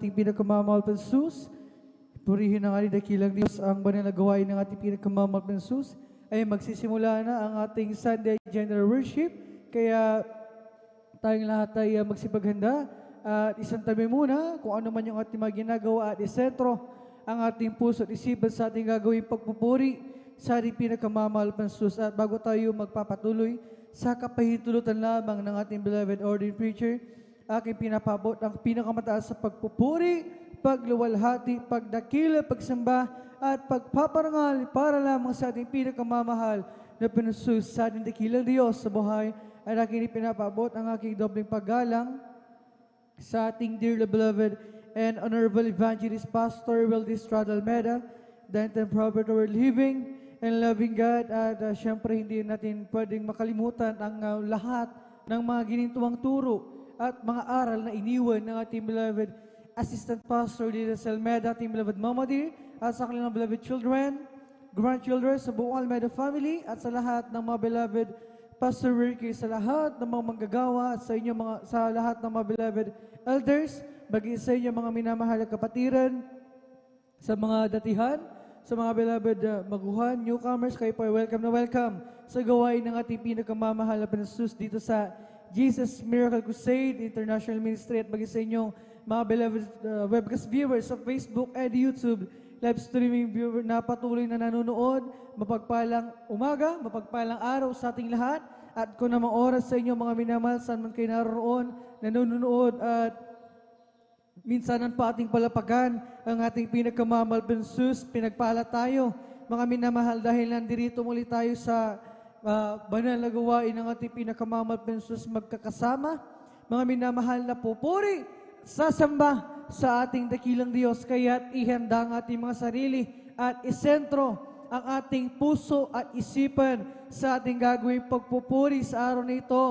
ating pinakamamahal na Jesus. Purihin ng ating dakilang Diyos ang banal na gawain ng ating pinakamamahal na Jesus. Ay magsisimula na ang ating Sunday General Worship. Kaya tayong lahat ay magsipaghanda at isantabi muna kung ano man yung ating mga ginagawa at isentro ang ating puso at isipan sa ating gagawing pagpupuri sa ating pinakamamahal na Jesus. At bago tayo magpapatuloy sa kapahintulutan lamang ng ating beloved ordained preacher, aking pinapabot ang pinakamataas sa pagpupuri, pagluwalhati, pagdakila, pagsamba, at pagpaparangal para lamang sa ating pinakamamahal na pinusus sa ating dakilang Diyos sa buhay. At aking pinapabot ang aking dobling paggalang sa ating dearly beloved and honorable evangelist pastor Wildis Almeda, the and prophet of our living and loving God. At syempre hindi natin pwedeng makalimutan ang lahat ng mga ginintuang turo at mga aral na iniwan ng ating beloved Assistant Pastor Lidas Almeda, ating beloved Mama Dear, at sa kanilang beloved children, grandchildren, sa buong Almeda family, at sa lahat ng mga beloved Pastor Ricky, sa lahat ng mga manggagawa, at sa lahat ng mga beloved elders, bagay sa inyo mga minamahal na kapatiran, sa mga datihan, sa mga beloved maguhan, newcomers, kayo po ay welcome na welcome sa gawain ng ating pinakamamahal na panasus dito sa Jesus Miracle Crusade International Ministry. At bagay sa inyong mga beloved webcast viewers sa Facebook and YouTube, live streaming viewer na patuloy na nanonood, mapagpalang umaga, mapagpalang araw sa ating lahat. At kung namang oras sa inyo mga minamahal, saan man kayo naroon, nanonood at minsanan pa ating palapagan ang ating pinakamamahal na Jesus, pinagpala tayo mga minamahal dahil nandirito muli tayo sa banal na gawain ng ating pinakamamahal na Jesus magkakasama, mga minamahal na pupuri, sasamba sa ating dakilang Diyos. Kaya't ihanda ang ating mga sarili at isentro ang ating puso at isipan sa ating gagawing pagpupuri sa araw na ito,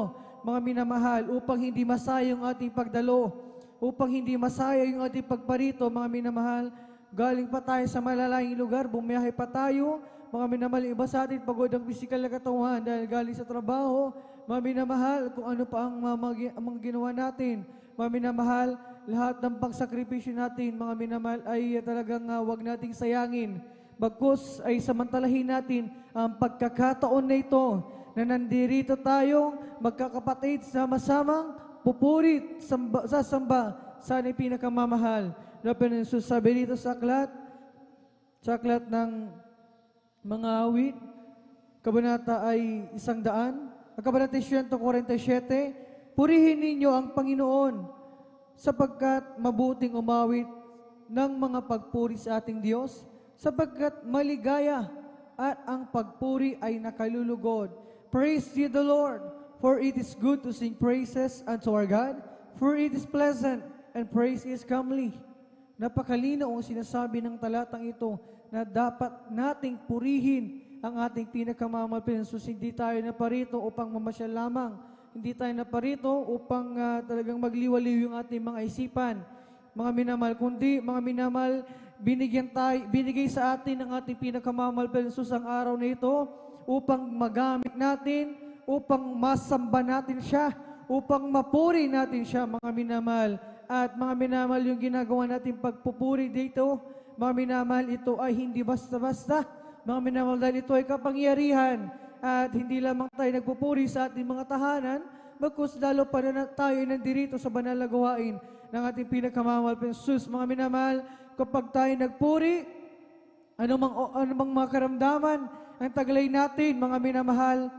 mga minamahal, upang hindi masayang ating pagdalo, upang hindi masayang yung ating pagparito, mga minamahal. Galing pa tayo sa malalayong lugar, bumiyahe pa tayo, mga minamahal, iba sa atin pagod ang pisikal na katawan dahil galing sa trabaho, mga minamahal, kung ano pa ang mga ginawa natin, mga minamahal, lahat ng pagsakripisyo natin, mga minamahal, ay talagang wag nating sayangin. Bagkus ay samantalahin natin ang pagkakataon na ito na nandirito tayong magkakapatid sama-samang pupurit, sasamba sa ating pinakamamahal na pinagsasabi dito sa aklat ng mga awit, kabanata ay 100, ang kabanata 147, purihin ninyo ang Panginoon sapagkat mabuting umawit ng mga pagpuri sa ating Diyos, sapagkat maligaya at ang pagpuri ay nakalulugod. Praise ye the Lord, for it is good to sing praises unto our God, for it is pleasant and praise is comely. Napakalinaw ang sinasabi ng talatang ito na dapat nating purihin ang ating pinakamamahal na Jesus. Hindi tayo naparito upang mamasyal lamang. Hindi tayo naparito upang talagang magliwaliw yung ating mga isipan, mga minamahal. Kundi, mga minamahal, binigay sa atin ang ating pinakamamahal na Jesus ang araw na ito upang magamit natin, upang masamba natin siya, upang mapuri natin siya, mga minamahal. At mga minamahal, yung ginagawa natin pagpupuri dito, mga minamahal, ito ay hindi basta-basta. Mga minamahal, dahil ito ay kapangyarihan. At hindi lamang tayo nagpupuri sa ating mga tahanan, bagkus lalo pa na tayo nandirito sa banal na gawain ng ating pinakamamahal na Jesus. Mga minamahal, kapag tayo nagpuri, anumang mga karamdaman ang taglay natin, mga minamahal,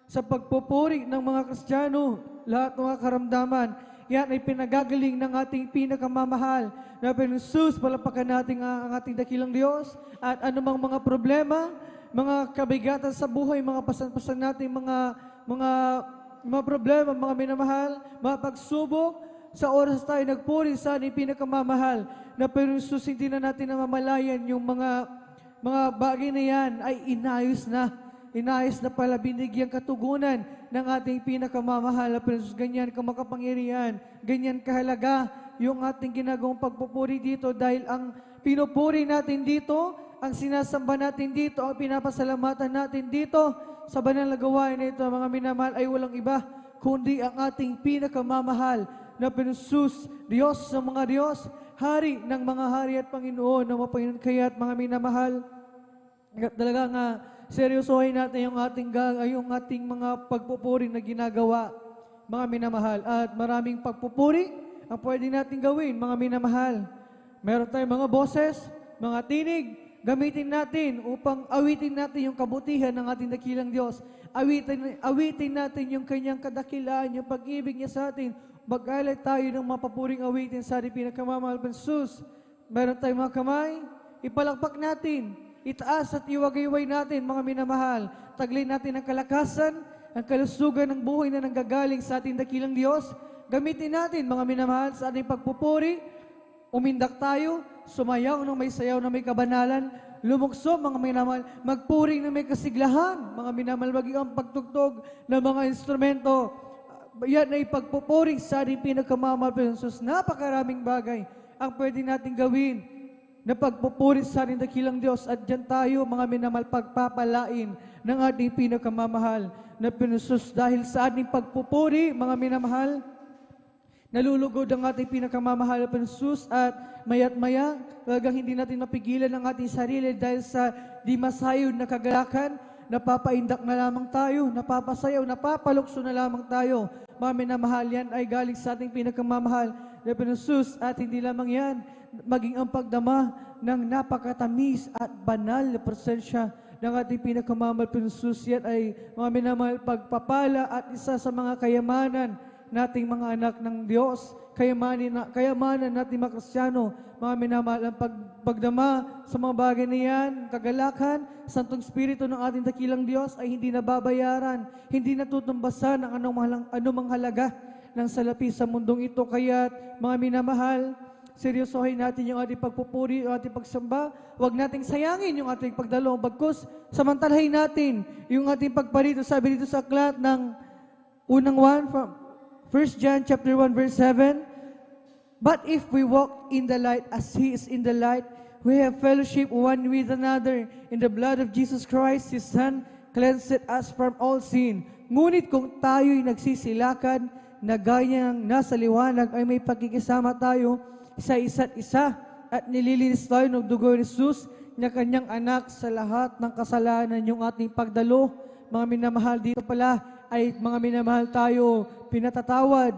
sa pagpupuri ng mga Kristiyano, lahat ng mga karamdaman, yan ay pinagagaling ng ating pinakamamahal na Jesus. Palapakan natin ang ating dakilang Diyos at anumang mga problema, mga kabigatan sa buhay, mga pasan-pasan natin, mga problema, mga minamahal, mga pagsubok, sa oras tayo nagpuri sa ating pinakamamahal na Jesus, hindi na natin namamalayan yung mga bagay na yan ay inayos na pala, binigyang katugunan ng ating pinakamamahal na Jesus. Ganyan kamakapangyarihan, ganyan kahalaga yung ating ginagawang pagpupuri dito dahil ang pinupuri natin dito, ang sinasamba natin dito, ang pinapasalamatan natin dito sa banal na gawain na ito, mga minamahal, ay walang iba kundi ang ating pinakamamahal na Panginoon, Diyos ng mga Diyos, Hari ng mga hari at Panginoon ng mga Panginoon. Kaya't mga minamahal, talaga nga, seryosohin natin yung ating mga pagpupuri na ginagawa, mga minamahal. At maraming pagpupuri ang pwede natin gawin, mga minamahal. Meron tayong mga boses, mga tinig, gamitin natin upang awitin natin yung kabutihan ng ating dakilang Diyos. Awitin natin yung kanyang kadakilaan, yung pag-ibig niya sa atin. Mag-alay tayo ng mapapuring awitin sa ating pinakamamahal na Jesus. Meron tayong mga kamay, ipalakpak natin, itaas at iwagayway natin, mga minamahal. Taglay natin ang kalakasan, ang kalusugan ng buhay na nanggagaling sa ating dakilang Diyos. Gamitin natin, mga minamahal, sa ating pagpupuri. Umindak tayo, sumayaw ng may sayaw na may kabanalan, lumukso, mga minamahal, magpuring na may kasiglahan, mga minamahal, maging ang pagtugtog ng mga instrumento. Yan ay pagpupuring sa ating pinakamamahal na Jesus. Napakaraming bagay ang pwede natin gawin na pagpupuri sa ating dakilang Diyos. At dyan tayo, mga minamahal, pagpapalain ng ating pinakamamahal na Jesus. Dahil sa ating pagpupuri, mga minamahal, nalulugod ang ating pinakamamahal na Jesus, at maya't maya, talagang hindi natin mapigilan ang ating sarili dahil sa di masayod na kagalakan, napapaindak na lamang tayo, napapasayaw, napapalukso na lamang tayo. Mga minamahal, yan ay galing sa ating pinakamamahal na Jesus, at hindi lamang yan, maging ang pagdama ng napakatamis at banal na presensya ng ating pinakamamahal na Jesus. Yan ay, mga minamahal, pagpapala at isa sa mga kayamanan nating mga anak ng Diyos, kayamanan nating mga Kristiyano, mga minamahal, ang pagdama sa mga bagay na yan, kagalakan, Santong Espiritu ng ating dakilang Diyos ay hindi nababayaran, hindi natutumbasan ang anumang halaga ng salapi sa mundong ito. Kaya mga minamahal, seryosohin natin yung ating pagpupuri, yung ating pagsamba. Huwag nating sayangin yung ating pagdalo, bagkus samantalahin natin yung ating pagparito. Sabi dito sa aklat ng unang 1 John chapter 1 verse 7, but if we walk in the light as He is in the light, we have fellowship one with another, in the blood of Jesus Christ, His Son, cleanseth us from all sin. Ngunit kung tayo'y nagsisilakan, na ganyang nasa liwanag, ay may pagkikisama tayo sa isa't isa, at nililinis tayo ng dugo ni Jesus, na kanyang anak, sa lahat ng kasalanan yung ating pagdalo. Mga minamahal, dito pala ay mga minamahal tayo, pinatatawad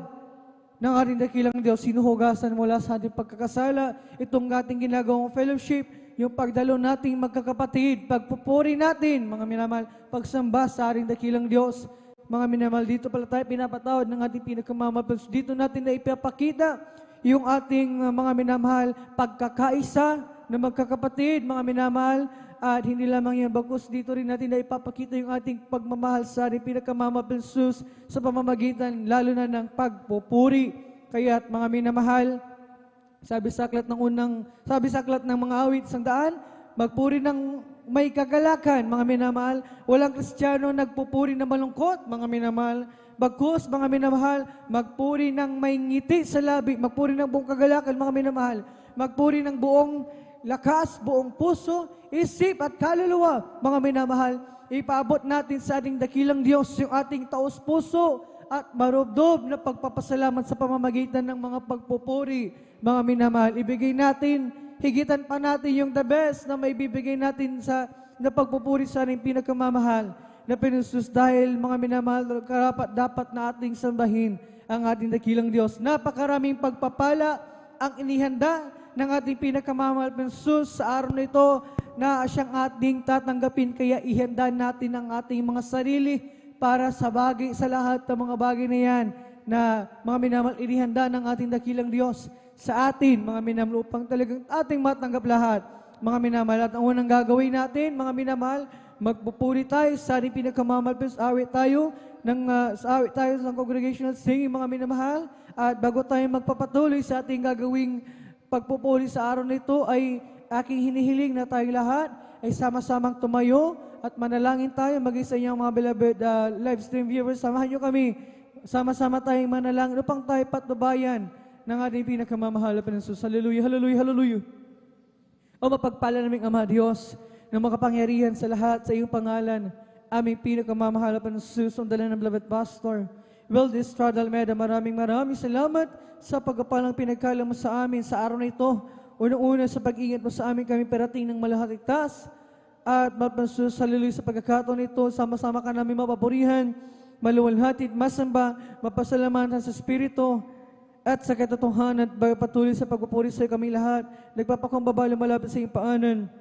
ng ating dakilang Diyos, sinuhugasan mula sa ating pagkakasala. Itong ating ginagawang fellowship, yung pagdalo nating magkakapatid, pagpupuri natin, mga minamahal, pagsamba sa ating dakilang Diyos. Mga minamahal, dito pala tayo pinapatawad ng ating pinakamamahal. Dito natin na ipapakita yung ating mga minamahal, pagkakaisa na magkakapatid, mga minamahal. At hindi lamang yan, bagkus dito rin natin na ipapakita yung ating pagmamahal sa ating pinakamamahal na Jesus sa pamamagitan lalo na ng pagpupuri. Kaya't mga minamahal, sabi sa aklat ng mga awit 100, magpuri ng may kagalakan, mga minamahal. Walang Kristiyano nagpupuri na malungkot, mga minamahal. Bagkus, mga minamahal, magpuri ng may ngiti sa labi, magpuri ng buong kagalakan, mga minamahal. Magpuri ng buong lakas, buong puso, isip at kaluluwa, mga minamahal. Ipaabot natin sa ating dakilang Diyos yung ating taos puso at marubdob na pagpapasalamat sa pamamagitan ng mga pagpupuri, mga minamahal. Ibigay natin, higitan pa natin yung the best na may bibigay natin sa na pagpupuri sa ating pinakamamahal na Panginoon, dahil mga minamahal, dapat na ating sambahin ang ating dakilang Diyos. Napakaraming pagpapala ang inihanda ng ating pinakamamahal na Jesus sa araw na ito na siyang ating tatanggapin. Kaya ihanda natin ang ating mga sarili para sa lahat ng mga bagay na yan na mga minamahal, inihanda ng ating dakilang Diyos sa atin, mga minamahal, upang talagang ating matanggap lahat, mga minamahal. At ang unang gagawin natin, mga minamahal, magpupuri tayo sa ating pinakamamahal, awit tayo ng congregational singing, mga minamahal. At bago tayo magpapatuloy sa ating gagawing pagpupuri sa araw na ito, ay aking hinihiling na tayong lahat ay sama-samang tumayo at manalangin tayo, maging sa inyong mga beloved live stream viewers. Samahan nyo kami, sama-sama tayong manalangin upang tayo patnubayan ng ating pinakamamahal na Panginoon. Hallelujah, hallelujah, hallelujah. O mapagpala naming Ama Diyos, na makapangyarihan sa lahat sa iyong pangalan, aming pinakamamahal na Panginoon, ang dala ng beloved pastor, Will Estrada Almeida, maraming salamat sa pagpapalang pinagkala mo sa amin sa araw na ito. Unang-una sa pag-ingat mo sa amin kami parating ng malahatigtas. At mapansus, hallelujah, sa pagkakataon nito, sama-sama ka namin mapapurihan, maluwalhatid, masamba, mapasalamatan sa Espiritu, at sa katotohanan at patuloy sa pagpupuri sa kami lahat. Nagpapakumbaba lumalapit sa iyong paanan.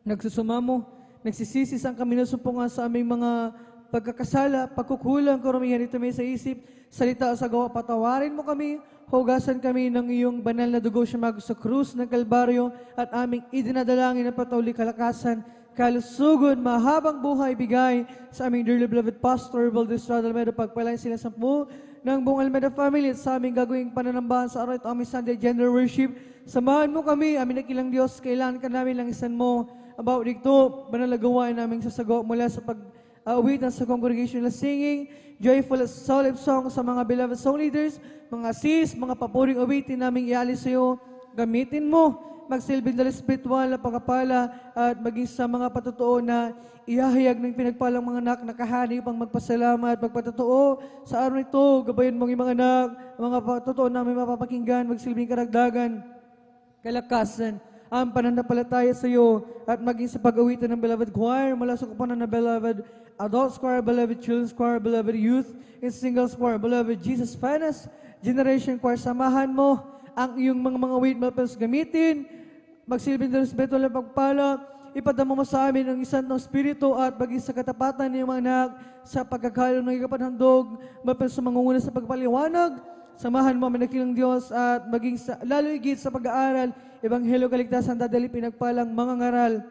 Nagsusumamo, nagsisisi ang kami nasumpungan sa aming mga pagkakasala, pagkukulang, karumihan ito may sa isip, salita sa gawa, patawarin mo kami, hugasan kami ng iyong banal na dugo siyamag sa krus ng Kalbaryo at aming idinadalangin na patuloy kalakasan, kalusugan, mahabang buhay bigay sa aming dearly beloved Pastor Valdez Almeida. Pagpalain sila 10 ng buong Almeida family at sa aming gagawing pananambahan sa araw ito, aming Sunday Gender Worship. Samahan mo kami, aming nakilang Diyos, kailangan ka namin langisan mo about dito, banal na gawain namin sasagawa mula sa pag-awitan sa congregational singing, joyful solemn song sa mga beloved song leaders, mga sis, mga papuring awitin namin ialis sa iyo, gamitin mo, magsilbing dala spiritual na pagkapala at maging sa mga patotoo na ihahayag ng pinagpalang mga anak na kahani pang magpasalamat, magpatotoo sa araw nito, gabayan mong mga anak, mga patotoo namin mapapakinggan, magsilbing karagdagan, kalakasan, ang pananampalataya sa iyo at maging sa pag-awitan ng beloved choir mula sa kupunan ng beloved adult choir, beloved children's choir, beloved youth and singles choir, beloved Jesus Finest Generation Choir. Samahan mo ang iyong mga awit mapos gamitin, magsilbing ng spiritual na pagpala, ipadama mo sa amin ang isang ng Espiritu at maging sa katapatan ng mga anak sa pagkakalo ng ikapanhandog, mapos sa mangunguna sa pagpaliwanag. Samahan mo ang nakilang Diyos at maging sa, lalo higit sa pag-aaral, Ebanghelyo kaligtasan, dadali pinagpalang mga ngaral.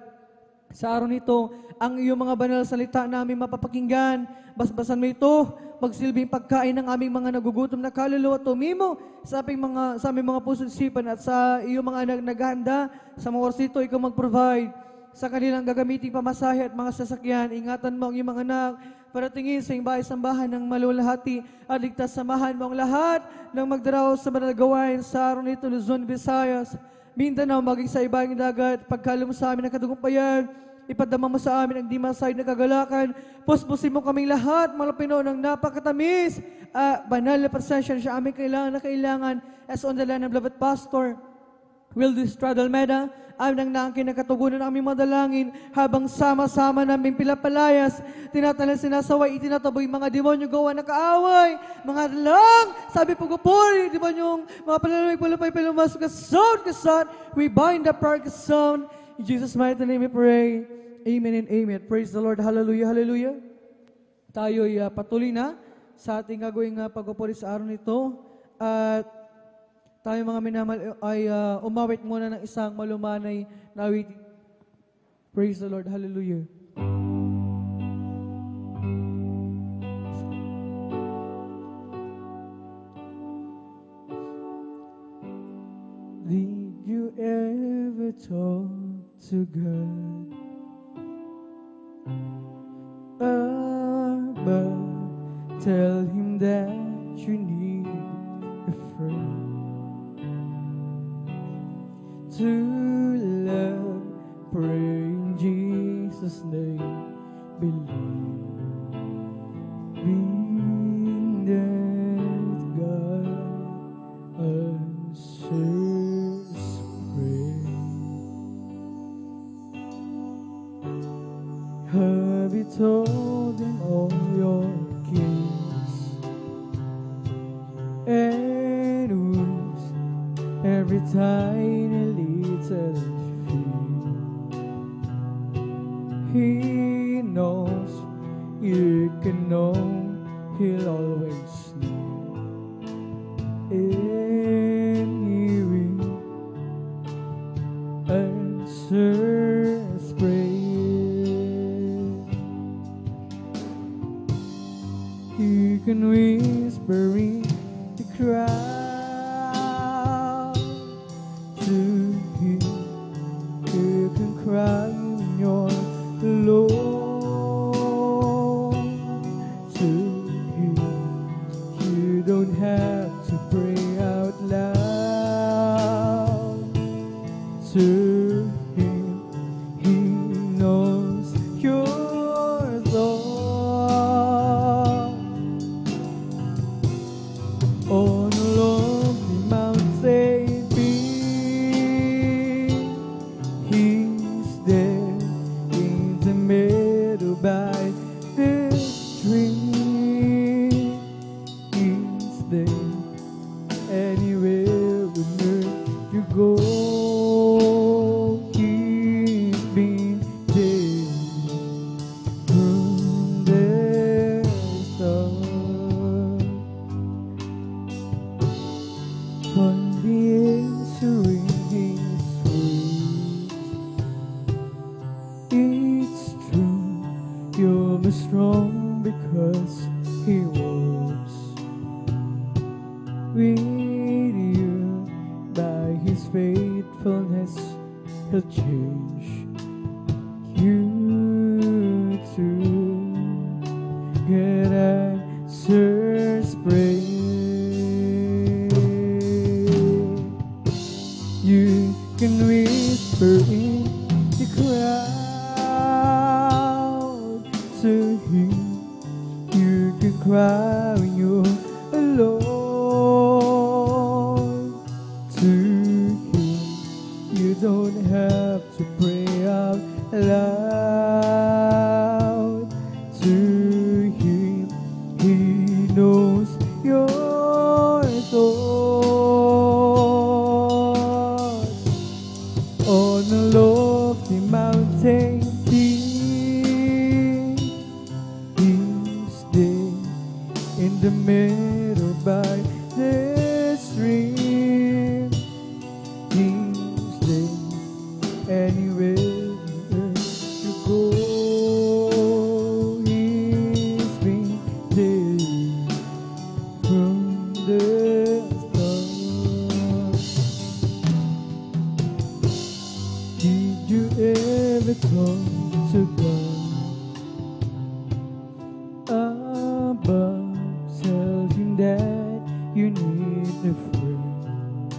Sa araw nito, ang iyong mga banal salita namin mapapakinggan. Basbasan mo ito, magsilbing pagkain ng aming mga nagugutom na kaluluwa. Tumimo sa aming mga puso at isipan at sa iyong mga anak naghahanda sa mga oras ito, ikaw mag-provide sa kanilang gagamiting pamasahe at mga sasakyan. Ingatan mo ang iyong mga anak para tingin sa iyong bahay-sambahan ng malulahati at ligtas. Samahan mo ang lahat ng magdaraw sa managawain sa araw nito, Luzon, Visayas, Mindanao, maging sa ibang dagat. Pagkalo mo sa amin ang kadugumpayan, ipadama mo sa amin ang di masay na kagalakan. Puspusin mo kaming lahat, malapino ng napakatamis, banal na presensya siya aming kailangan as on the land of beloved Pastor Wildes Estrada Almeida. Amin ang naangkin na katugunan ng aming madalangin habang sama-sama namin pilapalayas, tinatalan sinasaway, itinataboy mga demonyo gawa na kaaway, mga lang, sabi pagupuri, demonyong mga palalawig, palapay, palumas, kasod, we bind the prayer kasod. In Jesus' mighty name we pray. Amen and amen. Praise the Lord. Hallelujah, hallelujah. Tayo'y patuloy na sa ating gagawing pagpupuri sa araw nito. At tayo mga minamahal ay umawit muna ng isang malumanay na awitin. Praise the Lord. Hallelujah. Did you ever talk to God about tell Him that you need a friend to love, pray in Jesus' name, believing that God answers prayer. Have you told Him all your cares and wounds, every tiny little fear? He knows, you can know, He'll always know, and He will answer us prayer. You can whisper in the crowd to Him, you can cry when you're alone to Him, find the answer in His words. It's true, you'll be strong because He walks with you. By His faithfulness, He'll change you to get answers, pray. You can whisper in the crowd to Him. You can cry when you're alone to Him. You don't have to pray out loud to Him. He knows your thoughts. On a lofty mountain peak, He's there in the middle by the stream. He's there anywhere you go. He's been there from the start. Did you ever talk to God about telling that you need a friend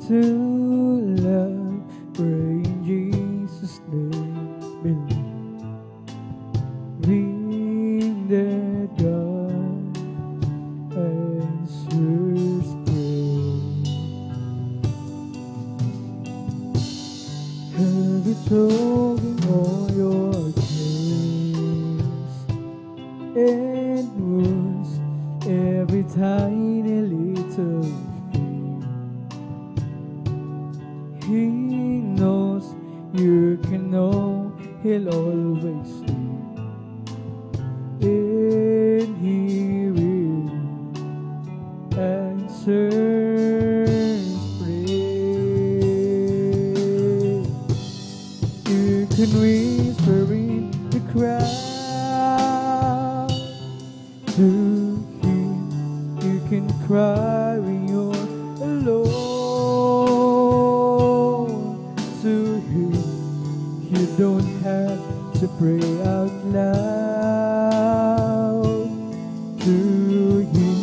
to love? Pray in Jesus' name, believing that God answers prayer. Have you told Him all your cares and wounds, every tiny little fear? He knows you can know He'll always hear, and He will answer prayer. You can whisper in the crowd to Him. You can cry when you're alone to Him. You don't have to pray out loud to Him.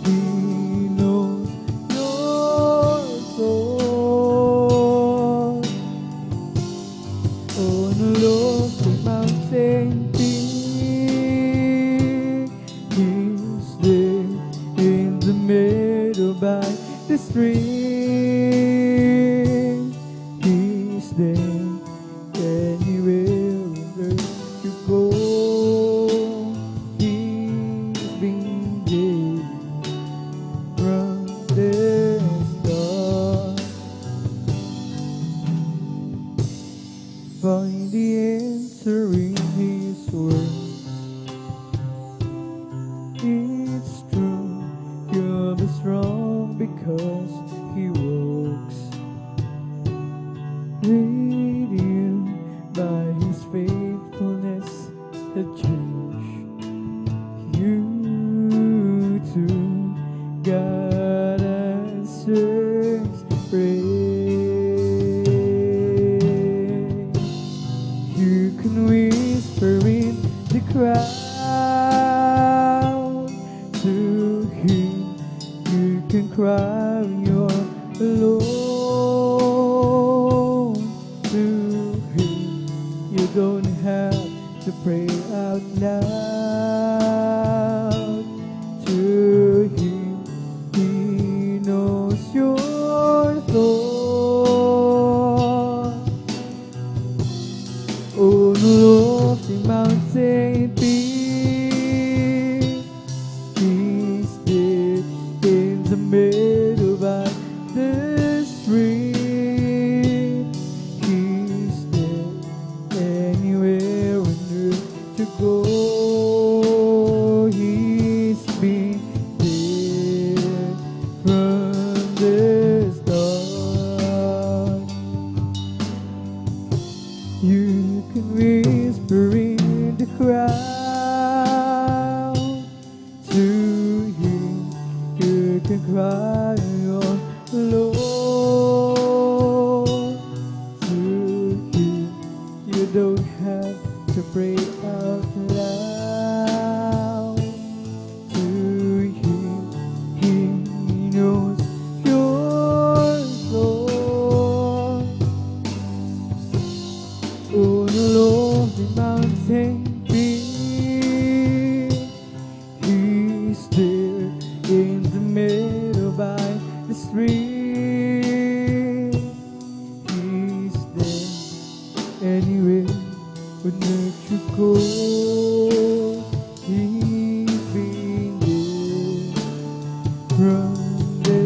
He knows your thoughts. On a lofty mountain peak, He's there in the middle by the stream. He's there anywhere you go. He's been there from the start. Find the answer in His words. It's true, you'll be strong because He walks with you. By His faithfulness, He'll change you to God answers prayer. You can whisper in the crowd to Him. You can cry when you're alone to Him. You don't have to pray out loud to Him. He knows your thoughts. On a lofty mountain peak, He's there in the middle by the stream. He's there anywhere on earth to go. tayo, Lord. To you, you don't have to pray out loud. To him, he knows your thoughts. Oh, the lonely mountain peak, he's there in the middle by the stream. He's there anywhere, would let you go. He's been there from the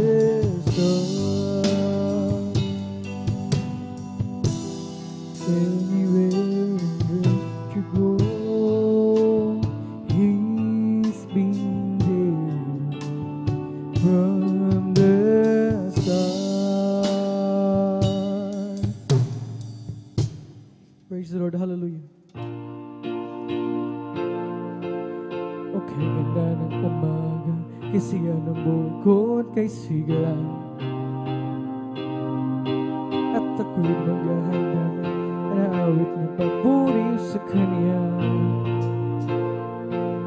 start. Anywhere would let you go. He's been there from the start. Praise the Lord, hallelujah. Okay, ganda ng umaga, kasiya ng bukod kay sigla. At ako'y maghahanda na awit na papuri sa Kanya.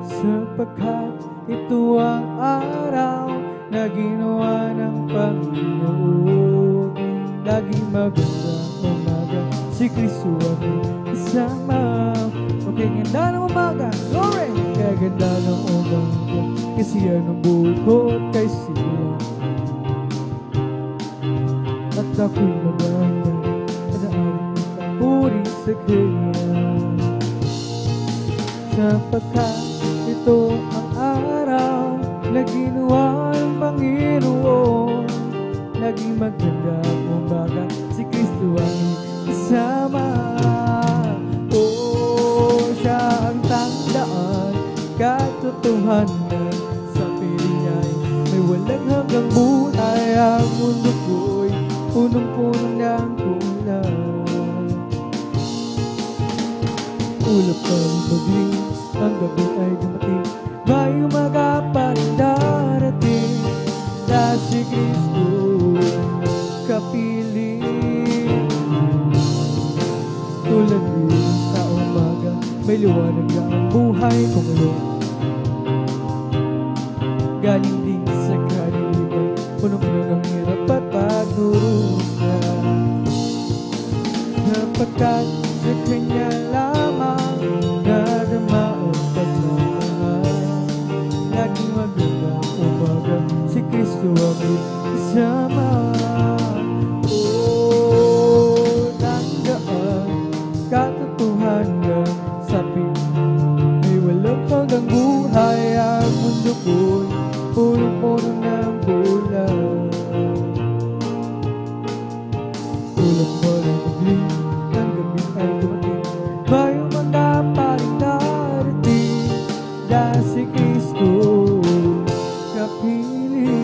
Sapagkat ito ang araw na ginawa ng Panginoon. Laging maganda umaga, si Kristo ang isama. Okay, ganda ng umaga, glory! Kaya ganda ng umaga, kasi yan ang bukod kay sila. At ako'y maganda na awit na papuri sa Kanya. Sapagkat ito ang araw na ginawa ng Panginoon. Laging maganda umaga, si Kristo ang isama. Oh, siya ang tandaan, katotohanan. Sa piling niya'y may walang hanggang buhay. Ang mundo ko'y punong-puno ng kulay. Ulap pa rin magling, ang gabi ay dumating. May umaga pa rin darating, na si Kristo kapiling. Tulad din sa umaga, may liwanag na ang buhay ko ngayon. Galing din sa kadiliman, puno-puno ng hirap at pagdurusa. Sapagkat sa Kanya lamang nadama ang pagmamahal. Laging maganda umaga, si Kristo ang isama. Oh, tandaan, katotohanan sa piling, may walang hanggang buhay. Ang mundo ko'y punong-puno ng bulan. Tulad mo ng magling, ang gabi ay dumating. May umaga pa rin darating, dahil si Kristo kapiling.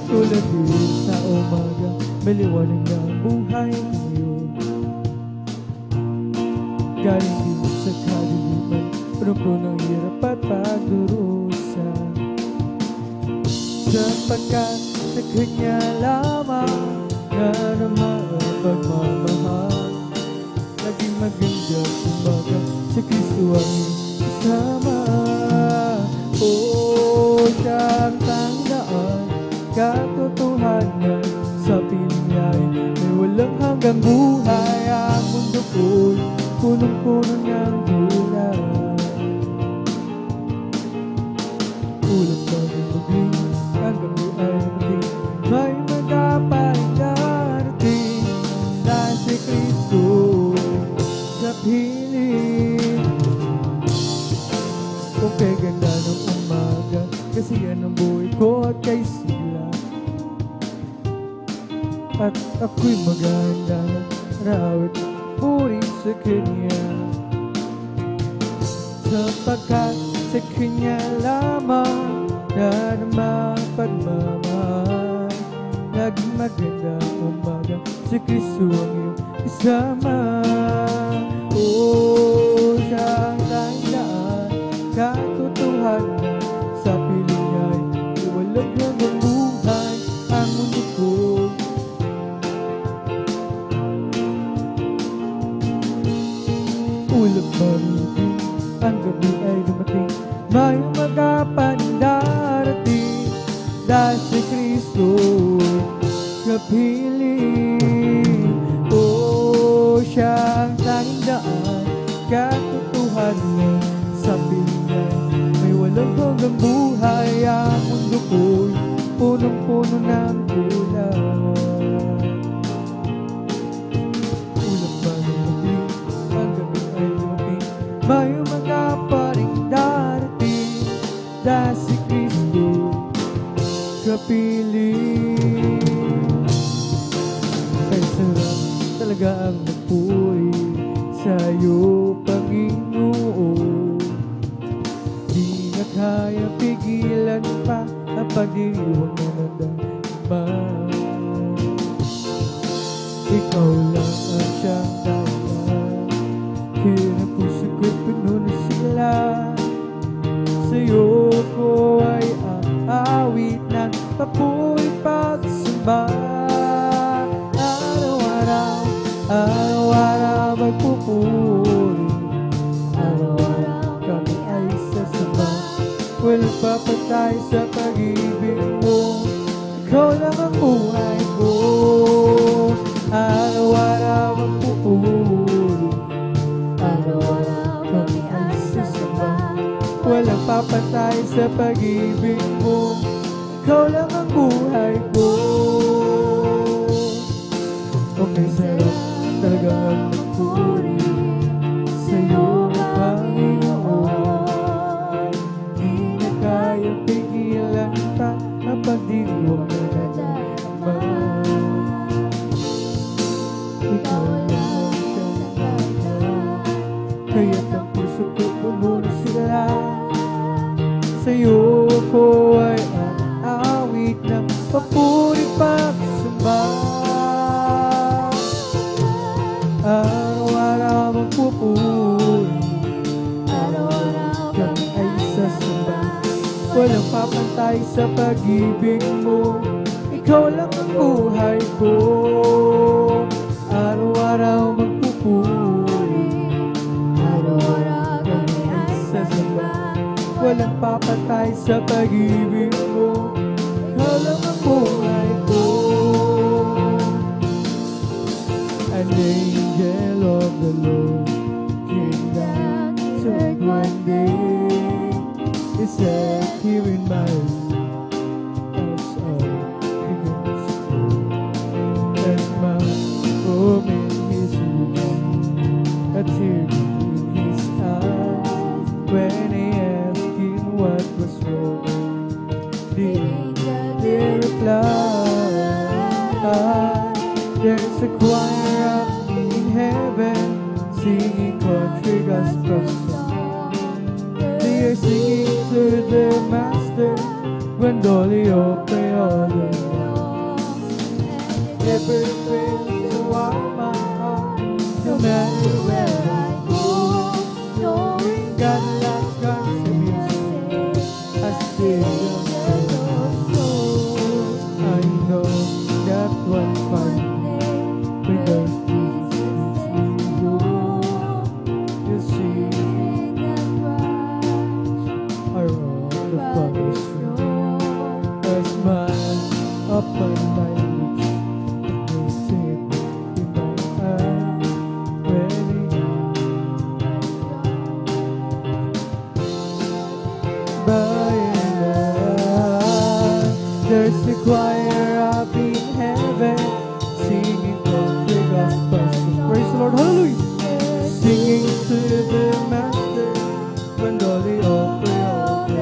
Tulad din sa umaga, may liwanag na ang buhay ngayon. Galing din sa kadiliman, punong-puno ng hirap at pagdurusa. Sapagkat sa Kanya lamang nadama ang pagmamahal. Laging maganda umaga, si Kristo ang isama. Oh, siya ang tandaan, katotohanan. Sa piling niya'y may walang hanggang buhay. Ang mundo ko'y punong-puno ng gulay. Ulap pa rin magling, ang gabi ay dumating. May umaga pa rin darating, dahil si Kristo kapiling. Kung kay ganda ng umaga, kasi yan ang buhay ko at kay sila. At ako'y maghahanda na awit puri sa Kanya. Sapagkat sa Kanya lamang nadama ang pagmamahal. Laging maganda umaga, si Kristo ang iyong isama. Oh, siya ang tandaan, katotohanan. Sa piling niya'y dahil si Kristo kapiling. O siyang tanging daan, katotohanan sa piling. May walang hanggang buhay, ang mundo ko'y punong-puno ng kulang. Ulang ba ng gabi, ang gabi ay dumating, may mga paring darating, dahil si Kristo kapiling. Ay sarap talaga ang magpuwi sa'yo, Panginoon. Di na kaya pigilan pa ang pag-iwang na nadama. Ikaw lang ang siyang dapat, kaya ang puso ko'y puno na sila. Sa'yo ko ay aawit ng papuri pagsamba. Araw-araw magpupuri, araw-araw kami ay sasamba. Walang papatay sa pag-ibig mo, ikaw lang ang buhay ko. Araw-araw magpupuri, araw-araw kami ay sasamba. Walang papatay sa pag-ibig mo, ikaw lang ang buhay ko. Okay, sarap talaga ang magpuri sa'yo, Panginoon. Di na kaya pigilan pa ang pagdiwang na nadama. Ikaw lang siyang dapat, kaya't ang puso ko puno na sila. Sa'yo ko ay aawit ng papuri pagsamba. Araw-araw magpupuri, araw-araw kami ay sasamba. Walang papantay sa pag-ibig mo, ikaw lang ang buhay ko. Araw-araw magpupuri, araw-araw kami ay sasamba. Walang papantay sa pag-ibig mo, ikaw lang ang buhay ko. An angel of the Lord came down to earth one day. He said, here in my room, as all begins to grow. There's my home in his lips, a tear in his eyes. When he asked him what was wrong, the angel did reply, there's a choir up in heaven singing country gospel song. They are singing to the Master, Gwendolio Peole. Never fails to warm my heart, no matter where I go. Knowing God loves country music, I sing your soul. I know that one fine when the Jesus is Lord, you see around the Father's throne. A smile upon my lips, it makes it in my eyes. When by and by, there's a choir up in heaven singing country gospel songs. Praise the Lord, hallelujah! Singing to the Master, Gwendolio Peole.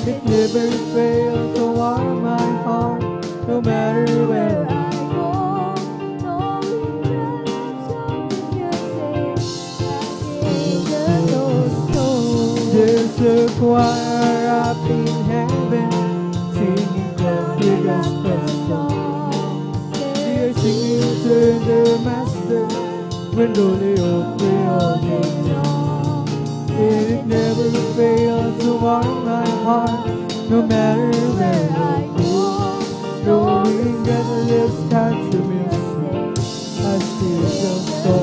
It never fails to warm my heart, no matter where I go. Knowing God loves country music, I give the soul. There's a choir up in heaven singing country gospel songs. They are singing to the Master, Gwendolio Peole. It never fails to warm my heart, no matter where I go. Knowing that lives country music, I still just go.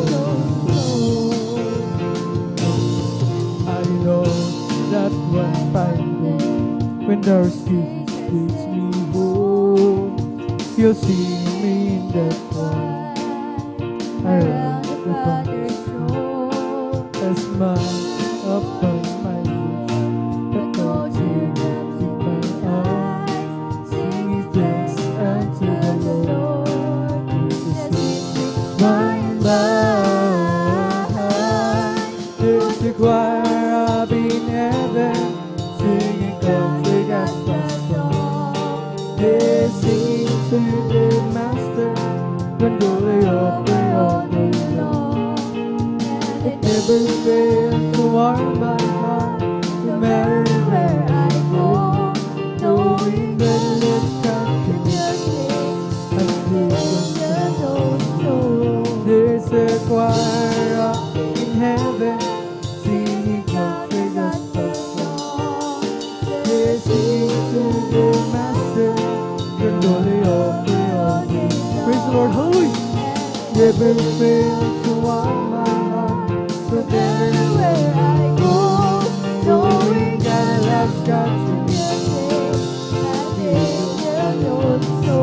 I know that one fine day, when our spirit takes me home. You'll see me in that one around the Father's throne. As my upon my lips, but no tears in my eyes, singing thanks unto the Lord. Jesus is my life. There's a choir up in heaven, singing comfort as the song. They sing to the Master when they offer all day long. It never fails to warm my heart, no matter where I go. Knowing that it's continuously and there's a choir up in heaven, singing comfort as the song. They sing to the Master when they offer all day long. Praise the Lord, hallelujah! Never fails to warm my heart, no matter where I go. Knowing that love's got to be safe, I know so.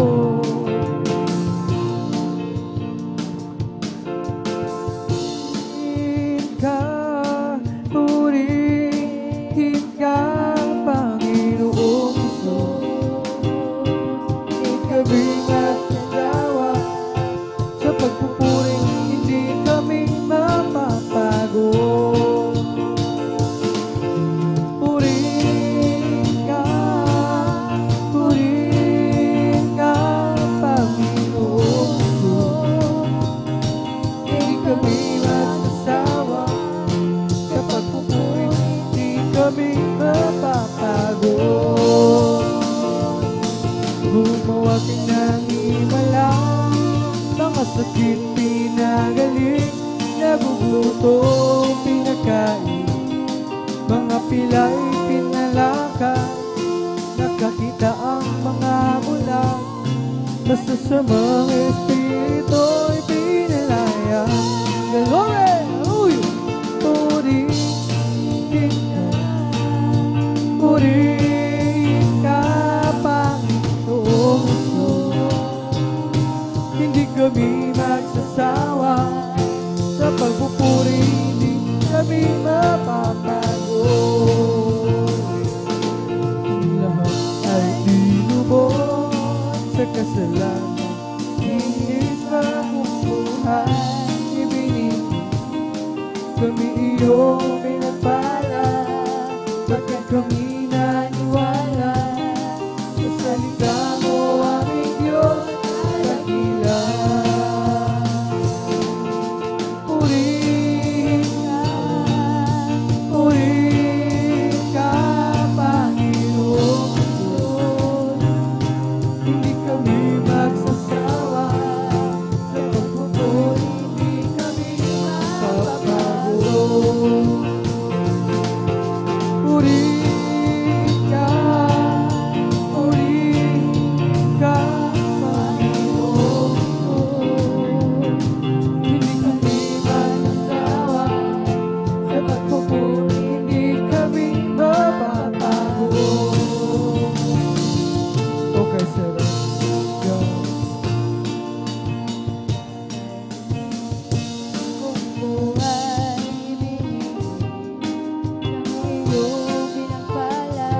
Purihin ka, Panginoong Isus. Di kami magsasawa sa pagpupuring, hindi kami mapapagod. Purihin ka, Panginoong Isus. Hindi kami magsasawa sa pagpupuring, hindi kami mapapagod. Gumawa ka ng himala, mga sakit pinagaling, nagugutom pinakain, mga pilay pinalakad, nakakita ang mga bulag, basta sa mga espirito'y pinalaya. Glory! Uy! Purihin ka, Panginoong Isus. Hindi kami magsasawa sa pagpupuri, hindi kami mapapagod. Ang lahat ay tinubos sa kasalanan, inis magbubuhay, ibinigay kami iyong pinagpala. Bakit kami naniwala sa salita mo, aming Diyos, dakila. Purihin ka, Panginoong Isus. Hindi kami magsasawa sa pagpupuri, hindi kami mapapagod. Purihin ka, Panginoong Isus. Hindi kami magsasawa sa pagpupuri, hindi kami mapapagod. Okay, Sarah. Go. Kung buhay ibinigay ng iyong pinagpala,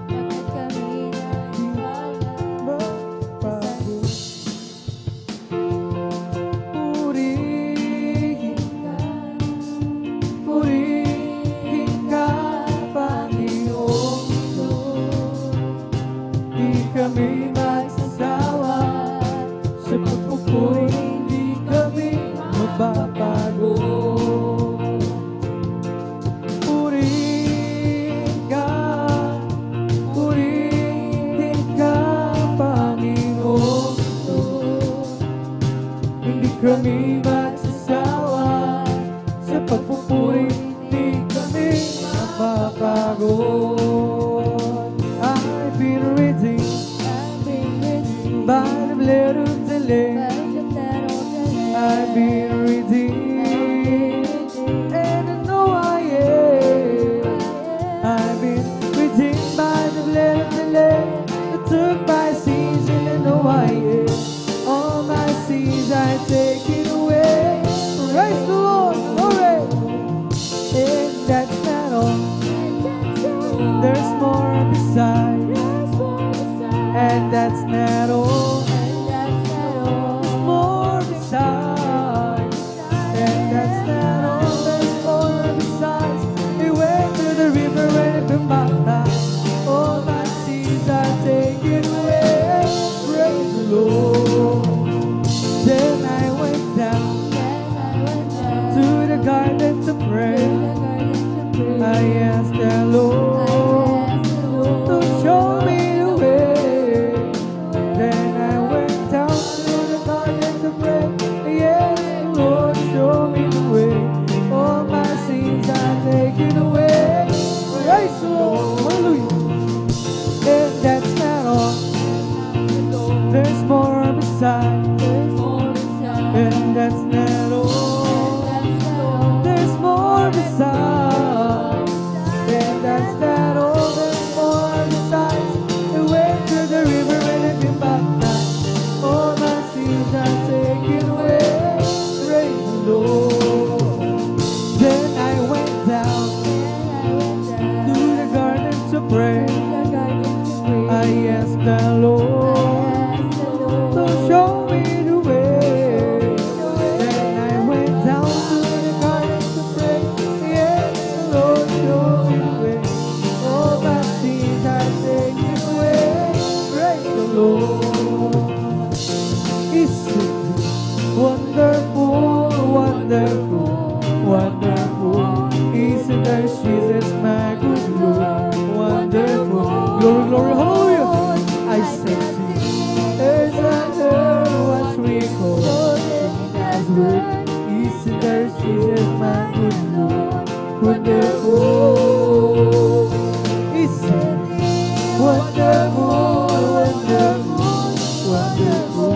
bakit kami naniwala sa salita? Purihin ka, Panginoong Isus. Di kami magsasawa sa pagpupuri, hindi kami mapapagod. Purihin ka, Panginoong Isus. Hindi kami magsasawa sa pagpupuri, hindi kami mapapagod. I've been redeemed by the blood of the Lamb. I've been redeemed, and I know I am. I've been redeemed by the blood And that's not all. and that's not all. There's more besides. And that's not all. There's more besides. He went to the river and it been baptized. All my sins are taken away. Praise the Lord. Then I went down Then I went down to the garden to to pray. the garden to pray. I asked the Lord I asked the Lord to show me the way. Then I went down to the garden to pray. Yes, Lord, show me the way. All my sins are taken away. Praise the Lord. Hallelujah. And that's not all. There's more beside. There's more beside. And that's not all. That's not all. There's more beside. And that's not all. There's more besides. I went to the river and I've been baptized. All my sins are taken away. Praise the Lord. Then I went down Then I went down to the garden to pray. to the garden to pray. I asked the Lord I asked the Lord to show me the way. Then I went down to the garden to pray. Yes, Lord, show me the way. All my sins are taken away. Praise the Lord. Isn't it wonderful, wonderful, wonderful? Isn't there Jesus, my good Lord? Wonderful. Glory, glory, hallelujah. I say, there's another what's recalled in God's word. Isn't there Jesus, my good Lord? Wonderful. Isn't it wonderful, wonderful, wonderful?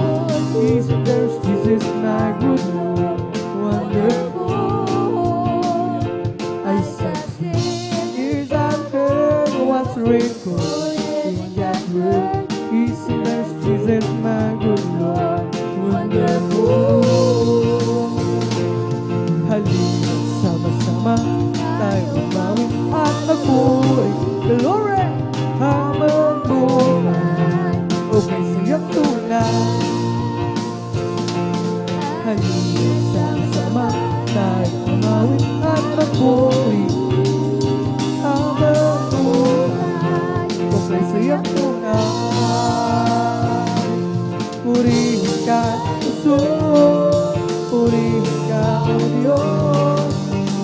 Isn't there Jesus, my good Lord? Wonderful. I said, here's I've heard what's recalled in God's word. Isn't there Jesus, my good Lord? Wonderful. Halina, sama-sama tayo umawit at magpuri. Glory! Habang buhay, okay sa'yong tunay. Halina, sama-sama tayo umawit at magpuri. Habang buhay, okay sa'yong tunay. Purihin ka, Jesus. Purihin ka, O Diyos.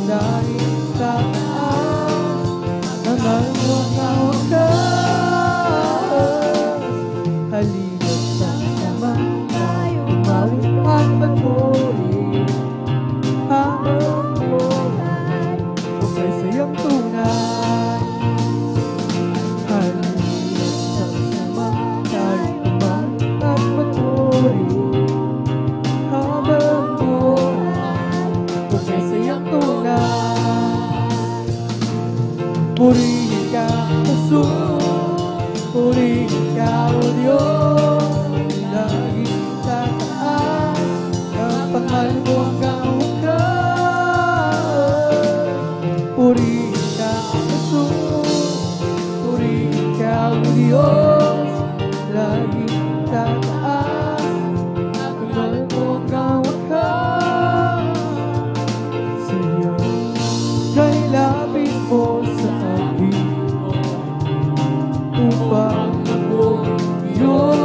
Dahil sa taas, naman mo ang wakas. Halina sama-sama tayo umawit at magpuri. Habang buhay, okay sa'yong tunay. Halina sama-sama tayo umawit at magpuri. Habang buhay, okay sa'yong tunay. Purihin ka, Jesus. Purihin ka, O Diyos. Lagi sa taas, kapag mo ang wakas. Purihin ka, Jesus. Purihin ka, O Diyos. Lagi sa taas, kapag mo ang wakas. Sa'yo, kay lapit mo sa akin upang ako Diyos.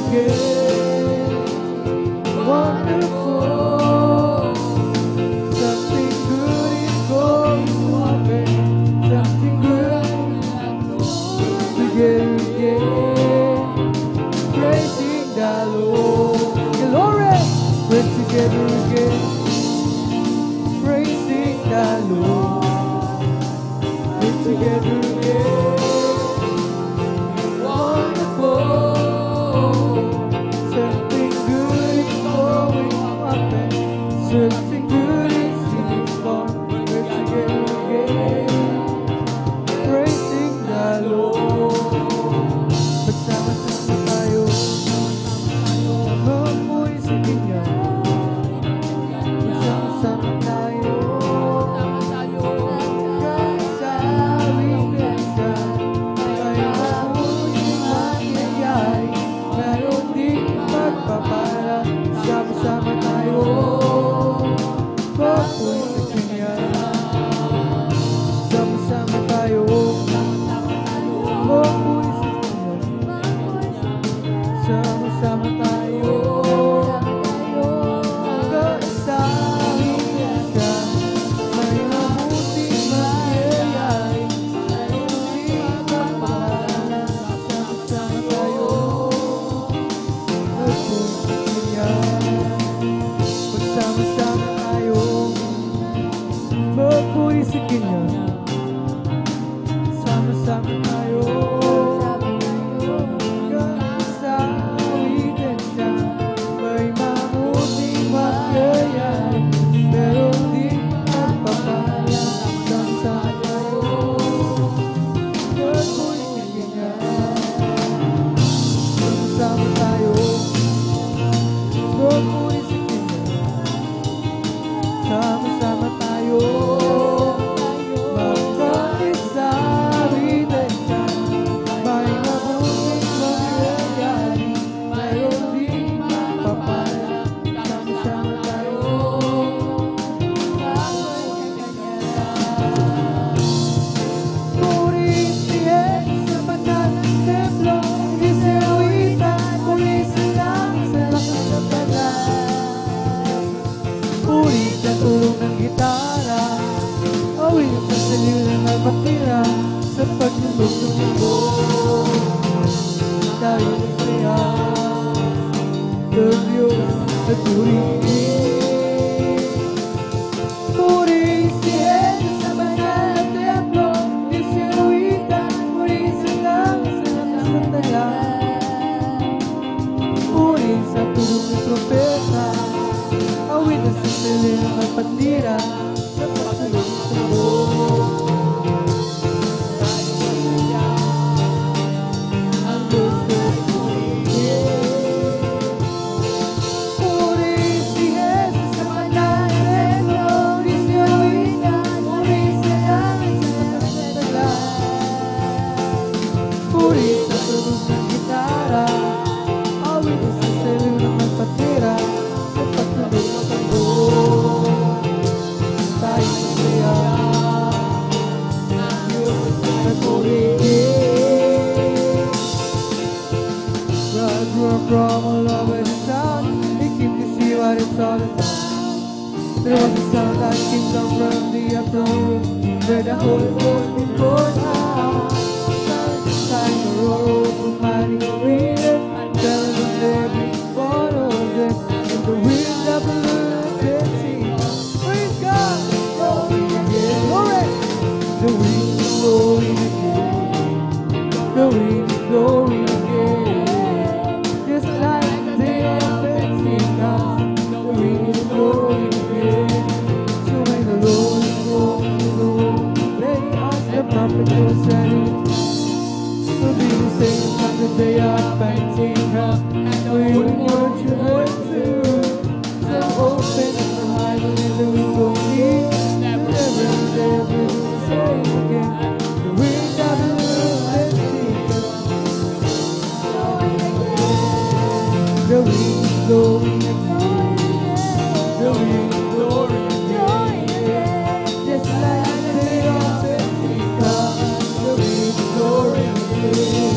again. Wonderful. Something good is going to happen. Something good together again. Praising the Lord. Glory. We're together again. Praising the Lord. We're together again. Something good is going to happen. Something good is born. We're together again. Praising the Lord. Magsama-sama tayo. Mamuhay sa Kanya. Magsama-sama tayo. Kasawin ka siya. Kaya mamuhay mangyayari. Meron din magpapala. Sama-sama tayo. Mamuhay sa Kanya. Sama-sama tayo. Mamuhay sa Kanya. Sama-sama tayo. Kasawin ka siya. May mabuting mangyayari. Meron din magpapala. Sama-sama tayo. Magsama-sama tayo. Magpuri sa Kanya. Sama-sama tayo. Kasawitan siya. May mabuting mangyayari. Meron din magpapala. Sama-sama tayo. Magpuri sa Kanya. Sama-sama tayo. Magpuri sa Kanya. Sama-sama tayo. Magkaisawitan siya. May mabuting mangyayari. Mayroon din magpapala. Sama-sama tayo. Purihin si Jesus sa banal na templo. Isawitan, purihin sa langit sa lakas ng banal. Purihin sa tulong ng gitara. Awin sa salilang na patira. Sa paglulog ng mundo. Tayo masaya. Ng Diyos at purihin. Purihin si Jesus sa banal na templo. Isawitan, purihin sa langit sa lakas ng banal. Purihin sa tulong ng trompeta. Awin sa salilang na patira. Sa paglulog ng mundo. Ang gusto purihin si Jesus sa banal na templo. Isawitan, purihin sa langit sa lakas ng banal. Purihin sa tulong ng gitara. Awin sa salilang na patira. Sa paglulog ng mundo. Tayo masaya. Ang Diyos at purihin. God grew from all over the town. He came to see what it's all about. There was a sound that came down from the upper room, where the Holy Ghost was poured out. Time to roll from mighty wind, telling them every one of them. In the wind that blew the sea. Praise God! Blowing again. Glory! The wind is blowing again. The wind is blowing again. Just like the day of Pentecost. The wind is blowing again. So when the Lord is blowing the wind, they ask the prophet to say, we'll be the same on the day of Pentecost. And we will want you heard too. So open up the Bible and the wind will be. Never say again. The wind of the Lord and Jesus. The wind is blowing again. The wind is blowing again. Just like the day of Pentecost. The wind is blowing again.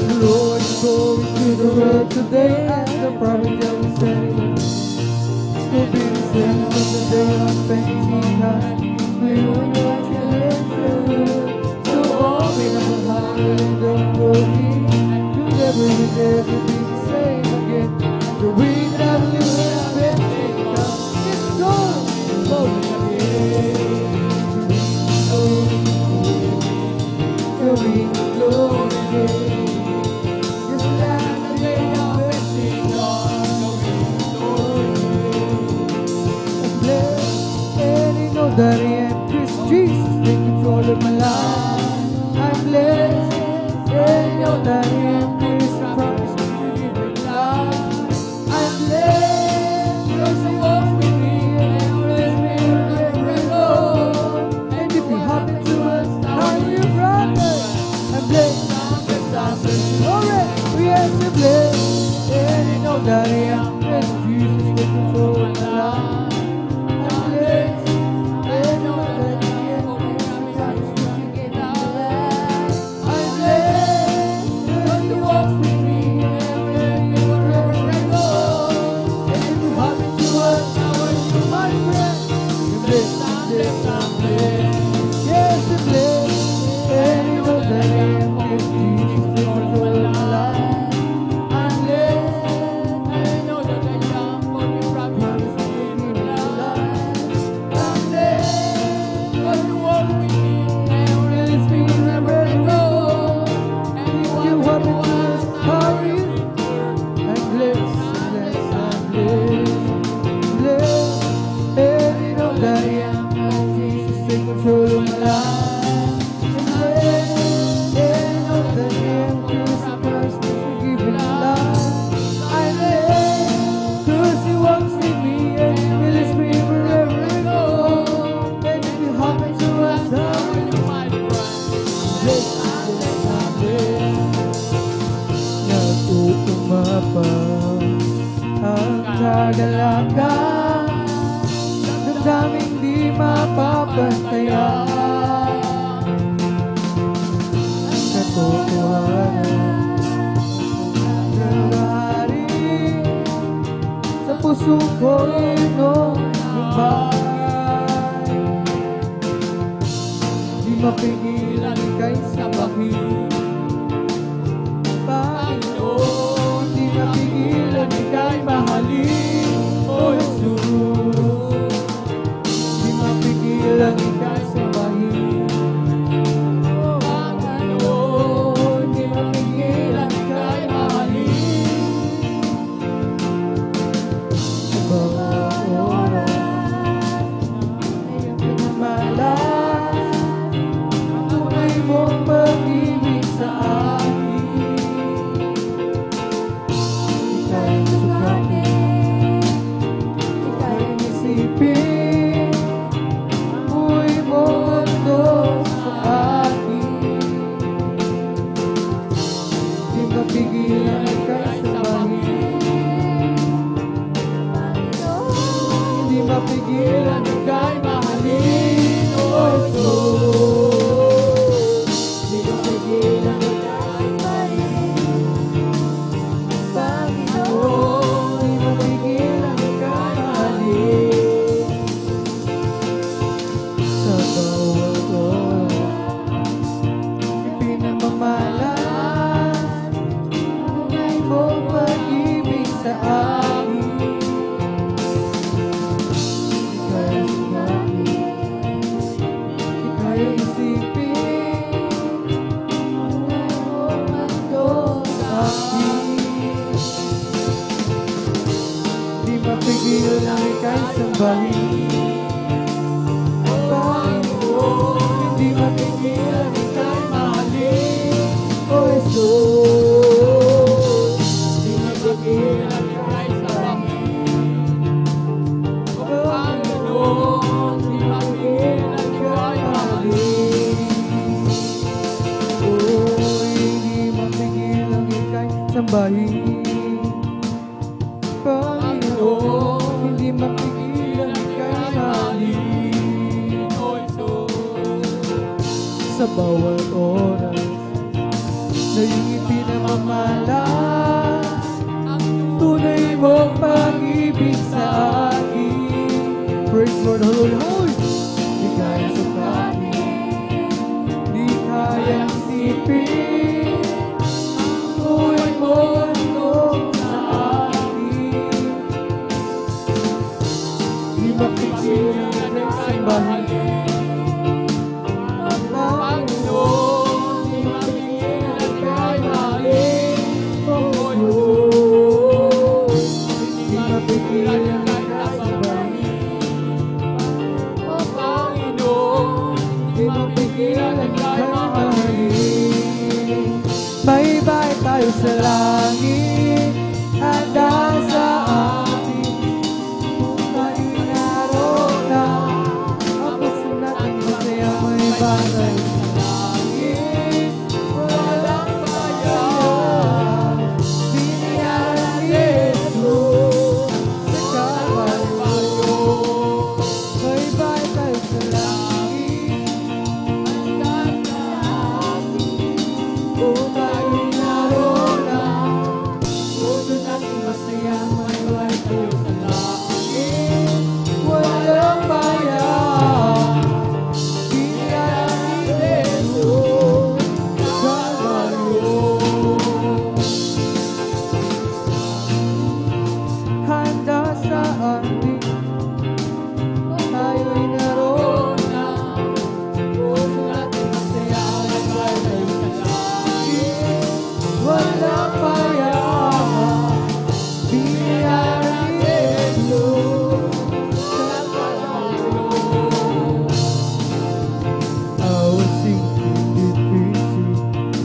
The Lord is going to the world today as the prophet said. To be the same from the day of Pentecost. We will not so open up our heart and don't go deep. You'll never be the same again. The wind that blew in Pentecost, it's gone, blowing again. The wind blowing again. Just like the day of Pentecost, the wind blowing again. I'm blessed, and you know that I am Christ Jesus, take control of my life. I'm blessed, and you know that I am Christ, promise to give me life. I'm blessed, because you walk with me, and with me wherever I go. And if you happen to us, I'm your brother. I'm blessed, I'm blessed, alright, we are so blessed, and you know that I am Christ Jesus, take control of my life. I'm blessed, and you know that I am Christ, promise to give me life. I'm blessed, because you walk with me, and with me wherever I go. And if you happen to us, now you're my friend. I'm blessed, I'm blessed, I'm blessed. Yes, I'm blessed, and you know that I am Christ Jesus, take control of my life. I'm blessed, and you know that I am for you, promise to give me life. I'm blessed, because you walk with me, and with me wherever I go. And if you happen to us, how you? I'm blessed, blessed, I'm blessed, blessed, and you know that I am Jesus, take control of my life. I'm blessed, and you know that I am Christ, to give me life. I'm blessed, 'cause He walks with me and He leads me wherever I go. And if you happen to us, how will you find me? Blessed, blessed, I'm blessed. Natutumapa ang kagalakan, damdaming di mapapantayan. Ang katotohanan ng hari sa puso ko inumibay. Di mapigilan kay sabahin, Panginoon, di mapigilan ika'y mahalin, O Jesus. Di mapigilan ika'y sabahin, Panginoon, di mapigilan ika'y mahalin. Sa bawat oras na iyong pinamalas, ang tunay mong pag-ibig sa akin. Ika'y sukatin, ika'y isipin, ang buhay mo ando sa akin. Di mapigilan ika'y sabahin, hindi mapigilan ika'y mahalin, O Jesus. Di mapigilan ika'y mahalin, Panginoon, di mapigilan ika'y mahalin. Sa bawat oras, ipinamamalas, tunay mong pag-ibig sa akin. Ika'y sumakin, ika'y isipin, tunay mong ando sa akin. Di mapigil ang ika'y sambahin, Panginoon, di mapigil ang ika'y mahalin, O Jesus. Di mapigil ang ika'y sabahin, Panginoon, di mapigil ang ika'y mahalin. Di mapigil ang ika'y sambahin, Panginoon, hindi mapigilan ika'y mahalin, O Jesus. Sa bawat oras na iyong ipinamamalas, mahalin. Panginoon, di mapigilan kay mahalin. O Diyos, di mapigilan kay tapahin. O Panginoon, di mapigilan kay mahalin. May bahay tayo sa langit, handa sa atin. Kung tayo'y naroon na, ang puso natin masaya. May bahay tayo sa langit, walang bayan. Binayaran ni Jesus sa Kalbaryo. May bahay tayo sa langit, handa sa atin. Kung tayo'y naroon na, puso natin masaya. May bahay tayo sa langit, walang bayan. Binayaran ni Jesus sa Kalbaryo. Handa sa atin, tayo'y naroon na. Puso natin masaya. May bahay tayo sa langit, walang bayan. Binayaran ni Jesus sa Kalbaryo. I was sinking deep in sea,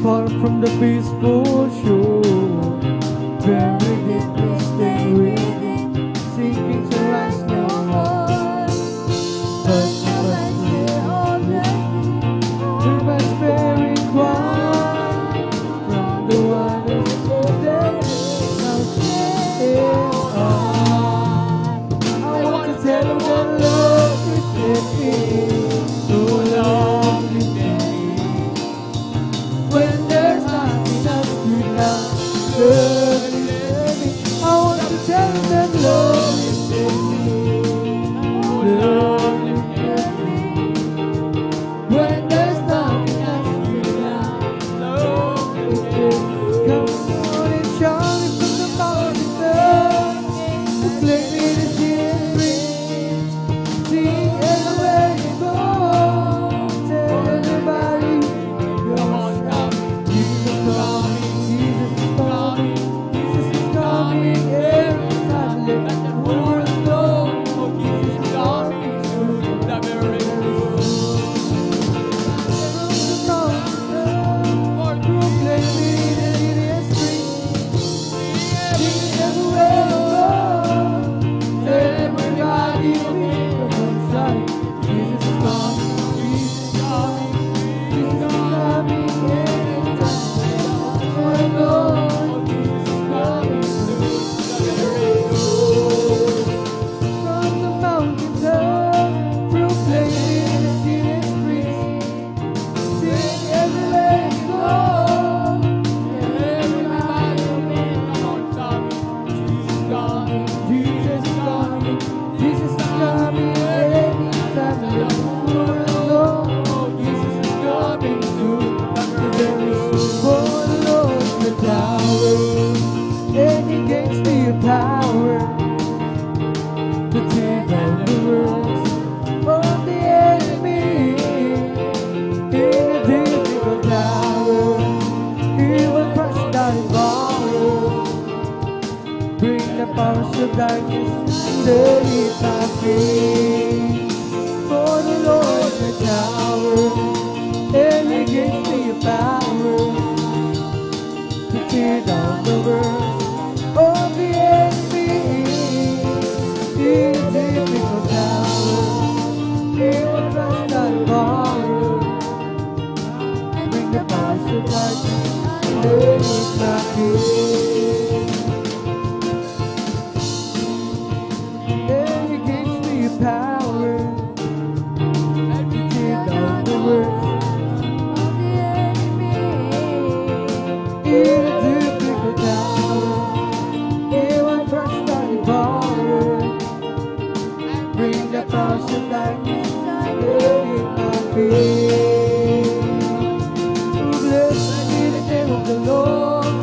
far from the peaceful shore. Very deeply stay within, sinking to rise no more. But I hear my spirit cry from the waters of death. Now is on. I want to tell them that love is living, so love is living. When there's nothing else to love, love is living. I want to tell them that love is living, love is living. When there's nothing else to love, love is living. Come on and shout it from the mountains up, proclaim it as history. Sing everywhere you go, tell everybody, come on now. Jesus is coming, Jesus is coming, Jesus is coming. Every time let the world know, Oh, Jesus is coming soon, the very soon. from the mountains up, proclaim it as history. Sing everywhere you go, tell everybody, come on, shout it. Jesus is coming, Jesus is coming, Jesus is coming. Every time let the world know, Jesus is coming soon, the very soon. from the mountains up, proclaim it as history. Sing everywhere you go, Everybody, come on, shout it. Jesus is coming. Jesus is coming, Jesus is coming. Anytime let the world know, Jesus is coming soon, very soon. For the Lord's the tower, and He gains the power to tear down the works of the enemy. In a difficult hour, He will crush down His power, bring the powers of darkness underneath my feet. For the Lord is the tower, and He gives me a power to tear down the works of the enemy. In a difficult hour, He will crush down His power, bring the powers of darkness underneath my feet. And He gives me a power to tear down the works in a difficult hour. He will crush down His power, bring the powers of darkness underneath my feet. Blessed be the name of the Lord.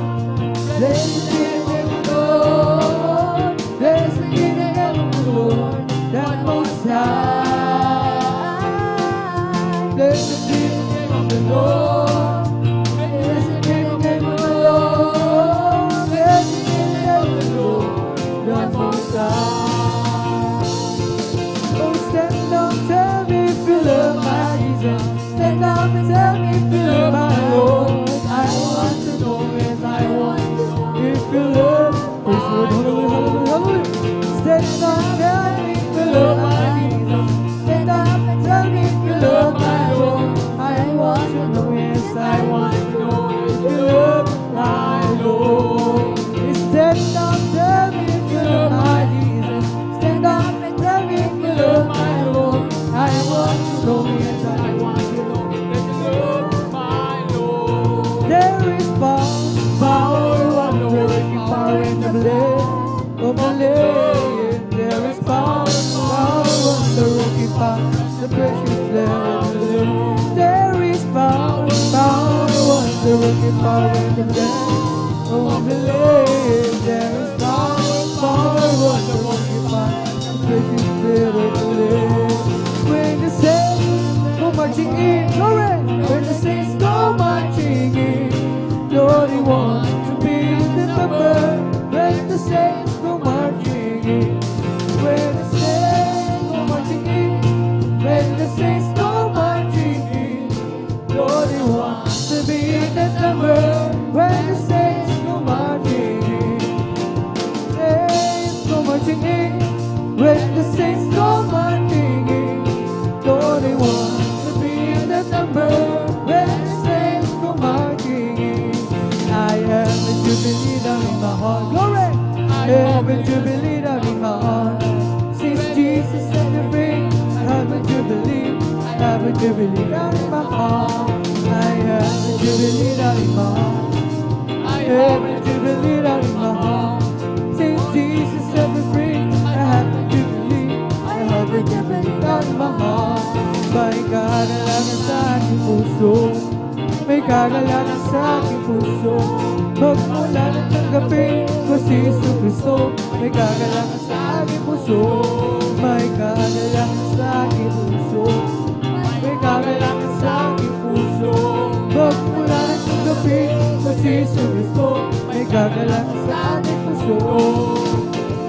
Praise the Lord, hallelujah, hallelujah, hallelujah. Stand up, tell me you love my Jesus. Stand up and tell me you love my Lord. I want to know, yes, I want to know that you love my Lord. Stand up, tell me you love my Jesus. Stand up and tell me you love my Lord. I want to know, yes, I want to know that you love my Lord. There is power, wonder-working power in the blood of the Lamb. There is power, wonder-working power, the precious blood of the Lamb. There is power, wonder-working power in the blood of the Lamb. There is power, wonder-working power, the precious blood of the Lamb. When the saints go marching in, glory. When the saints go marching in, Lord, we want to be the number. When the saints go marching in, when the saints go marching in, when the saints go marching in, Lord, we want to be the number. When the saints go marching in, saints go marching in, when the saints go marching in, Lord, we want to be the number. When the saints go marching in, I have a jubilee down in my heart. Glory! I have a jubilee down in my heart. Since Jesus set me free, I have a jubilee. I have a jubilee down in my heart. I have a jubilee down in my heart. I have a jubilee down in my heart. Since Jesus set me free, I have a jubilee. I have a jubilee down in my heart. May kagalangan sa aking puso, may kagalangan sa aking puso. Magmula na tanggapin ko si Jesu Cristo, may kagalangan sa aking puso, may kagalangan sa aking puso, may kagalangan sa aking puso. Magmula na tanggapin ko si Jesu Cristo, may kagalangan sa aking puso.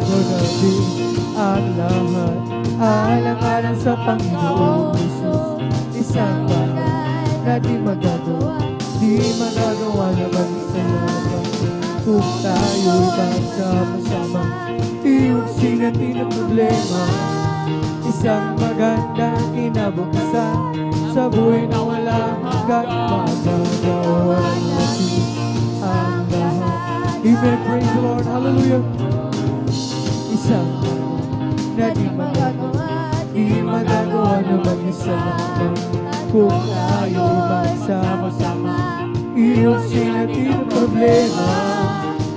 Magabi ang lahat, alang-alang sa Panginoon Jesus. Isang bagay na di magagawa na mag-isa lamang. Kung tayo'y magsama-sama, iugsin natin ang problema. Isang magandang kinabukasan sa buhay na walang hanggang magagawa natin ang lahat. Amen. Praise the Lord. Hallelujah. Isang na di magagawa na mag-isa lamang. Kung tayo'y magsama-sama, iugsin natin ang problema.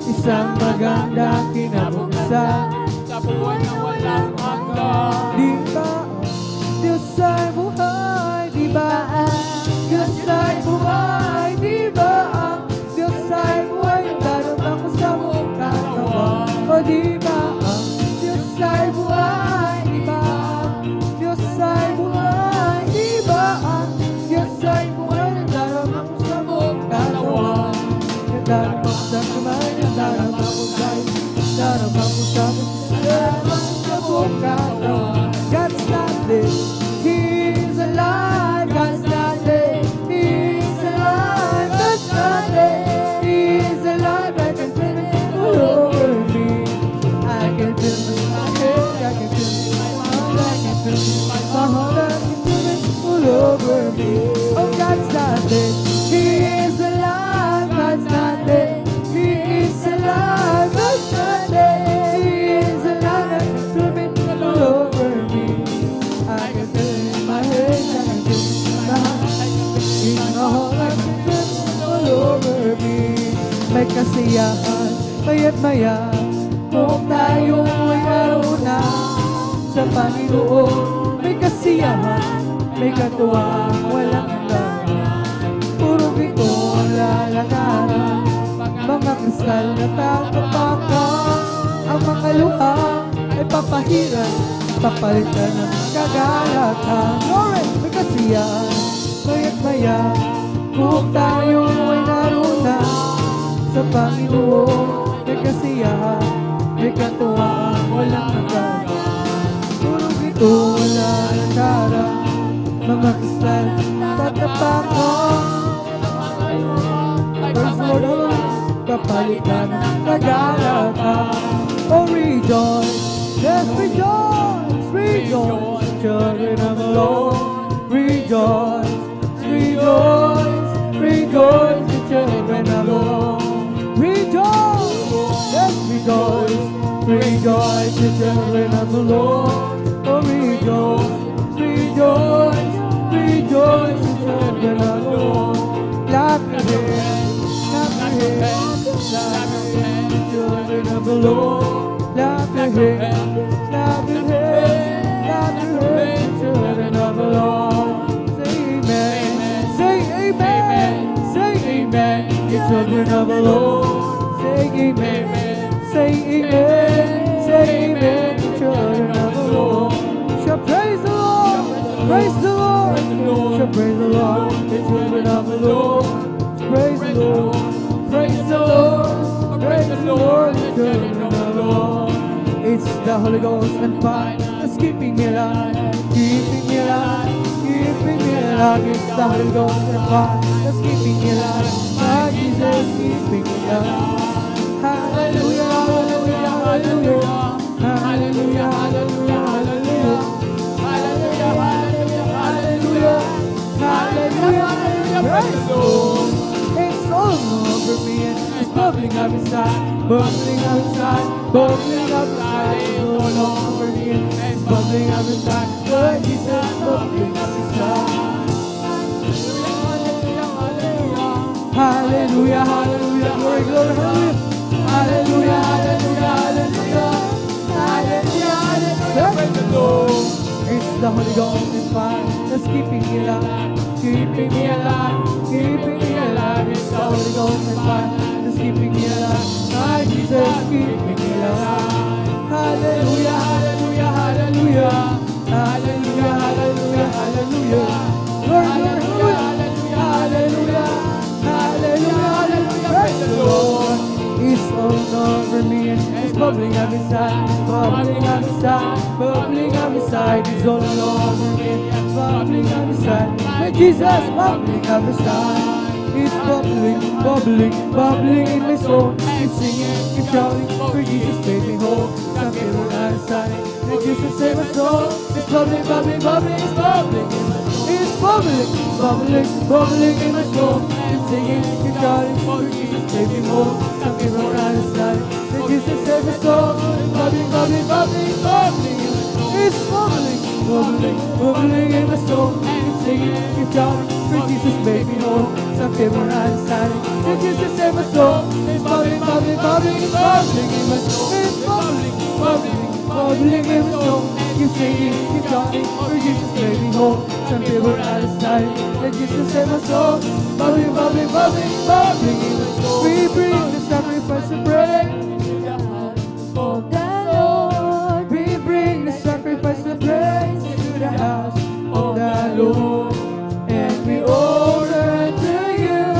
Isang magandang kinabukasan sa buwan na walang hanggan. Di ba Diyos ay buhay? Di ba Diyos ay buhay? Di ba Diyos ay buhay? Ang darama ko sa mong katawan. O di ba Diyos ay buhay? Di ba Diyos ay buhay? Di ba Diyos ay buhay? Ang darama ko sa mong katawan. Ang darama ko sa kamay, ang darama ko sa darama ko sa darama ko sa mong katawan. God's not dead, He's alive. God's not dead, He's alive. God's not dead, He's alive. I can feel it all over me. I can feel it in my head, I can feel it in my mind, I can feel it in my heart, I can feel it all over me. Oh, God's not dead, He is alive. God's not dead, He is alive. God's not dead, He is alive. I can feel it all over me. I can feel it in my head, I can feel it in my heart, I can feel it in my heart, I can feel it all over me. May kasiyahan, maya't maya, kung tayo ay naroon na sa Panginoon. May kasiyahan, may katuwang walang hanggan. Puro bito ang lalakaran, mga kristal na tatapakan. Ang mga luha ay papahiran, papalitan ng kagalatan. Glory! May kasiyahan, maya't maya, kung tayo ay naroon na sa Panginoon. May kasiyahan, may katuwang walang hanggan. Puro bito ang lalakaran, mga kristal na tatapakan. Praise the Lord, hallelujah. kapalitan ng kagalakan. Oh, rejoice, yes, rejoice, rejoice, children of the Lord. Rejoice, rejoice, rejoice, the children of the Lord. Rejoice, yes, rejoice, rejoice, the children of the Lord. Oh, rejoice, rejoice, rejoice, the children of the Lord. Clap your hands, clap your hands, clap your hands, children of the Lord. Clap your hands, clap your hands, clap your hands, children of the Lord. Say amen, say amen, say amen, you children of the Lord. Say amen, say amen, say amen, you children of the Lord. Shall praise the Lord, praise the Lord, shall praise the Lord, the children of the Lord. Praise the Lord, praise the Lord, praise the Lord, the children of the Lord. It's the Holy Ghost and fire that's keeping me alive, keeping me alive, keeping me alive. It's the Holy Ghost and fire that's keeping me alive. My Jesus keeping me alive. Hallelujah, hallelujah, hallelujah, hallelujah, hallelujah, hallelujah, hallelujah, hallelujah, hallelujah, hallelujah. Praise the Lord. It's all over me and it's bubbling up inside, bubbling up inside, bubbling up inside. It's all over me and it's bubbling up inside. Lord Jesus, bubbling up inside. Hallelujah, hallelujah, glory, glory, hallelujah. Hallelujah, hallelujah, hallelujah, hallelujah, hallelujah. Praise the Lord. It's the Holy Ghost and fire that's keeping me alive, keeping me alive, keeping me alive. It's the Holy Ghost and fire that's keeping me alive. My Jesus keeping me alive. Hallelujah, hallelujah, hallelujah, hallelujah, hallelujah, hallelujah. Glory, glory, hallelujah, hallelujah, hallelujah, hallelujah. Praise the Lord. It's all over me and it's bubbling up inside, bubbling up inside, bubbling up inside. It's all over me and it's bubbling up inside. My Jesus, bubbling up inside. It's bubbling, bubbling, bubbling in my soul. Keep singing, keep shouting, for Jesus made me whole. Some people are inside, and Jesus saved my soul. It's bubbling, bubbling, bubbling, it's bubbling in my soul. It's bubbling, bubbling, bubbling in my soul. Keep singing, keep shouting, for Jesus made me whole. Some people are inside, and Jesus saved my soul. It's bubbling, bubbling, bubbling, it's bubbling in my soul. It's bubbling, bubbling, bubbling in my soul. Keep singing, keep shouting, for Jesus made me whole. Some people are inside, and Jesus saved my soul. It's bubbling, bubbling, bubbling, it's bubbling in my soul. It's bubbling, bubbling, bubbling in my soul. Keep singing, keep shouting, for Jesus made me whole. Some people are inside, and Jesus saved my soul. Bubbling, bubbling, bubbling, bubbling in my soul. We bring the sacrifice of praise of the Lord. We bring the sacrifice of praise to the house of the Lord, and we offer to you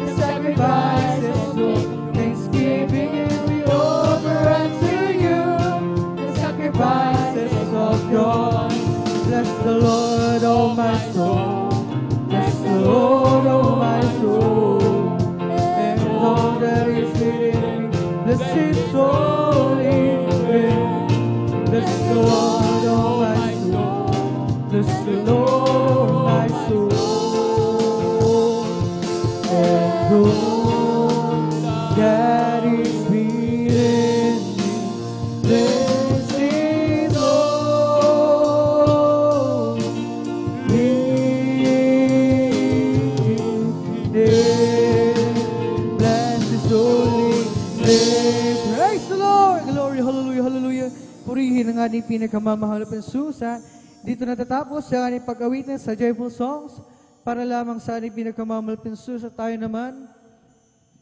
the sacrifices of thanksgiving, and we offer unto you the sacrifices of joy. Bless the Lord, oh my soul. Bless the Lord, oh my soul, and all that is within me. Bless His holy name. Bless the Lord, oh my soul. Bless the Lord, my soul, and all that is within me. Bless His holy name. Bless His holy name. Praise the Lord! Glory, hallelujah, hallelujah. Purihin ang ating pinakamamahal na Susa. Dito natatapos ang ating pag-awitin sa Joyful Songs para lamang sa ating pinakamamahal na Susa. Tayo naman,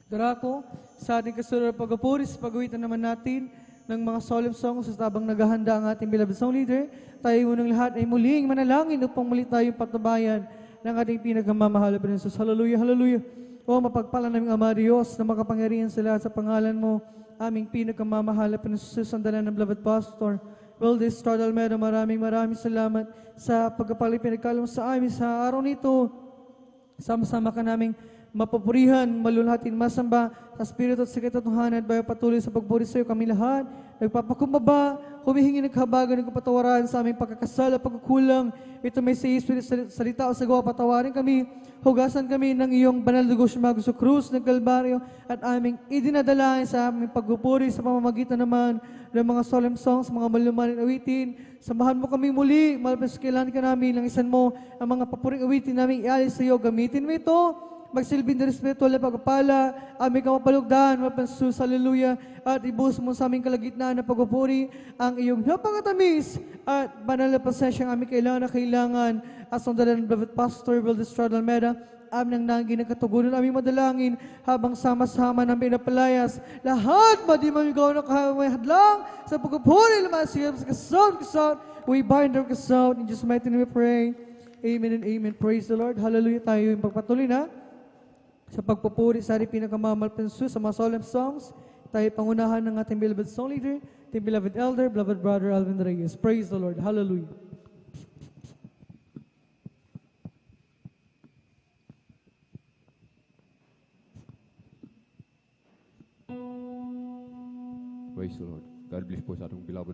darako, sa ating kasunod na pag-apuri sa pag-awitin naman natin ng mga solemn songs sa tabang naghahanda ang ating beloved song leader. Tayo munang lahat ay muling manalangin upang muli tayong patubayan ng ating pinakamamahal na Panginoon. Hallelujah, hallelujah. O mapagpala naming Ama Diyos na makapangyarihan sa lahat sa pangalan mo, aming pinakamamahal na Panginoon, sandalan ng beloved pastor. Well, this Lord Almeida, maraming salamat sa pagkapalit pinagkalong sa amin sa araw nito. Sama-sama ka naming mapupurihan, malulhatin, masamba, sa Espiritu at sa katotohanan, at bayo patuloy sa pagpuri sa iyo kami lahat. Nagpapakumbaba, humihingi ng kahabagan, ng kapatawaran sa aming pagkakasala, pagkukulang. Ito may sa Espiritu salita o sa gawa, patawarin kami. Hugasan kami ng iyong banal dugo sumagos sa krus ng Kalbaryo at aming idinadalain sa aming pagpupuri sa pamamagitan naman ng mga solemn songs, mga malumanin awitin. Samahan mo kami muli, malapit sa kailangan ka namin, langisan mo ang mga papuring awitin namin ialis sa iyo. Gamitin mo ito, magsilbing na spiritual na pagpapala, aming kamapalugdan, mapansus, hallelujah, at ibuhos mo sa aming kalagitnaan na pagpupuri ang iyong napakatamis at banal na pasensyang aming kailangan as on the beloved Pastor Wildestrad Almeida, aming nang ginagkatugunan aming madalangin habang sama-sama namin pinapalayas lahat di man ikaw na may hadlang sa pagpupuri naman siya sa kasound, we bind our kasound in Jesus' mighty name we pray. Amen and amen. Praise the Lord. Hallelujah. Tayo yung pagpatuloy na sa pagpupuri sa ating pinakamalpensus sa mga solemn songs. Tayo pangunahan ng ating beloved song leader, ating beloved elder, beloved brother Alvin Reyes. Praise the Lord. Hallelujah. Praise the Lord. God bless po sa ating beloved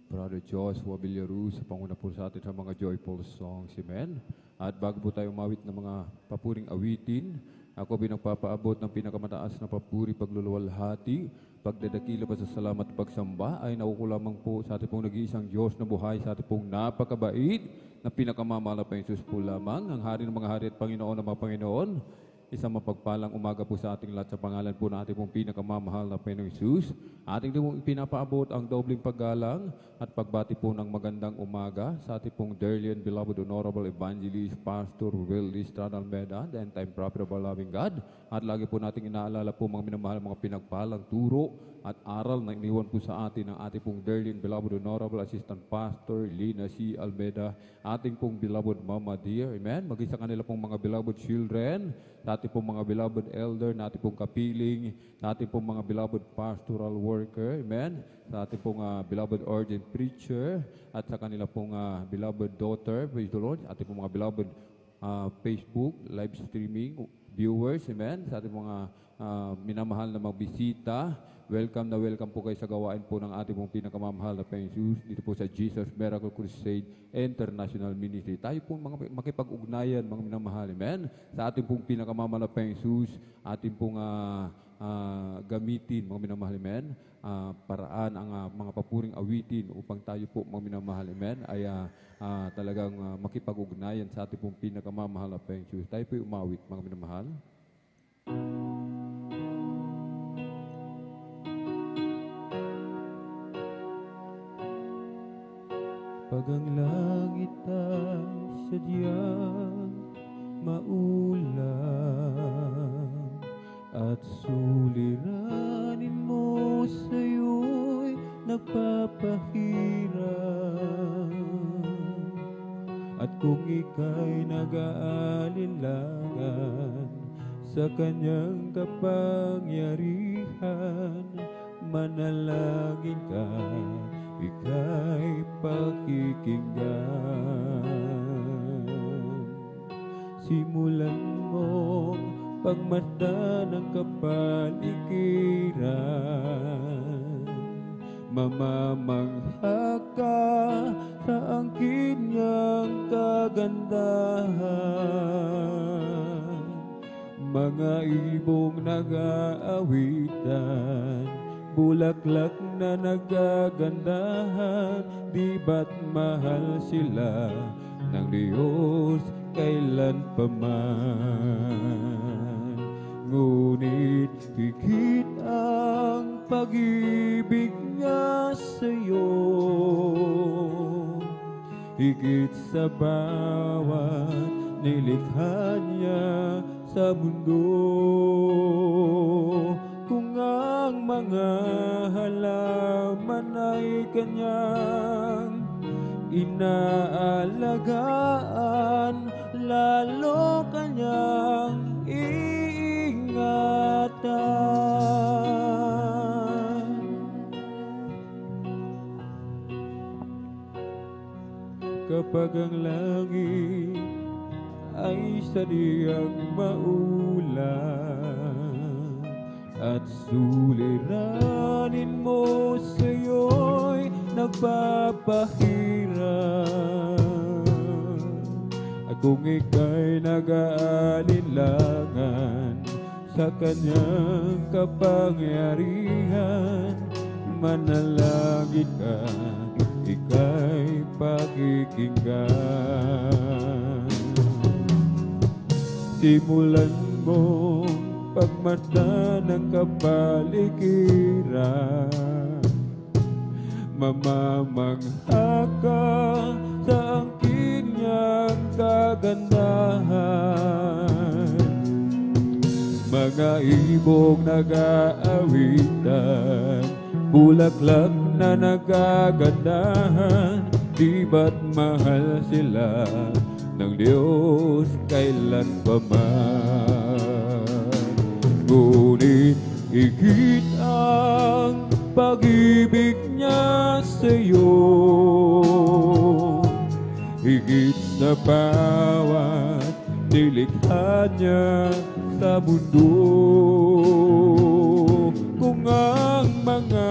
Brother Joshua Villaru sa panguna po sa atin sa mga joyful songs. Amen. At bago po tayo umawit ng mga papuring awitin, ako binagpapaabot ng pinakamataas na papuri, pagluluwalhati, pagdadakila pa sa salamat at pagsamba ay nakukulamang po sa ating pong nag-iisang Diyos na buhay, sa ating pong napakabait na pinakamamahal na Panginoon po lamang, ang hari ng mga hari at Panginoon ng mga Panginoon. Isang mapagpalang umaga po sa ating lahat sa pangalan po ng ating pong pinakamamahal na Panginoong Hesus. Ating din pong pinapaabot ang dobling paggalang at pagbati po ng magandang umaga sa ating pong dearly and beloved Honorable Evangelist Pastor Wildestrad Almeida, the end-time prophet of our loving God. At lagi po nating inaalala po mga minamahal mga pinagpalang turo at aral na iniwan po sa atin ng ating pong dearly and beloved Honorable Assistant Pastor Lina C. Almeida, ating pong beloved Mama Dear, amen. Maging sa kanila pong mga beloved children, sa ating pong mga beloved elder, na ating pong kapiling, sa ating pong mga beloved pastoral worker, amen. Sa ating pong beloved ordained preacher, at sa kanila pong beloved daughter, praise the Lord, ating pong mga beloved Facebook live streaming viewers, amen. Sa ating mga minamahal na magbisita, welcome na welcome po kayo sa gawain po ng ating pong pinakamamahal na Panginoon dito po sa Jesus Miracle Crusade International Ministry. Tayo po mga makipag-ugnayan, mga minamahal, amen. Sa ating pong pinakamamahal na Panginoon, ating pong gamitin, mga minamahal, amen, paraan ang mga papuring awitin upang tayo po, mga minamahal, amen, ay talagang makipag-ugnayan sa ating pong pinakamamahal na Panginoon. Tayo po umawit, mga minamahal. Pag ang langit ay sadyang maulan at suliranin mo sa'yo'y nagpapahirap, at kung ika'y nag-aalinlangan sa kanyang kapangyarihan, manalangin ka, ika'y pakikinggan. Simulan mong pagmasdan ng kapaligiran, mamamangha ka sa angkin niyang kagandahan. Mga ibong nag-aawitan, bulaklak na nagagandahan, di ba't mahal sila ng Diyos kailan pa man. Ngunit higit ang pag-ibig niya sa'yo, higit sa bawat nilikha niya sa mundo. Kung ang mga halaman ay kanyang inaalagaan, lalo kanyang iingatan. Kapag ang langit ay sadyang maulan lang at suliranin mo sa'yo'y nagpapahirap. At kung ika'y nag-aalinlangan sa kanyang kapangyarihan, manalangin ka, ika'y pakikinggan. Simulan mo pagmata ng kapaligiran, mamamangha ka sa angkin niyang kagandahan. Mga ibong nag-aawitan, bulaklak na nagagandahan, di ba't mahal sila ng Diyos kailan pa man. Ngunit higit ang pag-ibig niya sa'yo, higit sa bawat nilikha niya sa mundo. Kung ang mga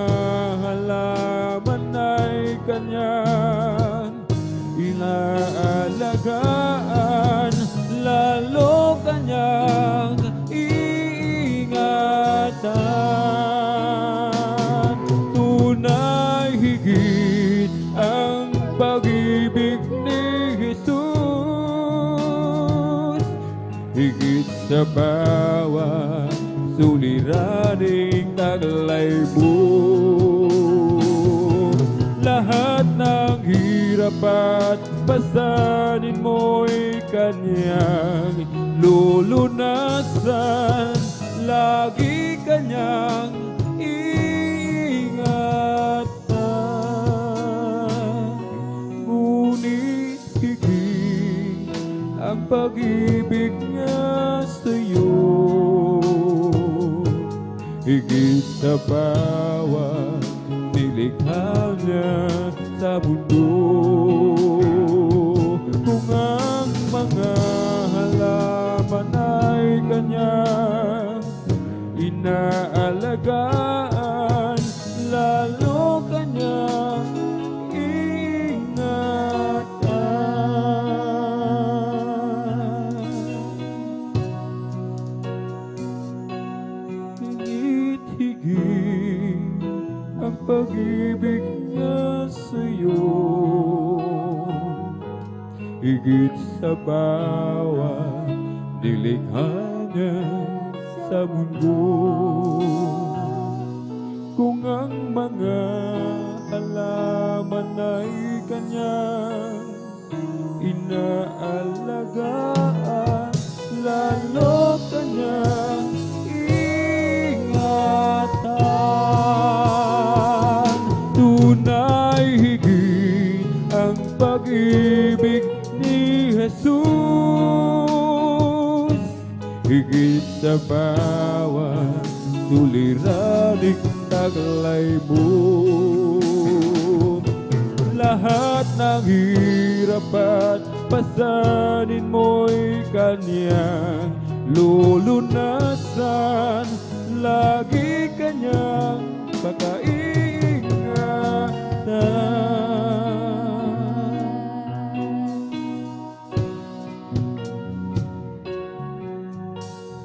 halaman ay kanyang inaalagaan, lalo kanyang iingatan. Tunay higit ang pag-ibig ni Jesus, higit sa bawat suliraning taglay mo. Lahat ng hirap at pasanin mo'y kanyang lulunasan, lagi kanyang iingatan. Ngunit higit ang pag-ibig niya sa'yo, higit sa bawat nilikha niya sa mundo. Kung ang mga halaman ay kanyang inaalagaan, lalo kanyang ingatan. Higit ang pag-ibig niya sa'yo, higit sa bawat nilikha niya sa mundo. Kung ang mga halaman ay kanyang inaalagaan, lalo kanyang ingatan. Tunay higit ang pag-ibig ni Jesus, higit sa bawat suliraning taglay mo. Lahat ng hirap at pasanin mo'y kanyang lulunasan, lagi kanyang pakaingatan.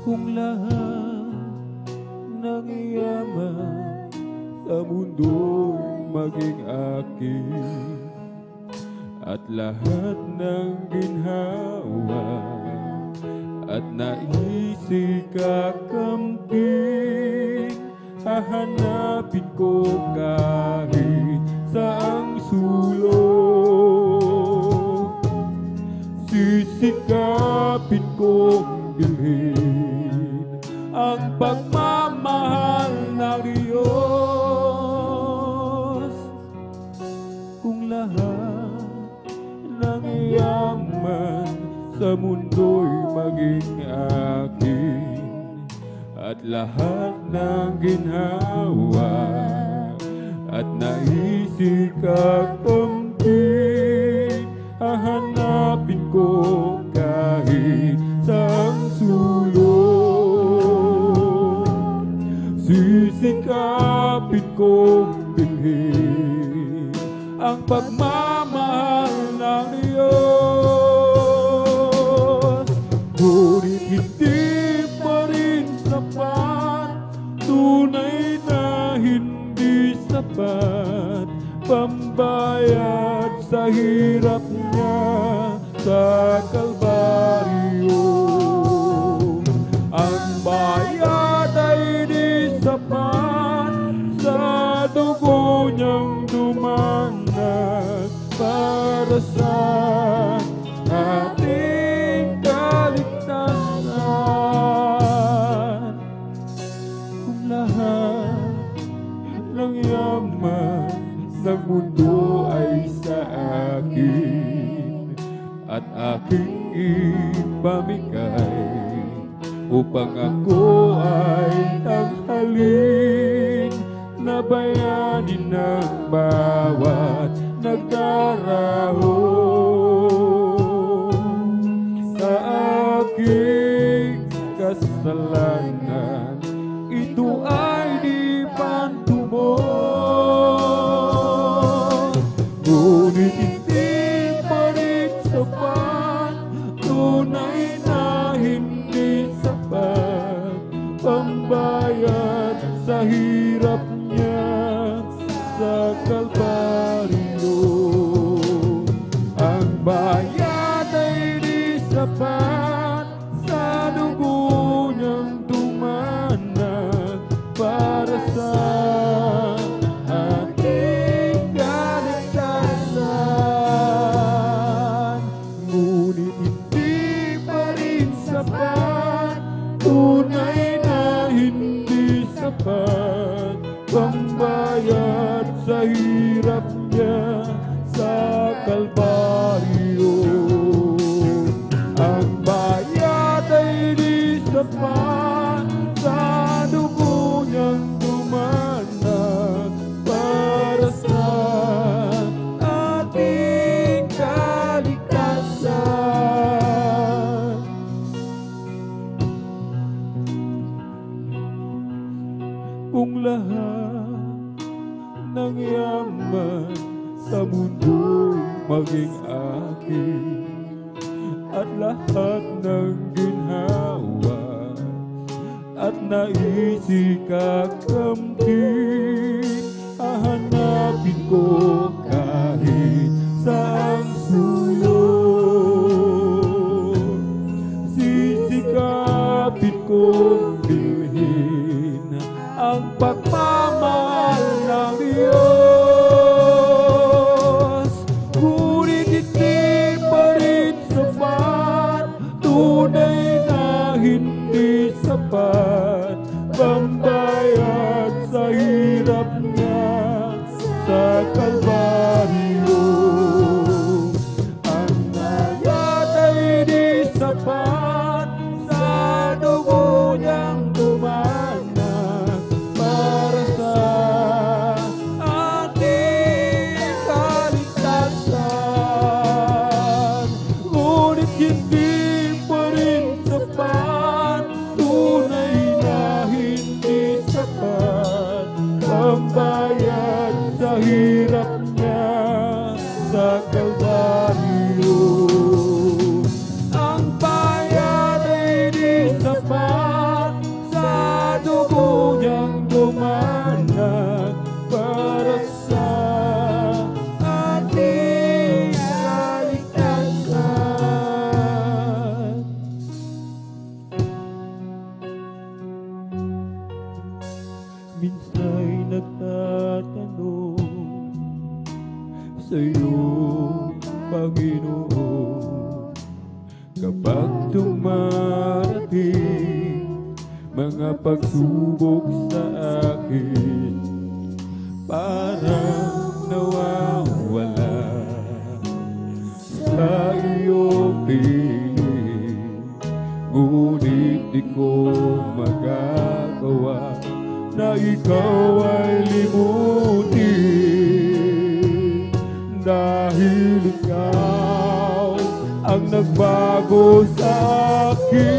Kung lahat ng yaman sa mundo'y maging akin, at lahat ng ginhawa at naisip kakamtin, hahanapin ko kahit saang sulok. Sisikapin kong bilhin ang pagmamahal ng Diyos. Kung lahat ng yaman sa mundo'y maging akin, at lahat ng ginhawa at naisip kakamtin, hahanapin ko kahit saang sulok. kong bilhin ang pagmamahal ng Diyos. Ngunit hindi pa rin sapat, tunay na hindi sapat, pambayad sa hirap niya sa Kalbaryo. Ang bayad ay di sapat, sa dugo niyang dumanag para sa ating kaligtasan. Kung lahat ng yaman ng mundo ay sa akin at aking ipamigay upang ako ay tanghalin na bayanin ng bawat nagkaraho sa aking kasalanan. Ito ay di pantumon, ngunit hindi pa rin sapat, tunay na hindi sapat, pambayad sa hirap niya sa Kalbaryo. Ang bayad ay di sapat, sa dugo niyang dumanag para sa ating kaligtasan. Ngunit hindi pa rin sapat, tunay na hindi sapat, pambayad sa hirap niya sa Kalbaryo. Ang bayad ay di sapat, sa dugo niyang dumanag para sa ating kaligtasan. Kung lahat ng yaman sa mundo maging akin at lahat ng ginhawa at naisikap kamtin, hahanapin ko kahit saang sulok. Sisikapin kong bilhin ang pagmamahal ng Diyos. Ngunit hindi pa rin sapat, tunay na hindi sapat, pambayad sa hirap niya sa Kalbaryo. Ang bayad ay di sapat, sa dugo niyang dumanag para sa ating kaligtasan. Ngunit hindi pa rin sapat, tunay na hindi sapat, pambayad sa hirap niya sa Kalbaryo. Ang bayad ay di sapat, sa dugo niyang dumanag para sa ating kaligtasan. Minsa'y nagtatanong sa'yo, Panginoon, kapag dumarating mga pagsubok sa akin, parang nawawala sa iyong piling. Ngunit di ko magagawa na ikaw ay limutin, dahil ikaw ang nagbago sa akin.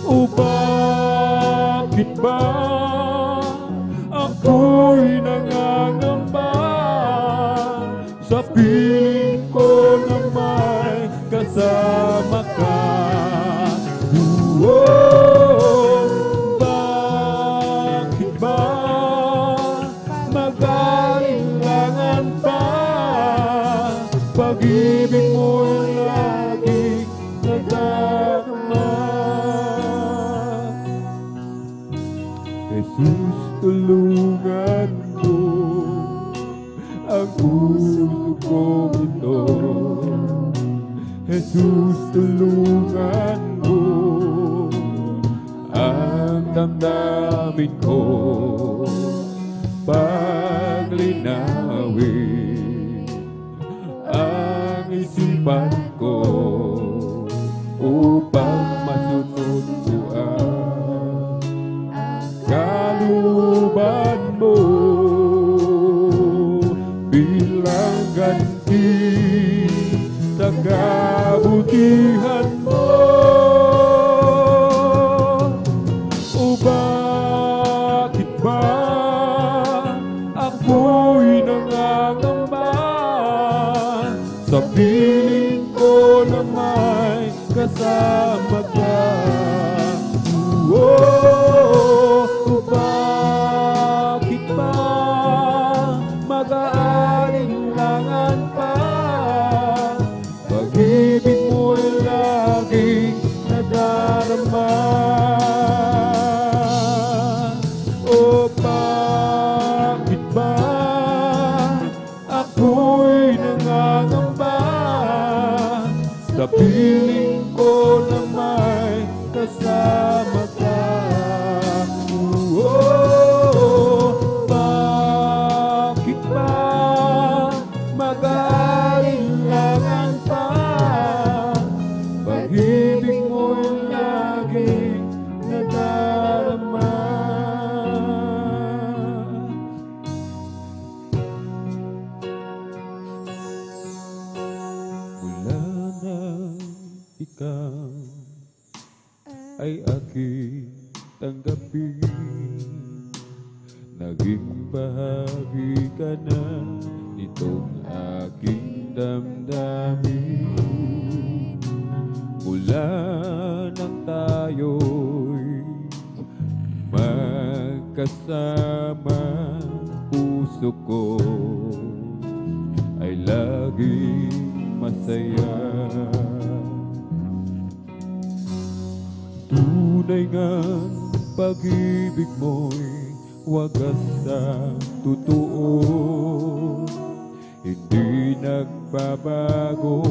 O bakit ba ako'y nangangamba sa piling ko na may kasama ka. Bakit ba mag-alinlangan pa? Pag-ibig mo'y laging nadarama. Jesus, tulungan mo ang puso kong ito. Jesus, tulungan mo ang damdamin ko. Paglinawin ang isipan ko upang masunod ko ang kalooban mo bilang ganti sa kabutihan mo. O bakit ba ako'y nangangamba sa piling ko na may kasama ka? Bakit ba mag-aalinlangan pa? Pag-ibig mo'y laging nadarama. O bakit ba ako'y nangangamba sa piling ko na may kasama ka? Bakit ba mag-aalinlangan pa? Pag-ibig mo'y laging nadarama. Mula nang ikaw ay aking tanggapin, naging bahagi ka na nitong aking damdamin. Mula nang tayo'y magkasama, puso ko ay laging masaya. Tunay ngang pag-ibig mo'y wagas sa totoo, hindi nagbabago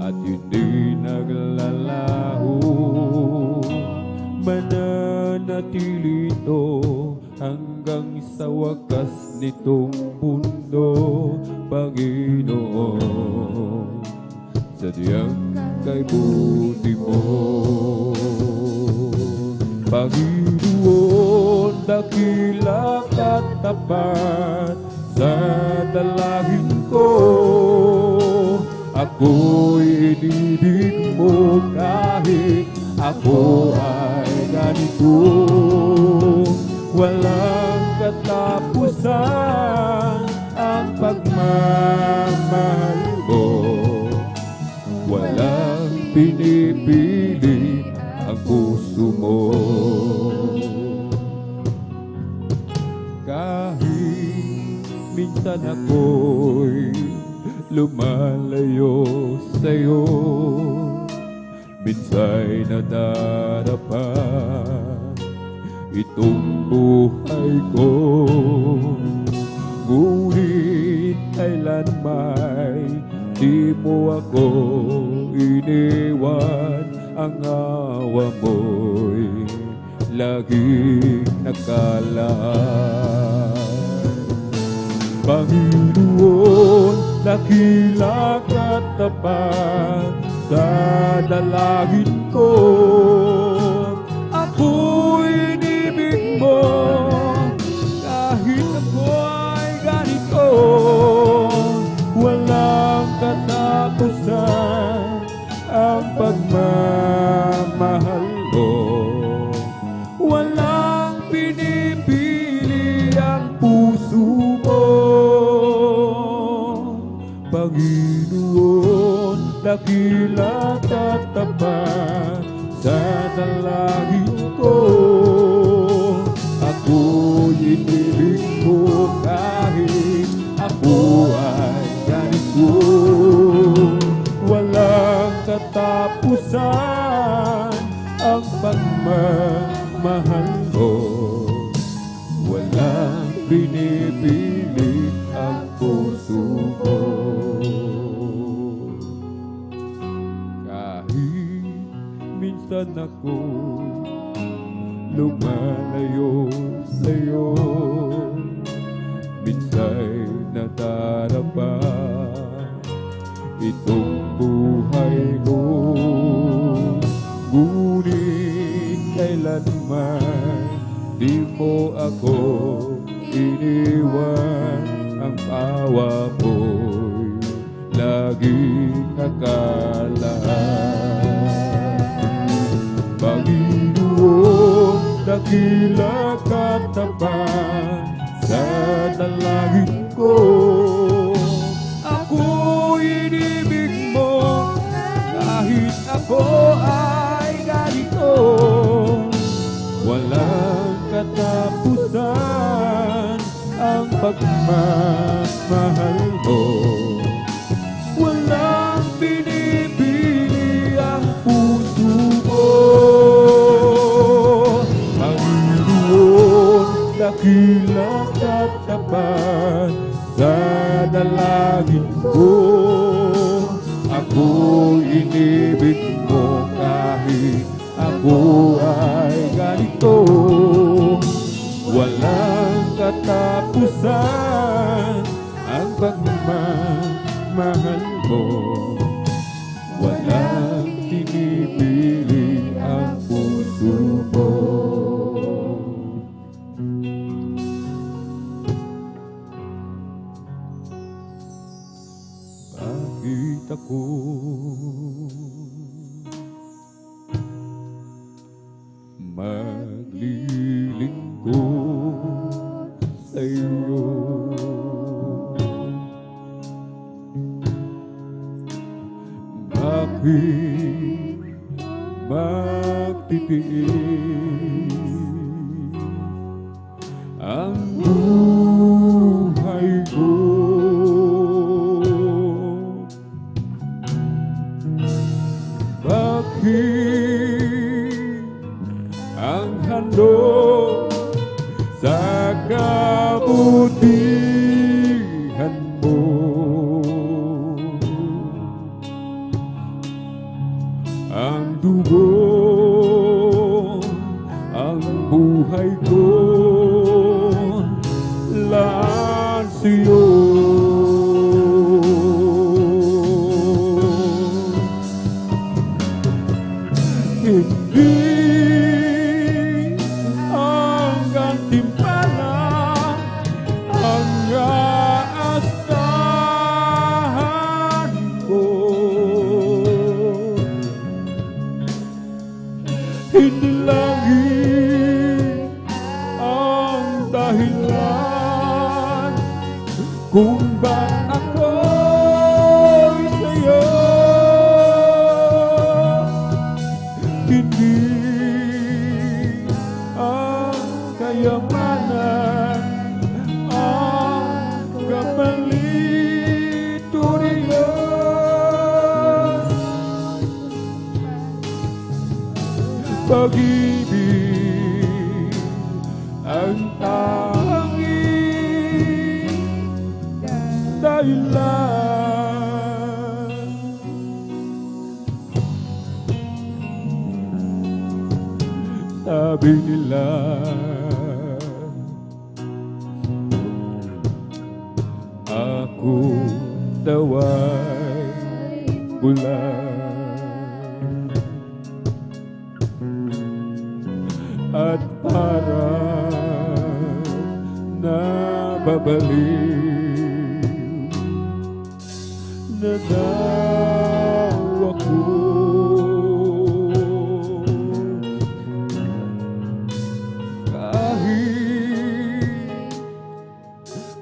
at hindi naglalaho. Mananatili ito hanggang sa wakas nitong mundo, Panginoon. Sadyang kay buti mo, Panginoon, dakila at tapat sa dalangin ko. Ako'y inibig mo kahit ako ay ganito. Walang katapusan ang pagmamahal mo, walang pinipili ang puso mo. Kahit minsan ako'y lumalayo sa'yo, minsa'y nadarapa itong buhay ko. Ngunit kailan may di mo ako iniwan, ang awa mo'y laging nakalaan. Panginoon, dakila at tapat sa dalangin ko. Ako'y inibig mo kahit ako ay ganito. Walang katapusan ang pagmamahal mo, walang pinipili dakila katapat sa dalangin ko. Ako'y inilig mo kahit ako ay ganito. Walang katapusan ang pagmamahal mo. Walang pinipilit ang puso ko. Kahit minsan ako'y lumalayo sa'yo, minsa'y nadarapa itong buhay ko. Ngunit kailanman di mo ako iniwan. Ang awa mo'y laging nakalaan. Panginoon, dakila katapat sa dalangin ko. Ako'y inibig mo kahit ako ay ganito. Walang katapusan ang pagmamahal mo. Walang pinipili ang puso ko. Panginoon, dakila katapat sa dalangin ko. Ako'y inibig mo kahit ako ay ganito. Walang katapusan ang pagmamahal mo. Walang pinipili ang puso mo. Bakit ako maglilingkod sa'yo? Bakit magtitiis ang buhay ko? Bakit ang handog sa kabutihan mo? Ang dugo, ang buhay ko, lahat sa'yo. Hindi ang gantimpala ang aasahan ko. Hindi langit ang dahilan kung ba't ako'y sa'yo. Hindi ang kayamanan ang kapalito niya. Pag-ibig ang tanging dahilan. Sabi nila ako daw ay bulan at parang nababaliw na daw ako.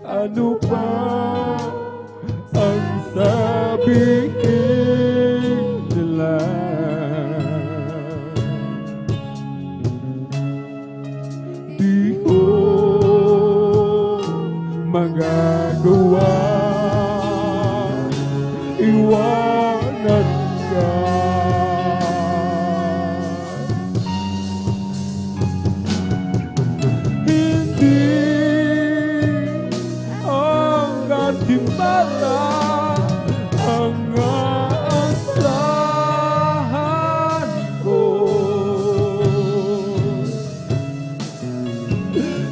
Ano pa ang sabihin magagawa, iwanan ka. Hindi ang gantimpala ang aasahan ko.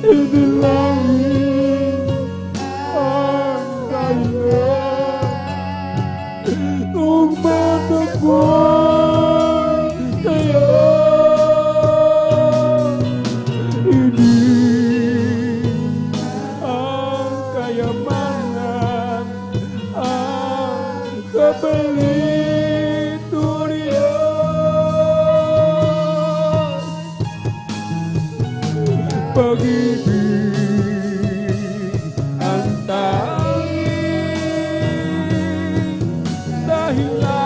Hindi langit ang kailan nung matakoy sa'yo. Hindi ang kayamanan ang kapalit o Diyos. Pag-ibig ang tanging dahilan.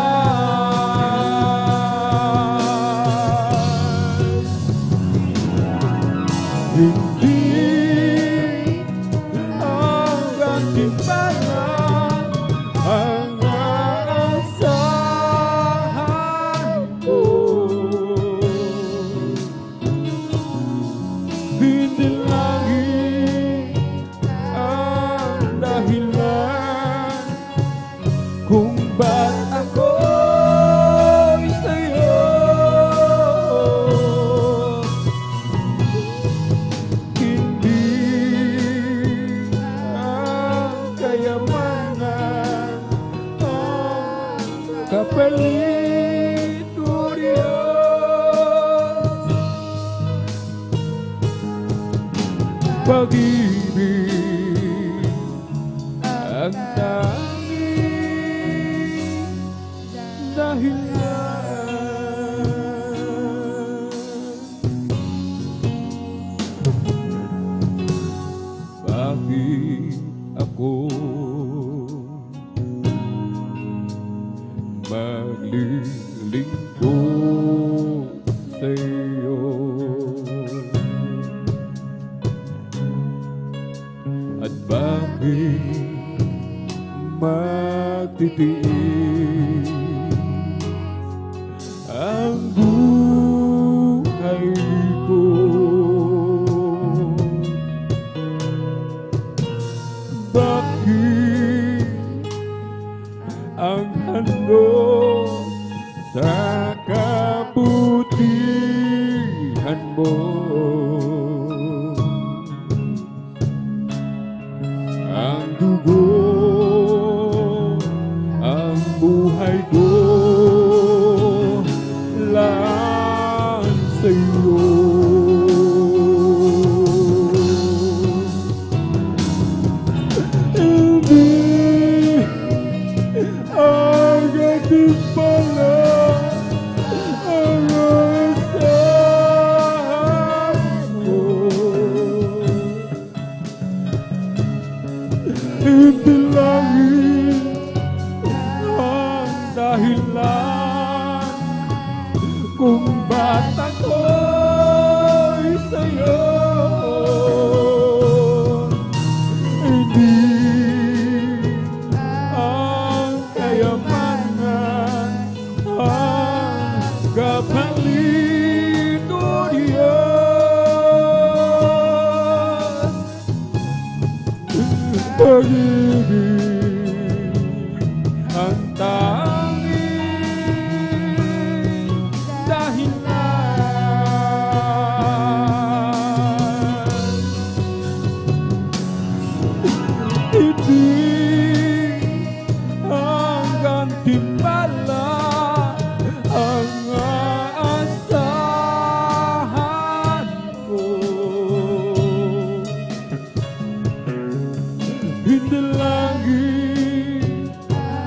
Hindi ang gantimpala ang aasahan ko. Hindi langit ang dahilan kung ba't ako'y sa'yo. Hindi ang kayamanan ang kapalit o Diyos. Pag-ibig ang tanging dahilan. Bakit ako maglilingkod sa'yo? At bakit magtitiis ang buhay ko? Bakit ang handog sa kabutihan mo? Ang dugo, ang buhay ko lang sa'yo. Hindi ang gantimpala ang aasahan ko. Hindi langit ang dahilan kung ba't ako'y sa'yo. Hindi ang kayamanan ang kapalit o Diyos. Pag-ibig ang tanging dahilan. Hindi ang gantimpala ang aasahan ko. Hindi langit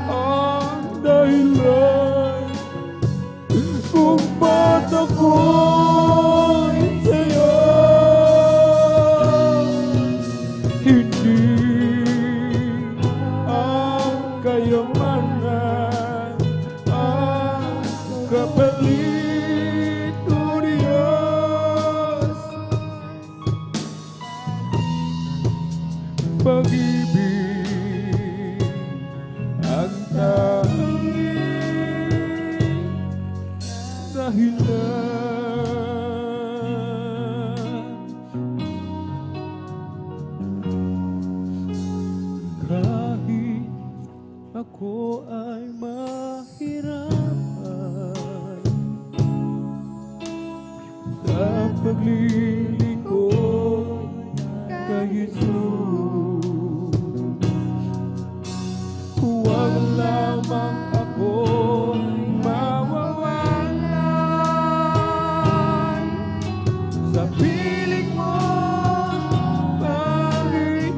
ang dahilan kung ba't ako'y sa'yo. Hindi ang kayamanan ang kapalit o Diyos. pag-ibig ang tanging dahilan. Kahit ako ay mahirapan sa paglilingkod kay Jesus, huwag lamang ako mawawalan sa piling mo, Panginoon.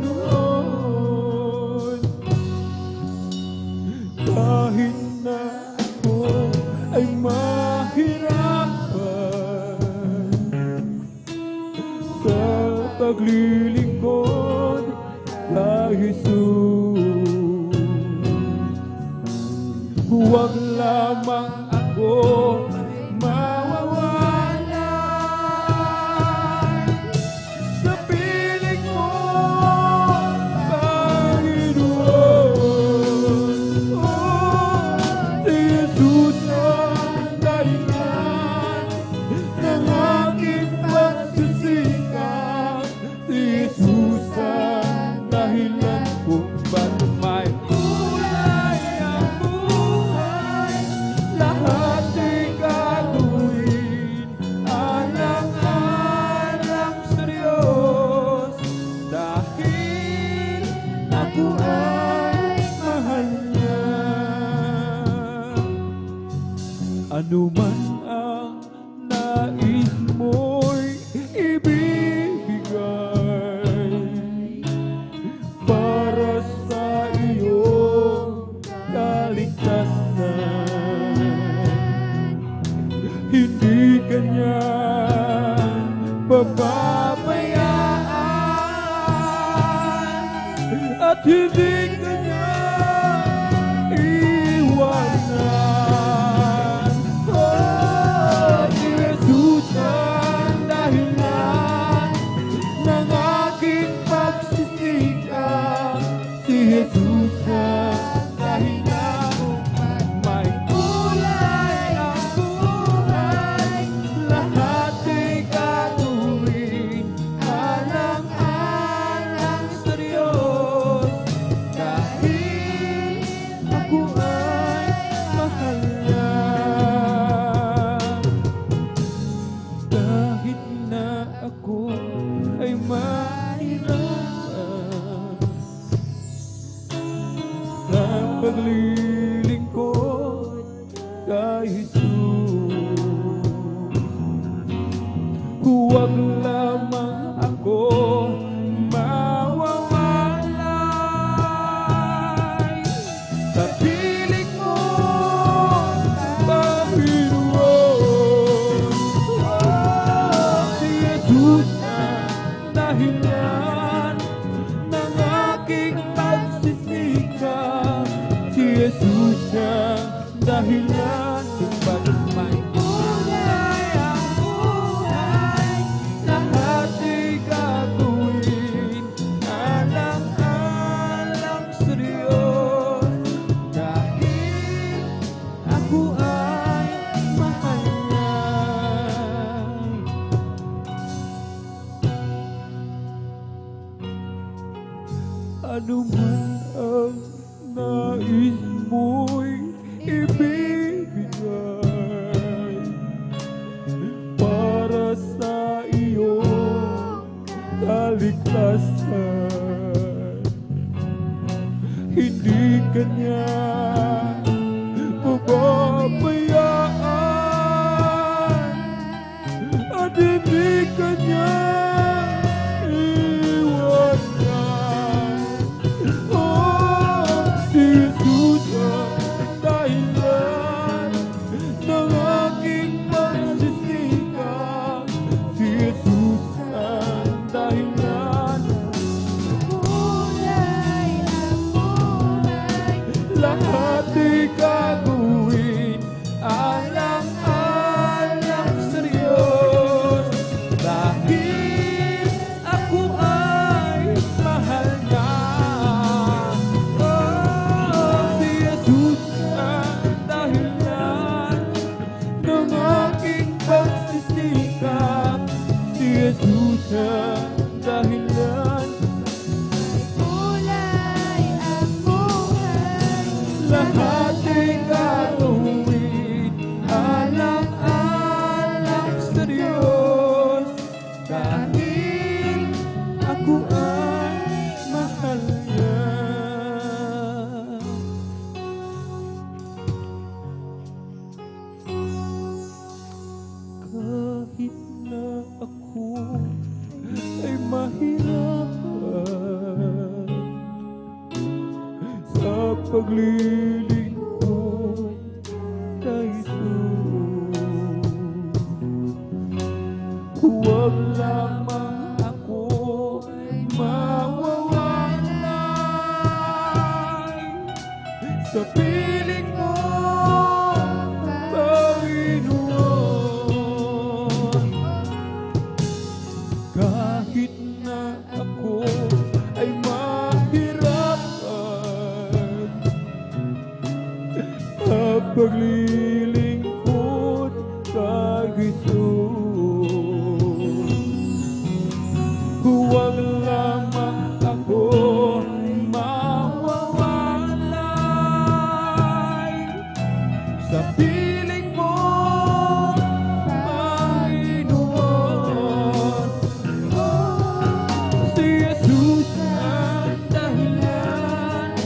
Kahit na ako ay mahirapan sa paglilingkod kay Jesus, huwag lamang ako mawawalan sa piling mo, Panginoon. Oh, si Jesus ang dahilan ng aking pagsisikap. Si Jesus ang dahilan kung bakit may kulay ang buhay. Lahat ay gagawin alang-alang sa Diyos, dahil ako ay mahal niya. Ano man ang nais mo'y ibibigay para sa iyong kaligtasan, hindi kanya pababayaan at hindi kanya iwanan. Oh, si Jesus ang dahilan ng aking pagsisikap. Si Jesus ang dahilan may kulay ang buhay. Lahat ay gagawin alang-alang sa Diyos, dahil ako ay mahal niya. Kahit na ako ay mahirapan sa paglilingkod kay Jesus, huwag lamang ako mawawalay sa piling mo, Panginoon. Oh, si Jesus ang dahilan ng aking pagsisikap. Si Jesus ang dahilan kung bakit may kulay ang buhay. Lahat ay gagawin alang-alang sa Diyos, dahil ako ay mahal niya. Ano man ang nais mo'y ibibigay para sa iyong kaligtasan, hindi kanya pababayaan at hindi kanya iwanan. Oh, si Jesus ang dahilan ng aking pagsisikap. Si Jesus ang dahilan lahat ay gagawin alang-alang sa Diyos, dahil ako ay mahal niya. lahat ay gagawin alang-alang sa Diyos, dahil ako ay mahal niya. Kahit na ako ay mahirapan sa paglilingkod kay Jesus, huwag lamang ako ay mawawalay sa piling mo, Panginoon. Kahit na ako ay mahirapan sa paglilingkod kay Jesus, huwag lamang ako mawawalay sa piling mo, Panginoon. Si Jesus ang dahilan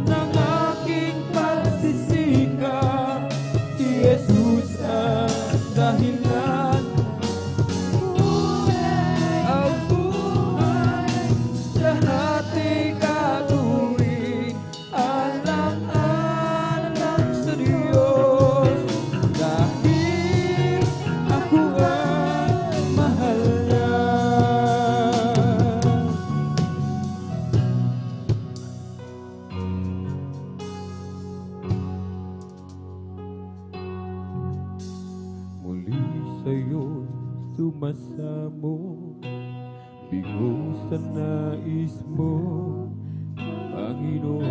ng aking pagsisikap. Si Jesus ang dahilan ang buhay, lahat ay gagawin alang-alang sa Diyos, dahil ako ay mahal niya. Muli sa'yo'y sumasamo, bigo sa nais mo, Panginoon.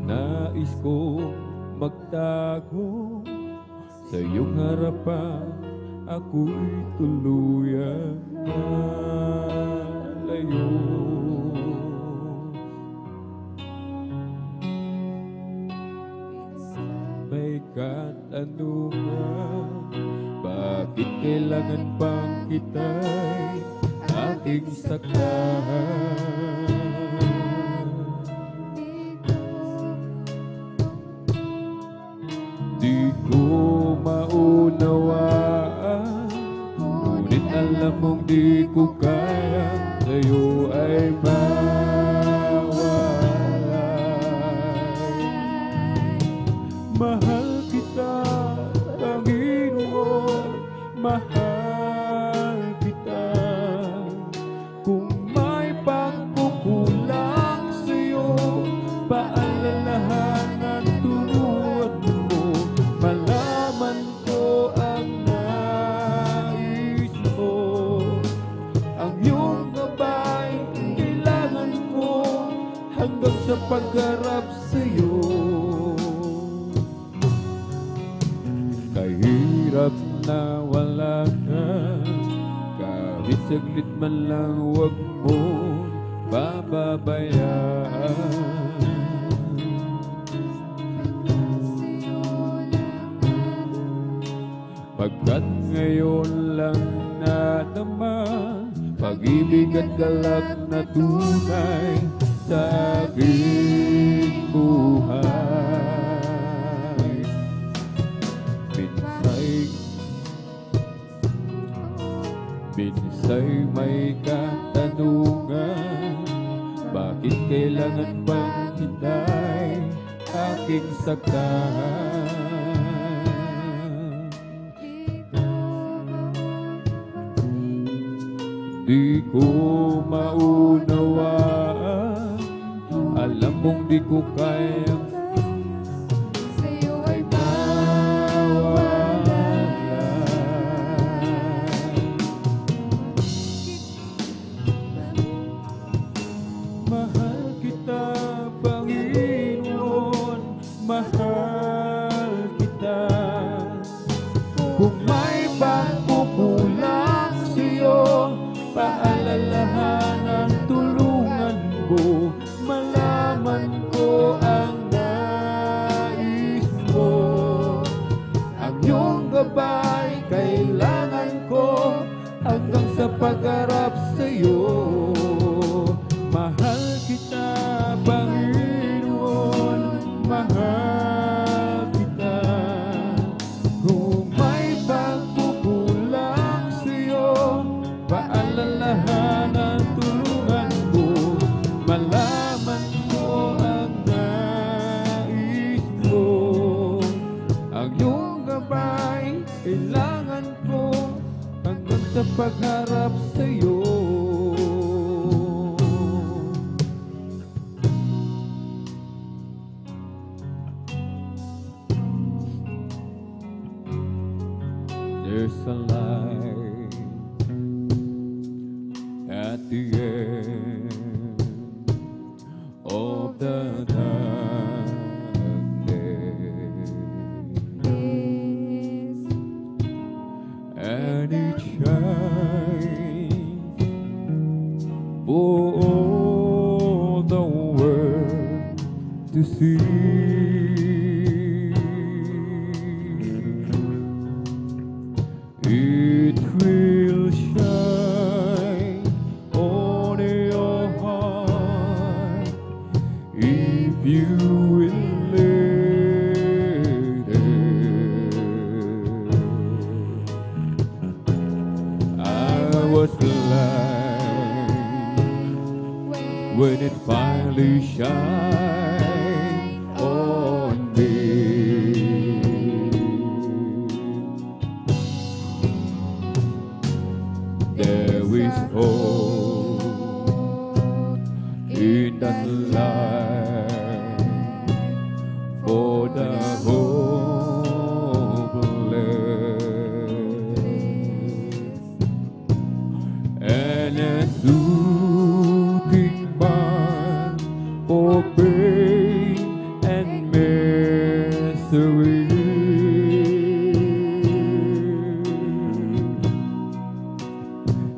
Nais ko magtago sa iyong harapan, ako'y tuluyan na layo. May katanungan, bakit kailangan bang kita'y aking saktan? Di ko maunawaan, ngunit alam mong di ko kaya sa'yo ay mawalay. Mahal kita, Panginoon, mahal kita. Kung may pagkukulang sa'yo, paalalahanan turuan mo, malaman ko ang nais mo. Ang iyong gabay, kailangan ko hanggang sa pagharap sa'yo. Kahirap na wala ka, kahit saglit man lang huwag mo pababayaan. Pagkat ngayon lang na naman, pag-ibig at galak na tunay sa aking buhay. Minsay may katanungan, bakit kailangan bang kita'y aking saktan? Di ko maunawaan, alam mong di ko kayang sa'yo ay mahal kita, Panginoon, mahal kita. Kung may pagkukulang sa'yo, gabay kailangan ko hanggang sa pagharap sa'yo. Mahal kita, Panginoon, mahal kita. Kung may pagkukulang sa'yo, paalalahanan, tulungan mo, malaman mo ang nais mo. Ang iyong gabay kailangan ko hanggang sa pagharap sa'yo. There's a light at the end of the darkness, and it shines for all the world to see. It will shine on your heart if you will let it. I was blind when it finally shined on me. There is hope in that light for the hopeless, and a soothing balm for pain and misery.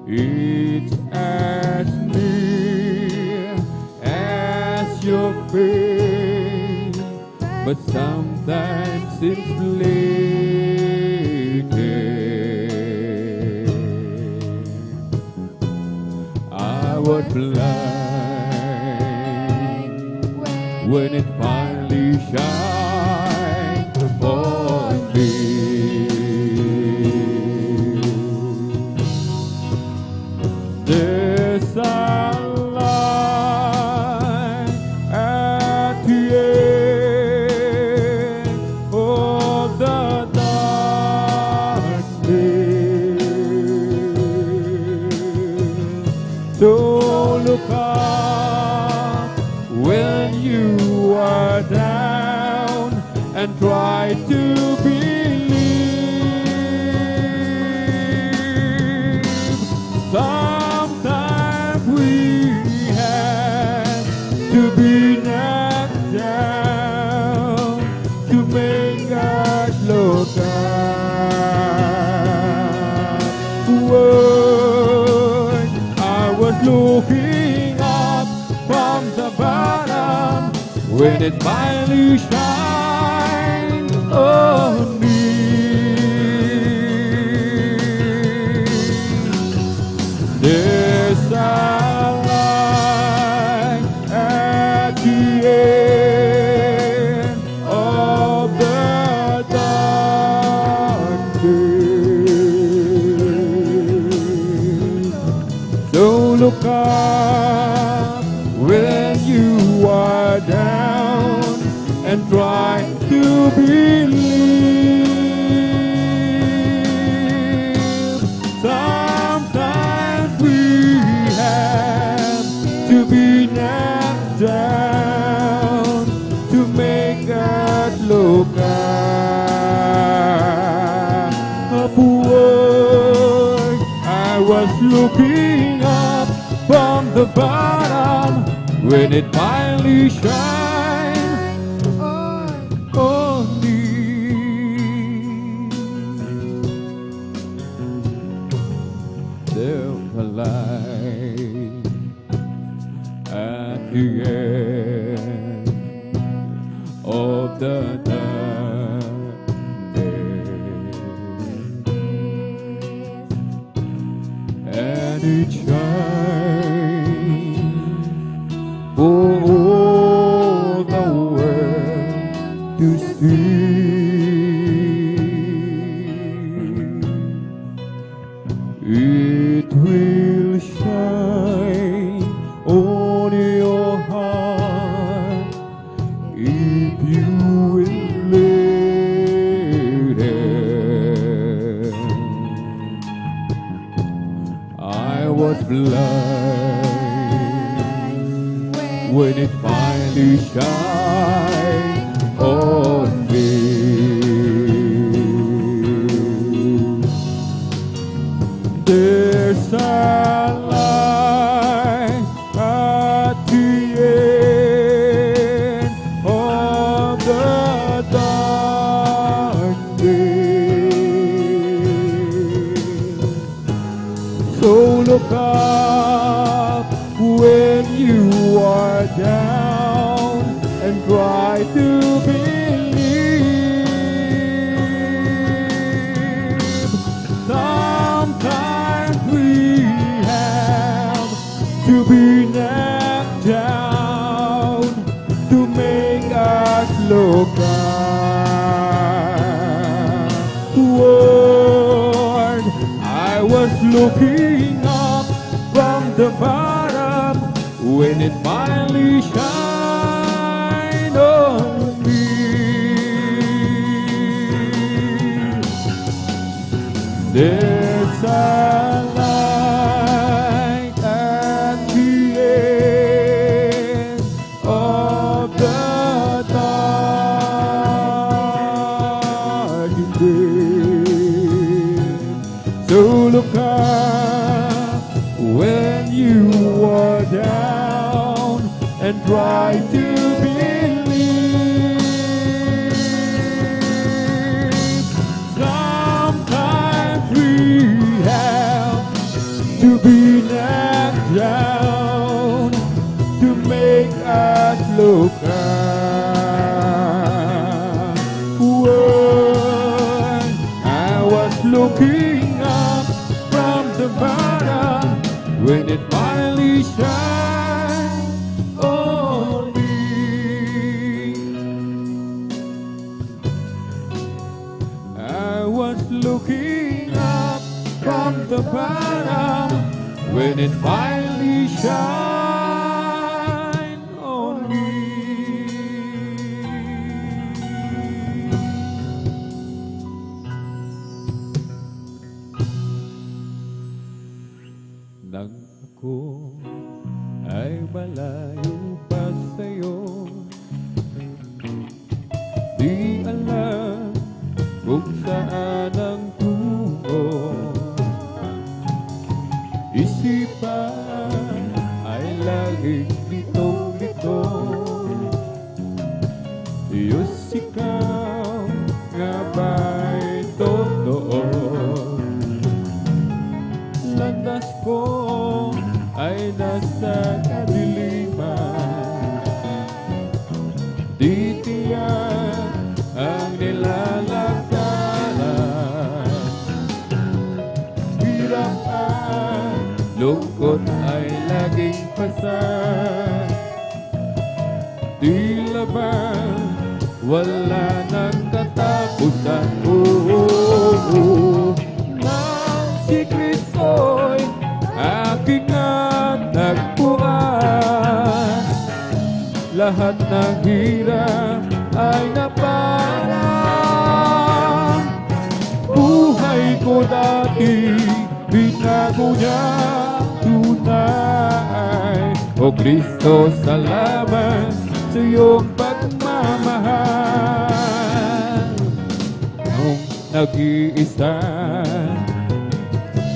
It's as near as your faith, but sometimes it's fleeting. I was blind when it finally shined upon me. There's a light at the end of the darkness. So look up when you are down and try to believe. Sometimes we have to be knocked down to make God look up. When I was looking up from the bottom, when it finally shined on me. There's a light at the end of the darkness. So look up when you are down and try to believe. Sometimes we have to be knocked down to make God look upward. I was looking up from the bottom when it finally shined on me. There's a light at the end of the darkness, a child for all the world to see. It will shine on your heart if you will let it. I was blind when it finally shined on me. There's a light at the end of the darkness. So look up when you are down and try to believe. Sometimes we have to be knocked down to make us look upward. I was looking up from the bottom when it finally shined on me. There's a light at the end of the darkness. So look up when you are down and try to believe. Sometimes we have to be knocked down to make us look upward. I was looking up from the bottom when it finally shined on me. I was looking up from the bottom when it finally shined on me. Nang ako ay malayo pa sa'yo, di alam kung saan ang tungo. Isipan ay laging litong-lito. Diyos, ikaw nga ba'y totoo? Landas ko ay nasa kadiliman, di tiyak ang nilalagdanan. Hirap at lungkot ay laging pasan, tila ba wala nang katapusan. Nang si Kristo'y aking natagpuan, lahat ng hirap ay naparang. Buhay ko dati, binago niya tunay. O Kristo, salamat sa iyong pagmamahal. Nung nag-iisa,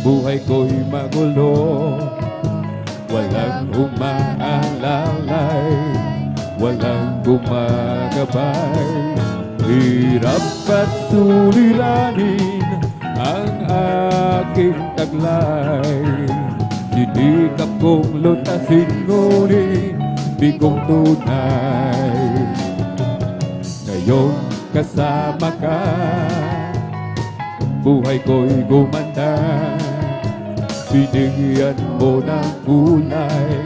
buhay ko'y magulo, walang umaalalay, walang gumagabay. Hirap at suliranin ang aking taglay. Sinikap kong lutasin, ngunit di kong tunay. Ngayong kasama ka, buhay ko'y gumanda. Binigyan mo ng kulay,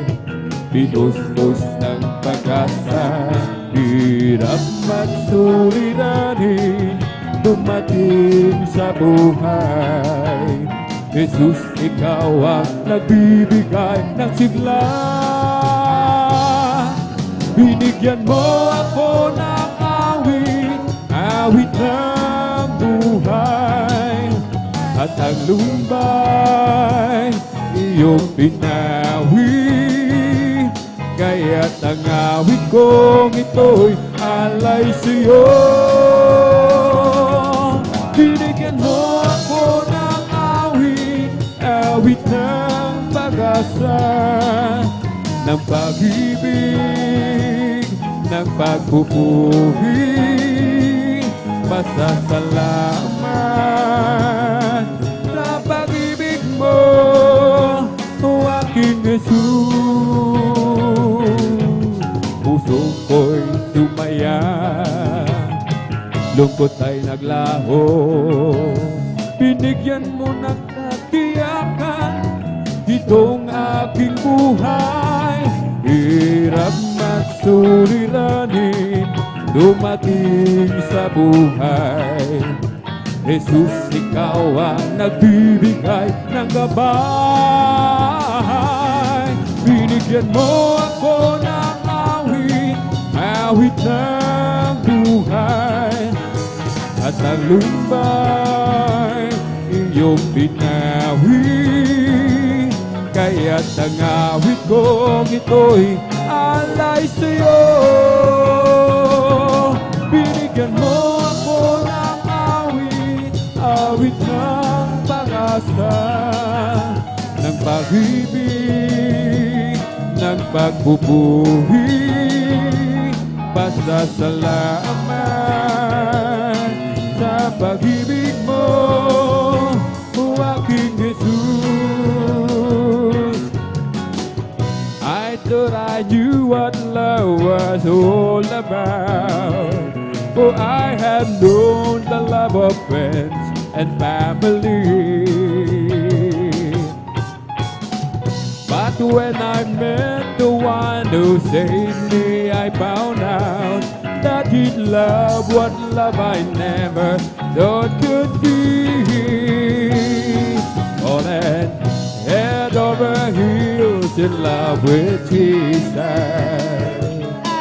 pinustos ng pag-asa. Hirap at suliranin, dumating sa buhay. Jesus, ikaw ang nagbibigay ng sigla. Binigyan mo ako ng awit, awit ng buhay. At ang lumbay, iyong pinawi. Kaya't ang awit kong ito'y alay sa'yo. Binigyan mo ako ng awit, awit ng pag-asa, ng pag-ibig, ng pagpupuri, pasasalamat sa pag-ibig mo, o aking Jesus. Puso ko'y sumaya, lungkot ay naglaho. Binigyan mo ng katiyakan itong aking buhay. Hirap at suliranin, dumating sa buhay. Jesus, ikaw ang nagbibigay ng gabay. Binigyan mo ako ng awit, awit ng buhay. At ang lumbay, iyong binawi. Kaya't ang awit kong ito'y alay sa'yo. Binigyan mo ako ng awit, awit ng pag-asa, ng pag-ibig, ng pagpupuri, pasasalamat sa pag-ibig mo, o aking Jesus. I thought I knew what love was all about, for I had known the love of friends and family. But when I met the one who saved me, I found out that he'd love what love I never thought could be. Falling head over heels in love with Jesus.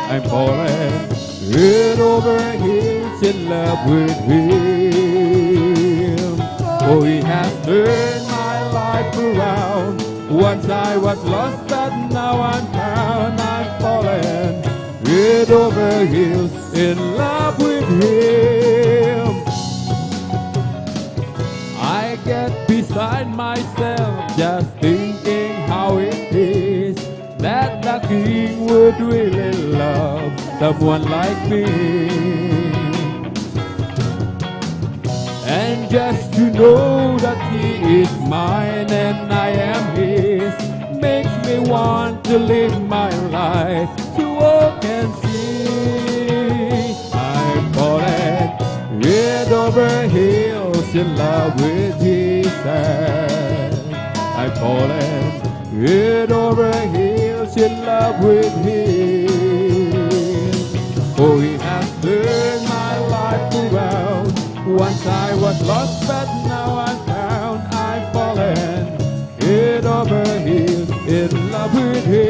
I'm falling head over heels in love with Him. Oh, He has turned my life around. Once I was lost, but now I'm found. I'm falling head over heels in love with Him. I get beside myself just thinking how it is that the King would really love someone like me. And just to know that He is mine and I am His makes me want to live my life to walk and see. I'm falling head over heels in love with Jesus. I'm falling head over heels in love with Him. Oh, He has turned my life around. Once I was lost, but now I'm found. I'm falling head over heels in love with Him.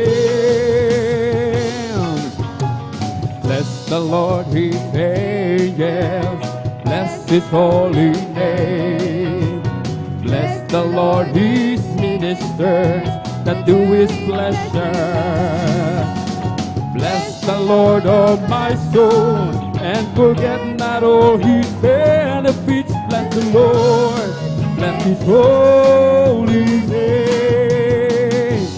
Bless the Lord, His angels, bless His holy name. Bless the Lord, His ministers that do His pleasure. Bless the Lord, oh my soul, and forget not all His benefits. Bless the Lord, bless His holy name.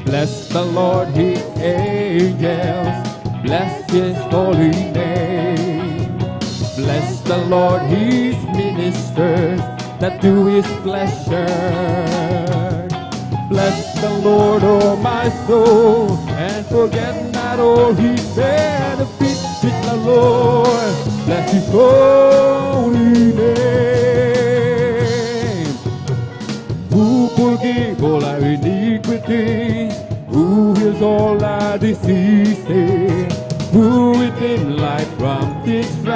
Bless the Lord, His angels, bless His holy name. Bless the Lord, His ministers that do His pleasure. Bless the Lord, oh my soul, and forget not all His benefits. With the Lord, bless His holy name.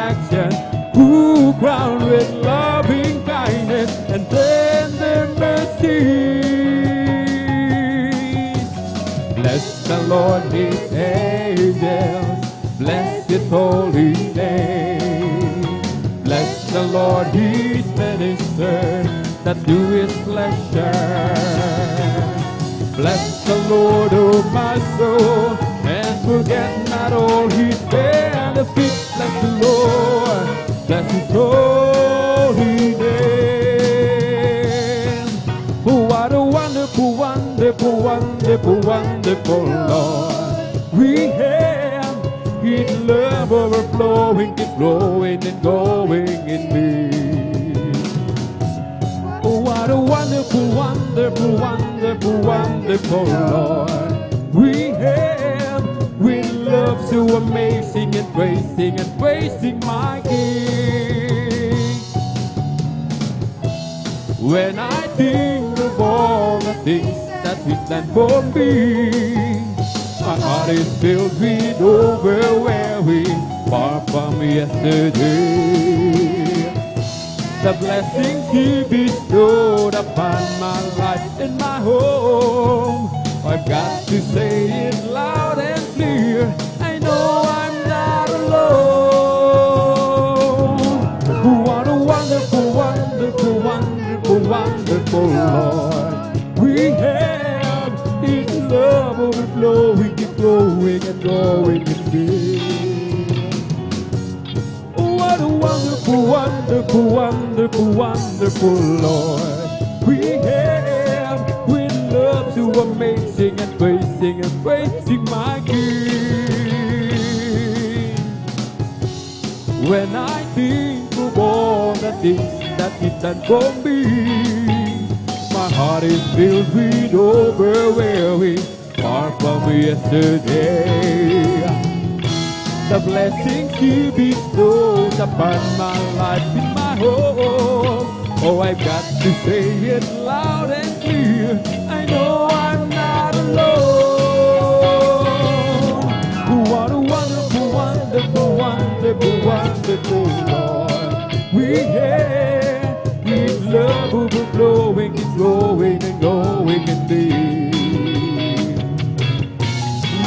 satisfaction, who crowned with loving kindness and tender mercies. Bless the Lord, his angels, bless his holy name. Bless the Lord, his ministers that do his pleasure. Bless the Lord, oh my soul, and forget not all his benefits. Bless the Lord, bless his holy name. Oh, what a wonderful, wonderful, wonderful, wonderful Lord we have. His love overflowing, is flowing and going in me. Oh, what a wonderful, wonderful, wonderful, wonderful Lord we have. With love so amazing and praising my King. When I think of all the things that He's done for me, my heart is filled with overwhelming, far from yesterday. The blessings He bestowed upon my life and my home, I've got to say it loud and clear, I know I'm not alone. What a wonderful, wonderful, wonderful, wonderful Lord we have. His love overflowing and flowing and flowing in me. What a wonderful, wonderful, wonderful, wonderful Lord we have. With love so amazing and praising my King. When I think of all the things that He's done for me, my heart is filled with overwhelming, far from yesterday. The blessings He bestows upon my life in my home, oh, I've got to say it loud and clear, I know I'm not alone. What a wonderful, wonderful, wonderful, wonderful Lord we have. His love overflowing, is flowing and going in me.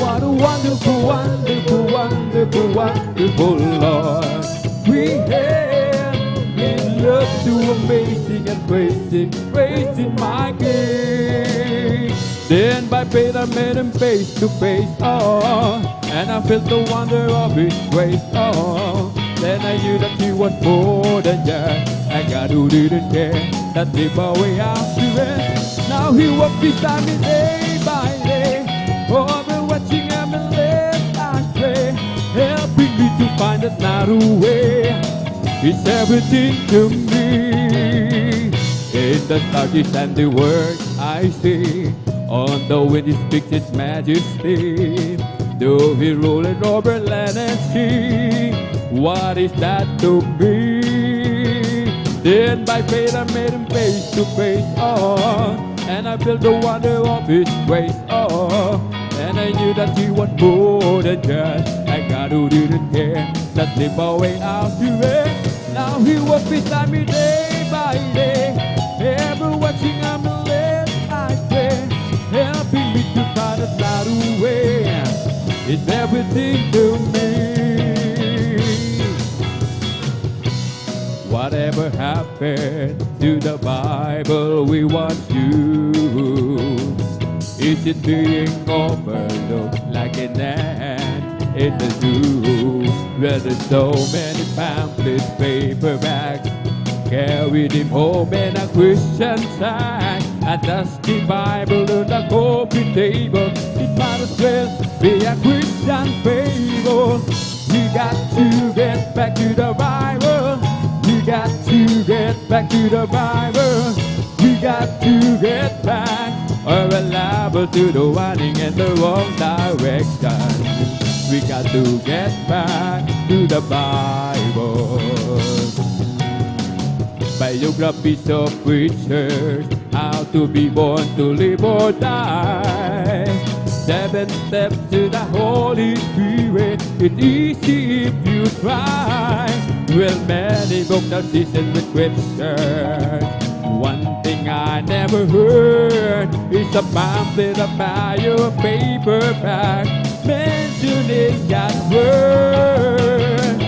What a wonderful, wonderful, wonderful, wonderful Lord we have. His love so amazing and praising my King. Then by faith I met Him face to face, oh, and I felt the wonder of His grace, oh. Then I knew that He was more than just a God who didn't care, that they my way out to rest. Now He walks beside me day by day, oh, I've been watching Him and let I pray, helping me to find that narrow way. It's everything to me. In the darkness and the word I see, on the wind He speaks His majesty. Though He rolling over land and sea, what is that to me? Then by faith I met Him face to face, oh, and I felt the wonder of His grace, oh, and I knew that He was more than just a God who didn't care, that slip away out to rest. Now He walks beside me day by day, ever watching I'm led I pray, helping me to find a narrow way. It's everything to me. Whatever happened to the Bible we once used? Is it being overlooked like an ant in the zoo, where there's so many pamphlets, paperbacks, carried him home in a Christian sack, a dusty Bible on the coffee table? It might as well be a Christian fable. You got to get back to the Bible. You got to get back to the Bible. You got to get back, or we're liable to the winding in the wrong direction. We got to get back to the Bible. Biographies of preachers, how to be born, to live or die. 7 steps to the Holy Spirit. Spirit. It's easy if you try. Well, many books are seasoned with scriptures. One thing I never heard is a pamphlet, a bio, a paperback mentioning God's word.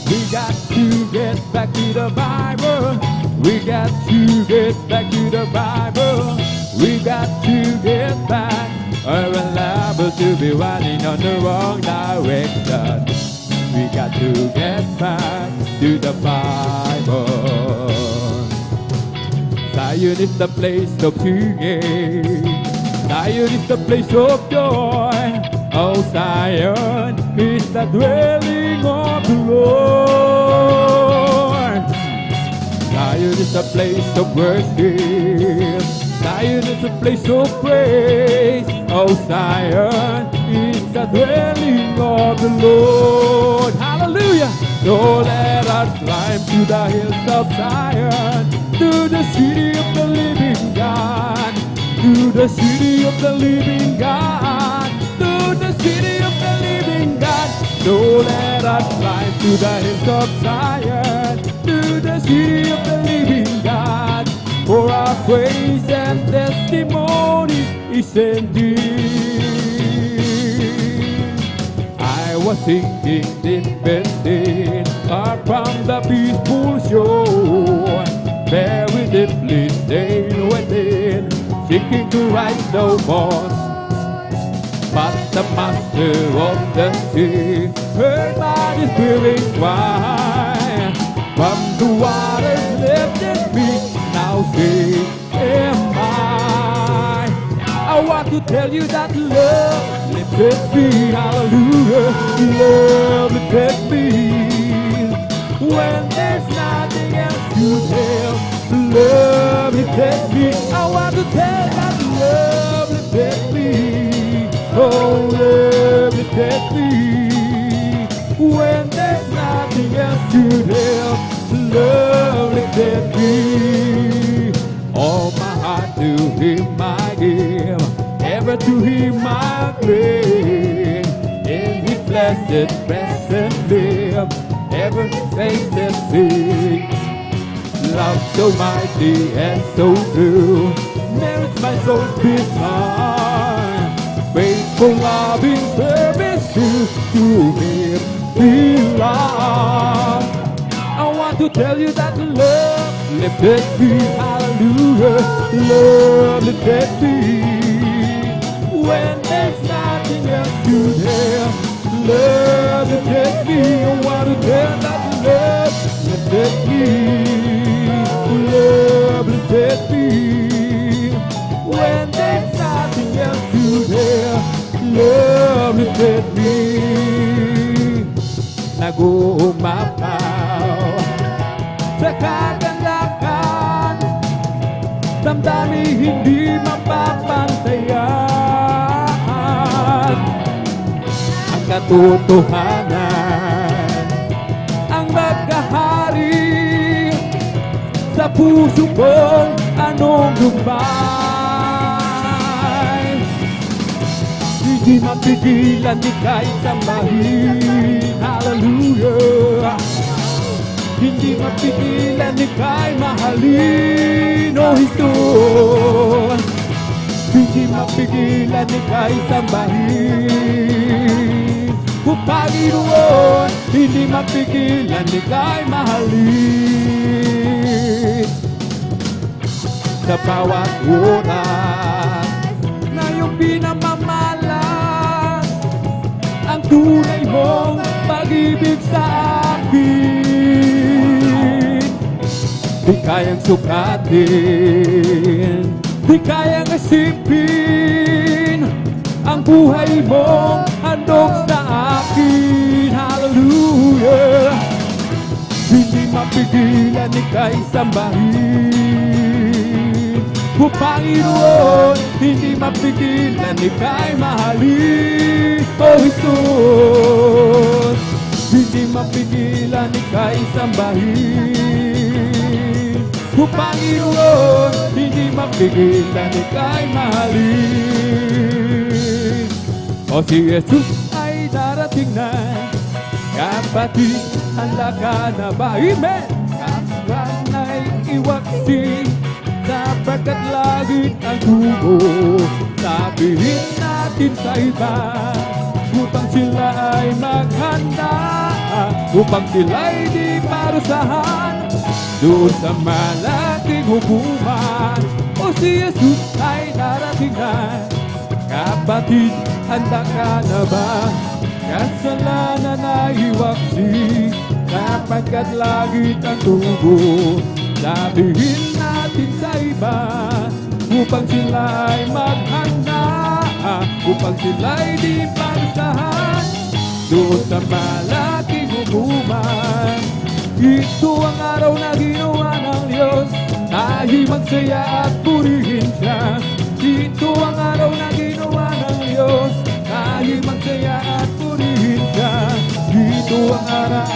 We got to get back to the Bible. We got to get back to the Bible. We got to get back, or we're liable to be running on the wrong direction. We got to get back to the Bible. Zion is the place of singing. Zion is the place of joy. Oh, Zion is the dwelling of the Lord. Zion is a place of worship. Zion is a place of praise. Oh, Zion is the dwelling of the Lord. Hallelujah! So let us climb to the hills of Zion, to the city of the living God, to the city of the living God, to the city of the living God. So let us climb to the hills of Zion, to the city of the living God, for our praise and testimony is indeed. I was thinking deep within, far from the peaceful shore, very deeply staying within, seeking to rise no more. But the master of the sea heard my spirit cry, from the waters lifted me, now say am I. I want to tell you that love lifted me, hallelujah. Love lifted me when there's nothing else to tell. Love lifted me. I want to tell that love lifted me. Oh, love lifted me when there's nothing else to tell. Love lifted me. All my heart to Him I give, ever to Him I pray. In His blessed presence live, ever faith and see. Love so mighty and so true merits my soul's peace mine. Faithful loving service to Him belong. I want to tell you that love lifted me, hallelujah. Love lifted me when there's nothing else to tell. Love lifted me. I want to tell that love lifted me. Love lifted me when there's nothing else to tell. Love lifted me. Nag-uumapaw sa kagandahan, damdami hindi mapapantayan. Ang katotohanan ang magkahari sa puso kong anong lumbay. Hindi mapigilan ni kahit sambahin, hallelujah. Hindi mapigilan ni kahit mahalin, oh Jesus. Hindi mapigilan ni kahit sambahin, oh Panginoon. Hindi mapigilan ni kahit mahalin. Sa bawat oras na iyong pinamamalas ang tunay mong pag-ibig sa akin. Di kayang sukatin, di kayang isipin ang buhay mong handog sa akin. Hallelujah. Hindi mapigilan ni kay sambahin, o Panginoon. Hindi mapigilan ni kay mahalin, oh Jesus. Hindi mapigilan ni kay sambahin, o Panginoon. Hindi mapigilan ni kay mahalin. O si Jesus ay darating na, Kapatid, handa ka na ba? Amen! Kaswan ay iwaksi, sapagkat langit ang tubo. Sabihin natin sa iba, upang sila ay maghanda, upang sila'y di parusahan doon sa malaking hukuman. O si Jesus ay darating na. Kapatid, handa ka na ba? Kasalanan ay iwaksi, sapagkat langit ang tubo. Sabihin natin sa iba, upang sila ay maghanda, upang sila'y di parusahan doon sa malaking hukuman. Ito ang araw na ginawa ng Diyos, tayo magsaya at purihin siya. Ito ang araw na ginawa ng Diyos, tayo magsaya at purihin siya. Ito ang araw.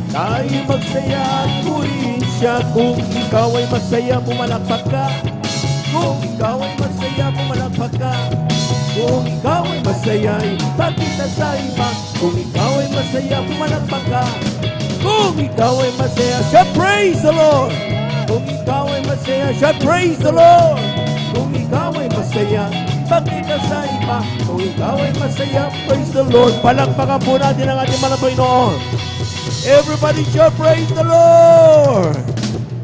Tayo magsaya at purihin siya. Kung ikaw ay masaya, pumalakpak ka. Kung ikaw ay masaya, pumalakpak ka. Kung ikaw ay masaya, ipakita sa iba. Kung ikaw ay masaya, pumalakpak ka. Kung ikaw ay masaya, siya praise the Lord. Kung ikaw ay masaya, siya praise the Lord. Kung ikaw ay masaya, ipakita sa iba. Kung ikaw ay masaya, praise the Lord. Palakpakan po natin ang ating mga Panginoon. Everybody shall praise the Lord.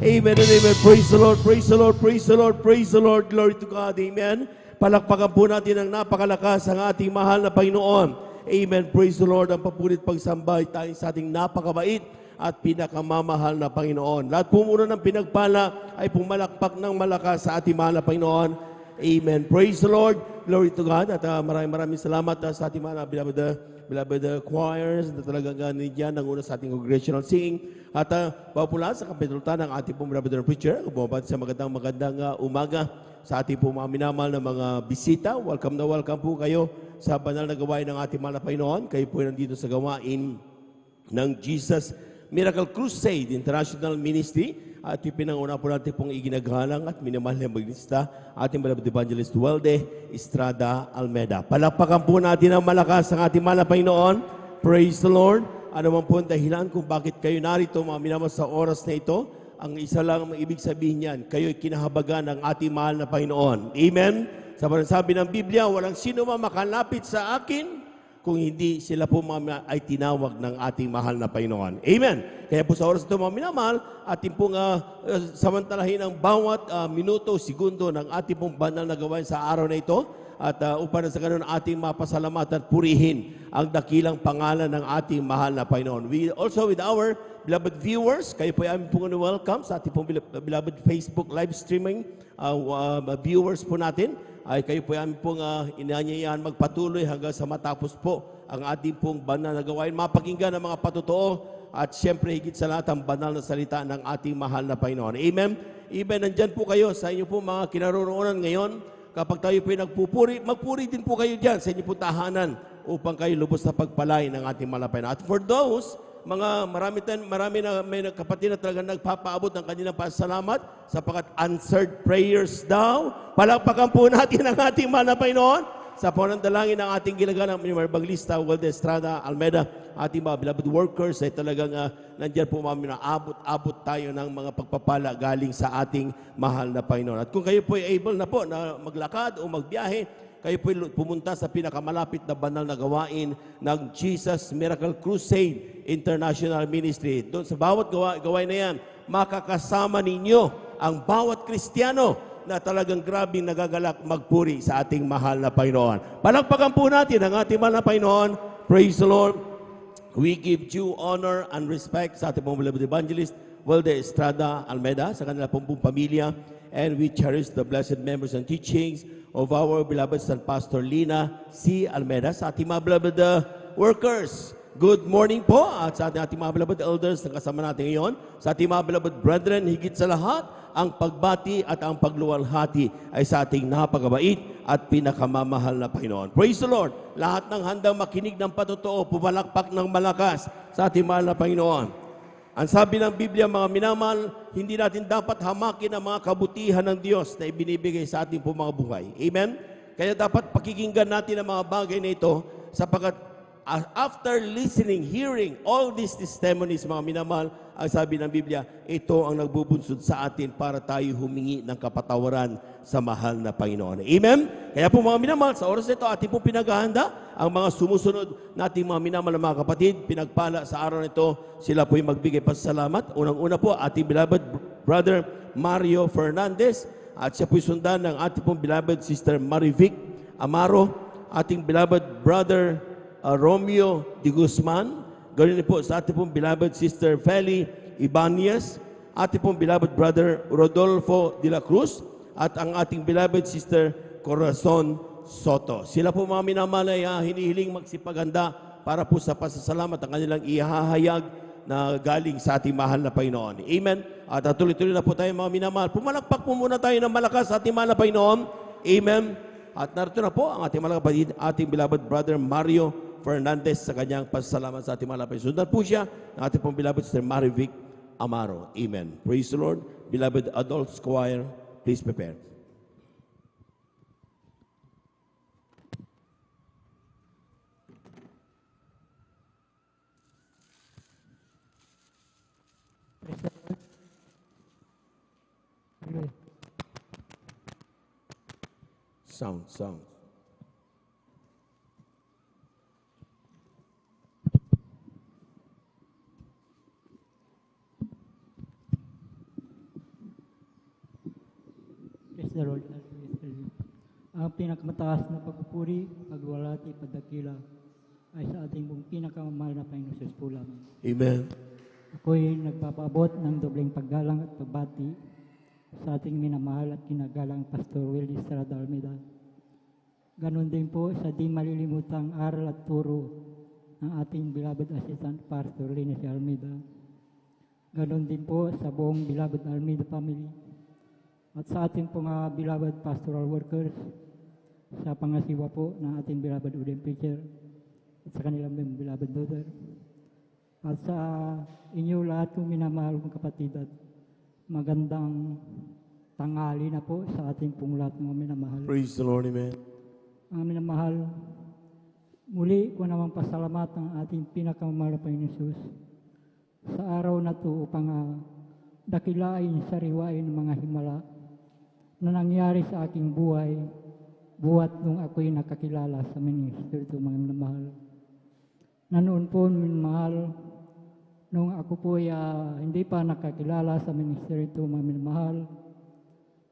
Amen and amen. Praise the Lord, praise the Lord, praise the Lord, praise the Lord. Glory to God. Amen. Palakpakan po natin ang napakalakas ang ating mahal na Panginoon. Amen. Praise the Lord. Ang papulit pagsamba tayo sa ating napakabait at pinakamamahal na Panginoon. Lahat po muna ng pinagpala ay pumalakpak ng malakas sa ating mahal na Panginoon. Amen. Praise the Lord. Glory to God. At maraming salamat sa ating mga beloved choirs na talagang ganyan ng una sa ating congregational singing. At pupula sa kapitulutan ng ating pong beloved preacher. Bumabati sa magandang umaga sa ating pong mga minamahal na mga bisita. Welcome na welcome po kayo sa banal na gawain ng ating mahal na Panginoon. Kayo po nandito sa gawain ng Jesus Miracle Crusade International Ministry. At ipinanguna po natin pong iginagalang at minamahal na magnista ating beloved evangelist Walde Estrada Almeda. Palakpakan po natin ang malakas ang ating mahal na Panginoon. Praise the Lord. Ano man po ang dahilan kung bakit kayo narito mga minamahal sa oras na ito, ang isa lang ang ibig sabihin niyan, kayo'y kinahabagan ng ating mahal na Panginoon. Amen? Sa sabi ng Biblia, walang sino man makalapit sa akin kung hindi sila po mga ay tinawag ng ating mahal na Panginoon. Amen. Kaya po sa oras ito mga minamahal, ating pong samantalahin ang bawat minuto, segundo ng ating pong banal na gawain sa araw na ito. At upang sa ganun ating mapasalamatan at purihin ang dakilang pangalan ng ating mahal na Panginoon. We also with our beloved viewers, kayo po ay aming pong welcome sa ating pong beloved Facebook live streaming viewers po natin. Ay kayo po ay aming pong inanyayahan magpatuloy hanggang sa matapos po ang ating pong banal na gawain. Mapakinggan ang mga patotoo at siyempre higit sa lahat ang banal na salita ng ating mahal na Panginoon. Amen? Even nandyan po kayo sa inyo po mga kinaroroonan ngayon. Kapag tayo po ay nagpupuri, magpuri din po kayo dyan sa inyo po tahanan upang kayo lubos na pagpalain ng ating mahal na Panginoon. At for those marami na may kapatid na talaga nagpapaabot ng kanilang pasalamat sapagkat answered prayers daw. Palakpakan po natin ang ating mahal na Panginoon sa panandalangin ng ating ginagalang Evangelista Walde Estrada Almeda, ating mga beloved workers ay talagang nandiyan po na abot tayo ng mga pagpapala galing sa ating mahal na Panginoon. At kung kayo po ay able na po na maglakad o magbiyahe, kayo po pumunta sa pinakamalapit na banal na gawain ng Jesus Miracle Crusade International Ministry. Doon sa bawat gawain na yan, makakasama ninyo ang bawat Kristiyano na talagang grabing nagagalak magpuri sa ating mahal na Panginoon. Palakpakan po natin ang ating mahal na Panginoon. Praise the Lord. We give due honor and respect sa ating beloved evangelist Walde Estrada Almeda, sa kanila pong pamilya, and we cherish the blessed members and teachings of our beloved San Pastor Lina C. Almeda, sa ating mga beloved workers. Good morning po at sa ating mga beloved elders na kasama natin ngayon. Sa ating mga beloved brethren, higit sa lahat, ang pagbati at ang pagluwalhati ay sa ating napakabait at pinakamamahal na Panginoon. Praise the Lord! Lahat ng handang makinig ng patotoo, pumalakpak ng malakas sa ating mahal na Panginoon. Ang sabi ng Biblia, mga minamahal, hindi natin dapat hamakin ang mga kabutihan ng Diyos na ibinibigay sa ating mga buhay. Amen? Kaya dapat pakikinggan natin ang mga bagay na ito sapagkat after listening, hearing all these testimonies, mga minamahal, ang sabi ng Biblia, ito ang nagbubunsod sa atin para tayo humingi ng kapatawaran sa mahal na Panginoon. Amen? Kaya po mga minamahal, sa oras nito, ating pong pinaghahanda ang mga sumusunod nating mga minamahal na mga kapatid, pinagpala sa araw nito, sila po yung magbigay pasasalamat. Unang-una po, ating beloved brother Mario Fernandez, at siya po sundan ng ating pong beloved sister Marivic Amaro, ating beloved brother Romeo de Guzman, ganoon po sa ating pong beloved sister Feli Ibanez, ating pong beloved brother Rodolfo de la Cruz, at ang ating beloved sister Corazon Soto. Sila po mga minamalay hinihiling magsipaganda para po sa pasasalamat ang kanilang ihahayag na galing sa ating mahal na Panginoon. Amen? At tuloy-tuloy na po tayo mga minamahal. Pumalakpak po muna tayo ng malakas sa ating mahal na Panginoon. Amen? At narito na po ang ating mga kapatid, ating beloved brother Mario Fernandez sa kanyang pasasalamat sa ating mga lapay. Sundan po siya ng ating pong beloved sister Marivic Amaro. Amen. Praise the Lord. Beloved adults choir, please prepare. Sound. Praise the Lord. Ang pinakamataas na pagpupuri, pagwalhati, pagdakila ay sa ating pong pinakamamahal na Panginoon Jesus po lamang. Amen. Ako'y nagpapaabot ng dobleng paggalang at pagbati sa ating minamahal at kinagalang Pastor Willie Estrada Almeida. Ganon din po sa di malilimutang aral at turo ng ating beloved assistant Pastor Linus Almeida. Ganon din po sa buong beloved Almeida family at sa ating pong beloved pastoral workers, sa pangasiwa po ng ating beloved Udem Preacher at sa kanilang beloved daughter. At sa inyo lahat kong minamahal kong kapatid at magandang tanghali na po sa ating pong lahat mga minamahal. Praise the Lord. Amen. Mga minamahal, muli ko namang pasalamat ang ating pinakamamahal na Panginoon Jesus sa araw na ito upang dakilain, sariwain ang mga himala na nangyari sa aking buhay buhat nung ako'y nakakilala sa ministry ito mga minamahal. Na noon po minamahal, nung ako po hindi pa nakakilala sa ministry ito mga minamahal,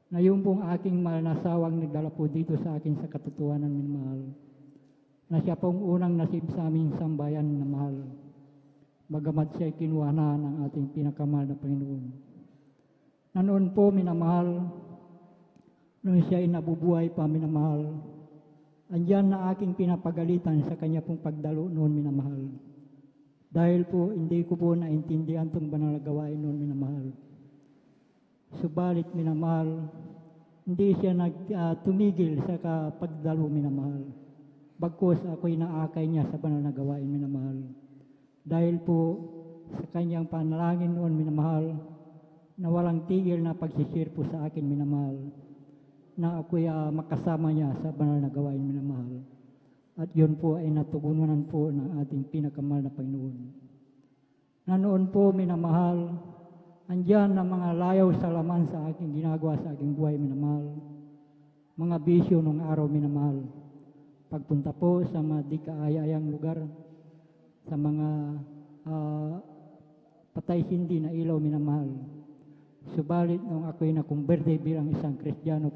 na yung pong aking mahal na asawang nagdala po dito sa akin sa katotohanan minamahal, na siya pong unang nasib sa aming sambayan minamahal, bagamat siya'y kinuha na ng ating pinakamahal na Panginoon. Na noon po minamahal, nung siya'y nabubuhay pa minamahal, andyan na aking pinapagalitan sa kanya pong pagdalo noon minamahal. Dahil po hindi ko po naintindihan itong banal na gawain noon minamahal. Subalit minamahal, hindi siya tumigil sa pagdalo minamahal. Bagkus ako'y naakay niya sa banal na gawain minamahal. Dahil po sa kanyang panalangin noon minamahal, na walang tigil na pagsisir po sa akin minamahal, na ako'y makasama niya sa banal na gawain minamahal. At yun po ay natugunan po ng ating pinakamahal na Panginoon. Na noon po minamahal, andyan na mga layaw sa laman sa aking ginagawa sa aking buhay minamahal. Mga bisyo nung araw minamahal. Pagpunta po sa mga di kaaya-ayang lugar, sa mga patay hindi na ilaw minamahal. Subalit nung ako'y nakumberte bilang isang Kristiyano,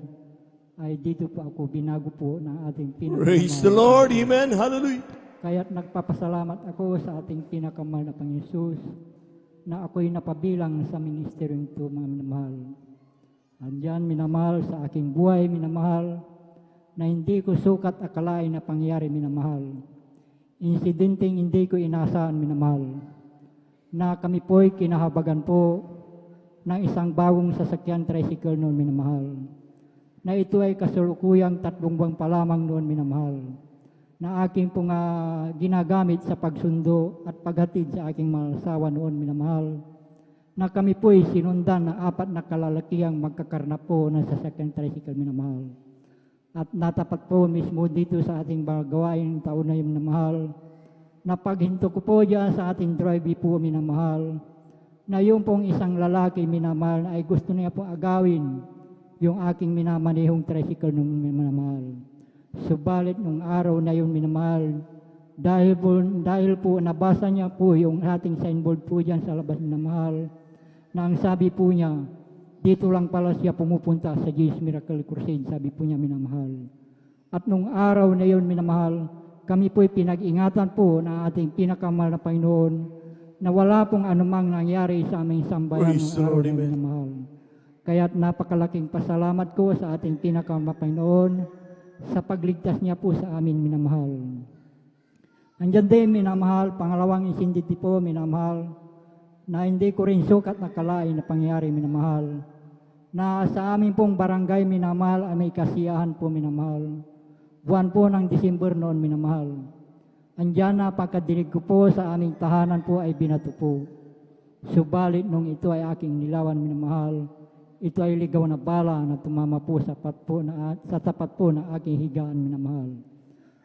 ay dito po ako binago po ng ating pinakamahal. Praise the Lord. Amen. Hallelujah. Kaya't nagpapasalamat ako sa ating pinakamahal na Panginoon Jesus na ako'y napabilang sa ministeryong ito mga minamahal. Andyan minamahal sa aking buhay minamahal na hindi ko sukat akalain na pangyari minamahal. Insidenteng hindi ko inaasahan, minamahal, na kami po'y kinahabagan po ng isang bagong sasakyan tricycle noon, minamahal, na ito ay kasalukuyang 3 buwan pa lamang noon, minamahal, na aking pong ginagamit sa pagsundo at paghatid sa aking mga asawa noon, minamahal, na kami po'y sinundan na 4 na kalalakihang magkakarnap po ng sasakyan tricycle, minamahal. At natapat po mismo dito sa ating gawain taon na yung minamahal, na paghinto ko po dyan sa ating drive po, minamahal, na yung pong isang lalaki, minamahal, ay gusto niya po agawin yung aking minamanehong tricycle nung minamahal. Subalit nung araw na yung minamahal, dahil po nabasa niya po yung ating signboard po dyan sa labas, minamahal, na ang sabi po niya, dito lang pala siya pumupunta sa Jesus Miracle Crusade, sabi po niya, minamahal. At nung araw na yun, minamahal, kami po'y pinag-ingatan po ng ating pinakamahal na Panginoon na wala pong anumang nangyari sa aming sambayan ng araw na minamahal. Kaya't napakalaking pasalamat ko sa ating pinakamahal na Panginoon sa pagligtas niya po sa amin, minamahal. Andyan din, minamahal, pangalawang insinditi po, minamahal, na hindi ko rin sukat na kalain na pangyari, minamahal, na sa amin pong barangay, minamahal, ay may kasiyahan po, minamahal. Buwan po ng December noon, minamahal. Andyan na pagkadinig ko po sa aming tahanan po ay binato po. Subalit nung ito ay aking nilawan, minamahal, ito ay ligaw na bala na tumama po sa tapat po na aking higaan, minamahal.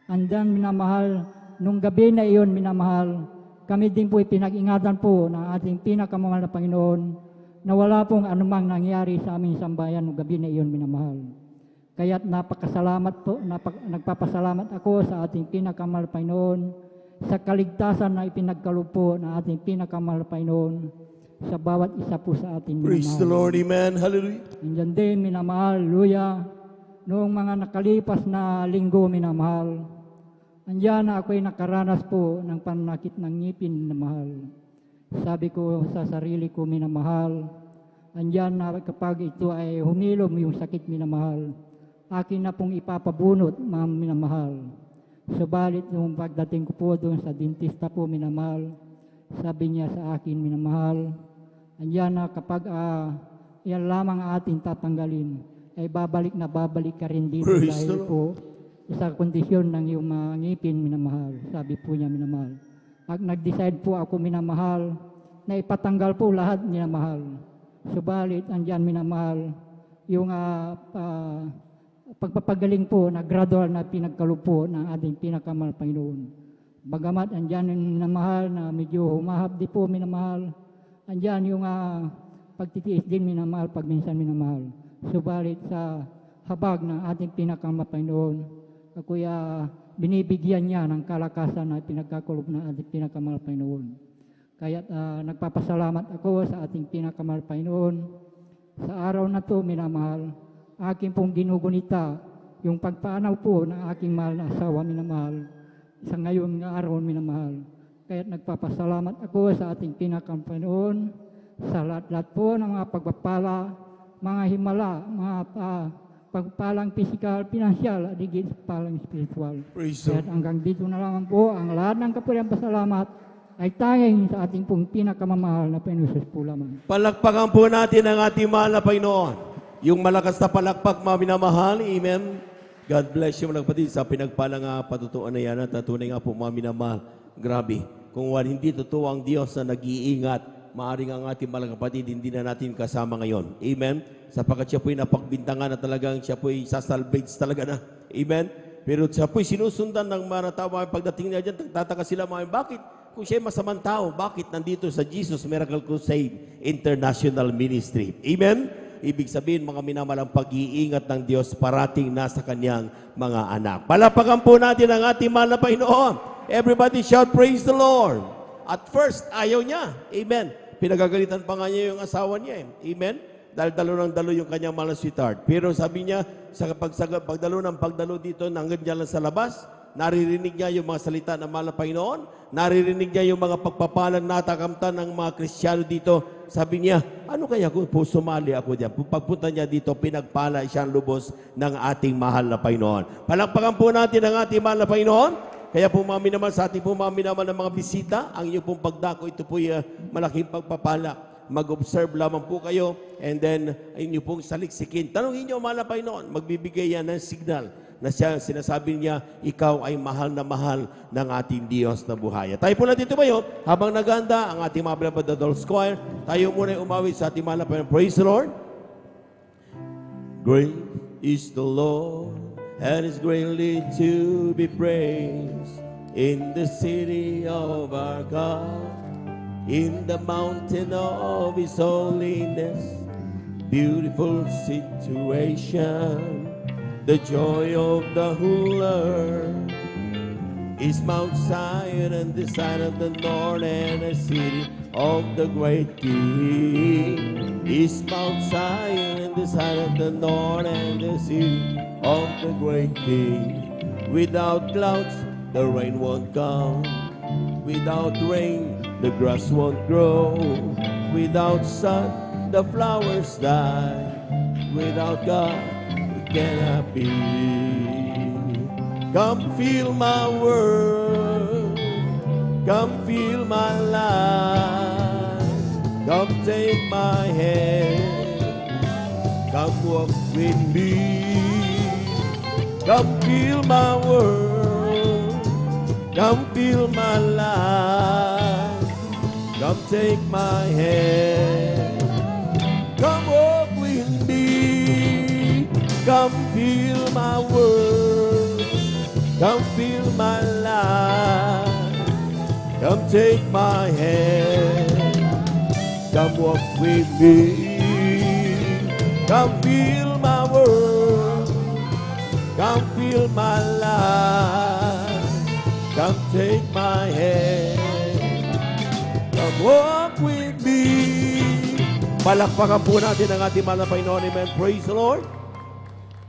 Andyan, minamahal, nung gabi na iyon, minamahal, kami din po pinag-ingatan po ng ating pinakamahal na Panginoon na wala pong anumang nangyari sa aming sambayan ng gabi na iyon, minamahal. Kaya't nagpapasalamat ako sa ating pinakamahal na Panginoon sa kaligtasan na ipinagkaloob po ng ating pinakamahal na Panginoon sa bawat isa po sa ating, minamahal. Praise the Lord, amen, hallelujah. Andyan din, minamahal, hallelujah, noong mga nakalipas na linggo, minamahal, andyan na ako'y nakaranas po ng pananakit ng ngipin, minamahal. Sabi ko sa sarili ko, minamahal, andyan na kapag ito ay humilom yung sakit, minamahal, akin na pong ipapabunot, minamahal. Subalit yung pagdating ko po doon sa dentista po, minamahal, sabi niya sa akin, minamahal, andyan na kapag yan lamang ating tatanggalin, ay babalik ka rin dito. Praise dahil po sa kondisyon ng iyong mga ngipin, minamahal. Sabi po niya, minamahal. At nag-decide po ako, minamahal, na ipatanggal po lahat, minamahal. Subalit, andyan, minamahal, yung pagpapagaling po na gradual na pinagkaloob po ng ating pinakamahal Panginoon. Bagamat andyan yung minamahal na medyo humahapdi po, minamahal, andyan yung pagtitiis din, minamahal, pag minsan, minamahal. Subalit sa habag ng ating pinakamahal Panginoon, ako'y binibigyan niya ng kalakasan na pinagkakulob ng ating pinakamahal Panginoon. Kaya't nagpapasalamat ako sa ating pinakamahal Panginoon. Sa araw na to, minamahal, aking pong ginugunita yung pagpaanaw po ng aking mahal na asawa, minamahal, sa ngayon nga araw, minamahal. Kaya't nagpapasalamat ako sa ating pinakamahal Panginoon sa lahat-lahat po ng mga pagpapala, mga himala, mga pagpalang physical, financial, at higit palang spiritual. At hanggang dito na lamang po, ang lahat ng kapuriang pasalamat ay tanging sa ating pong pinakamamahal na Panginoon Jesus po lamang. Palakpakan po natin ang ating mahal na Panginoon. Yung malakas na palakpak, mga minamahal, amen. God bless you, mga kapatid, sa pinagpalang patutuan na yan at tunay nga po, mga minamahal. Grabe, kung hindi totoo ang Diyos na nag-iingat, maaring ang ating mga kapatid, hindi na natin kasama ngayon. Amen. Sapagkat siya po'y napagbintangan na talagang siya po'y sasalvage talaga na. Amen. Pero siya po'y sinusundan ng mga tao. Pagdating niya dyan, tataka sila mga, bakit? Kung siya'y masamang tao, bakit nandito sa Jesus Miracle Crusade International Ministry? Amen. Ibig sabihin, mga minamalang pag-iingat ng Diyos parating nasa kanyang mga anak. Palapakan po natin ang ating mahal na Panginoon. Everybody shout, praise the Lord. At first, ayaw niya. Amen. Pinagagalitan pa nga niya yung asawa niya. Amen? Dahil dalo yung kanyang mahal na sweetheart. Pero sabi niya, sa pagdalo dito, nanggan niya lang sa labas, naririnig niya yung mga salita ng mahal na Panginoon, naririnig niya yung mga pagpapalang natakamtan ng mga Kristiyano dito. Sabi niya, ano kaya kung sumali ako diyan? Pagpunta niya dito, pinagpala siyang lubos ng ating mahal na Panginoon. Palakpakan po natin ang ating mahal na Panginoon. Kaya po mga minamahal, sa ating po mga minamahal ng mga bisita, ang inyong pong pagdako, ito po malaking pagpapala. Mag-observe lamang po kayo and then inyo pong saliksikin. Tanungin niyo, mahal na Panginoon, magbibigay yan ng signal na siya, sinasabi niya, ikaw ay mahal na mahal ng ating Diyos na buhay. Tayo po natin tumayo, habang naganda ang ating mga beloved adult choir, tayo muna umawit sa ating mahal na Panginoon. Praise the Lord. Great is the Lord, and is greatly to be praised in the city of our God, in the mountain of His holiness, beautiful situation. The joy of the whole earth is Mount Zion and the side of the north, and the city of the great King is Mount Zion and the side of the north, and the city of the great King. Without clouds, the rain won't come. Without rain, the grass won't grow. Without sun, the flowers die. Without God, cannot be. Come feel my world, come feel my life, come take my hand, come walk with me. Come feel my world, come feel my life, come take my hand, come walk with me. Come feel my world, come feel my life, come take my hand, come walk with me. Come feel my world, come feel my life, come take my hand, come walk with me. Palakpakan po natin ang ating mahal na Panginoon. Amen. Praise the Lord.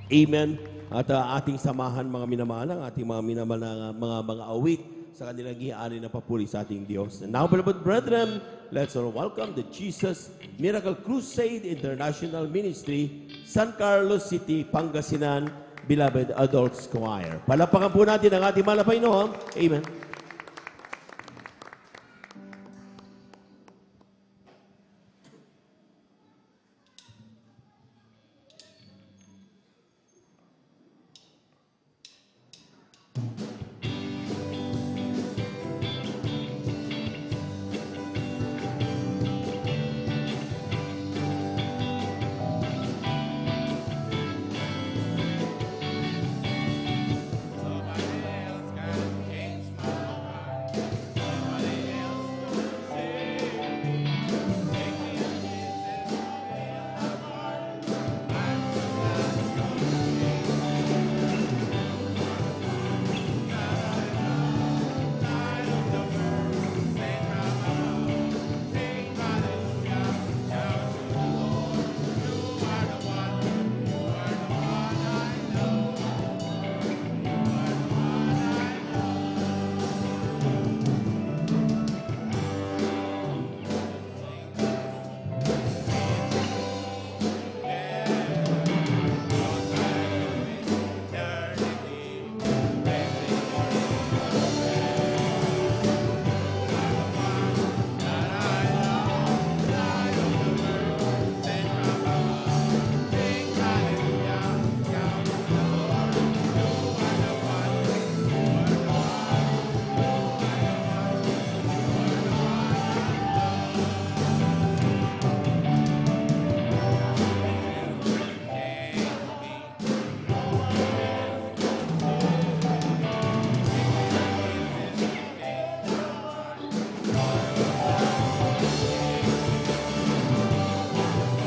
Amen. At ating samahan mga minamahal, ang ating mga minamahal na mga awit sa kanilang hiari na papuri sa ating Diyos. And now, beloved brethren, let's all welcome the Jesus Miracle Crusade International Ministry, San Carlos City, Pangasinan, Beloved Adults Choir. Palapakan po natin ang ating mahal na Panginoon. Amen.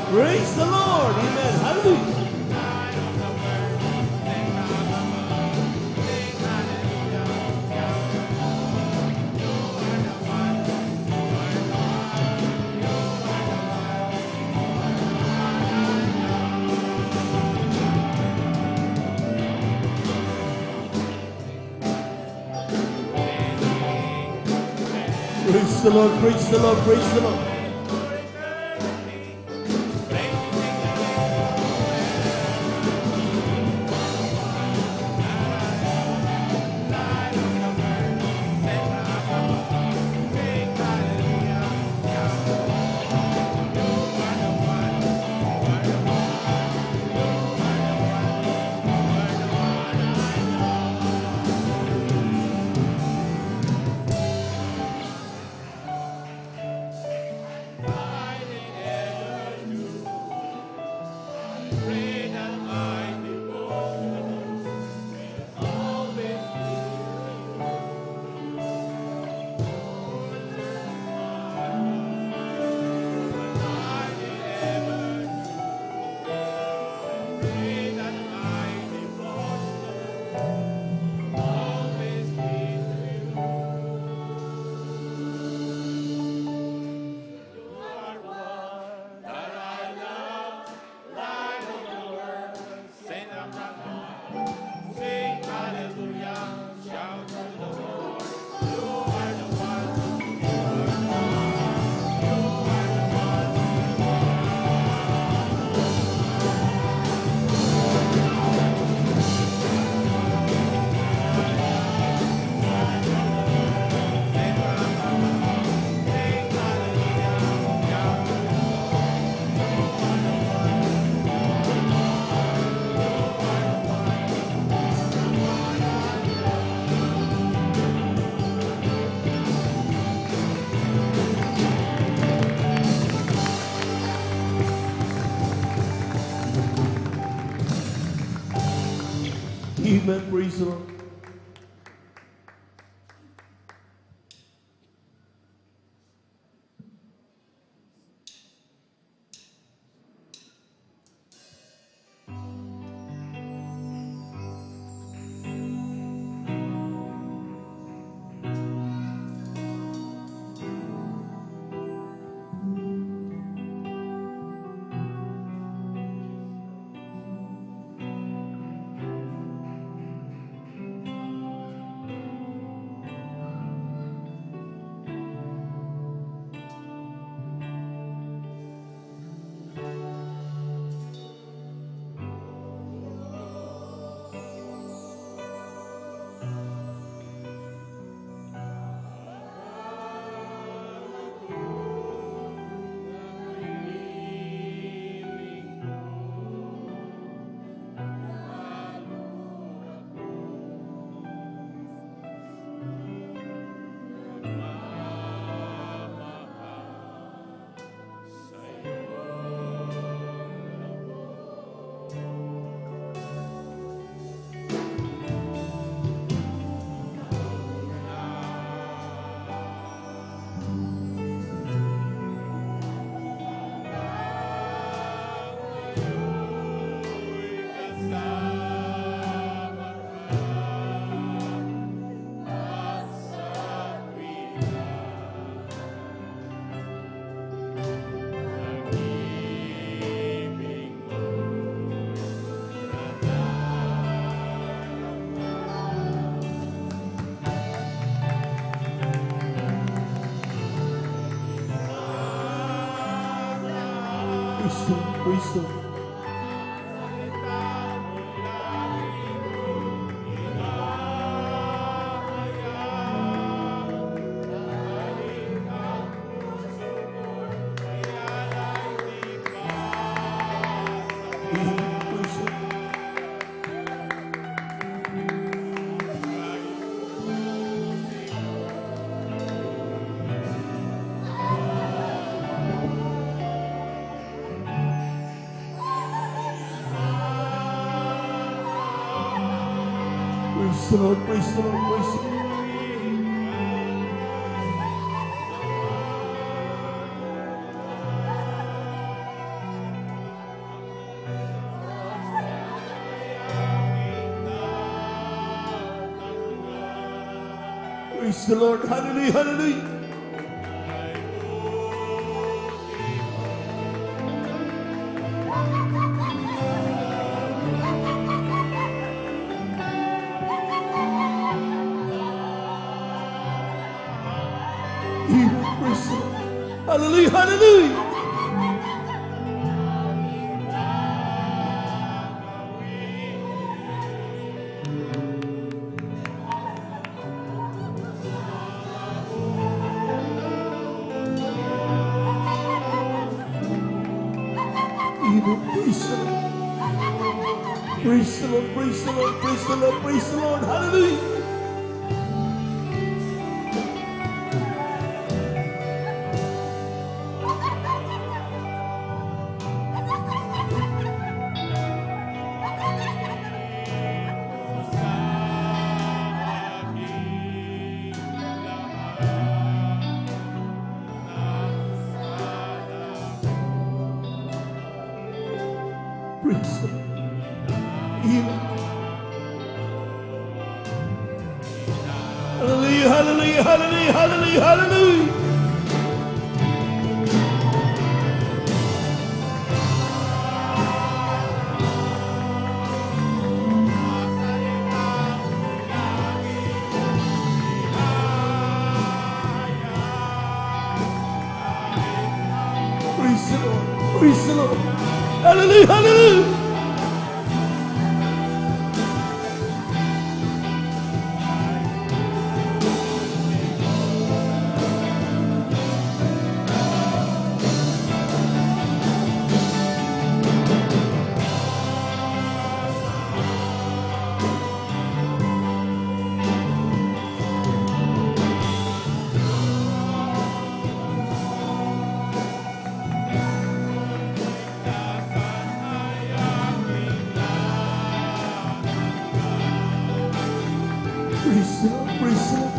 Praise the Lord. Amen. Hallelujah. Praise the Lord, praise the Lord, praise the Lord. Amen. Praise the Lord. Praise the Lord. Praise the Lord. Praise the Lord, praise the Lord, praise the Lord. Praise the Lord, hallelujah, hallelujah. Praise the Lord. Hallelujah, hallelujah. Praise the Lord, praise the Lord, praise the Lord, praise the Lord, hallelujah. Praise the Lord. Amen. Hallelujah, hallelujah, hallelujah, hallelujah, hallelujah. Praise the Lord. Praise the Lord. Hallelujah, hallelujah. Praise the Lord. Praise the Lord.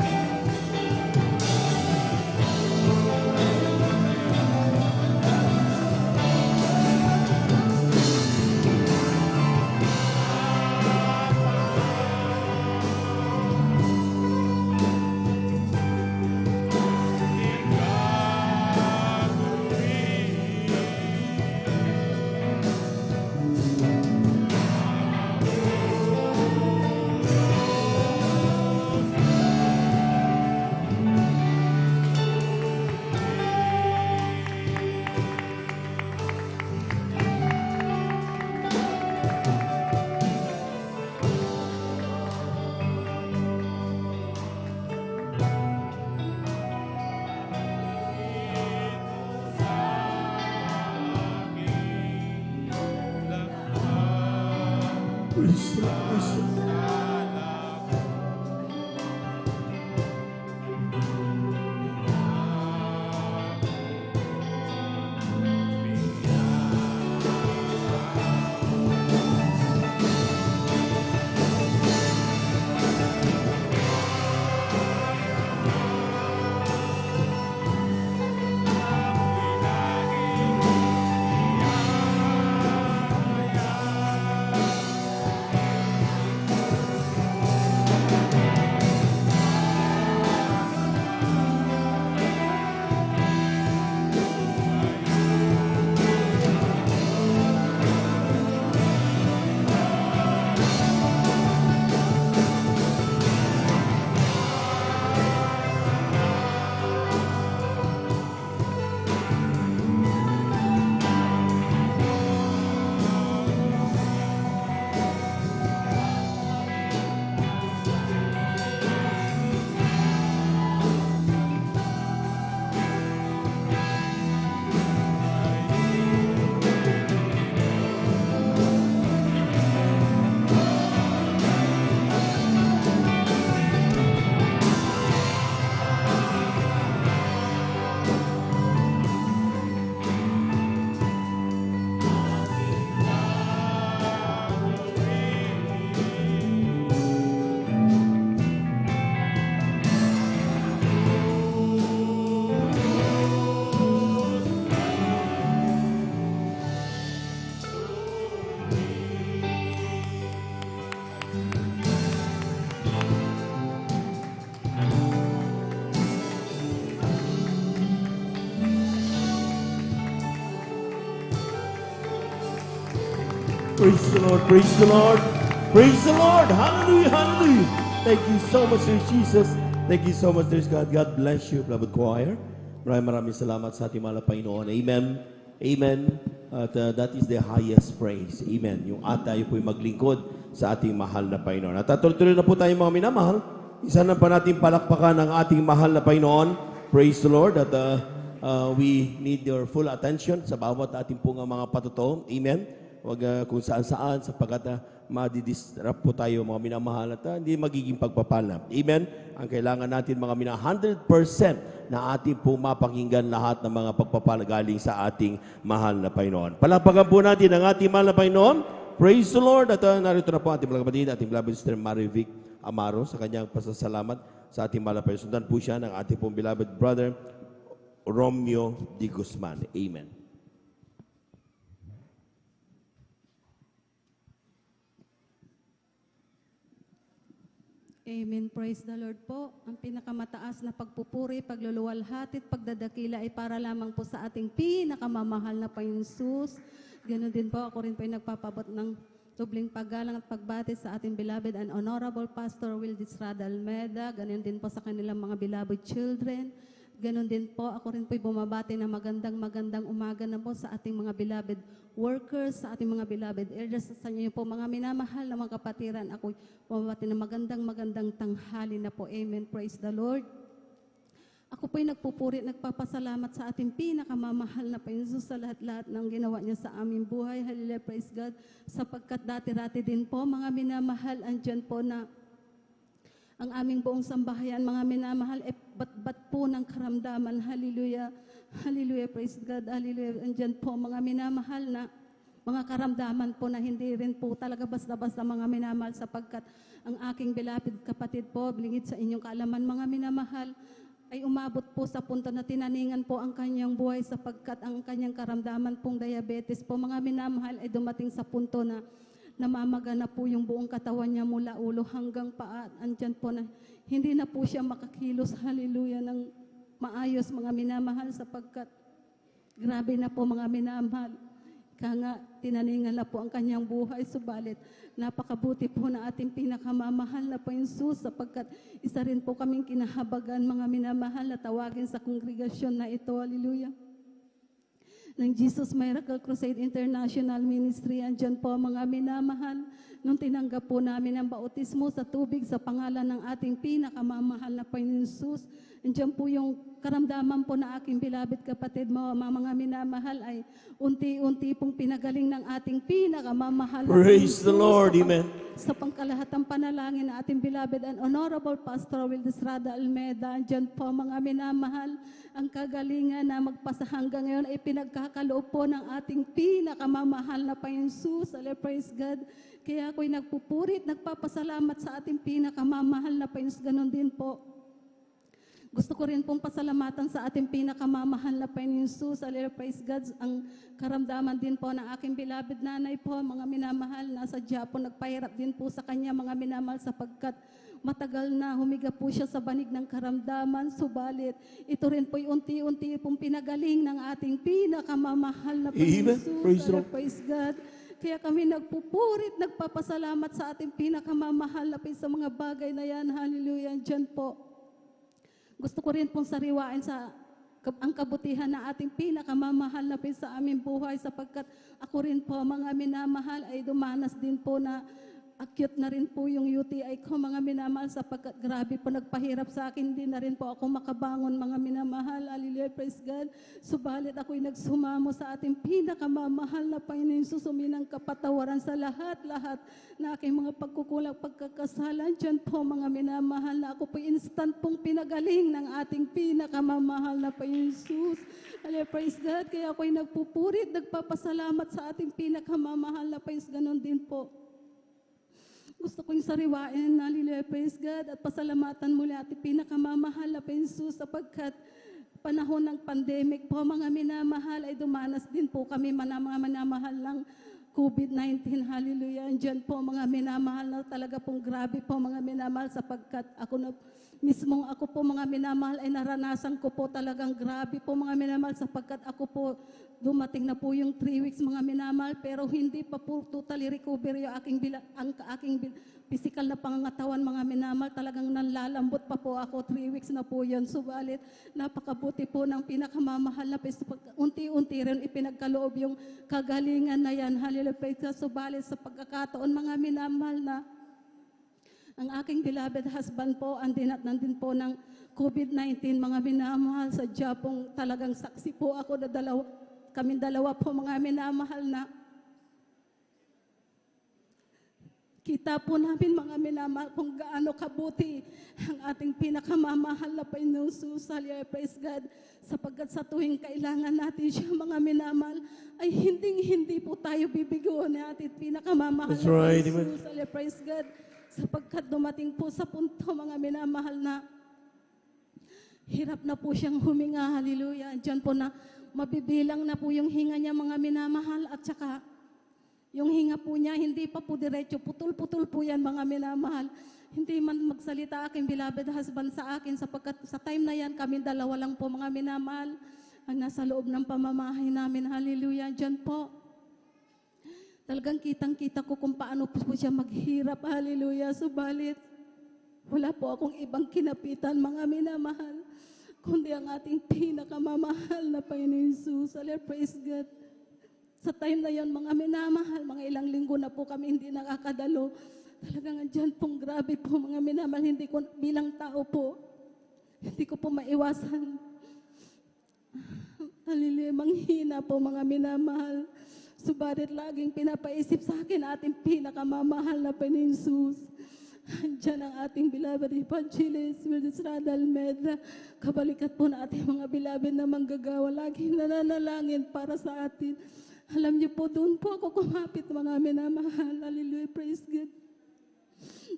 Praise the Lord. Praise the Lord. Praise the Lord, praise the Lord, praise the Lord. Hallelujah, hallelujah. Thank you so much, Lord Jesus. Thank you so much, Lord God. God bless you, beloved choir. Maraming salamat sa ating mahal na Panginoon. Amen. Amen. At that is the highest praise. Amen. Yung tayo po'y maglingkod sa ating mahal na Panginoon. At tuloy na po tayo mga minamahal. Isa na pa natin palakpakan ng ating mahal na Panginoon. Praise the Lord. At we need your full attention sa bawat ating pong mga patuto. Amen. Huwag kung saan-saan sapagkat madidistract po tayo mga minamahal at hindi magiging pagpapala. Amen? Ang kailangan natin mga 100% na ating pong mapakinggan lahat ng mga pagpapala galing sa ating mahal na Panginoon. Palakpakan po natin ang ating mahal na Panginoon. Praise the Lord. At narito na po ating mga kapatid, ating beloved sister Marivic Amaro sa kanyang pasasalamat sa ating mahal na Panginoon. Sundan po siya ng ating pong beloved brother Romeo D. Guzman. Amen. Amen. Praise the Lord po. Ang pinakamataas na pagpupuri, pagluluwalhati at pagdadakila ay para lamang po sa ating pinakamamahal na Panginoon Jesus. Ganon din po, ako rin po ay nagpapabot ng tubling paggalang at pagbati sa ating beloved and honorable Pastor Wildis Rada Almeda. Ganon din po sa kanilang mga beloved children. Ganon din po, ako rin po'y bumabati na magandang umaga na po sa ating mga beloved workers, sa ating mga beloved elders, sa inyo po mga minamahal na mga kapatiran. Ako bumabati na magandang tanghali na po. Amen. Praise the Lord. Ako po'y nagpupuri, nagpapasalamat sa ating pinakamamahal na Panginoon Jesus sa lahat-lahat ng ginawa niya sa aming buhay. Hallelujah, praise God. Sapagkat dati-dati din po, mga minamahal, andyan po na ang aming buong sambahayan, mga minamahal, bat-bat po ng karamdaman. Hallelujah. Hallelujah. Praise God. Hallelujah. Andyan po, mga minamahal na mga karamdaman po na hindi rin po talaga basta-basta mga minamahal sapagkat ang aking beloved kapatid po, bilingid sa inyong kaalaman, mga minamahal, ay umabot po sa punto na tinaningan po ang kanyang buhay sapagkat ang kanyang karamdaman pong diabetes po, mga minamahal, ay dumating sa punto na namamaga na po yung buong katawan niya mula ulo hanggang paa. Andyan po na hindi na po siya makakilos, hallelujah, ng maayos mga minamahal sapagkat grabe na po mga minamahal. Kaya nga, tinaningan na po ang kanyang buhay, subalit napakabuti po na ating pinakamamahal na Panginoon Jesus sapagkat isa rin po kaming kinahabagan mga minamahal na tawagin sa kongregasyon na ito, hallelujah, ng Jesus Miracle Crusade International Ministry. Andyan po mga minamahal, nung tinanggap po namin ang bautismo sa tubig sa pangalan ng ating pinakamamahal na Panginoon Jesus. Andyan po yung karamdaman po na aking beloved kapatid mo, mga minamahal, ay unti-unti pong pinagaling ng ating pinakamamahal na Praise the Panginoon Lord, Jesus amen. sa pangkalahatang panalangin na ating beloved and honorable Pastor Wildis Rada Almeda. Andyan po mga minamahal, ang kagalingan na magpasa hanggang ngayon ay pinagkakaloob po ng ating pinakamamahal na Panginoon Jesus. Praise God. Kaya ako'y nagpupurit, nagpapasalamat sa ating pinakamamahal na Panginoon Jesus. Ganon din po. Gusto ko rin pong pasalamatan sa ating pinakamamahal na Panginoon Jesus. Praise God. Ang karamdaman din po ng aking beloved nanay po, mga minamahal, nasa Japan, nagpahirap din po sa kanya, mga minamahal, sapagkat matagal na humiga po siya sa banig ng karamdaman. Subalit, ito rin po'y unti-unti pong pinagaling ng ating pinakamamahal na Panginoon Jesus. Praise the Lord. Praise God. Kaya kami nagpupurit, nagpapasalamat sa ating pinakamamahal na sa mga bagay na yan. Hallelujah. Diyan po. Gusto ko rin pong sariwain sa ang kabutihan na ating pinakamamahal na sa aming buhay sapagkat ako rin po mga minamahal ay dumanas din po na acute na rin po yung UTI ko mga minamahal sapagkat grabe po nagpahirap sa akin, hindi na rin po ako makabangon mga minamahal. Hallelujah, praise God. Subalit ako'y nagsumamo sa ating pinakamamahal na Panginoon Jesus, huminang kapatawaran sa lahat-lahat na aking mga pagkukulang, pagkakasalan. Diyan po mga minamahal na ako po instant pong pinagaling ng ating pinakamamahal na Panginoon Jesus. Hallelujah, praise God. Kaya ako'y nagpupurit, nagpapasalamat sa ating pinakamamahal na Panginoon. Ganon din po. Gusto kong sariwain, hallelujah, praise God, at pasalamatan muli ating pinakamamahal na Panginoon Jesus sapagkat panahon ng pandemic po, mga minamahal, ay dumanas din po kami mga minamahal ng COVID-19, hallelujah. Andyan po mga minamahal na talaga pong grabe po mga minamahal sapagkat ako po mga minamahal ay naranasan ko po talagang grabe po mga minamahal sapagkat ako po dumating na po yung 3 weeks mga minamahal pero hindi pa po totally recover yung aking physical na pangangatawan mga minamahal. Talagang nanlalambot pa po ako, 3 weeks na po yun. Subalit, napakabuti po ng pinakamamahal na unti-unti rin ipinagkaloob yung kagalingan na yan. Hallelujah. Subalit sa pagkakataon mga minamahal na ang aking beloved husband po, nandin po ng COVID-19, mga minamahal sa Japong, talagang saksi po ako na kaming dalawa po mga minamahal na kita po namin mga minamahal kung gaano kabuti ang ating pinakamamahal na Panginoon Jesus. Hallelujah, praise God. Sapagkat sa tuwing kailangan natin siya mga minamahal, ay hindi po tayo bibigo na ating pinakamamahal That's na right, Panginoon Jesus. Hallelujah, praise God. Sapagkat dumating po sa punto mga minamahal na hirap na po siyang huminga, hallelujah. Diyan po na mabibilang na po yung hinga niya mga minamahal at saka Yung hinga po niya, hindi pa po diretso, putol-putol po yan mga minamahal. Hindi man magsalita aking beloved husband sa akin sapagkat sa time na yan, kami dalawa lang po mga minamahal ang nasa loob ng pamamahay namin. Hallelujah, dyan po. Talagang kitang-kita ko kung paano po siya maghirap. Hallelujah, subalit wala po akong ibang kinapitan mga minamahal, kundi ang ating pinakamamahal na Panginoon Jesus. Hallelujah, praise God. Sa time na yon mga minamahal, mga ilang linggo na po kami hindi nakakadalo. Talagang andyan pong grabe po mga minamahal, hindi ko bilang tao po, hindi ko po maiwasan. Hallelujah, manghina po mga minamahal. Subalit laging pinapaisip sa akin ating pinakamamahal na Panginoon Jesus. Andyan ang ating beloved evangelist, Wildes Radal Medra. Kabalikat po na ating mga beloved na manggagawa, laging nananalangin para sa atin. Alam niyo po, doon po ako kumapit mga minamahal. Hallelujah, praise God.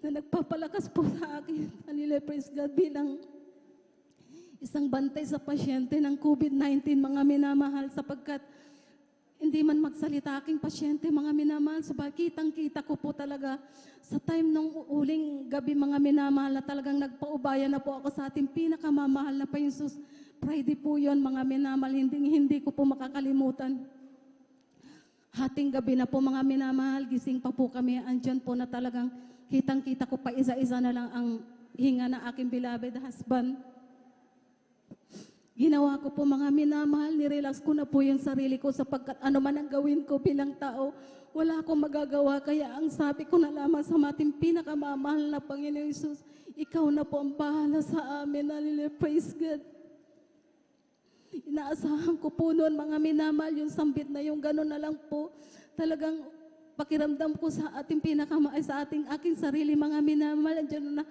Na nagpapalakas po sa akin. Hallelujah, praise God. Bilang isang bantay sa pasyente ng COVID-19 mga minamahal, sapagkat hindi man magsalita aking pasyente mga minamahal, sabagay kitang-kita ko po talaga sa time nung uling gabi mga minamahal na talagang nagpaubaya na po ako sa ating pinakamamahal na Panginoon Jesus. Friday po yun mga minamahal, hindi ko po makakalimutan. Hating gabi na po mga minamahal, gising pa po kami, andyan po na talagang kitang-kita ko pa isa-isa na lang ang hinga ng aking beloved husband. Ginawa ko po mga minamahal, nirelax ko na po yung sarili ko sapagkat ano man ang gawin ko bilang tao, wala akong magagawa. Kaya ang sabi ko na lamang sa ating pinakamamahal na Panginoon Jesus, ikaw na po ang bahala sa amin. Hallelujah, praise God. Inaasahan ko po noon mga minamahal, yung sambit na yung gano'n na lang po. Talagang pakiramdam ko sa ating sa aking sarili mga minamahal. Andiyan na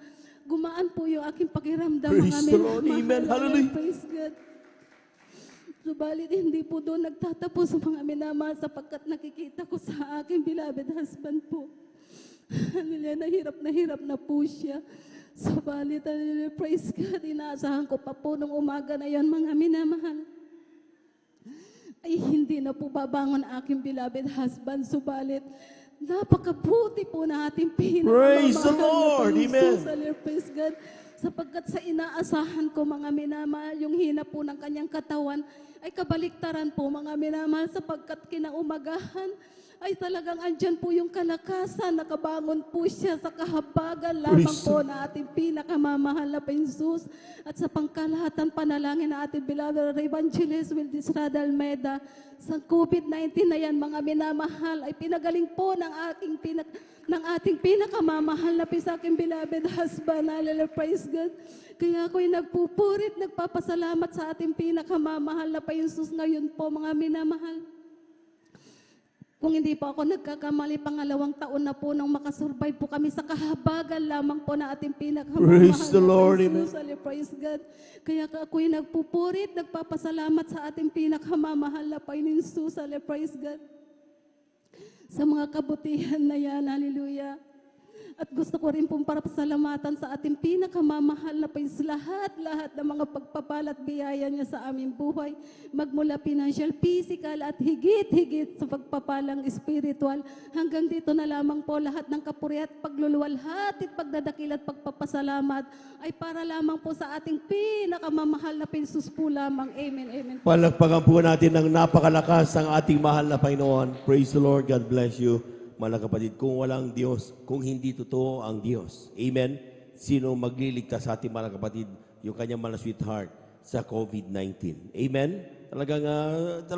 gumaan po yung aking pakiramdam Praise mga the minamahal. Lord. Amen. Hallelujah. Praise God. Subalit hindi po doon nagtatapos mga minamahal sapagkat nakikita ko sa aking beloved husband po. Hallelujah, nahirap na po siya. Subalit, praise God, inaasahan ko pa po nung umaga na yon mga minamahal. Ay hindi na po babangon aking beloved husband. Subalit, napakabuti po na ating Praise the Lord. Amen. Praise God. Sapagkat sa inaasahan ko mga minamahal, yung hina po ng kanyang katawan, ay kabaliktaran po mga minamahal sapagkat kinaumagahan, ay talagang andyan po yung kalakasan, nakabangon po siya sa kahabagan lamang po na ating pinakamamahal na Jesus. At sa pangkalahatan panalangin na ating beloved evangelist Wildes Radal Meda, sa COVID-19 na yan mga minamahal, ay pinagaling po ng ating pinakamamahal na aking beloved husband. Hallelujah, praise God. Kaya ako'y nagpupurit, nagpapasalamat sa ating pinakamamahal na Jesus ngayon po mga minamahal. Kung hindi po ako nagkakamali, pangalawang taon na po nang makasurvive po kami sa kahabagan lamang po na ating pinakamamahal Praise the Lord, na Jesus. Praise God. Kaya ako'y nagpupurit, nagpapasalamat sa ating pinakamamahal na Panginoon Jesus. Praise God. Sa mga kabutihan na yan, hallelujah. At gusto ko rin pong parapasalamatan sa ating pinakamamahal na Panginoon, lahat ng mga pagpapalat biyaya niya sa aming buhay, magmula financial, physical at higit-higit sa pagpapalang spiritual. Hanggang dito na lamang po lahat ng kapuri at pagluluwalhati at pagdadakil at pagpapasalamat ay para lamang po sa ating pinakamamahal na Jesus po lamang. Amen, amen. Palakpakan po natin ng napakalakas ang ating mahal na Panginoon. Praise the Lord. God bless you. Mga kapatid, kung walang Diyos, kung hindi totoo ang Diyos, amen, sino magliligtas sa ating mga kapatid, yung kanyang mga sweetheart sa COVID-19? Amen? Talagang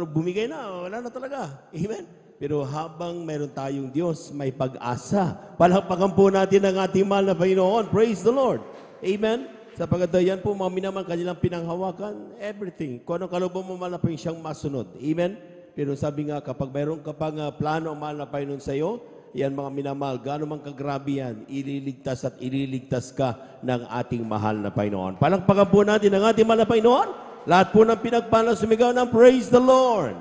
bumigay na, wala na talaga. Amen? Pero habang meron tayong Diyos, may pag-asa. Palakpakan po natin ang ating mahal na Panginoon. Praise the Lord. Amen? Sapagat yan po, mga minaman, kanilang pinanghawakan, everything. Kung anong kalooban mo, malapang siyang masunod. Amen? Pero sabi nga, kapag mayroon ka pang plano ang mahal na Panginoon sa iyo, yan mga minamahal, gaano man kagrabe yan, ililigtas at ililigtas ka ng ating mahal na Panginoon. Palakpakan po natin ang ating mahal na Panginoon. Lahat po ng pinagpala sumigaw ng Praise the Lord.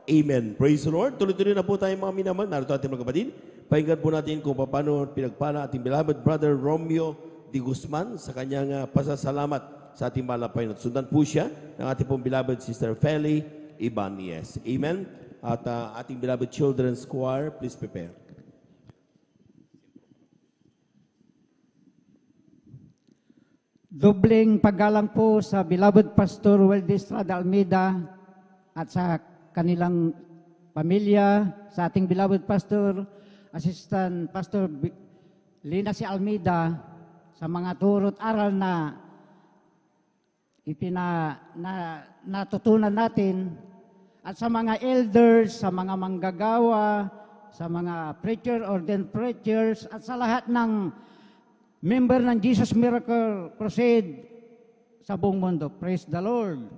Amen. Praise the Lord. Tuloy-tuloy na po tayo mga minamahal. Narito ating mga kapatid. Pakinggan po natin kung paano pinagpala ating beloved brother Romeo de Guzman sa kanyang pasasalamat sa ating mahal na Panginoon. Sundan po siya ng ating pong beloved sister Feli Ibanez. Amen. At ating beloved children's choir, please prepare. Dobling paggalang po sa beloved Pastor Weldy Estrada Almeida at sa kanilang pamilya, sa ating beloved Pastor, Assistant Pastor Lina C. Almeida, sa mga turot aral na natutunan natin, at sa mga elders, sa mga manggagawa, sa mga preacher, ordained preachers, at sa lahat ng member ng Jesus Miracle Crusade sa buong mundo. Praise the Lord.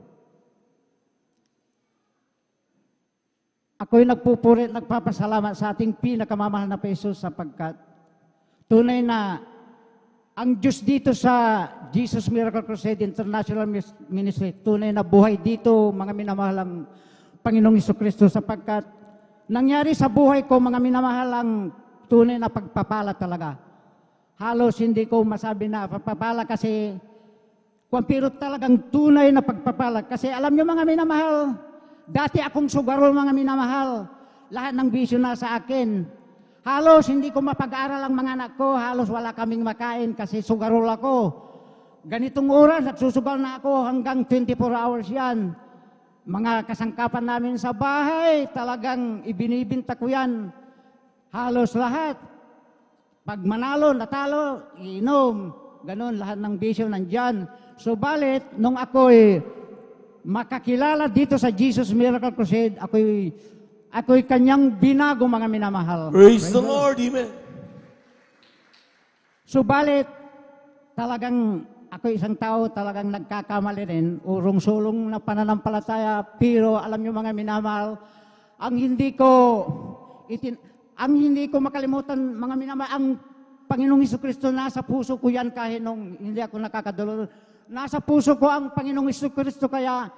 Ako'y nagpupuri at nagpapasalamat sa ating pinakamamahal na Jesus sapagkat tunay na ang Diyos dito sa Jesus Miracle Crusade International Ministry, tunay na buhay dito, mga minamahalang Panginoong Jesucristo, sapagkat nangyari sa buhay ko, mga minamahalang tunay na pagpapala talaga. Halos hindi ko masabi na pagpapala kasi pero talagang tunay na pagpapala. Kasi alam nyo mga minamahal, dati akong sugarol mga minamahal. Lahat ng bisyo na sa akin. Halos hindi ko mapag-aral ang mga anak ko. Halos wala kaming makain kasi sugarol ako. Ganitong oras at susugal na ako hanggang 24 hours yan. Mga kasangkapan namin sa bahay, talagang ibinibinta ko yan. Halos lahat. Pag manalo, natalo, iinom. Ganon, lahat ng bisyo nandyan. Subalit, nung ako'y makakilala dito sa Jesus Miracle Crusade, ako'y kanyang binago, mga minamahal. Praise the Lord, amen. Subalit, talagang ako isang tao talagang nagkakamali rin, urong-sulong na pananampalataya, pero alam nyo mga minamahal, ang hindi ko makalimutan, mga minamahal, ang Panginoong Jesucristo nasa puso ko yan kahit nung hindi ako nakakadalo. Nasa puso ko ang Panginoong Jesucristo, kaya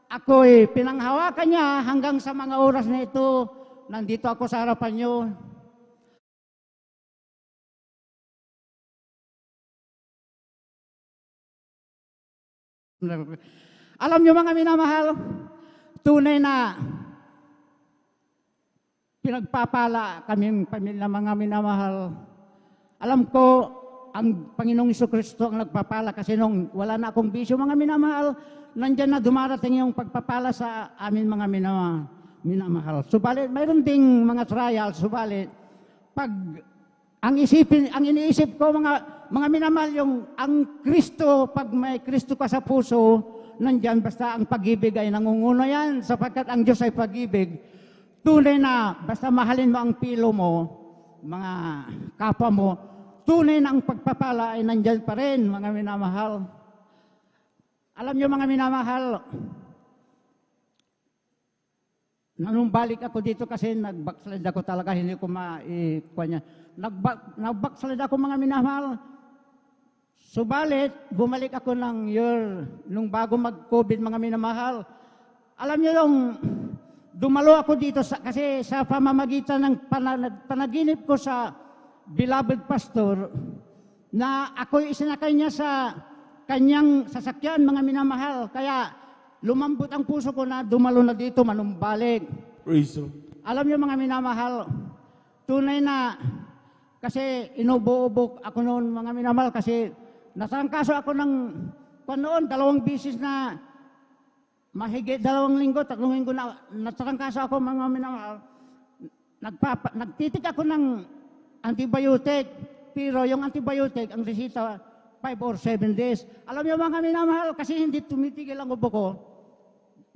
ako'y pinanghawakan niya hanggang sa mga oras na ito. Nandito ako sa harapan niyo. Alam niyo mga minamahal, tunay na pinagpapala kaming pamilya mga minamahal. Alam ko, ang Panginoong Jesucristo ang nagpapala kasi nung wala na akong bisyo mga minamahal, nandyan na dumarating yung pagpapala sa amin mga minamahal. Subalit, mayroon ding mga trials, subalit, pag ang iniisip ko mga minamahal, yung ang Kristo, pag may Kristo ka sa puso, nandyan basta ang pag-ibig ay nangunguna yan, sapagkat ang Diyos ay pag-ibig. Tunay na, basta mahalin mo ang pilo mo, mga kapwa mo, tunay na ang pagpapala ay nandyan pa rin, mga minamahal. Alam nyo mga minamahal, nung balik ako dito kasi nag-backslide ako talaga, hindi ko ma-ikwan niya. Nag-backslide ako mga minamahal. Subalit, bumalik ako ng year, nung bago mag-COVID mga minamahal. Alam nyo yung dumalo ako dito kasi sa pamamagitan ng panaginip ko sa beloved pastor na ako'y isinakay niya sa kanyang sasakyan, mga minamahal. Kaya lumambot ang puso ko na dumalo na dito, manumbalik. Praise the Lord. Alam niyo mga minamahal, tunay na kasi inubo-ubo ako noon mga minamahal kasi nasangkaso ako ng noon, 2 bisis na mahigit 2 linggo, 3 linggo na nasangkaso ako mga minamahal. Nagtitik ako ng antibiotic, pero yung antibiotic, ang resita, 5 or 7 days. Alam niyo mga minamahal, kasi hindi tumitigil ang ubo ko.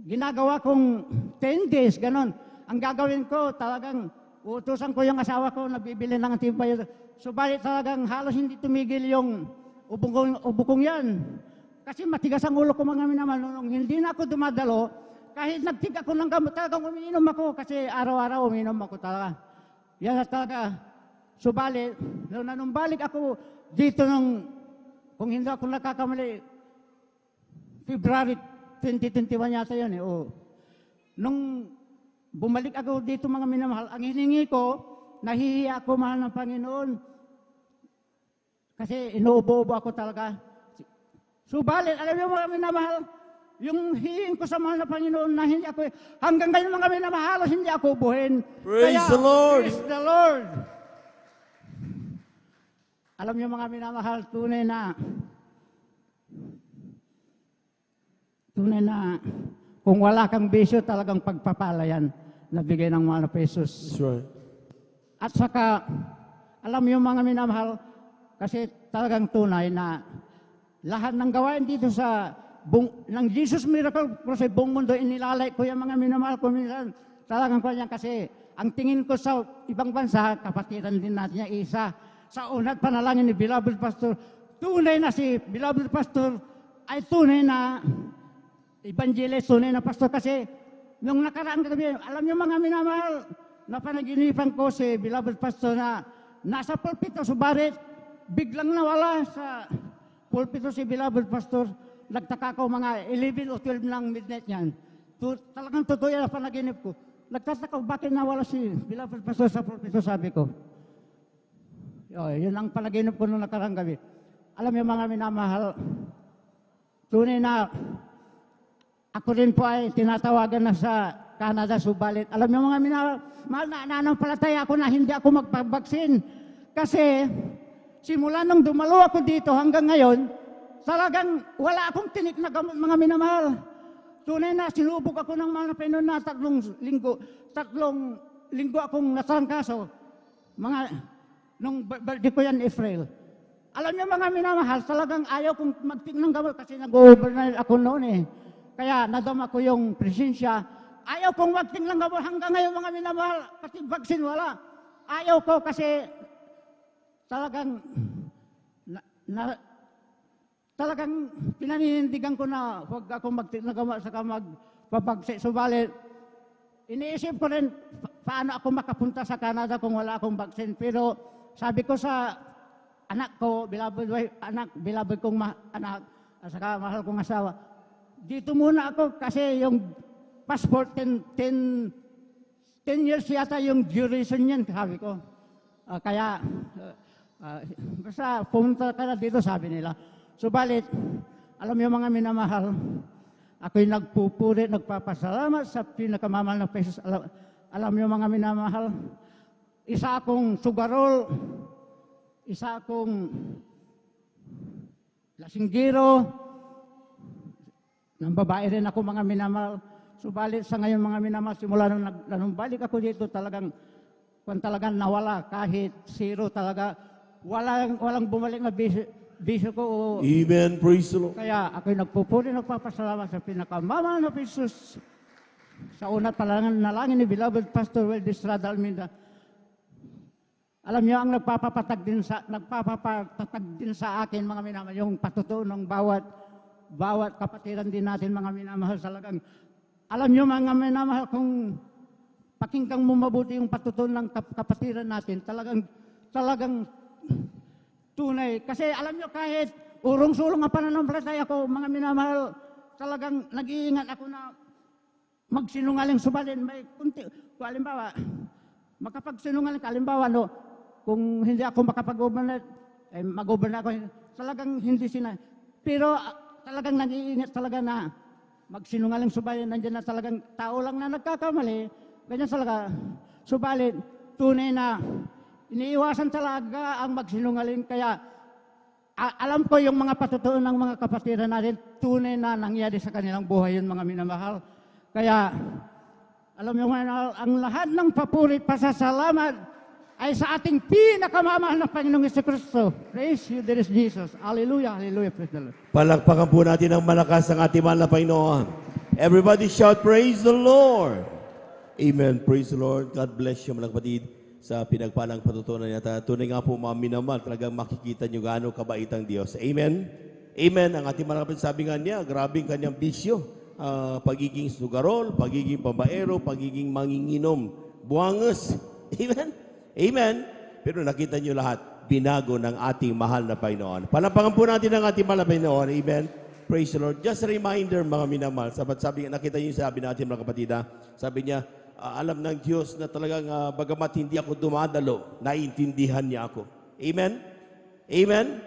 Ginagawa kong 10 days, ganon. Ang gagawin ko, talagang utusan ko yung asawa ko na bibili ng antibiotic. Subalit talagang halos hindi tumigil yung ubo kong yan. Kasi matigas ang ulo ko mga minamahal. Nung hindi na ako dumadalo, kahit nagtig ako ng gamot, talagang umiinom ako kasi araw-araw umiinom ako talaga. Yan talaga. Subalit, nung nanumbalik ako dito kung hindi ako nakakamali, February 2021 yata yun eh. Nung bumalik ako dito mga minamahal, ang hiningi ko, nahihiya ako mahal ng Panginoon. Kasi inuubo-ubo ako talaga. Subalit, alam niyo mga minamahal, yung hiling ko sa mahal na Panginoon na hindi ako, hanggang ngayon mga minamahal, hindi ako ubuhin. Praise the Lord. Praise the Lord. Alam niyo mga minamahal, tunay na kung wala kang bisyo, talagang pagpapalayan na bigay ng mahal na Jesus. That's right. At saka, alam niyo mga minamahal, kasi talagang tunay na lahat ng gawain dito sa ng Jesus Miracle Crusade, buong mundo, inilalay ko yung mga minamahal ko. Minsan, talagang kanya kasi, ang tingin ko sa ibang bansa, kapatiran din natin yung isa. Sa unat panalangin ni Beloved Pastor, tunay na si Beloved Pastor ay tunay na evangelist, tunay na pastor. Kasi, nung nakaraang gabi, alam niyo mga minamahal, na panaginipan ko si Beloved Pastor na nasa pulpito, subalit, biglang nawala sa pulpito si Beloved Pastor. Nagtaka ko mga 11 o 12 ng midnight yan. Talagang totoo yan ang panaginip ko. Nagtataka ko bakit nawala si Beloved Pastor sa pulpito, sabi ko. Yun ang panaginip ko nung nakarang gabi. Alam niyo mga minamahal, tunay na ako rin po ay tinatawagan na sa Canada, subalit. Alam niyo mga minamahal, nananampalataya ako na hindi ako magpabaksin. Kasi simula nung dumalo ako dito hanggang ngayon, talagang wala akong tinik na gamot mga minamahal. Tunay na sinubok ako ng mga Pinoy na 3 linggo akong nasangkaso. Nung birthday ko yan, April. Alam niyo mga minamahal, talagang ayaw kong magtik ng gamot kasi nag-overnight ako noon eh. Kaya nadama ko yung presensya. Ayaw kong magtik ng gamot hanggang ngayon mga minamahal, pati vaccine wala. Ayaw ko kasi talagang talagang pinaninindigan ko na huwag akong magtinagawa saka magpapagsi. Subalit, iniisip ko rin paano ako makapunta sa Canada kung wala akong vaccine. Pero sabi ko sa anak ko, beloved kong anak, at saka mahal kong asawa, dito muna ako kasi yung passport, 10 years yata yung duration yan, sabi ko. Basta pumunta ka na dito, sabi nila. Subalit, alam niyo mga minamahal, ako'y nagpupuri, nagpapasalamat sa pinakamamahal na pesos. Alam niyo mga minamahal, isa akong sugarol, isa akong lasinggiro, ng babae rin ako mga minamahal. Subalit sa ngayon mga minamahal, simula nung balik ako dito, talagang nawala, kahit zero talaga, walang bumalik na bisyo ko. Amen. Praise the Lord. Kaya ako'y nagpupuri, nagpapasalamat sa pinakamamahal na Jesus. Sa unat panalangin ni Beloved Pastor Weldy Estrada Almeida. Alam niyo, ang nagpapatatag din sa akin, mga minamahal, yung patutuo ng bawat kapatiran din natin, mga minamahal, talagang. Alam niyo, mga minamahal, kung pakinggang mo mabuti yung patutuo ng kapatiran natin, talagang tunay. Kasi alam nyo, kahit urong-sulong ang pananampalataya ko, mga minamahal, talagang nag-iingat ako na magsinungaling, subalin. May kunti, kung halimbawa, makapagsinungaling, halimbawa, kung hindi ako makapag-overnight, mag-overnight ako, talagang hindi Pero talagang nag-iingat talaga na magsinungaling, subalin, nandiyan na talagang tao lang na nagkakamali, ganyan talaga. Subalit, tunay na iniiwasan talaga ang magsinungaling. Kaya alam ko yung mga patutuo ng mga kapatiran natin, tunay na nangyari sa kanilang buhay yun, mga minamahal. Kaya alam mo ang lahat ng papuri, pasasalamat ay sa ating pinakamamahal na Panginoong Jesucristo. Praise you, there is Jesus. Hallelujah, hallelujah, praise the Lord. Palakpakan po natin ng malakas ang ating mahal na Panginoon. Everybody shout, praise the Lord. Amen. Praise the Lord. God bless you, mga kapatid, sa pinagpalang patutunan niya. Tunay nga po, mga minamahal, talagang makikita niyo gaano kabait ang Diyos. Amen? Amen. Ang ating mga kapatid, sabi nga niya, grabe ang kanyang bisyo. Pagiging sugarol, pagiging pambaero, pagiging manginginom, buwangas. Amen? Amen? Pero nakita niyo lahat, binago ng ating mahal na Panginoon. Palampakan po natin ang ating mahal na Panginoon. Amen? Praise the Lord. Just a reminder, mga minamahal. Sabi, nakita niyo sabi natin, mga kapatid, sabi niya, alam ng Diyos na talagang bagamat hindi ako dumadalo, naiintindihan niya ako. Amen? Amen?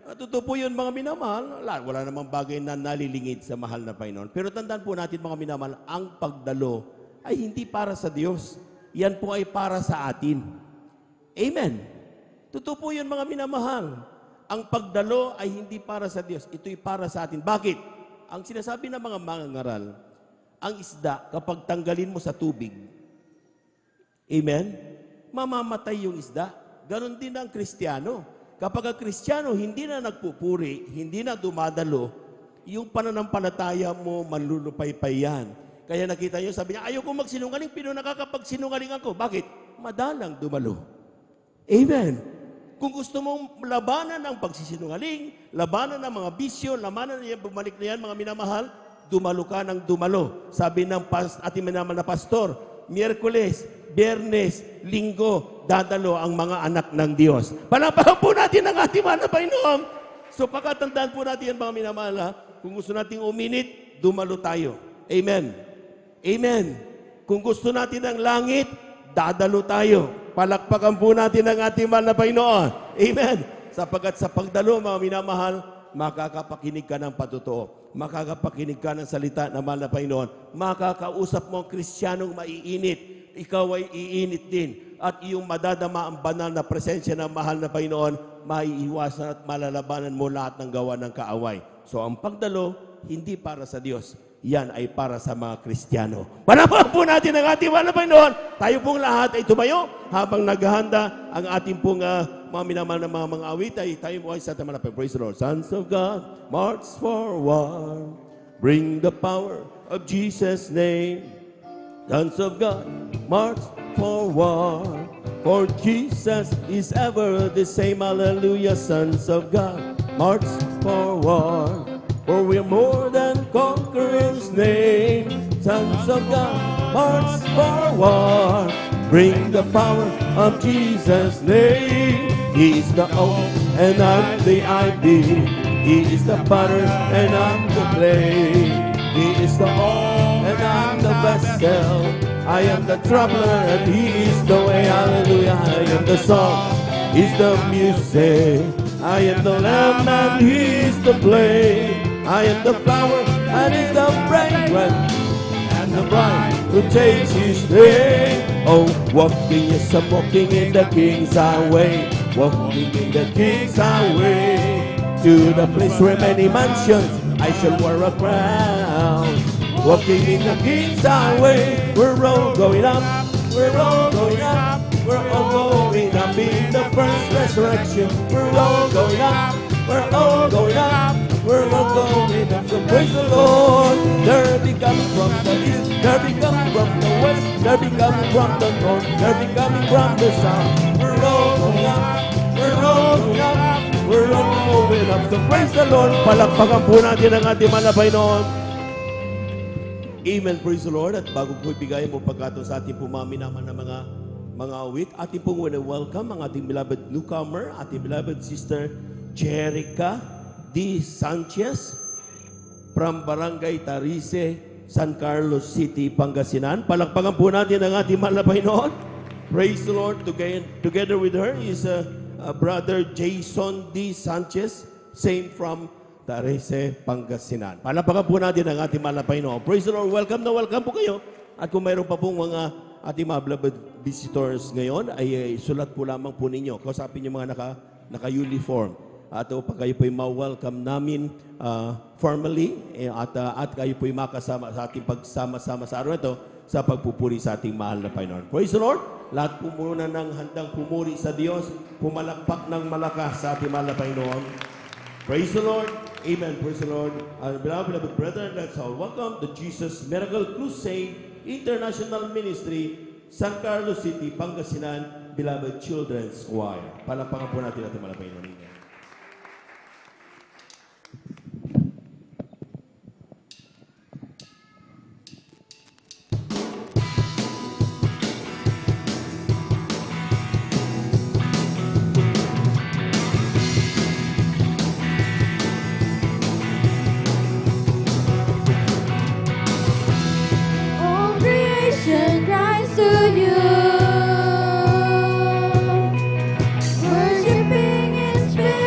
Totoo po yun mga minamahal. Wala namang bagay na nalilingid sa mahal na Panginoon. Pero tandaan po natin mga minamahal, ang pagdalo ay hindi para sa Diyos. Yan po ay para sa atin. Amen. Totoo po yun mga minamahal. Ang pagdalo ay hindi para sa Diyos. Ito'y para sa atin. Bakit? Ang sinasabi ng mga mangangaral, ang isda, kapag tanggalin mo sa tubig, amen, mamamatay yung isda. Ganon din ang Kristiyano. Kapag ang Kristiyano hindi na nagpupuri, hindi na dumadalo, yung pananampalataya mo, manlulupaypay yan. Kaya nakita nyo, sabi niya, ayoko magsinungaling, pero nakakapagsinungaling ako. Bakit? Madalang dumalo. Amen. Kung gusto mong labanan ang pagsisinungaling, labanan ng mga bisyo, labanan niya, bumalik na yan, mga minamahal, dumalo ka ng dumalo. Sabi ng ating minamahal na pastor, Miyerkules, Biyernes, Linggo, dadalo ang mga anak ng Diyos. Palapakan po natin ang ating mahal na Panginoon. So pakatandaan po natin yan, mga minamahal, ha? Kung gusto nating uminit, dumalo tayo. Amen. Amen. Kung gusto natin ang langit, dadalo tayo. Palakpakan po natin ang ating mahal na Panginoon. Amen. Sapagkat sa pagdalo, mga minamahal, makakapakinig ka ng patotoo. Makakapakinig ka ng salita ng mahal na Panginoon. Makakausap mo ang Kristiyanong maiinit. Ikaw ay iinit din. At iyong madadama ang banal na presensya ng mahal na Panginoon, maiiwasan at malalabanan mo lahat ng gawa ng kaaway. So ang pagdalo, hindi para sa Diyos. Yan ay para sa mga Kristiyano. Palapakan po natin ang ating mahal na Panginoon. Tayo pong lahat ay tumayo habang naghahanda ang ating pong mga minamahal na mga awit ay tayo po ay sa tamang na praise the Lord. Sons of God, march forward. Bring the power of Jesus' name. Sons of God, march forward. For Jesus is ever the same. Hallelujah. Sons of God, march forward. For we're more than conquerors' name. Sons of God, march forward. Bring the power of Jesus' name. He is the O and I'm the I-B. He is the butter and I'm the clay. He is the O and I'm the vessel. I am the traveler and He is the way. Hallelujah. I am the song, He's the music. I am the lamb and He is the flame. I am the flower and He's the fragrance. And the bride who takes His name. Oh, walking, yes, I'm walking in the King's highway. Walking in the King's highway. To the place where many mansions I shall wear a crown. Walking in the King's highway. We're all going up. We're all going up. We're all going up in the first resurrection. We're all going up. We're all going up. We're all going up. So praise the Lord. There be coming from the east. There be coming from the west. There be coming from the north. There be coming from the south. We're all going up. We're all going up. We're all going up. So praise the Lord. Palakpakan po natin ang ating mahal na Panginoon. Amen. Praise the Lord. At bago po ibigay mo pagkataon sa ating pumaminaman na mga awit, ating pong welcome ang ating beloved newcomer, ating beloved sister Jerica D. Sanchez from Barangay Tarise, San Carlos City, Pangasinan. Palakpakan po natin ang ating mahal na Panginoon. Praise the Lord. Together with her is Brother Jason D. Sanchez, same from Tarise, Pangasinan. Palakpakan po natin ang ating mahal na Panginoon. Praise the Lord. Welcome na welcome po kayo. At kung mayroon pa pong mga ating mga beloved visitors ngayon, ay sulat po lamang po ninyo. Kausapin yung mga naka-uniform. At pag kayo po'y ma-welcome namin formally at kayo po'y makasama sa ating pagsama-sama sa araw ito sa pagpupuri sa ating mahal na Panginoon. Praise the Lord! Lahat po muna ng handang pumuri sa Diyos, pumalakpak ng malakas sa ating mahal na Panginoon. Praise the Lord! Amen. Praise the Lord. Beloved brethren, let's all welcome the Jesus Miracle Crusade International Ministry, San Carlos City, Pangasinan, Beloved Children's Choir. Palakpakan po natin ating mahal na Panginoon. All creation cries to you, worshiping in spirit.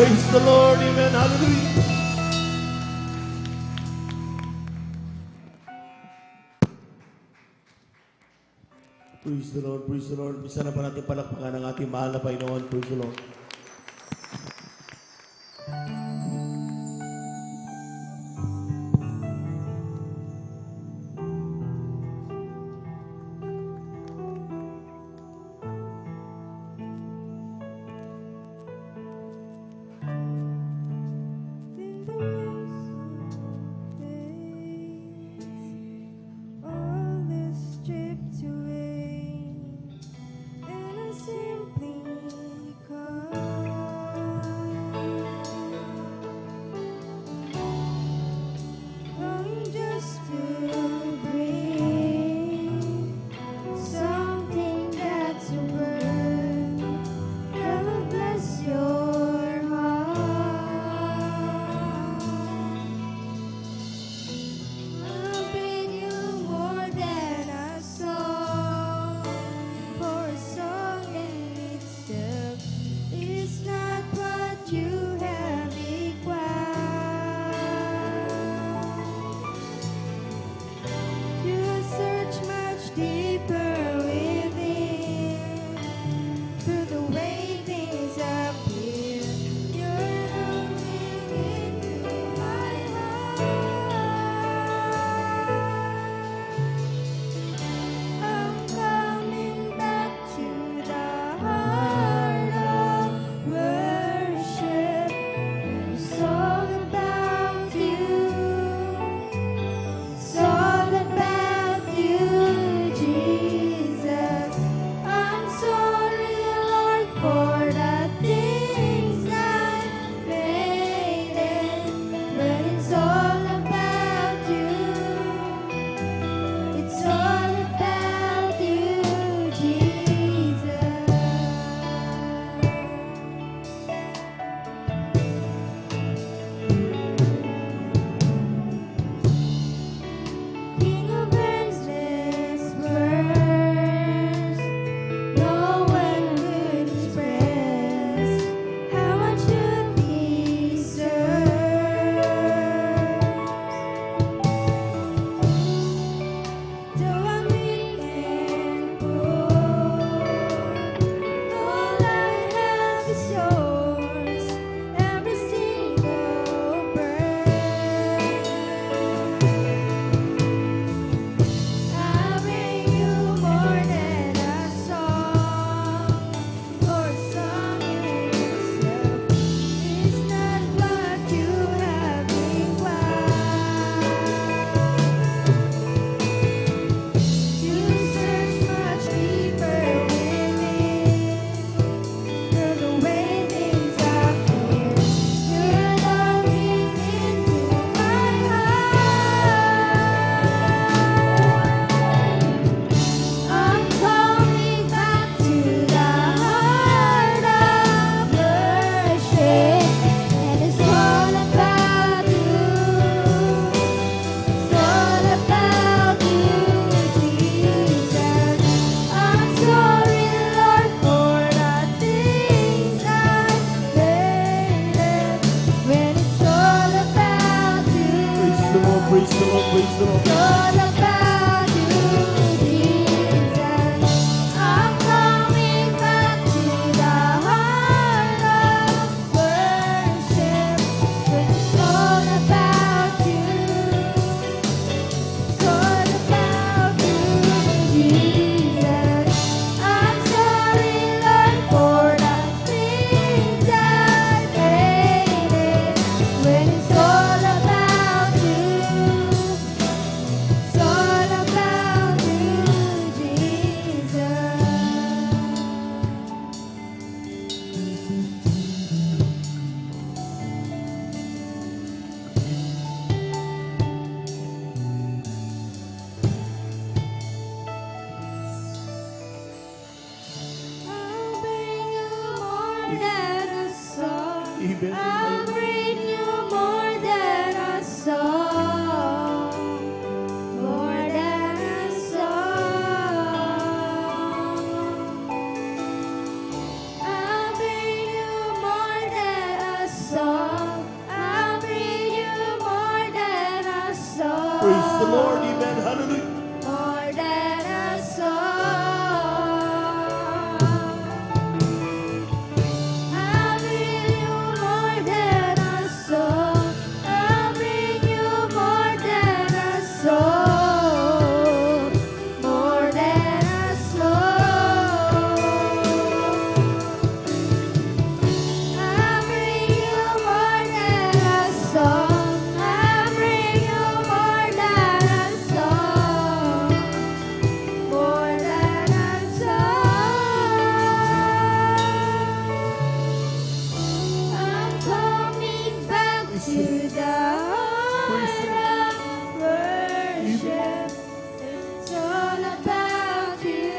Praise the Lord. Amen. Hallelujah. Praise the Lord. Praise the Lord. Bisa na pa natin palakpakan ang ating mahal na Panginoon. Praise the Lord. All is stripped away, and I simply Lord. Amen. Hallelujah. more than a song. I'll bring you more than a song. I'll bring you more than a song. More than a song. I'll bring you more than a song. I'll bring you more than a song. More than a song. I'm coming back to the heart of worship. It's all about you.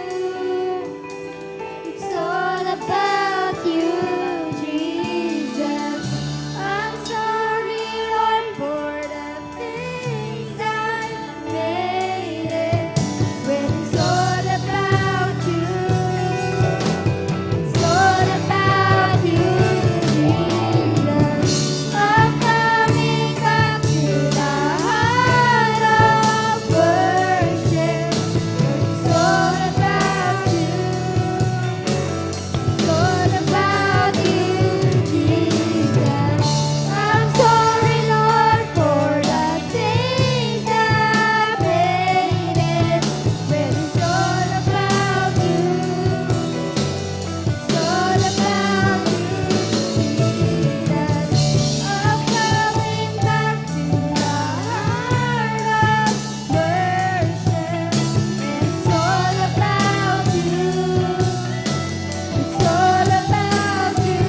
It's all about you, Jesus. I'm sorry, Lord, for the things I made it. When it's all about you, it's all about you, Jesus. I'm coming back to the heart of worship. It's all about you. It's all about you, Jesus. I'm sorry, Lord, for the things I made it. When it's all about you, it's all about you, Jesus. I'm coming back to the heart of worship. It's all about you. It's all about you,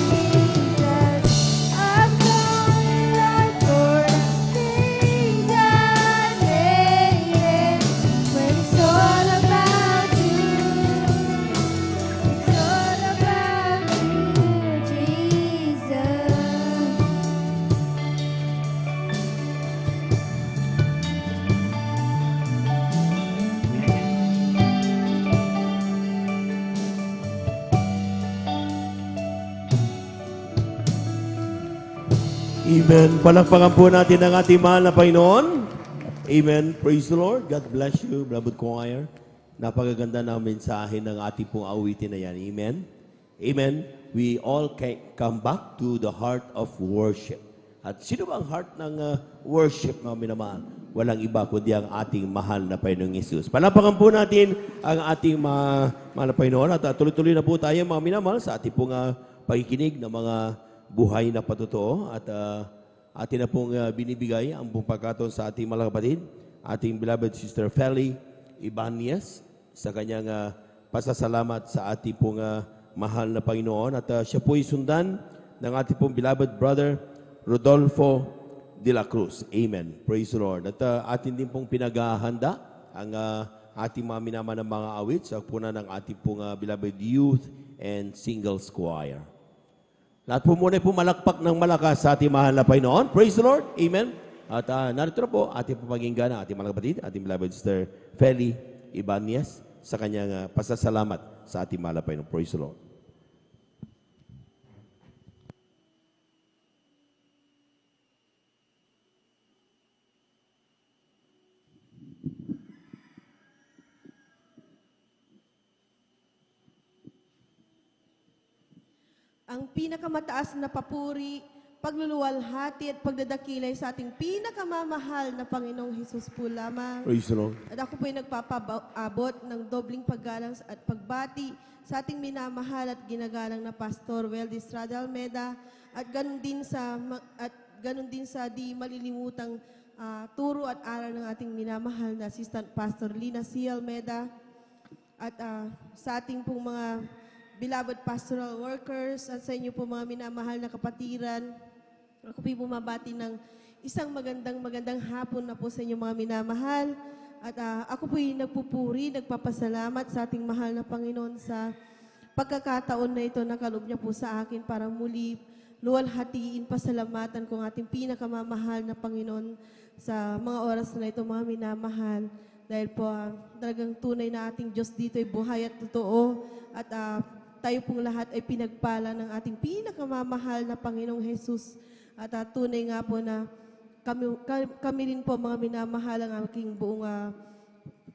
Jesus. I'm sorry, Lord, for the things I made it. When it's all about you, it's all about you, Jesus. Amen. Palakpakan po natin ang ating mahal na Panginoon. Amen. Praise the Lord. God bless you, beloved choir. Napakaganda ng mensahe ng ating pong awitin na yan. Amen. Amen. We all come back to the heart of worship. At sino ba ang heart ng worship, mga minamahal? Walang iba kundi ang ating mahal na Panginoong Yesus. Palakpakan po natin ang ating mahal na Panginoon. At tuloy-tuloy na po tayo, mga minamahal, sa ating pong pakikinig ng mga buhay na patotoo. At atin na pong binibigay ang buong pagkataon sa ating mga kapatid, ating beloved Sister Feli Ibanez, sa kanyang pasasalamat sa ating pong mahal na Panginoon. At siya po ay sundan ng ating pong beloved brother Rodolfo de la Cruz. Amen. Praise the Lord. At atin din pong pinaghahanda ang ating mga minaman ng mga awit sa puna ng ating pong beloved youth and singles choir. Lahat po muna po malakpak ng malakas sa ating mahal na Panginoon. Praise the Lord. Amen. At narito na po ating pamaginggan ang ating mga kapatid, ating beloved Sister Feli Ibanez sa kanyang pasasalamat sa ating mahal na Panginoon. Praise the Lord. Ang pinakamataas na papuri, pagluluwalhati at pagdadakilay sa ating pinakamamahal na Panginoong Hesus po lamang. Praise the Lord. At ako po ay nagpapaabot ng dobling paggalang at pagbati sa ating minamahal at ginagalang na Pastor Weldy Estrada Almeda at ganun din sa di malilimutang turo at aral ng ating minamahal na Assistant Pastor Lina C. Almeda at sa ating pong mga beloved pastoral workers at sa inyo po mga minamahal na kapatiran. Ako po bumabati ng isang magandang hapon na po sa inyo mga minamahal. At ako po nagpupuri, nagpapasalamat sa ating mahal na Panginoon sa pagkakataon na ito na kaloob niya po sa akin para muli luwalhatiin, pasalamatan ko ang ating pinakamamahal na Panginoon sa mga oras na ito mga minamahal. Dahil po talagang tunay na ating Diyos dito ay buhay at totoo at tayo pong lahat ay pinagpala ng ating pinakamamahal na Panginoong Jesus. At tunay nga po na kami rin po mga minamahal ang aking buong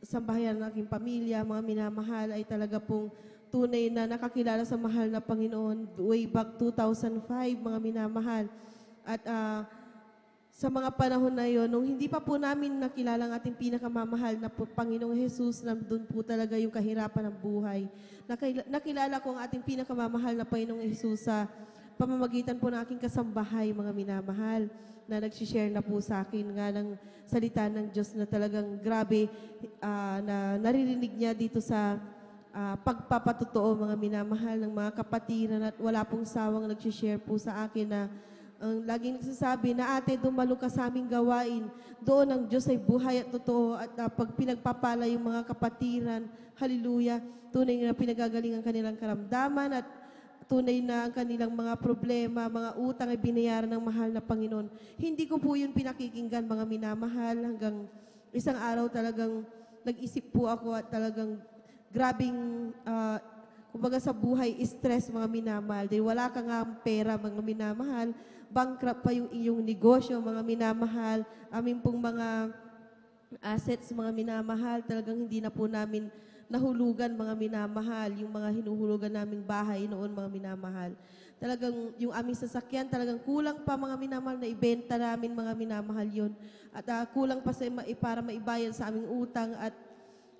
sambahayan ng aking pamilya, mga minamahal ay talaga pong tunay na nakakilala sa mahal na Panginoon way back 2005, mga minamahal. At sa mga panahon na yon, nung hindi pa po namin nakilala ang ating pinakamamahal na Panginoong Jesus, nandun po talaga yung kahirapan ng buhay. Nakilala ko ang ating pinakamamahal na Panginoong Jesus sa pamamagitan po ng aking kasambahay, mga minamahal, na nagsishare na po sa akin nga ng salita ng Diyos na talagang grabe na naririnig niya dito sa pagpapatotoo, mga minamahal ng mga kapatiran, at wala pong sawang nagsishare po sa akin na ang laging nagsasabi na, ate, dumalo ka sa aming gawain. Doon ang Diyos ay buhay at totoo, at pag pinagpapala yung mga kapatiran, hallelujah, tunay na pinagagaling ang kanilang karamdaman at tunay na ang kanilang mga problema, mga utang ay binayaran ng mahal na Panginoon. Hindi ko po yun pinakikinggan, mga minamahal, hanggang isang araw talagang nag-isip po ako at talagang grabing, kumbaga sa buhay, stress, mga minamahal. Dahil wala ka nga pera, mga minamahal, bankrupt pa yung iyong negosyo, mga minamahal, aming pong mga assets, mga minamahal, talagang hindi na po namin nahulugan, mga minamahal, yung mga hinuhulugan naming bahay noon, mga minamahal. Talagang yung aming sasakyan, talagang kulang pa, mga minamahal, na ibenta namin, mga minamahal yun. At kulang pa para maibayad sa aming utang at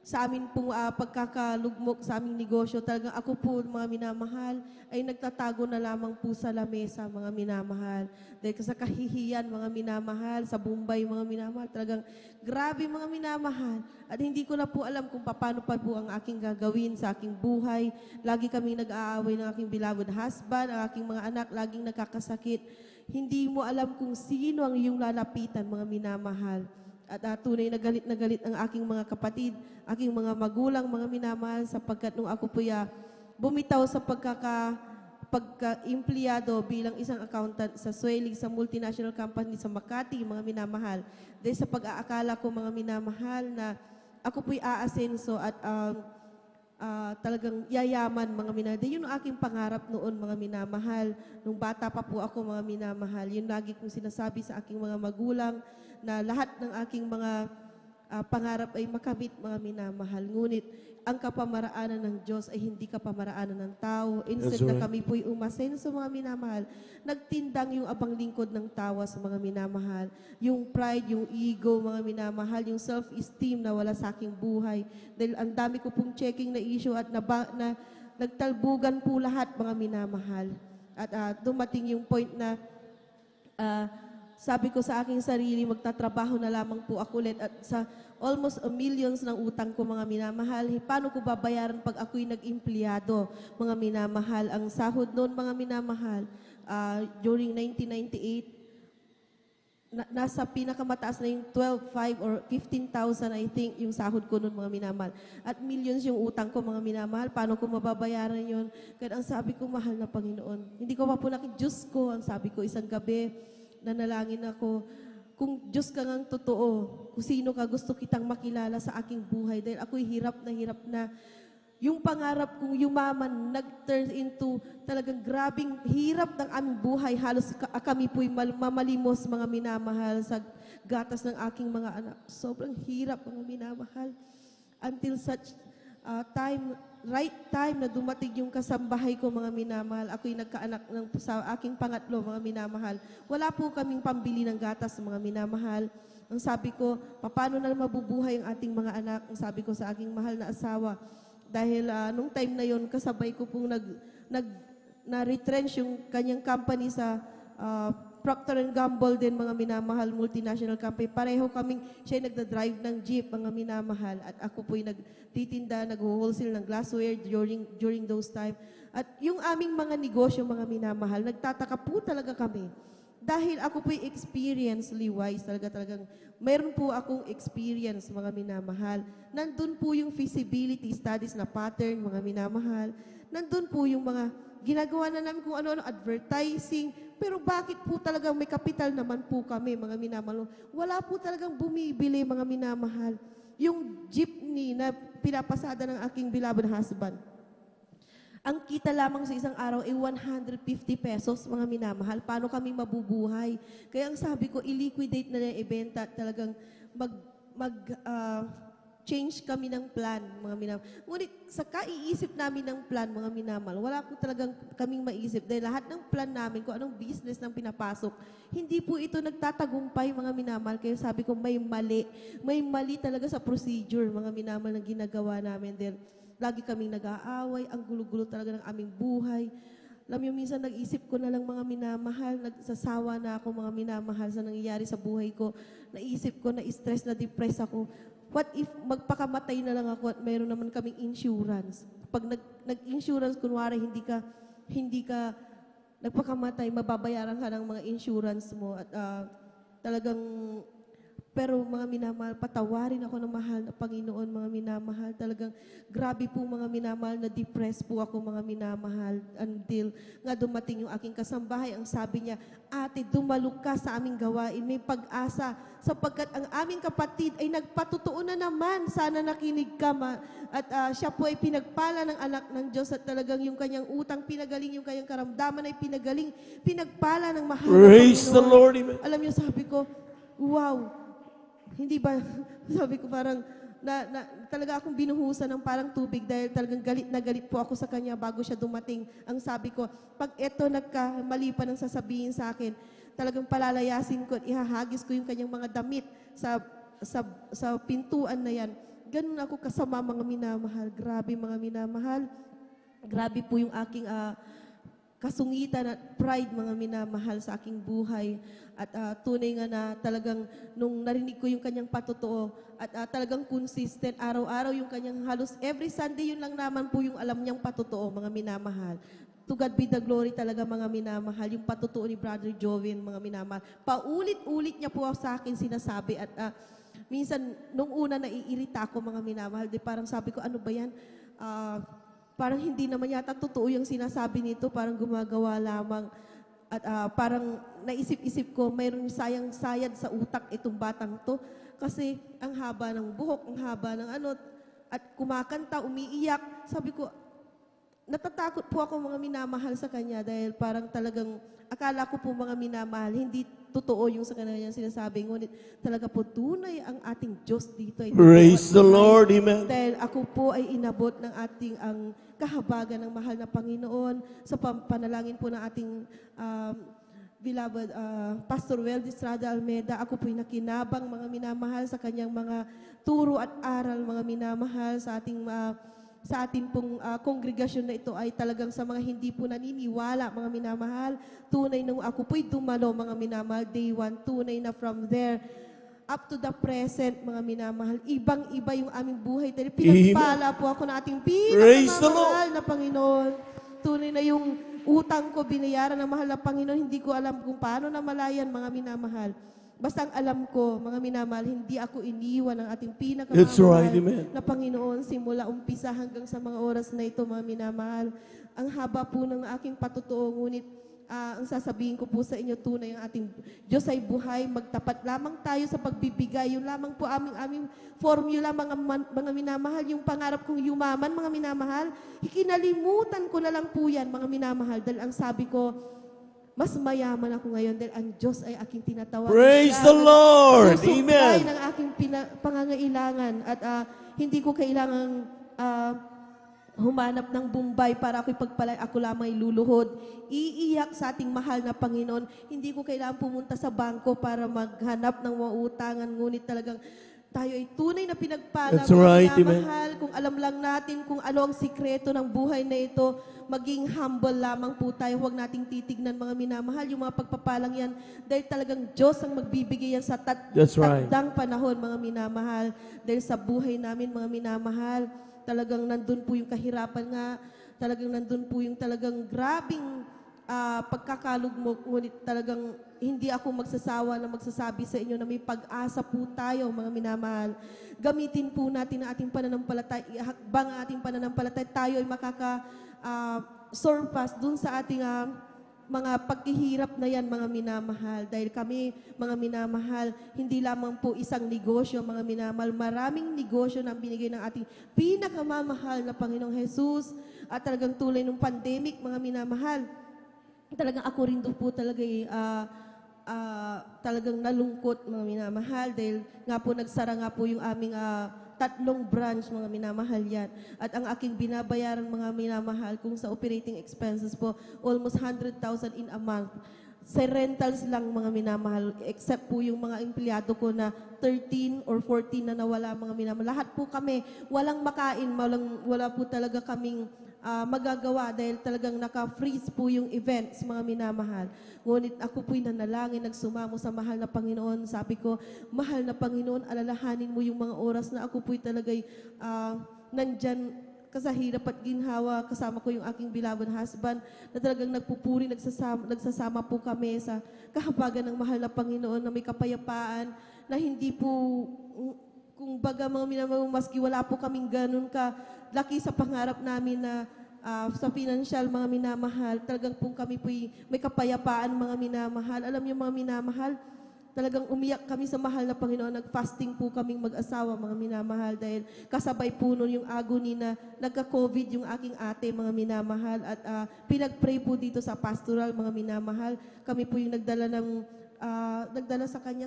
sa amin pong pagkakalugmok sa aming negosyo. Talagang ako po, mga minamahal, ay nagtatago na lamang po sa lamesa, mga minamahal. Dahil sa kahihiyan, mga minamahal, sa Bombay, mga minamahal, talagang grabe, mga minamahal. At hindi ko na po alam kung paano pa po ang aking gagawin sa aking buhay. Lagi kaming nag-aaway ng aking beloved husband, ang aking mga anak laging nagkakasakit. Hindi mo alam kung sino ang iyong lalapitan, mga minamahal. At tunay na galit ang aking mga kapatid, aking mga magulang, mga minamahal, sapagkat nung ako po bumitaw sa pagka-empleyado bilang isang accountant sa Swellig, sa multinational company sa Makati, mga minamahal. Dahil sa pag-aakala ko, mga minamahal, na ako po'y aasenso at talagang yayaman, mga minamahal. Dahil yun ang aking pangarap noon, mga minamahal. Nung bata pa po ako, mga minamahal, yun lagi kong sinasabi sa aking mga magulang, na lahat ng aking mga pangarap ay makamit, mga minamahal. Ngunit ang kapamaraanan ng Diyos ay hindi kapamaraanan ng tao. Instead na kami po'y umasenso, mga minamahal, nagtindang yung abang lingkod ng tawas, mga minamahal. Yung pride, yung ego, mga minamahal, yung self-esteem na wala sa aking buhay. Dahil ang dami ko pong checking na issue at nagtalbugan po lahat, mga minamahal. At dumating yung point na sabi ko sa aking sarili, magtatrabaho na lamang po ako ulit at sa almost millions ng utang ko, mga minamahal. Paano ko babayaran pag ako'y nag-empleyado, mga minamahal? Ang sahod noon, mga minamahal, during 1998, nasa pinakamataas na yung 12,500 or 15,000, I think, yung sahod ko noon, mga minamahal. At millions yung utang ko, mga minamahal. Paano ko mababayaran yun? Kaya ang sabi ko, mahal na Panginoon, hindi ko pa po Diyos ko, ang sabi ko isang gabi, nanalangin ako, kung Diyos ka ngang totoo, kung sino ka, gusto kitang makilala sa aking buhay. Dahil ako'y hirap na yung pangarap kong yumaman nag-turn into talagang grabing hirap ng aming buhay. Halos kami po'y mamalimos, mga minamahal, sa gatas ng aking mga anak. Sobrang hirap, mga minamahal. Until such right time na dumating yung kasambahay ko, mga minamahal. Ako'y nagkaanak sa aking pangatlo, mga minamahal. Wala po kaming pambili ng gatas, mga minamahal. Ang sabi ko, paano na mabubuhay ang ating mga anak? Ang sabi ko sa aking mahal na asawa. Dahil nung time na yon, kasabay ko pong na-retrench yung kanyang company sa Procter & Gamble din, mga minamahal, multinational company. Pareho kaming, siya nagda-drive ng jeep, mga minamahal. At ako po'y nagtitinda, nag-wholesale ng glassware during those time. At yung aming mga negosyo, mga minamahal, nagtataka po talaga kami. Dahil ako po'y experience-ly wise, talagang mayroon po akong experience, mga minamahal. Nandun po yung feasibility studies na pattern, mga minamahal. Nandun po yung mga ginagawa na namin kung ano-ano, advertising. Pero bakit po talagang may kapital naman po kami, mga minamahal? Wala po talagang bumibili, mga minamahal. Yung jeepney na pinapasada ng aking beloved husband. Ang kita lamang sa isang araw ay 150 pesos, mga minamahal. Paano kami mabubuhay? Kaya ang sabi ko, i-liquidate na yung ibenta. Talagang change kami ng plan, mga minamahal. Ngunit sa kaiisip namin ng plan, mga minamahal, wala po talagang kaming maisip. Dahil lahat ng plan namin, kung anong business nang pinapasok, hindi po ito nagtatagumpay, mga minamahal. Kaya sabi ko, may mali. May mali talaga sa procedure, mga minamahal, na ginagawa namin. Dahil lagi kaming nag-aaway, ang gulo-gulo talaga ng aming buhay. Alam niyo, minsan nag-isip ko na lang, mga minamahal, nagsasawa na ako, mga minamahal, sa nangyayari sa buhay ko. Naisip ko, na-stress, na-depress ako. What if magpakamatay na lang ako at mayroon naman kaming insurance? Pag nag-insurance, kunwari, hindi ka nagpakamatay, mababayaran ka ng mga insurance mo at talagang. Pero mga minamahal, patawarin ako ng mahal na Panginoon, mga minamahal. Talagang grabe po, mga minamahal, na depressed po ako, mga minamahal, until nga dumating yung aking kasambahay. Ang sabi niya, ate, dumalog ka sa aming gawain, may pag-asa, sapagkat ang aming kapatid ay nagpatutuo na naman. Sana nakinig ka, at siya po ay pinagpala ng anak ng Diyos, at talagang yung kanyang utang pinagaling, yung kanyang karamdaman ay pinagpala ng mahal na Panginoon. Praise the Lord. Amen. Alam niyo, sabi ko, wow, hindi ba, sabi ko parang, talaga akong binuhusan ng parang tubig dahil talagang galit na galit po ako sa kanya bago siya dumating. Ang sabi ko, pag eto nagkamali pa ng sasabihin sa akin, talagang palalayasin ko at ihahagis ko yung kanyang mga damit sa pintuan na yan. Ganun ako kasama, mga minamahal. Grabe, mga minamahal. Grabe po yung aking kasungitan at pride, mga minamahal, sa aking buhay. At tunay nga na talagang nung narinig ko yung kanyang patotoo at talagang consistent, araw-araw yung kanyang halos every Sunday, yun lang naman po yung alam niyang patotoo, mga minamahal. To God be the glory talaga, mga minamahal. Yung patotoo ni Brother Joven, mga minamahal. Paulit-ulit niya po sa akin sinasabi at minsan nung una naiirita ako, mga minamahal. Di parang sabi ko, ano ba yan? Parang hindi naman yata totoo yung sinasabi nito, parang gumagawa lamang. At parang naisip-isip ko, mayroong sayang-sayad sa utak itong batang to. Kasi ang haba ng buhok, ang haba ng at kumakanta, umiiyak. Sabi ko, natatakot po ako, mga minamahal, sa kanya dahil parang talagang, akala ko po, mga minamahal, hindi totoo yung sa kanya sinasabi. Ngunit talaga po tunay ang ating Diyos dito. Praise the Lord. Amen. Dahil ako po ay inabot ng ating ang kahabagan ng mahal na Panginoon sa panalangin po ng ating beloved Pastor Weldy Estrada Almeda. Ako po'y nakinabang, mga minamahal, sa kanyang mga turo at aral, mga minamahal, sa ating pong kongregasyon na ito ay talagang sa mga hindi po naniniwala, mga minamahal. Tunay nung ako po'y dumalo, mga minamahal, day one, tunay na from there up to the present, mga minamahal. Ibang-iba yung aming buhay. Dahil pinagpala po ako ng ating pinakamamahal na Panginoon. Tunay na yung utang ko, binayaran ng mahal na Panginoon. Hindi ko alam kung paano namalayan, mga minamahal. Basta ang alam ko, mga minamahal, hindi ako iniwan ng ating pinakamamahal na Panginoon simula umpisa hanggang sa mga oras na ito, mga minamahal. Ang haba po ng aking patotoo, ngunit ang sasabihin ko po sa inyo, tunay ang ating Diyos ay buhay. Magtapat lamang tayo sa pagbibigay. Yung lamang po aming formula, mga minamahal. Yung pangarap kong yumaman, mga minamahal, ikinalimutan ko na lang po yan, mga minamahal. Dahil ang sabi ko, mas mayaman ako ngayon dahil ang Diyos ay aking tinatawag. Praise the Lord! Susupply Amen! ng aking pangangailangan at hindi ko kailangang humanap ng Bombay para ako'y pagpalay, ako lamang luluhod. Iiyak sa ating mahal na Panginoon. Hindi ko kailangan pumunta sa bangko para maghanap ng mga utangan. Ngunit talagang tayo ay tunay na pinagpala. That's right, mahal. Kung alam lang natin kung ano ang sikreto ng buhay na ito, maging humble lamang po tayo. Huwag nating titignan, mga minamahal, yung mga pagpapalang yan. Dahil talagang Diyos ang magbibigay yan sa takdang panahon, mga minamahal. Dahil sa buhay namin, mga minamahal, talagang nandun po yung kahirapan nga, talagang nandun po yung talagang grabing pagkakalugmok, ngunit talagang hindi ako magsasawa na magsasabi sa inyo na may pag-asa po tayo, mga minamahal. Gamitin po natin ang ating pananampalataya, ihakbang ang ating pananampalataya, tayo ay makaka-surpass dun sa ating mga paghihirap na yan, mga minamahal. Dahil kami, mga minamahal, hindi lamang po isang negosyo, mga minamahal. Maraming negosyo na binigay ng ating pinakamamahal na Panginoong Jesus. At talagang tulay ng pandemic, mga minamahal. Talagang ako rin doon po talaga talagang nalungkot, mga minamahal. Dahil nga po nagsara nga po yung aming 3 branch, mga minamahal yan. At ang aking binabayaran, mga minamahal, kung sa operating expenses po, almost 100,000 in a month. Sa rentals lang, mga minamahal, except po yung mga empleyado ko na 13 or 14 na nawala, mga minamahal. Lahat po kami, walang makain, wala po talaga kaming magagawa dahil talagang naka-freeze po yung events, mga minamahal. Ngunit ako po'y nanalangin, nagsumamo sa mahal na Panginoon. Sabi ko, mahal na Panginoon, alalahanin mo yung mga oras na ako po'y talaga'y nandyan sa hirap at ginhawa. Kasama ko yung aking beloved husband na talagang nagpupuri, nagsasama po kami sa kahabagan ng mahal na Panginoon na may kapayapaan na hindi po, kung baga mga minamahal, maski wala po kaming ganun ka laki sa pangarap namin na sa financial, mga minamahal, talagang po kami po may kapayapaan, mga minamahal. Alam niyo, mga minamahal, talagang umiyak kami sa mahal na Panginoon. Nag-fasting po kaming mag-asawa, mga minamahal, dahil kasabay po nun yung agony na nagka-COVID yung aking ate, mga minamahal. At pinag-pray po dito sa pastoral, mga minamahal. Kami po yung nagdala sa kanya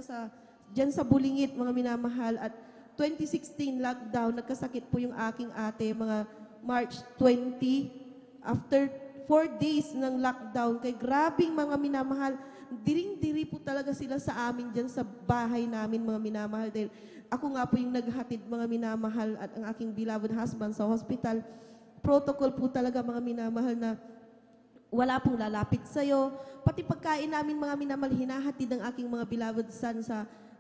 dyan sa Bulingit, mga minamahal. At 2016 lockdown, nagkasakit po yung aking ate, mga March 20. After 4 days ng lockdown, kay grabing mga minamahal, diring-diri po talaga sila sa amin dyan sa bahay namin, mga minamahal. Dahil ako nga po yung naghatid, mga minamahal, at ang aking beloved husband sa hospital. Protocol po talaga, mga minamahal, na wala pong lalapit sa'yo. Pati pagkain namin, mga minamahal, hinahatid ng aking mga beloved son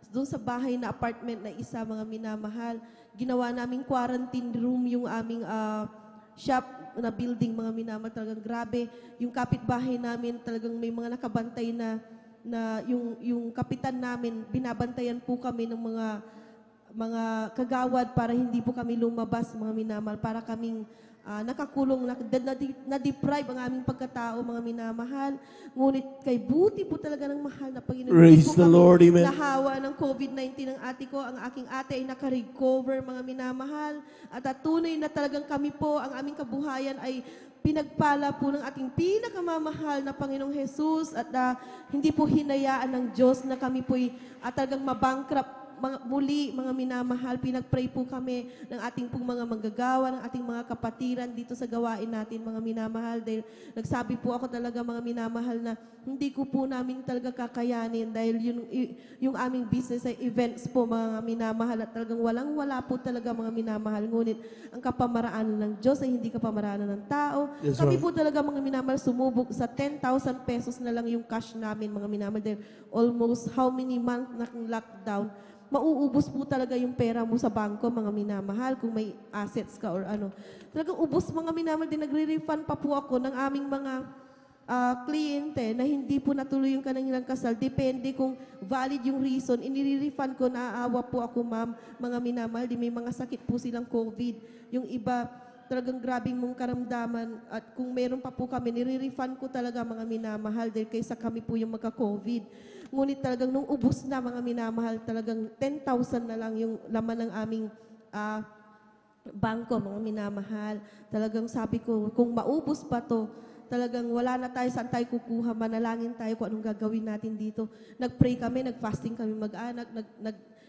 doon sa bahay na apartment na isa, mga minamahal. Ginawa naming quarantine room yung aming shop na building, mga minamahal. Talagang grabe. Yung kapitbahay namin, talagang may mga nakabantay na yung kapitan namin, binabantayan po kami ng mga kagawad para hindi po kami lumabas, mga minamahal, para kaming nakakulong, na-deprive ang aming pagkatao, mga minamahal. Ngunit kay buti po talaga ng mahal na Panginoon. Praise the Lord, amen. Nahawa ng COVID-19 ng ate ko. Ang aking ate ay naka-recover, mga minamahal. At tunay na talagang kami po, ang aming kabuhayan ay pinagpala po ng ating pinakamamahal na Panginoong Jesus. At hindi po hinayaan ng Diyos na kami po'y talagang mabankrupt. Muli, mga minamahal, pinag-pray po kami ng ating pong mga manggagawa, ng ating mga kapatiran dito sa gawain natin, mga minamahal. Dahil nagsabi po ako talaga, mga minamahal, na hindi ko po namin talaga kakayanin dahil yung aming business ay events po, mga minamahal, at talagang walang-wala po talaga, mga minamahal. Ngunit ang kapamaraanan ng Diyos ay hindi kapamaraanan ng tao. Yes, Kami ma'am. po talaga, mga minamahal, sumubok sa 10,000 pesos na lang yung cash namin, mga minamahal. Dahil almost how many months na lockdown, mauubos po talaga yung pera mo sa bangko, mga minamahal, kung may assets ka or ano. Talagang ubos, mga minamahal, din nagre-refund pa po ako ng aming mga kliyente na hindi po natuloy yung kanilang kasal. Depende kung valid yung reason, inire-refund ko, naaawa po ako, ma'am, mga minamahal, di may mga sakit po silang COVID. Yung iba, talagang grabing mong karamdaman, at kung meron pa po kami, nire-refund ko talaga, mga minamahal, dahil kaysa kami po yung magka-COVID. Ngunit talagang nung ubos na, mga minamahal, talagang 10,000 na lang yung laman ng aming bangko, mga minamahal. Talagang sabi ko, kung maubos pa to, talagang wala na tayo, saan tayo kukuha, manalangin tayo kung anong gagawin natin dito. Nag-pray kami, nag-fasting kami mag-anak,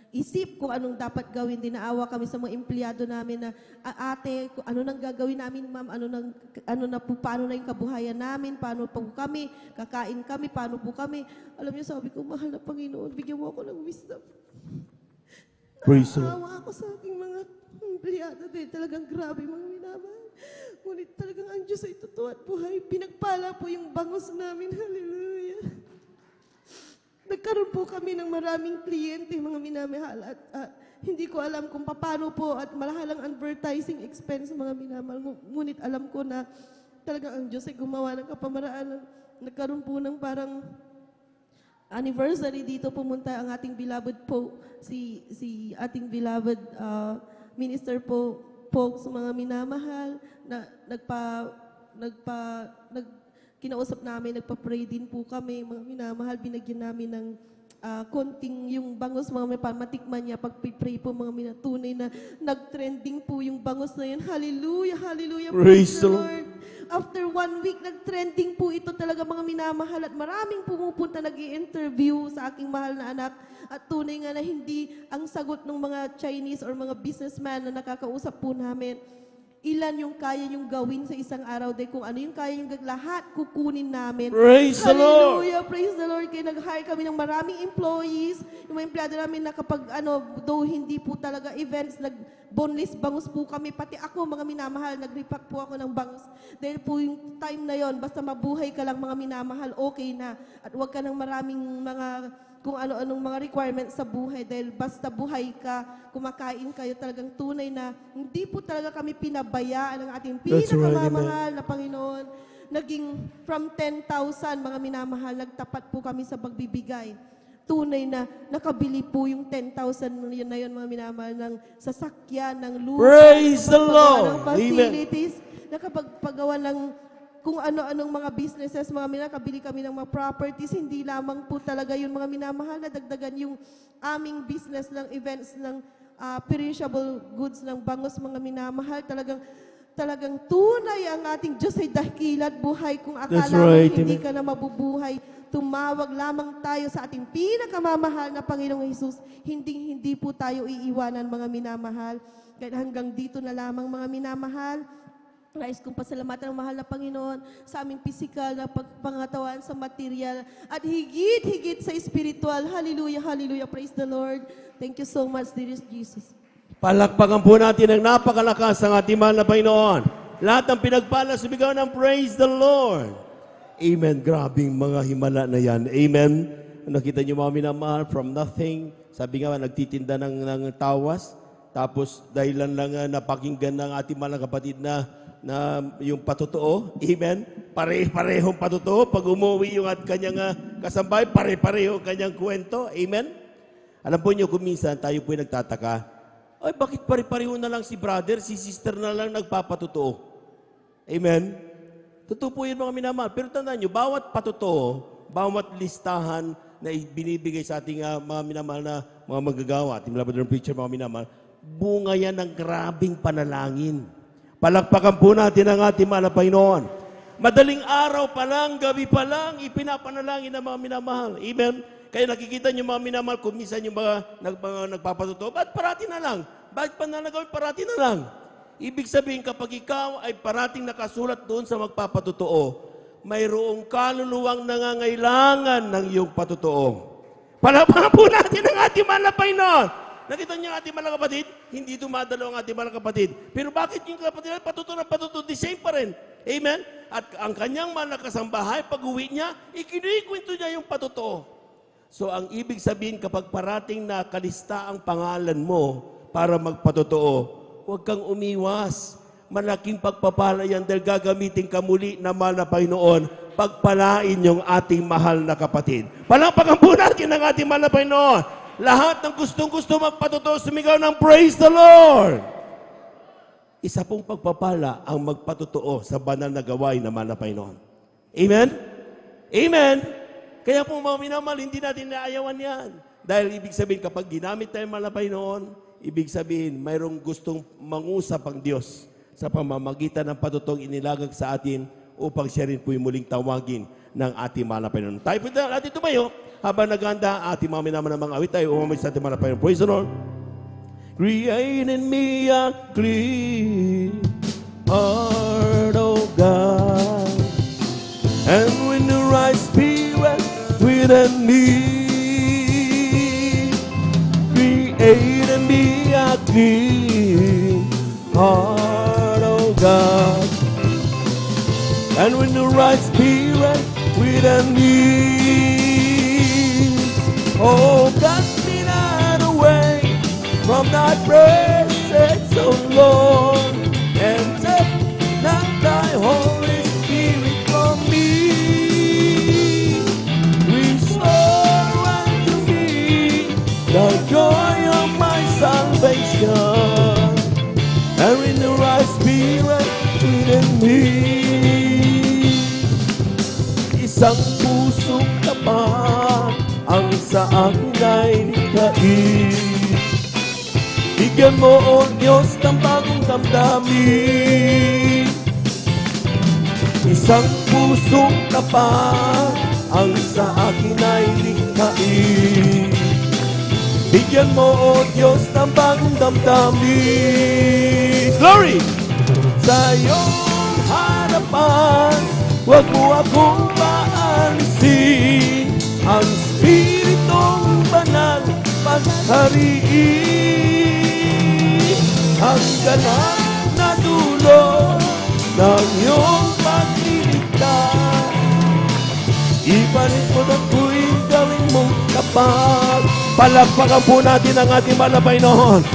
isip kung anong dapat gawin. Dinaawa kami sa mga empleyado namin na, ate, ano nang gagawin namin, ma'am, paano na yung kabuhayan namin, paano po kami, kakain kami, paano po kami. Alam niyo, sabi ko, mahal na Panginoon, bigyan mo ako ng wisdom. Praise the Lord. Naawa ako sa aking mga empleyado din. Talagang grabe, mga minamahal. Ngunit talagang ang Diyos ay totoo at buhay. Pinagpala po yung bangos namin. Hallelujah. Nagkaroon po kami ng maraming kliyente, mga minamahal, at hindi ko alam kung paano po, at malahalang advertising expense, mga minamahal. Ngunit alam ko na talagang ang Diyos ay gumawa ng kapamaraan. Nagkaroon po ng parang anniversary dito, pumunta ang ating beloved po, si ating beloved minister po, sa mga minamahal, na kinausap namin, nagpa-pray din po kami, mga minamahal, binagyan namin ng konting yung bangus, mga may matikman niya, pag-pray po mga tunay na nag-trending po yung bangus na yun. Hallelujah, hallelujah, praise the Lord. After 1 week, nag-trending po ito talaga mga minamahal at maraming pumupunta nag-i-interview sa aking mahal na anak. At tunay nga na hindi ang sagot ng mga Chinese or mga businessman na nakakausap po namin, ilan yung kaya yung gawin sa isang araw dahil kung ano yung kaya yung lahat kukunin namin. Praise the Lord! Hallelujah! Praise the Lord! Kaya nag-hire kami ng maraming employees. Yung mga empleyado namin na kapag though hindi po talaga events, boneless bangus po kami. Pati ako, mga minamahal, nag-repack po ako ng bangus. Dahil po yung time na yon, basta mabuhay ka lang mga minamahal, okay na. At huwag ka ng maraming mga kung ano-anong mga requirements sa buhay dahil basta buhay ka, kumakain kayo talagang tunay na hindi po talaga kami pinabayaan ng ating pinakamamahal na Panginoon. Naging from 10,000 mga minamahal, nagtapat po kami sa pagbibigay. Tunay na nakabili po yung 10,000 na yun mga minamahal ng sasakyan, ng lupa, Praise the Lord! ng facilities, nakapagpagawa ng kung ano-anong mga businesses, mga minakabili kami ng mga properties, hindi lamang po talaga yun mga minamahal na dagdagan yung aming business ng events ng perishable goods ng bangus mga minamahal. Talagang tunay ang ating Diyos ay dakilat buhay. Kung akala mo hindi ka na mabubuhay, tumawag lamang tayo sa ating pinakamamahal na Panginoong Hesus. Hindi po tayo iiwanan mga minamahal. Kaya hanggang dito na lamang mga minamahal. Nais kong pasalamatan ang mahal na Panginoon sa aming physical na pagpangatawan sa material at higit-higit sa spiritual. Hallelujah, hallelujah. Praise the Lord. Thank you so much, dearest Jesus. Palakpakan po natin ang napakalakas ng ating mahal na Panginoon. Lahat ng pinagpala, sumigaw ng praise the Lord. Amen. Grabing mga himala na yan. Amen. Nakita niyo mga minamahal, from nothing. Sabi nga, nagtitinda ng tawas. Tapos dahilan lang napakinggan ng ating mahal na kapatid na yung patotoo. Amen. Pare-parehong patotoo. Pag umuwi yung at kanyang kasambay, pare-pareho kanyang kwento. Amen. Alam po niyo, kung minsan tayo po nagtataka, ay bakit pare-pareho na lang si brother, si sister na lang nagpapatotoo? Amen. Totoo po yun mga minamahal. Pero tandaan niyo, bawat patotoo, bawat listahan na binibigay sa ating mga minamahal na mga magagawa, ating labrador preacher, mga minamahal, bunga yan ng grabing panalangin. Palakpakan po natin ang ating mahal na Panginoon. Madaling araw pa lang, gabi pa lang, ipinapanalangin ng mga minamahal. Amen? Kaya nakikita niyo mga minamahal, kung minsan yung mga nagpapatotoo, ba't parati na lang? Bakit pa nalagawin parati na lang? Ibig sabihin, kapag ikaw ay parating nakasulat doon sa magpapatotoo, mayroong kaluluwang nangangailangan ng iyong patotoo. Palakpakan po natin ang ating mahal na Panginoon. Nakita niyo ang ating mga kapatid? Hindi dumadalo ang ating mga kapatid. Pero bakit yung kapatid ay patuto, the same pa rin. Amen? At ang kanyang mga kasambahay, pag uwi niya, ikinikwento niya yung patotoo. So ang ibig sabihin, kapag parating nakalista ang pangalan mo para magpatotoo, huwag kang umiwas. Malaking pagpapala yan dahil gagamitin ka muli na mahal na Panginoon, pagpalain yung ating mahal na kapatid. Palakpakan po natin ang ating mahal na Panginoon. Lahat ng gustong-gusto magpatotoo, sumigaw ng praise the Lord. Isa pong pagpapala ang magpatotoo sa banal na gawain ng mahal na Panginoon. Amen? Amen? Kaya po mga minamahal, hindi natin naayawan yan. Dahil ibig sabihin, kapag ginamit tayo mahal na Panginoon, ibig sabihin, mayroong gustong mangusap ang Diyos sa pamamagitan ng patotong inilagak sa atin upang siya rin po yung muling tawagin ng ating mahal na Panginoon. Tayo po natin tumayo. Habang naganda, ating mga minaman ng mga awit tayo, umamay sa ating mga Panginoon. Praise the Lord. Create in me a clean heart, O God, and when the right spirit within me, create in me a clean heart, O God, and when the right spirit within me, oh, cast me not away from thy presence, O Lord, and take not thy Holy Spirit from me. Restore unto me the joy of my salvation, and renew thy spirit within me. sa akin ay likhain. Bigyan mo, O Diyos, ng bagong damdamin. Isang pusong tapat ang sa akin ay likhain. Bigyan mo, O Diyos, ng bagong damdamin. Glory! Sa iyong harapan, huwag mo akong paalisin. Ang Spiritong Banal paghariin. Ang ganap na dulo ng iyong pagliligtas. Ipanin mo na tuwing gawin mong kapag. Palakpakan po natin ang ating malabay noon.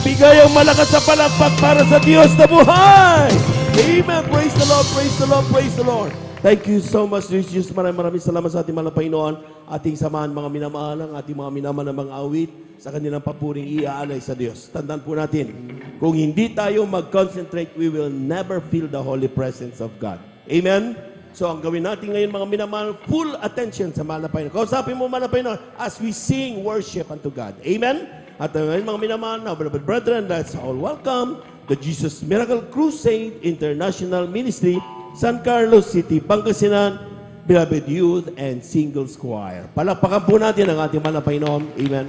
Ibigay ang malakas na palakpak para sa Diyos na buhay. Amen. Praise the Lord, praise the Lord, praise the Lord. Thank you so much, Jesus. Maraming salamat sa ating malabay noon. Ating samahan mga minamahal, ang ating mga minamahal na mga awit sa kanilang papuring iaalay sa Diyos. Tandaan po natin, kung hindi tayo mag-concentrate, we will never feel the holy presence of God. Amen? So ang gawin natin ngayon mga minamahal, full attention sa malapay noon. Kausapin mo malapay noon as we sing worship unto God. Amen? At ngayon mga minamahal, now beloved brethren, let's all welcome the Jesus Miracle Crusade International Ministry, San Carlos City, Pangasinan, beloved youth and singles choir. Palakpakan po natin ang ating malapay noon. Amen.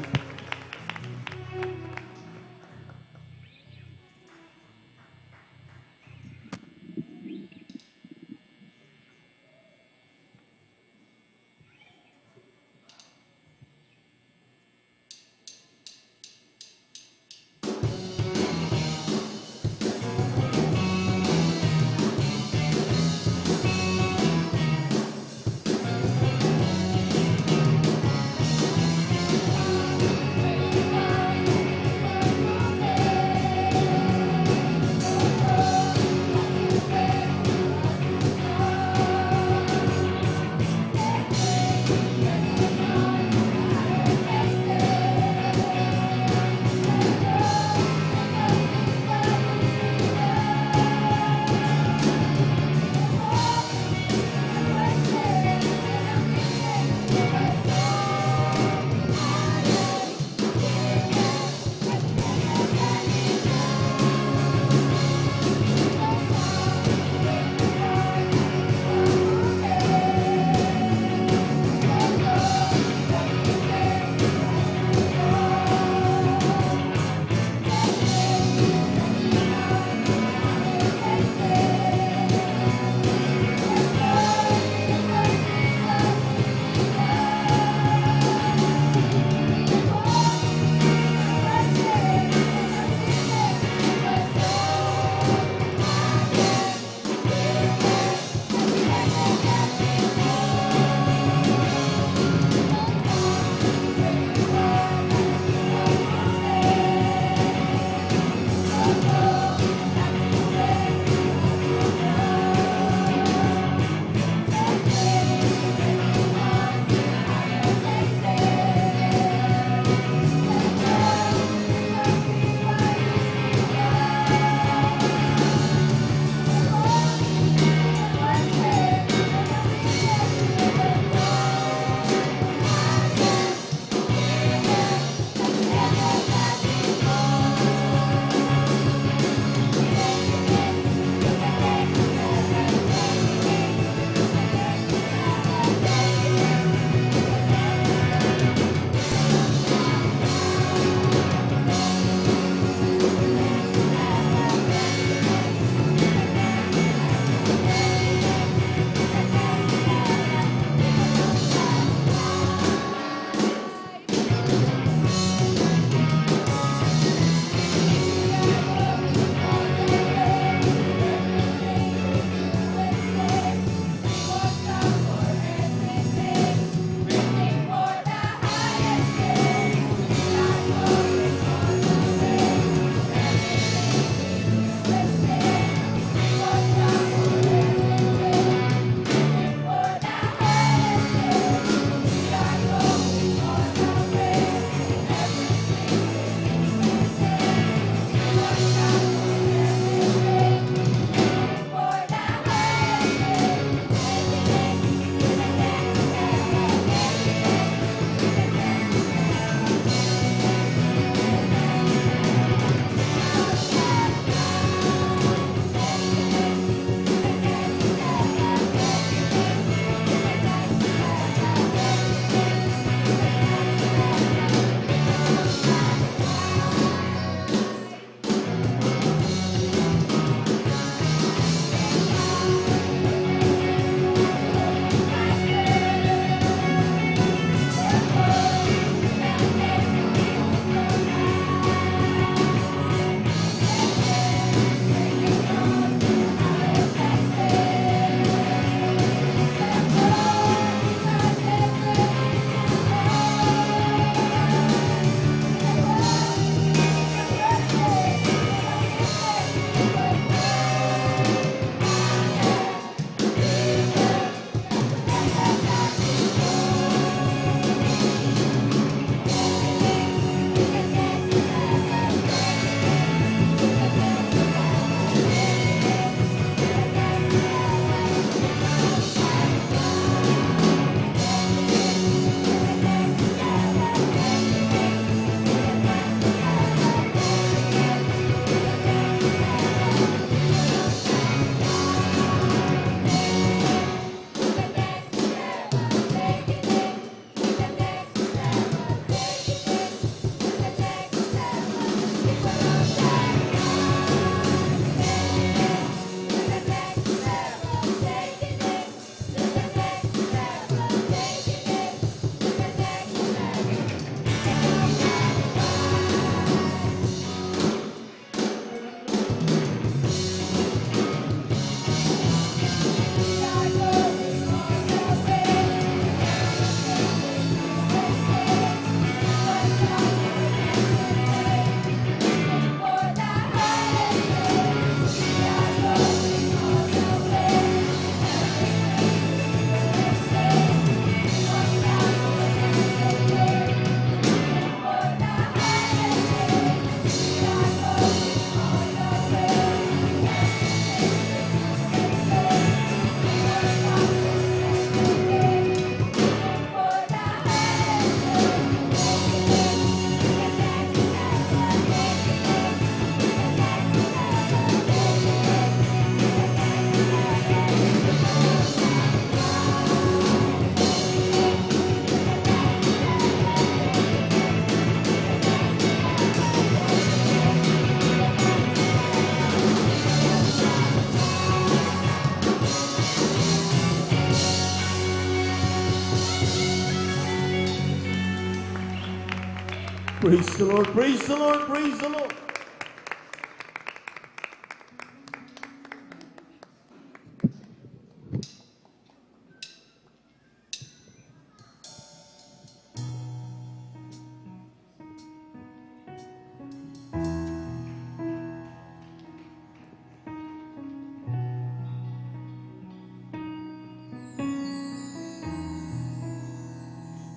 Praise the Lord, praise the Lord, praise the Lord.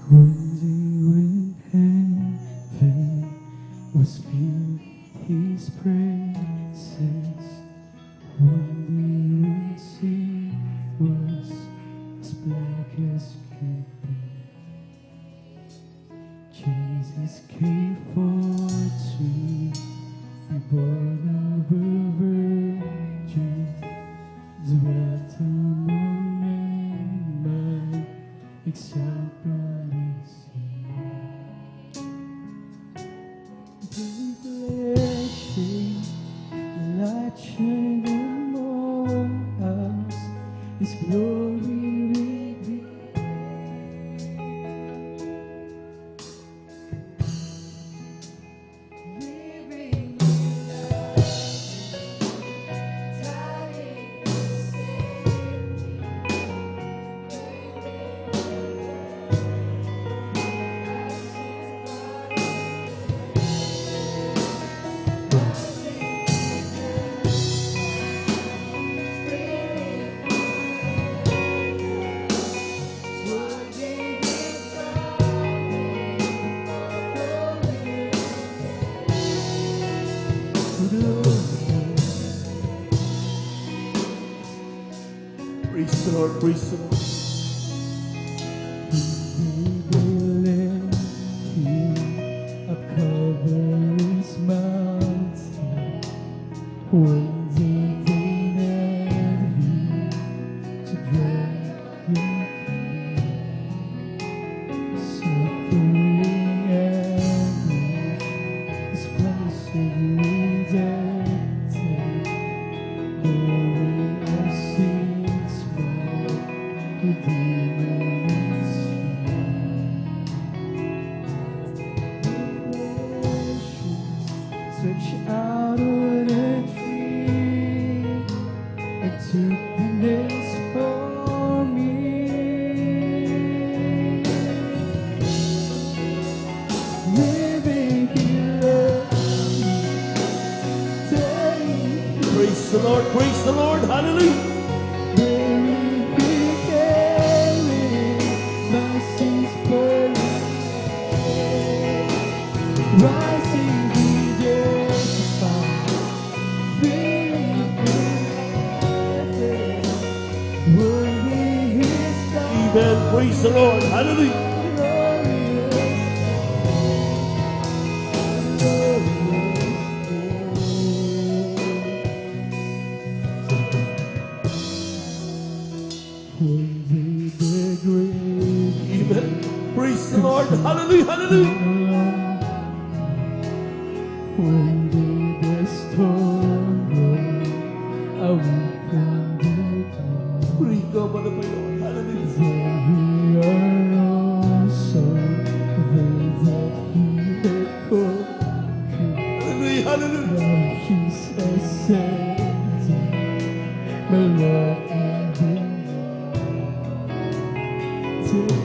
One day when heaven was filled with His presence, one day when sin was as black as could be, Jesus came forth to be born of a virgin, dwelt among men, my example. Light shine among us, His glory revealed. Living in us, dying to save Praise the Lord, praise the Lord. One day they led Him to drag Him free, suffering anguish, His place of redemption, bearing our sins for Redeemer's feet. Stretch out on a tree and took the nails for me. Living He loved me, dying Praise the Lord, praise the Lord, hallelujah. bearing He carried my sins for me. Rising He justified, filling heaven, worthy His God. Amen, praise the Lord, hallelujah. Amen, praise the Lord, hallelujah, hallelujah. One day the storm rolled, I went from the cloud. Praise God, Lord, hallelujah. There we are also, they that He had called. Hallelujah, hallelujah. Now He's ascended, my Lord and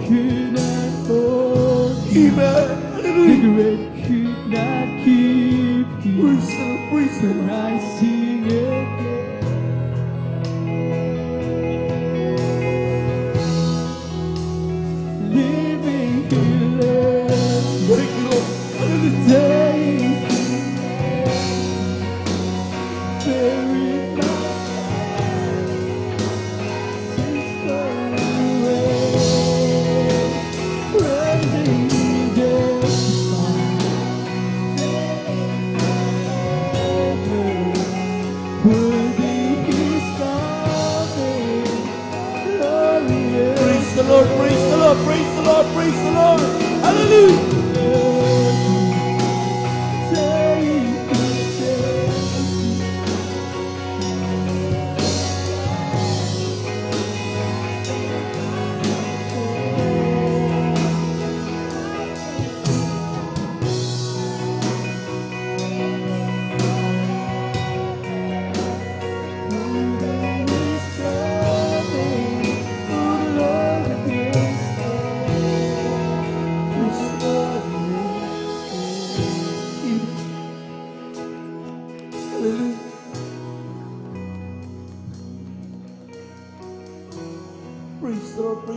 could not hold Him. Amen, The hallelujah. grave could not keep Him Praise the Lord, praise the from Lord. rising again. Living He loved me, Thank you, Lord, hallelujah. dying buried my sins far away. Rising He justified, worthy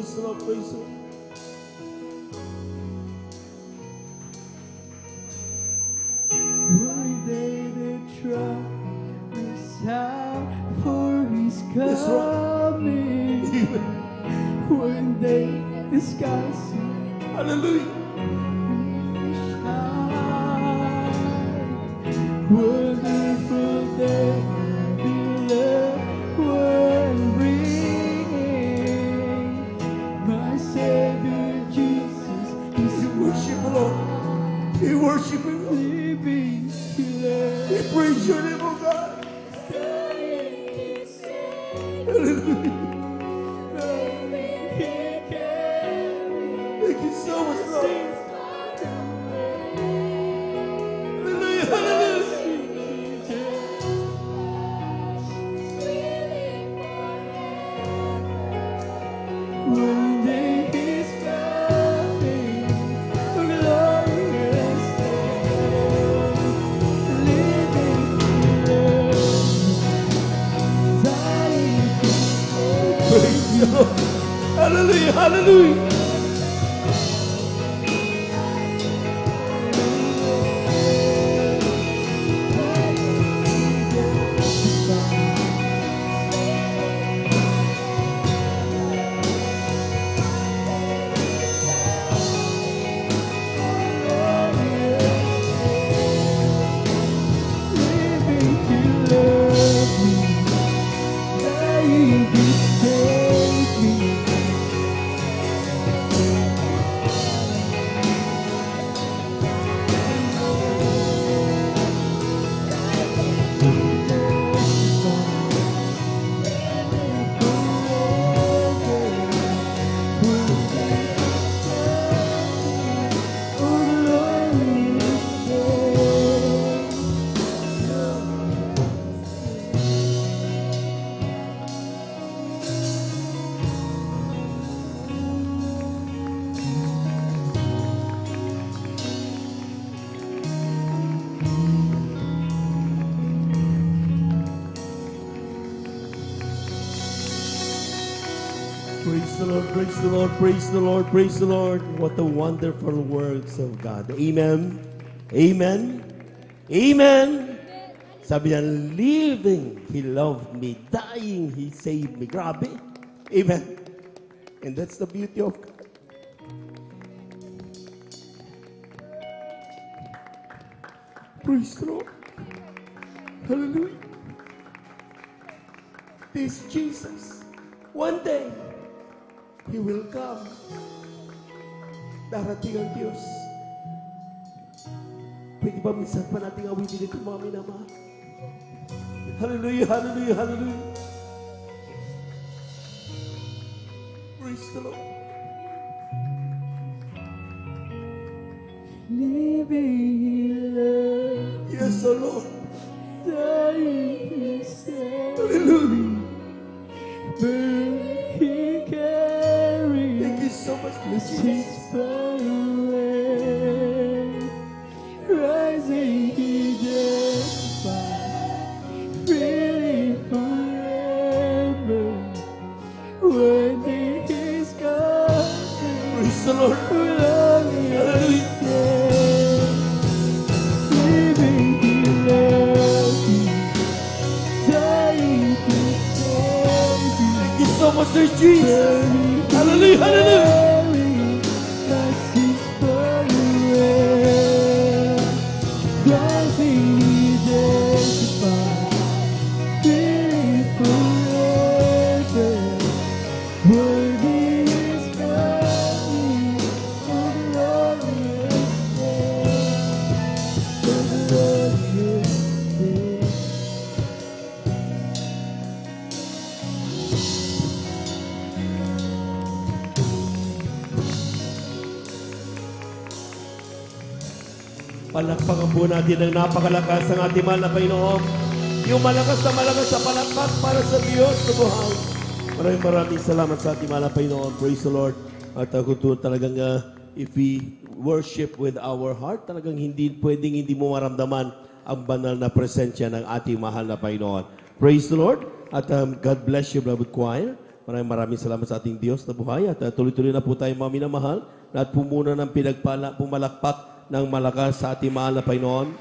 praise the Lord, praise the Lord. One day the trumpet will sound, for He's Yes, coming. One day the skies Hallelujah. wonderful day, beloved one bringing. My Savior Jesus is We worship the Lord. We worship Him. living here. We praise your name, oh God. Hallelujah. Thank you so much, Lord. Hallelujah, hallelujah. One day He's coming, a glorious day, living here, dying Praise the Lord. Hallelujah, hallelujah. living to love me, dying to save me. Praise the Lord, praise the Lord, praise the Lord, praise the Lord. What a wonderful words of God. Amen. Amen. Amen. Sabi niya, living, He loved me. Dying, He saved me. Grabe. Amen. And that's the beauty of God. Praise the Lord. Hallelujah. This Jesus, one day, He will come. Darating ang Diyos. Pwede ba minsan pa nating awitin ito, mga minamahal? Hallelujah, hallelujah, hallelujah. Praise the Lord. Living here, Yes, O Lord. dying to save Hallelujah. me. He carried Thank you so much, the Jesus. sins far away. Rising, He justified, freely forever. One day He's coming, Praise the Lord. glorious day. Living, He loved me, dying to save me. Thank you so much, Lord Jesus. Hallelujah, hallelujah. Palakpakan po natin ang napakalakas ng ating mahal na Panginoon. Yung malakas sa palakpak para sa Diyos na buhay. Maraming salamat sa ating mahal na Panginoon. Praise the Lord. At ako to talagang if we worship with our heart, talagang pwedeng hindi mo maramdaman ang banal na presensya ng ating mahal na Panginoon. Praise the Lord. At God bless you, beloved choir. Maraming salamat sa ating Diyos na buhay at tuloy-tuloy na po tayo mga minamahal at pumuna ng pumalakpak ng malakas sa ating mahal na Panginoon.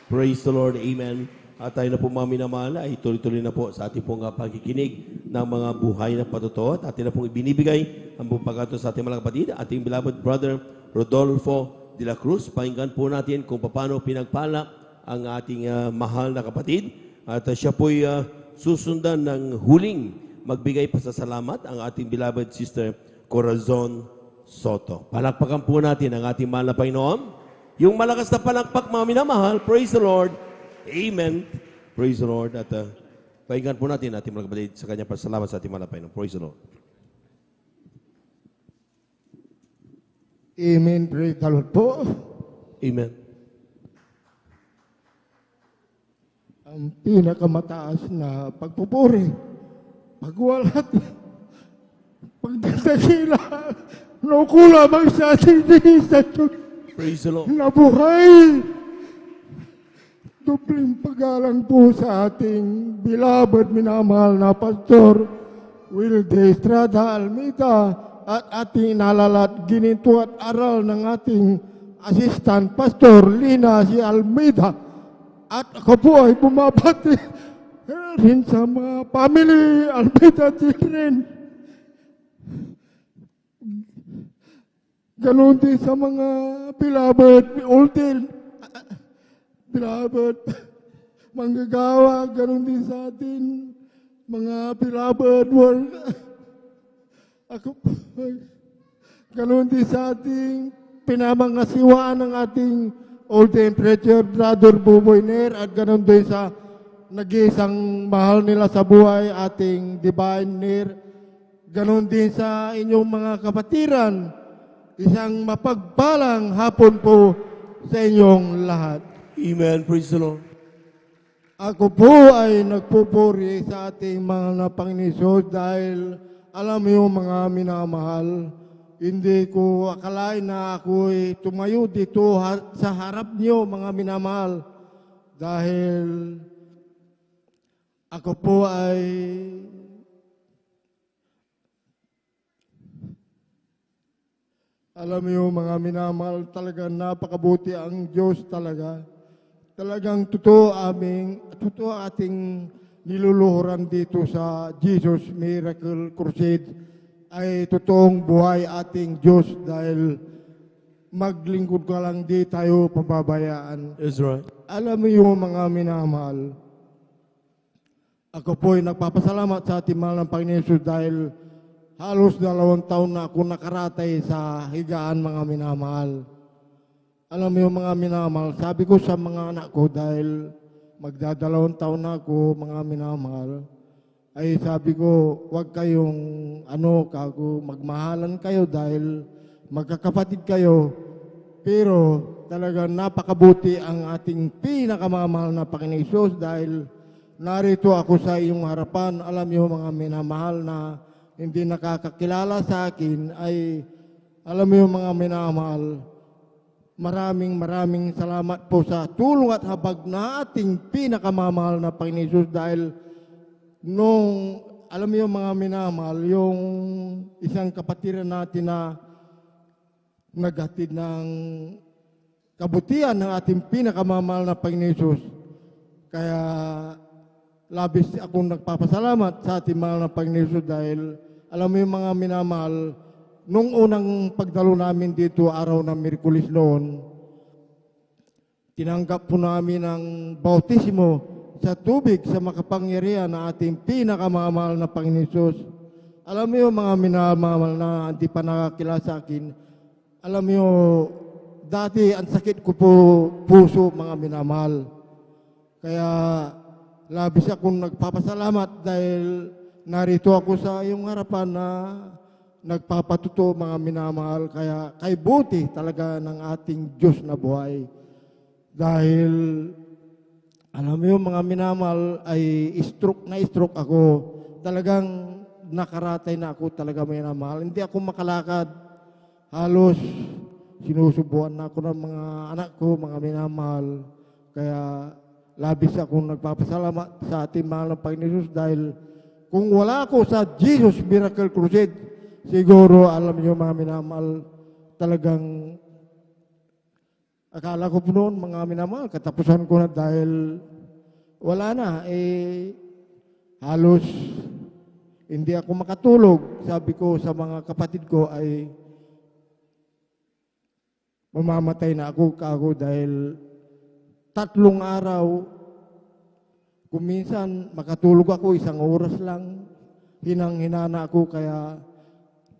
Praise the Lord. Amen. At tayo na po mga minamahal ay tuloy-tuloy na po sa ating pong pagkikinig ng mga buhay na patotoo at ating na pong ibinibigay ang buong pagkato sa ating mga kapatid, ating beloved brother Rodolfo de la Cruz. Pakinggan po natin kung paano pinagpala ang ating mahal na kapatid at siya po'y susundan ng huling magbigay pasasalamat ang ating beloved sister Corazon Soto. Palakpakan po natin ang ating mahal na Panginoon. Yung malakas na palakpak mga minamahal, praise the Lord. Amen. Praise the Lord. At pakinggan po natin ating mga kapatid sa kanyang pasalamat sa ating mahal na Panginoon. Praise the Lord. Amen. Praise the Lord po. Amen. Ang pinakamataas na pagpupuri, pagwalat, pagdadakila, nakulamang sa ating Jesus. Praise the Lord. Nabuhay. Dubling paggalang po sa ating beloved minamahal na Pastor Wilde Estrada Almeida at ating inalalat gininto at aral ng ating Assistant Pastor Lina si Almeida. At ako po ay bumabati rin sa mga family Almeida children. Ganon din sa mga beloved Olden, beloved manggagawa, ganon din sa atin mga beloved world. Ako ganon din sa ating pinamangasiwaan ng ating Olden preacher Brother Buboy Nair at ganon din sa nag-iisang mahal nila sa buhay, ating Divine Nair. Ganon din sa inyong mga kapatiran. Isang mapagpalang hapon po sa inyong lahat. Amen. Praise the Lord. Ako po ay nagpupuri sa ating mga Panginoon dahil alam mo mga minamahal, hindi ko akalain na ako'y tumayo dito sa harap niyo mga minamahal dahil ako po ay alam mo mga minamahal, talagang napakabuti ang Diyos talaga. Talagang totoo ating niluluhuran dito sa Jesus Miracle Crusade ay totoong buhay ating Diyos dahil maglingkod ka lang di tayo pababayaan. That's right. Alam mo yung mga minamahal, ako po ay nagpapasalamat sa ating mahal ng Panginoon Jesus dahil halos 2 taon na ako nakaratay sa higaan mga minamahal. Alam mo yung mga minamahal, sabi ko sa mga anak ko dahil magda2 taon na ako mga minamahal, ay sabi ko huwag kayong magmahalan kayo dahil magkakapatid kayo. Pero talagang napakabuti ang ating pinakamamahal na Panginoon Hesus dahil narito ako sa iyong harapan. Alam niyo mga minamahal na hindi nakakakilala sa akin ay alam niyo mga minamahal, maraming salamat po sa tulong at habag na ating pinakamamahal na Panginoon Hesus dahil nung alam niyo mga minamahal, yung isang kapatiran natin na naghatid ng kabutihan ng ating pinakamamahal na Panginoon Hesus. Kaya labis akong nagpapasalamat sa ating mahal na Panginoon Hesus dahil alam mo yung mga minamahal, nung unang pagdalo namin dito araw ng Miyerkules noon, tinanggap po namin ang bautismo sa tubig sa makapangyarihan na ating pinakamamahal na Panginoon Hesus. Alam mo yung mga minamahal na hindi pa nakakilala sa akin, alam mo, dati ang sakit ko po puso mga minamahal. Kaya labis akong nagpapasalamat dahil narito ako sa iyong harapan na nagpapatuto mga minamahal. Kaya kay buti talaga ng ating Diyos na buhay. Dahil alam mo yung mga minamahal ay stroke ako. Talagang nakaratay na ako talaga minamahal. Hindi ako makalakad. Halos sinusubuan na ako ng mga anak ko, mga minamahal. Kaya labis akong nagpapasalamat sa ating mahal na Panginoon Hesus dahil Kung wala ako sa Jesus Miracle Crusade, siguro, alam niyo mga minamahal, talagang akala ko po noon, mga minamahal, katapusan ko na dahil wala na. Halos hindi ako makatulog. Sabi ko sa mga kapatid ko ay mamamatay na ako dahil 3 araw, kung minsan makatulog ako 1 oras lang, hinang-hinana ako, kaya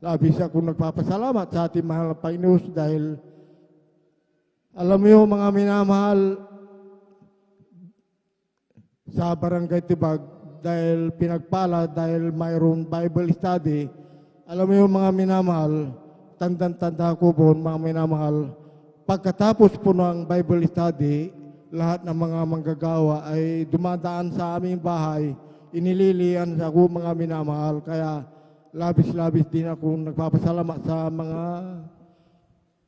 labis ako nagpapasalamat sa ating mahal na Panginoon dahil alam mo mga minamahal, sa Barangay Tibag, dahil pinagpala, dahil mayroon Bible study, alam mo mga minamahal, tandang-tanda ko po mga minamahal, pagkatapos po ng Bible study, lahat ng mga manggagawa ay dumadaan sa aming bahay, inililian sa ako mga minamahal, kaya labis-labis din ako nagpapasalamat sa mga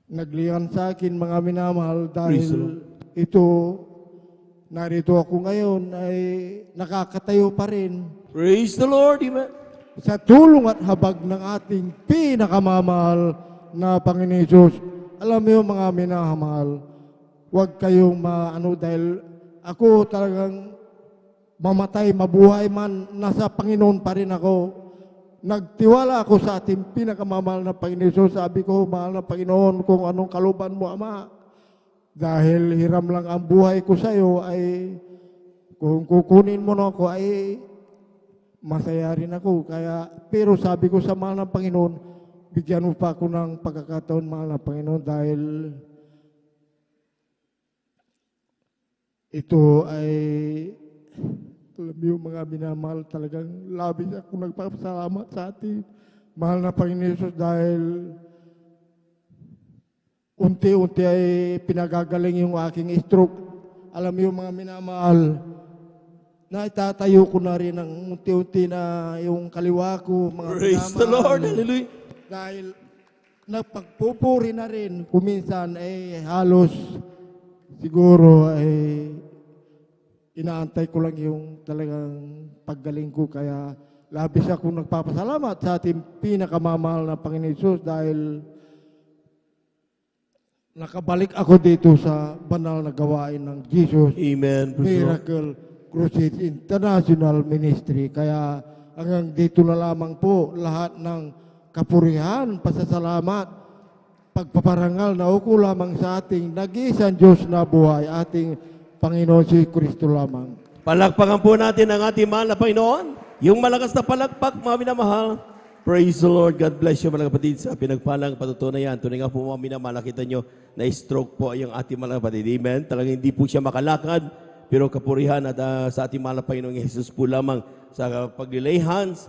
naglihan sa akin mga minamahal dahil ito, narito ako ngayon ay nakakatayo pa rin. Praise the Lord, amen. Sa tulong at habag ng ating pinakamamahal na Panginoon Hesus. Alam mo mga minamahal, huwag kayong dahil ako talagang mamatay, mabuhay man, nasa Panginoon pa rin ako. Nagtiwala ako sa ating pinakamamahal na Panginoon Hesus. Sabi ko, mahal na Panginoon, kung anong kaluban mo, Ama, dahil hiram lang ang buhay ko sa iyo, ay kung kukunin mo na ako, ay masaya rin ako. Pero sabi ko sa mahal ng Panginoon, bigyan mo pa ako ng pagkakataon, mahal na Panginoon, dahil ito ay, alam mo mga minamahal, talagang labis ako nagpapasalamat sa ating mahal na Panginoon Hesus dahil unti-unti ay pinagagaling yung aking stroke. Alam mo mga minamahal, na itatayo ko na rin ng unti-unti na yung kaliwa ko, mga Praise minamahal. the Lord, hallelujah. Dahil napagpupuri na rin, kuminsan ay halos siguro ay inaantay ko lang yung talagang paggaling ko, kaya labis ako nagpapasalamat sa ating pinakamamahal na Panginoon Hesus dahil nakabalik ako dito sa banal na gawain ng Jesus Amen. Miracle Crusade International Ministry. Kaya hanggang dito na lamang po lahat ng kapurihan, pasasalamat, pagpaparangal na uko lamang sa ating nag-iisang Diyos na buhay, ating Panginoon si Kristo lamang. Palakpakan po natin ang ating mahal na Panginoon. Yung malakas na palakpak, mga minamahal. Praise the Lord. God bless you, mga kapatid, sa pinagpalang patutunayan. Tunay nga po mga minamahal, nakita nyo na stroke po yung ating mga kapatid. Amen. Talagang hindi po siya makalakad, pero kapurihan at sa ating mahal na Panginoong Jesus po lamang sa pag-lay hands.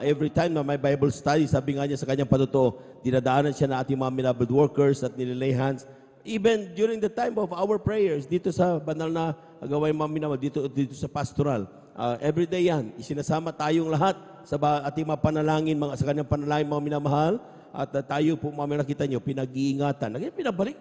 Every time na may Bible study, sabi nga niya sa kanyang patutuo, dinadaanan siya na ating mga beloved workers at nililay hands. Even during the time of our prayers, dito sa banal na gawain mga minamahal, dito sa pastoral, every day yan, isinasama tayong lahat sa ating mga panalangin, sa kanyang panalangin mga minamahal, at tayo po mga nakita nyo, pinag-iingatan. Pinabalik,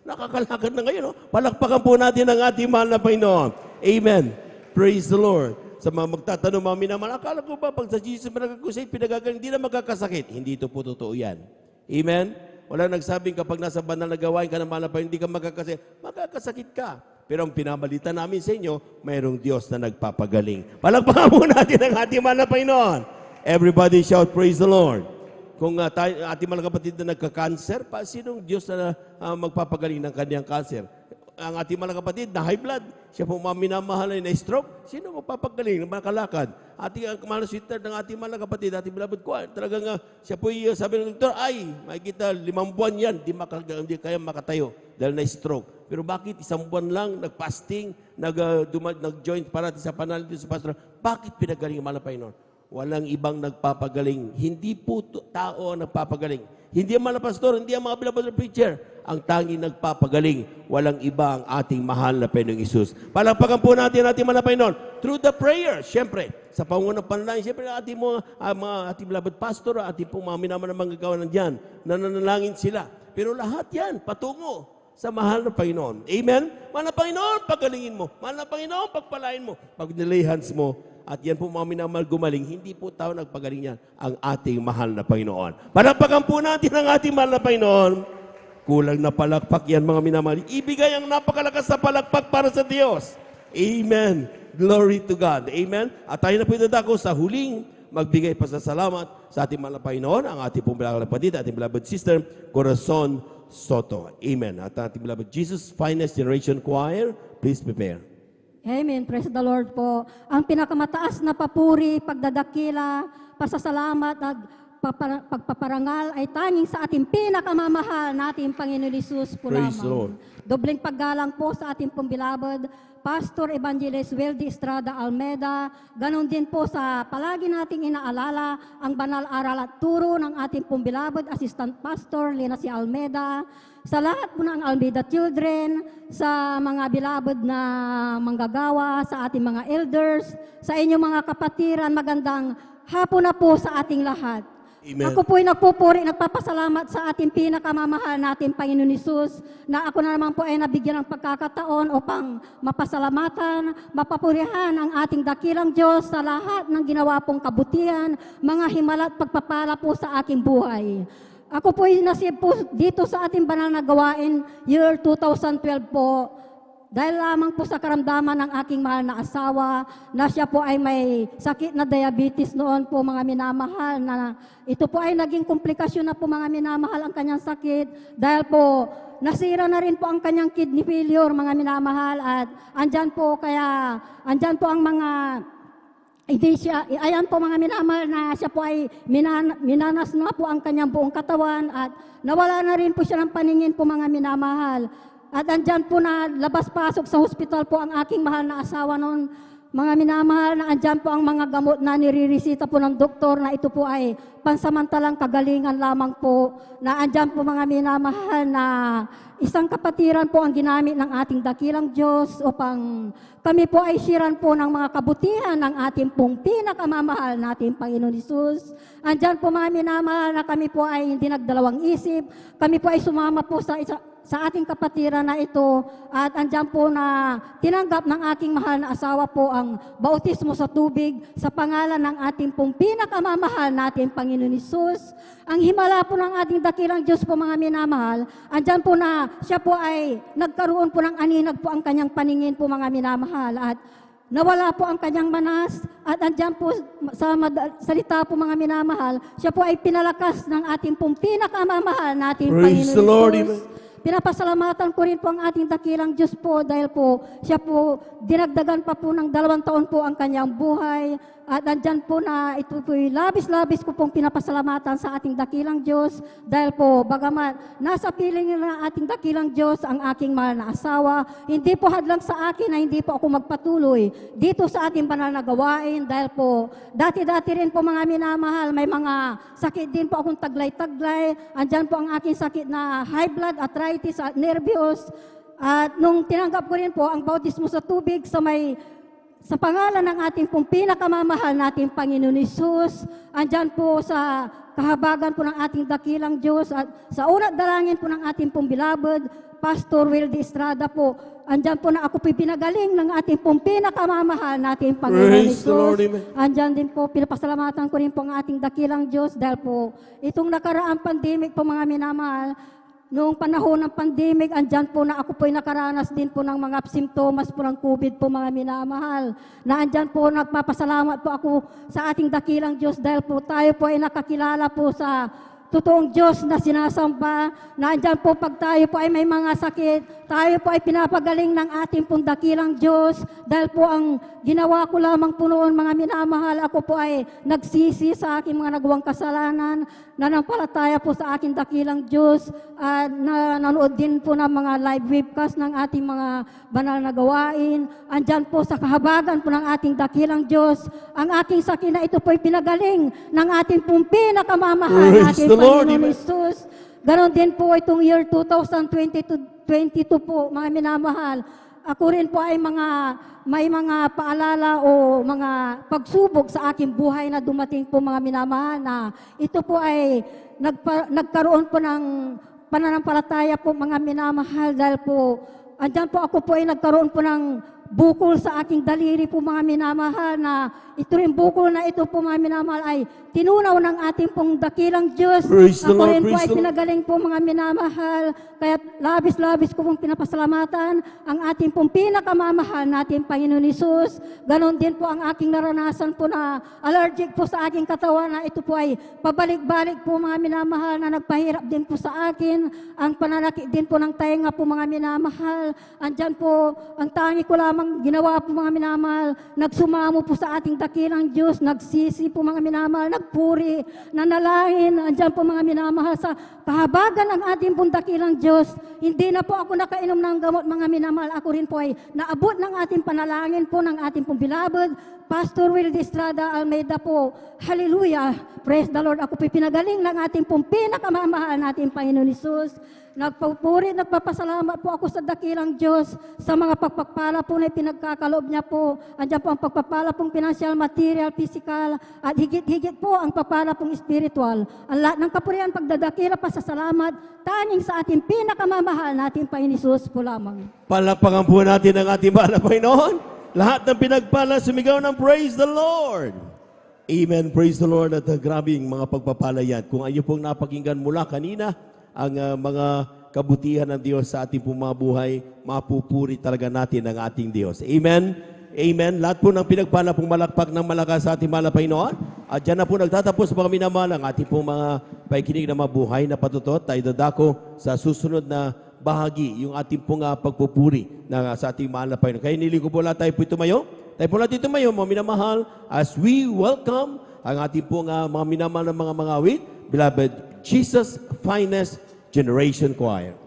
nakakalakad na ngayon. No? Palakpakan po natin ang ating mahal na Panginoon. Amen. Praise the Lord. Sa mga magtatanong mga minamahal, akala ko ba pag sa Jesus pinagkakusay, pinagagaling, hindi na magkakasakit. Hindi ito po totoo yan. Amen. Wala nagsabing kapag nasa banal na gawain ka na mahal na Panginoon, hindi ka magkakasakit ka. Pero ang pinabalita namin sa inyo, mayroong Diyos na nagpapagaling. Palakpakan po natin ang ating mahal na Panginoon. Everybody shout, praise the Lord. Kung ating mga kapatid na nagka-cancer, sinong Diyos na magpapagaling ng kanyang cancer? Ang ating mga kapatid na high blood, siya po mga minamahal na stroke, sino magpapagaling ng makalakad? Ating mahal na sweetheart ng ating mga kapatid, ating beloved ko, talagang siya po sabi ng doktor, ay, makikita 5 buwan yan, hindi kaya makatayo dahil na stroke. Pero bakit 1 buwan lang, nag-fasting, nag-join para sa panalito sa pastor, bakit pinagaling ang mahal na Panginoon? Walang ibang nagpapagaling. Hindi po tao ang nagpapagaling. Hindi ang mga pastor, hindi ang mga beloved preacher. Ang tanging nagpapagaling, walang iba ang ating mahal na Panginoong Hesus. Palakpakan po natin ang ating mahal na Panginoon through the prayer. Siyempre, sa pangunang panalangin, siyempre ating ating beloved pastor, ating pong mga minaman na manggagawa nandiyan, nananalangin sila. Pero lahat yan, patungo sa mahal na Panginoon. Amen? Mahal na Panginoon, pagalingin mo. Mahal na Panginoon, pagpalain mo. Pag nilay hands mo, At yan po mga minamahal gumaling, hindi po tao nagpagaling yan, ang ating mahal na Panginoon. Palakpakan po natin ang ating mahal na Panginoon. Kulang na palakpak yan mga minamahal. Ibigay ang napakalakas na palakpak para sa Diyos. Amen. Glory to God. Amen. At tayo na po itadako sa huling magbigay pasasalamat sa ating mahal na Panginoon, ang ating pong beloved kapatid, ating beloved sister, Corazon Soto. Amen. At ating beloved Jesus Finest Generation Choir, please prepare. Amen. Praise the Lord po. Ang pinakamataas na papuri, pagdadakila, pasasalamat at pagpaparangal ay tanging sa ating pinakamamahal nating Panginoon Jesus po Praise the lamang. Lord. Dobling paggalang po sa ating pong beloved Pastor Evangelist Weldy Estrada Almeda. Ganon din po sa palagi nating inaalala ang banal aral at turo ng ating pong beloved Assistant Pastor Lina C. Almeda. Sa lahat po ng Almeda Children, sa mga beloved na manggagawa, sa ating mga elders, sa inyong mga kapatiran, magandang hapon na po sa ating lahat. Amen. Ako po'y nagpupuri, nagpapasalamat sa ating pinakamamahal natin Panginoon Hesus na ako na naman po ay nabigyan ng pagkakataon upang mapasalamatan, mapapurihan ang ating dakilang Diyos sa lahat ng ginawa pong kabutihan, mga himala at pagpapala po sa aking buhay. Ako po'y nasib po dito sa ating banal na gawain, year 2012 po. Dahil lamang po sa karamdaman ng aking mahal na asawa na siya po ay may sakit na diabetes noon po mga minamahal na ito po ay naging komplikasyon na po mga minamahal ang kanyang sakit dahil po nasira na rin po ang kanyang kidney failure mga minamahal at andyan po ang mga hindi siya, ayan po mga minamahal na siya po ay minanas na po ang kanyang buong katawan at nawala na rin po siya ng paningin po mga minamahal. At andyan po na labas-pasok sa hospital po ang aking mahal na asawa noon. Mga minamahal na andyan po ang mga gamot na niririsita po ng doktor na ito po ay pansamantalang kagalingan lamang po. Na andyan po mga minamahal na isang kapatiran po ang ginamit ng ating dakilang Diyos upang kami po ay siran po ng mga kabutihan ng ating pong pinakamamahal nating Panginoon Hesus. Andyan po mga minamahal na kami po ay hindi nagdalawang isip. Kami po ay sumama po sa ating kapatiran na ito at andyan po na tinanggap ng aking mahal na asawa po ang bautismo sa tubig sa pangalan ng ating pong pinakamamahal natin Panginoon Hesus. Ang himala po ng ating dakilang Diyos po mga minamahal, andyan po na siya po ay nagkaroon po ng aninag po ang kanyang paningin po mga minamahal at nawala po ang kanyang manas at andyan po sa salita po mga minamahal, siya po ay pinalakas ng ating pong pinakamamahal natin Praise the Lord, Panginoon Hesus. Pinapasalamatan ko rin po ang ating dakilang Diyos po dahil po siya po dinagdagan pa po ng 2 taon po ang kanyang buhay at andyan po na ito po labis-labis ko pong pinapasalamatan sa ating dakilang Diyos dahil po bagamat nasa piling ng ating dakilang Diyos ang aking mahal na asawa, hindi po hadlang sa akin na hindi po ako magpatuloy dito sa ating banal na gawain dahil po dati-dati rin po mga minamahal, may mga sakit din po akong taglay-taglay, andyan po ang aking sakit na high blood, arthritis at nervyos at nung tinanggap ko rin po ang bautismo sa tubig sa pangalan ng ating pong pinakamamahal nating Panginoon Hesus, andyan po sa kahabagan po ng ating dakilang Diyos at sa unat dalangin po ng ating pong beloved Pastor Weldy Estrada po, andyan po na ako pinagaling ng ating pong pinakamamahal nating Panginoon Hesus. Andyan din po, pinapasalamatan ko rin po ang ating dakilang Diyos dahil po itong nakaraang pandemic po mga minamahal, noong panahon ng pandemic, andyan po na ako po'y nakaranas din po ng mga simptomas po ng COVID po mga minamahal. Na andyan po nagpapasalamat po ako sa ating dakilang Diyos dahil po tayo po ay nakakilala po sa totoong Diyos na sinasamba. Na andyan po pag tayo po ay may mga sakit, tayo po ay pinapagaling ng ating pong dakilang Diyos dahil po ang ginawa ko lamang po noon mga minamahal, ako po ay nagsisi sa aking mga nagawang kasalanan, nanampalataya po sa aking dakilang Diyos at nanonood din po ng mga live webcast ng ating mga banal na gawain. Andyan po sa kahabagan po ng ating dakilang Diyos, ang aking sakit na ito po ay pinagaling ng ating pong pinakamamahal natin Panginoon Hesus. Ganon din po itong year 2022 po mga minamahal. Ako rin po ay may mga paalala o mga pagsubok sa aking buhay na dumating po mga minamahal na ito po ay nagkaroon po ng pananampalataya po mga minamahal dahil po andyan po ako po ay nagkaroon po ng bukol sa aking daliri po mga minamahal na ito rin bukol na ito po mga minamahal ay tinunaw ng ating pong dakilang Diyos. Praise the Ako Lord, rin po praise ay the Lord. pinagaling po mga minamahal. Kaya labis-labis ko pong pinapasalamatan ang ating pong pinakamamahal natin Panginoon Hesus. Ganon din po ang aking naranasan po na allergic po sa aking katawan na ito po ay pabalik-balik po mga minamahal na nagpahirap din po sa akin. Ang pananakit din po ng tainga po mga minamahal. Andyan po, ang tangi ko lamang ginawa po mga minamahal, nagsumamo po sa ating dakilang Diyos, nagsisi po mga minamahal, nagpuri, nanalangin, andyan po mga minamahal sa kahabagan ng ating pong dakilang Diyos. Hindi na po ako nakainom ng gamot mga minamahal, ako rin po ay naabot ng ating panalangin po ng ating pong beloved Pastor Will Estrada Almeida po. Hallelujah! Praise the Lord! Ako po pinagaling ng ating pong pinakamamahal natin Panginoon Hesus. Nagpupuri, nagpapasalamat po ako sa dakilang Diyos sa mga pagpapala po na pinagkakaloob niya po. Andiyan po ang pagpapala pong financial, material, physical, at higit-higit po ang pagpapala pong spiritual. Ang lahat ng kapurihan, pagdadakila, pasasalamat, tanging sa ating pinakamamahal natin Panginoon Hesus po lamang. Palakpakan po natin ang ating mahal na Panginoon. Lahat ng pinagpala, sumigaw ng praise the Lord. Amen, praise the Lord. At grabing mga pagpapala yan. Kung ayo pong napakinggan mula kanina, ang mga kabutihan ng Diyos sa ating pong mga buhay, mapupuri talaga natin ang ating Diyos. Amen? Amen. Lahat po ng pinagpala pong malakpak ng malakas sa ating mahal na Panginoon. At dyan na po nagtatapos mga minamahal ang ating pong mga paikinig na mabuhay na patutot. Tayo dadako sa susunod na bahagi, yung ating pong pagpupuri sa ating mahal na Panginoon. Kaya niligo po lahat tayo po tumayo. Tayo po natin tumayo, mga minamahal, as we welcome ang ating pong mga minamahal ng mga awit, beloved Jesus Finest Generation Choir.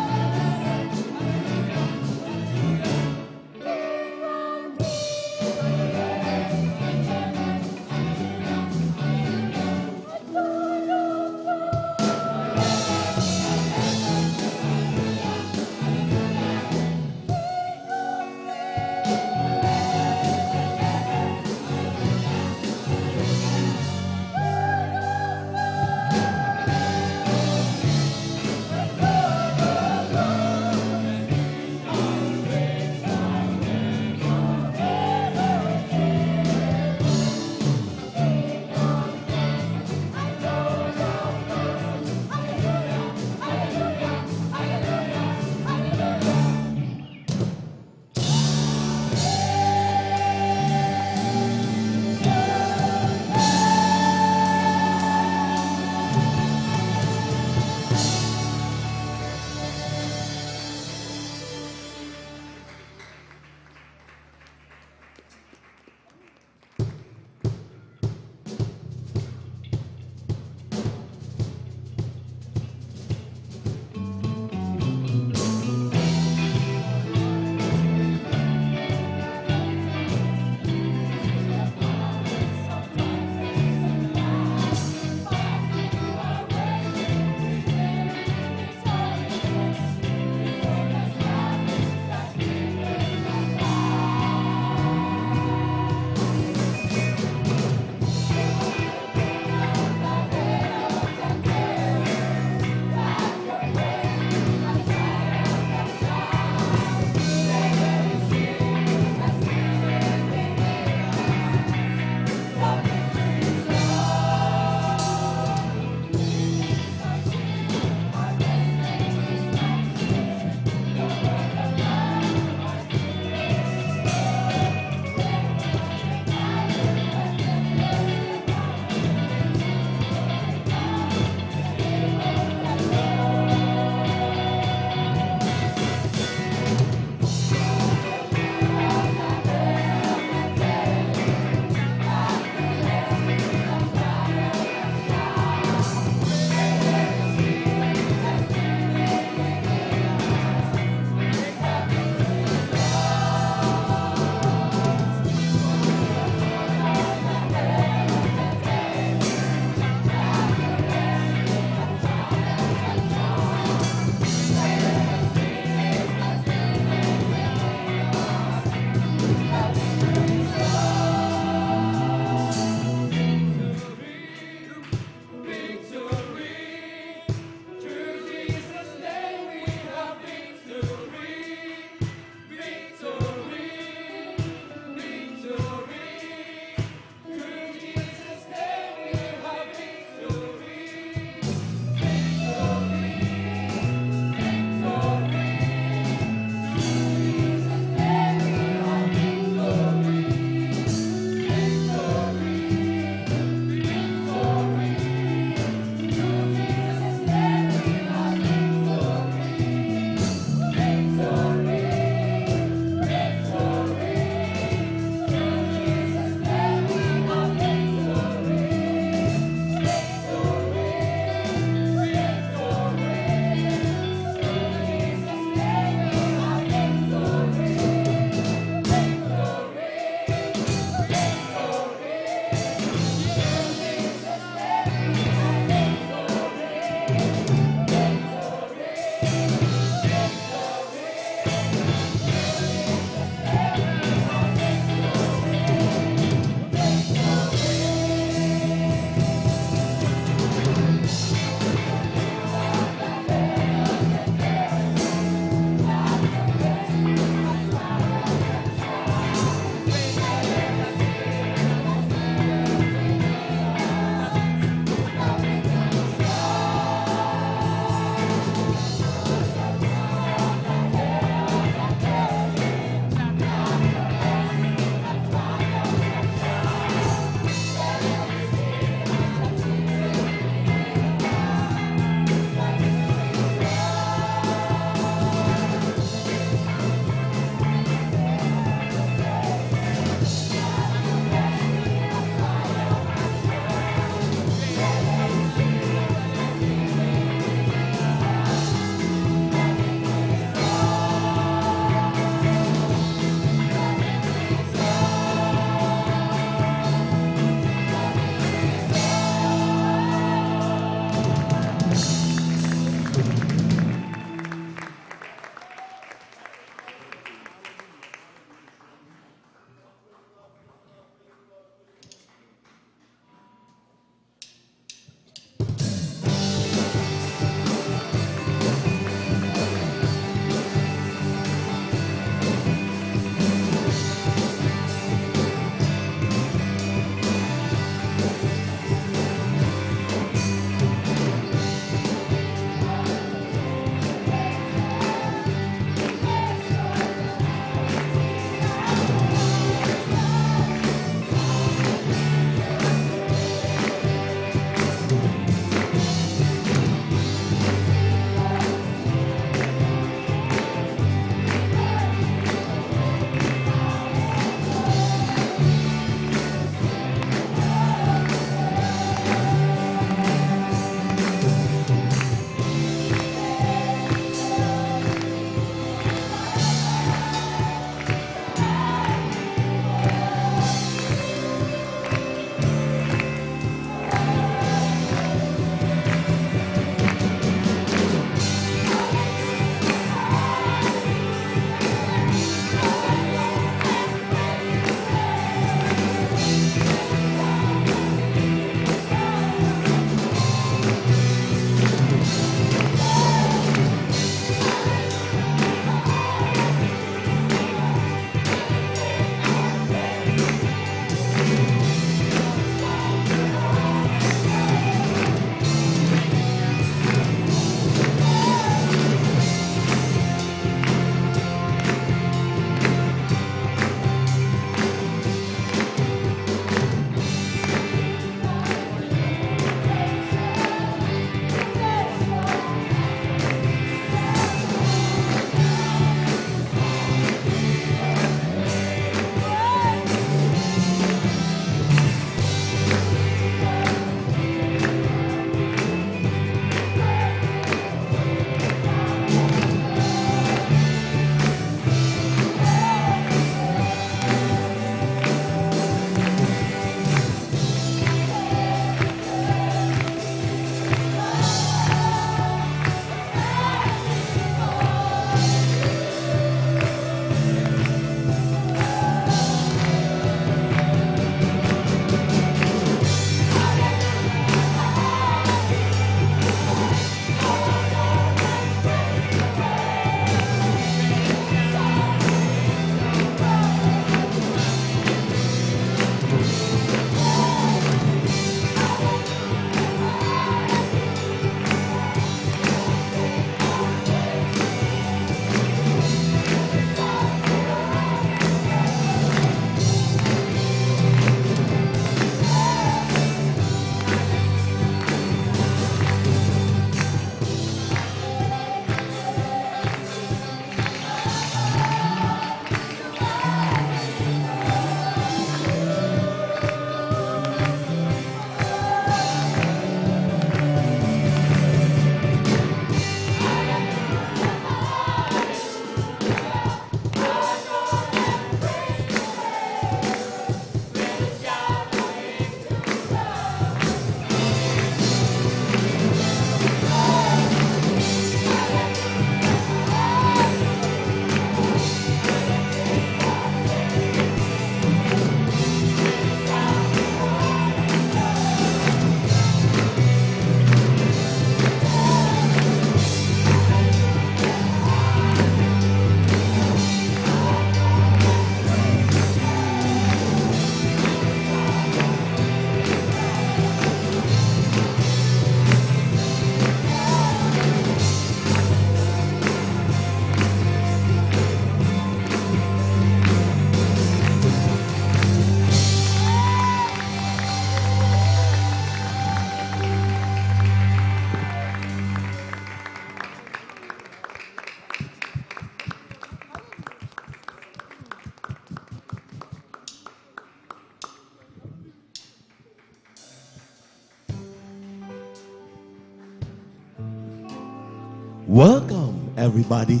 Welcome, everybody.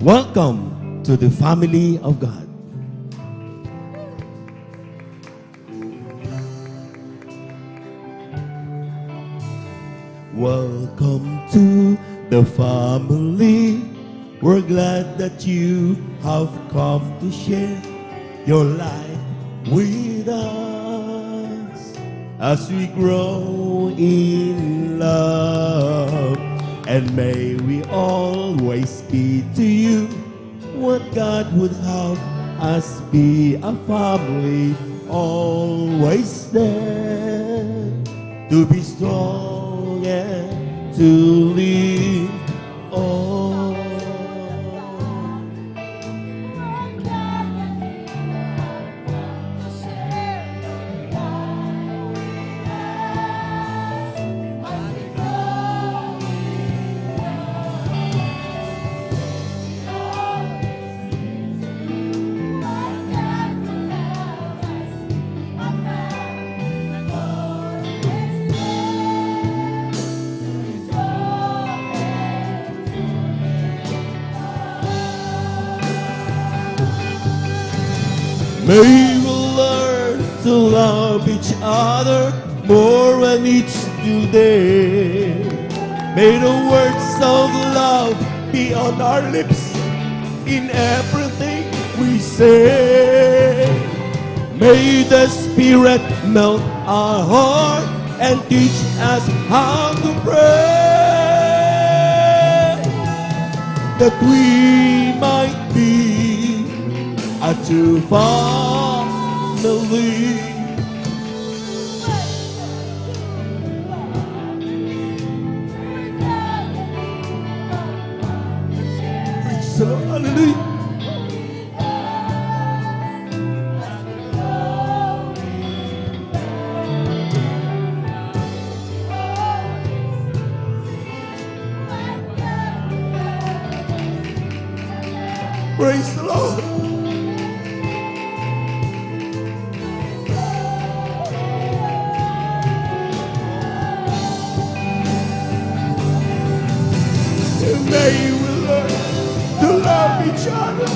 Welcome to the family of God. Welcome to the family. We're glad that you have come to share your life with us as we grow in love. And may we always be to you what God would have us be, a family always there to be strong and to live on. May we learn to love each other more and each new day. May the words of love be on our lips in everything we say. May the Spirit melt our heart and teach us how to pray, that we might be a true family. Hallelujah. Praise the Lord. May we learn to love each other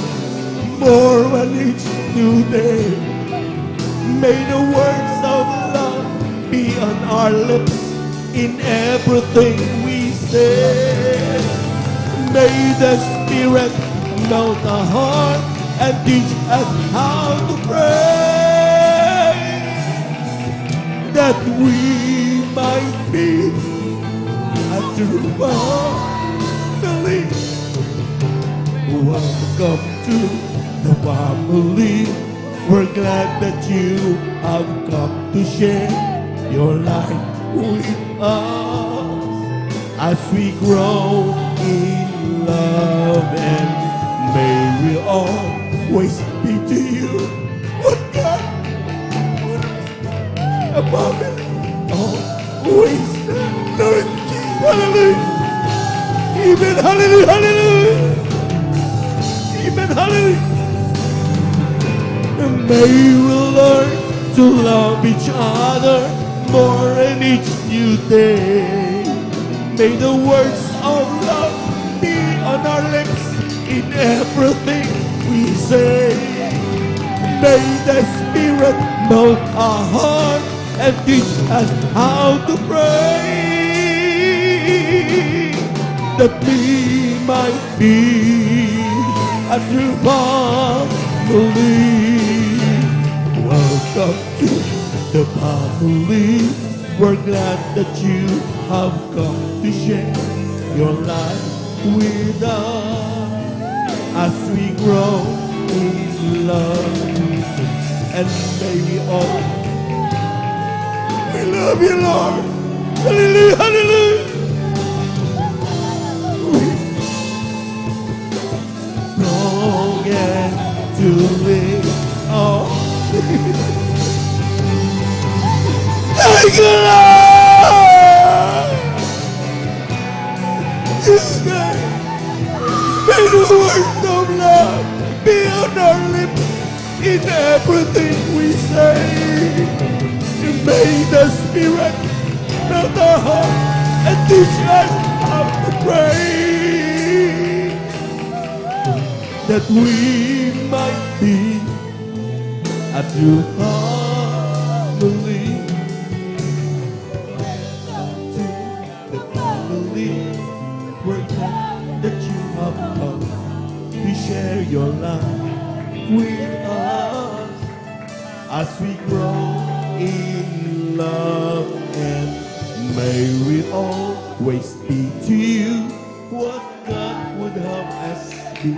more on each new day. May the words of love be on our lips in everything we say. May the Spirit melt our heart and teach us how to pray, that we might be a true family. Welcome to the family. We're glad that you have come to share your life with us as we grow in love, and may we always be to you what God would have a family always. Lord Jesus, hallelujah. Amen, hallelujah, hallelujah. Amen, hallelujah. And may we learn to love each other more in each new day. May the words of love be on our lips in everything we say. May the Spirit melt our heart and teach us how to pray, that we might be a true family. Welcome to the family. We're glad that you have come to share your life with us as we grow in love. And may we all, we love you, Lord. Hallelujah, hallelujah. Again to live on. Thank you, Lord. May the words of love be on our lips in everything we say. And may the Spirit melt our heart and teach us of the praise, that we might be a true harmony. Welcome to the family, we're glad that you have come to share your life with us as we grow in love, and may we always be to you what God would have us be,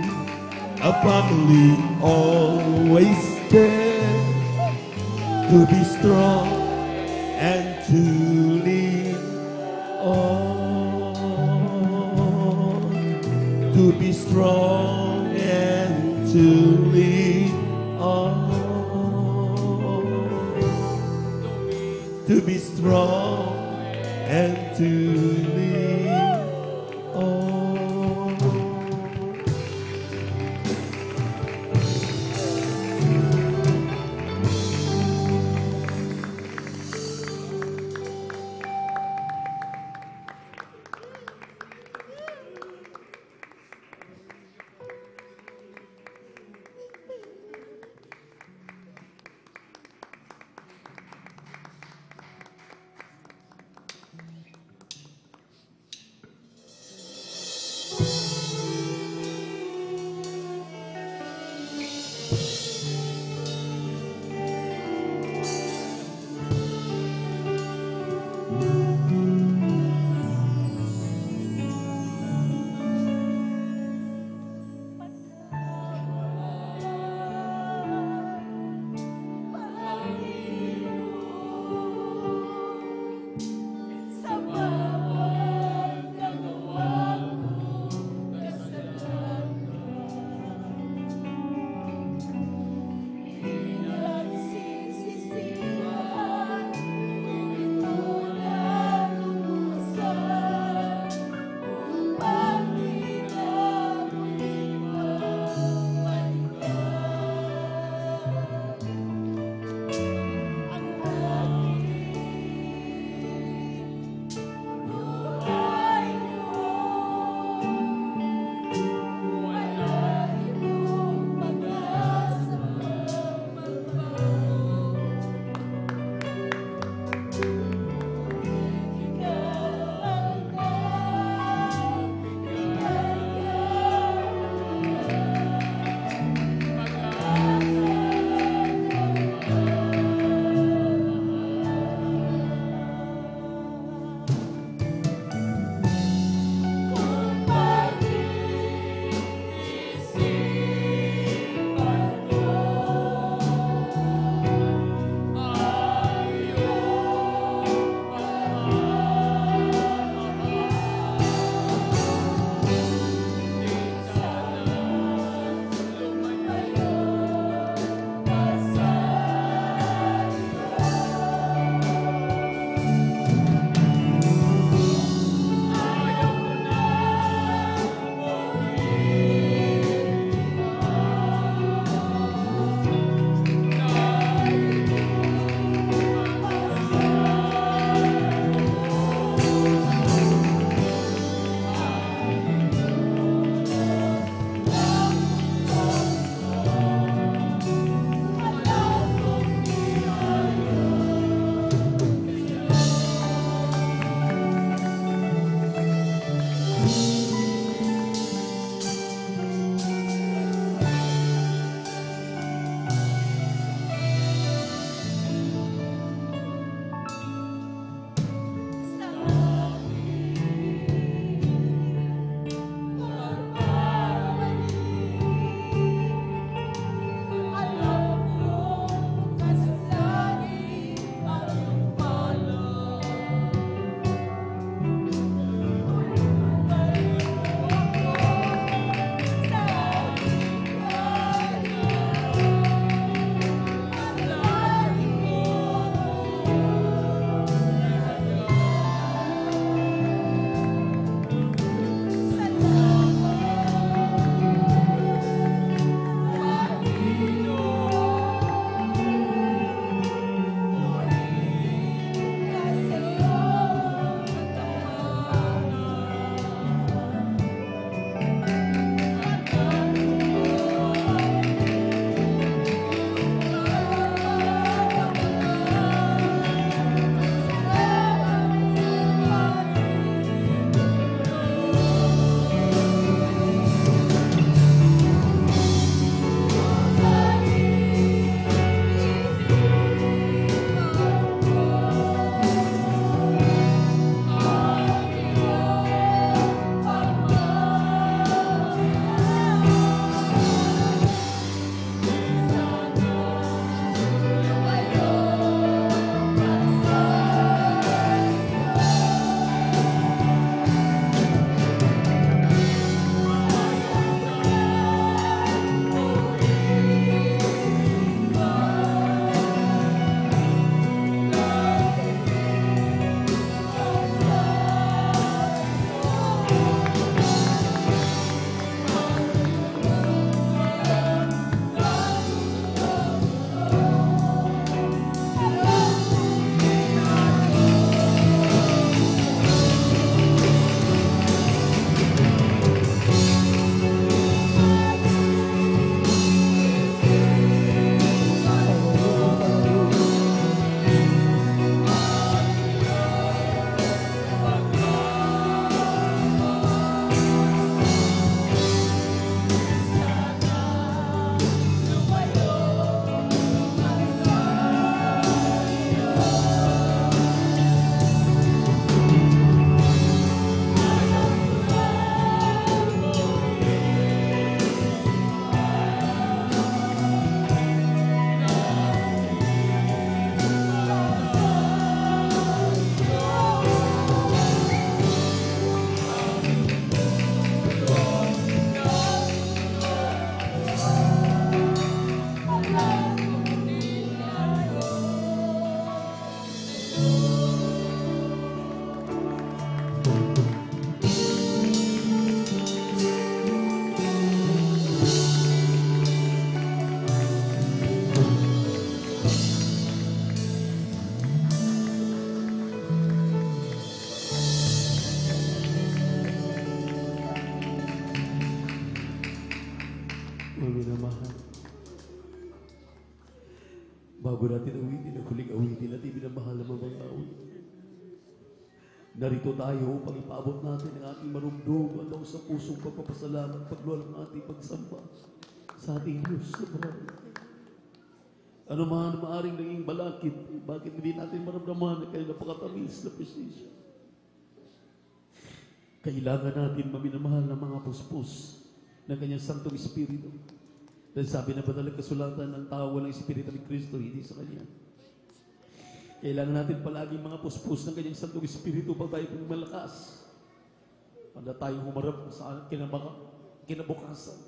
a family always there, to be strong and to lead on, to be strong and to lead on, to be strong and to lead on. Minamahal. Bago natin awitin ang huling awitin natin, minamahal na mga awit. Narito tayo upang ipaabot natin ang ating marumdum at sa pusong pagpapasalamat, pagluwal ng ating pagsamba sa ating Diyos sa marami. Ano man maaring naging balakid, bakit hindi natin maramdaman na kayo napakatamis na presensya? Kailangan natin maminamahal ng mga puspos ng kanyang Santong Espiritu. Dahil sabi na badalang kasulatan, ang tao walang Espiritu ni Kristo, hindi sa Kanya. Kailangan natin palagi mga puspos ng kanyang Santong Espiritu pag tayo pong malakas. Pagka tayo humarap sa kinabukasan.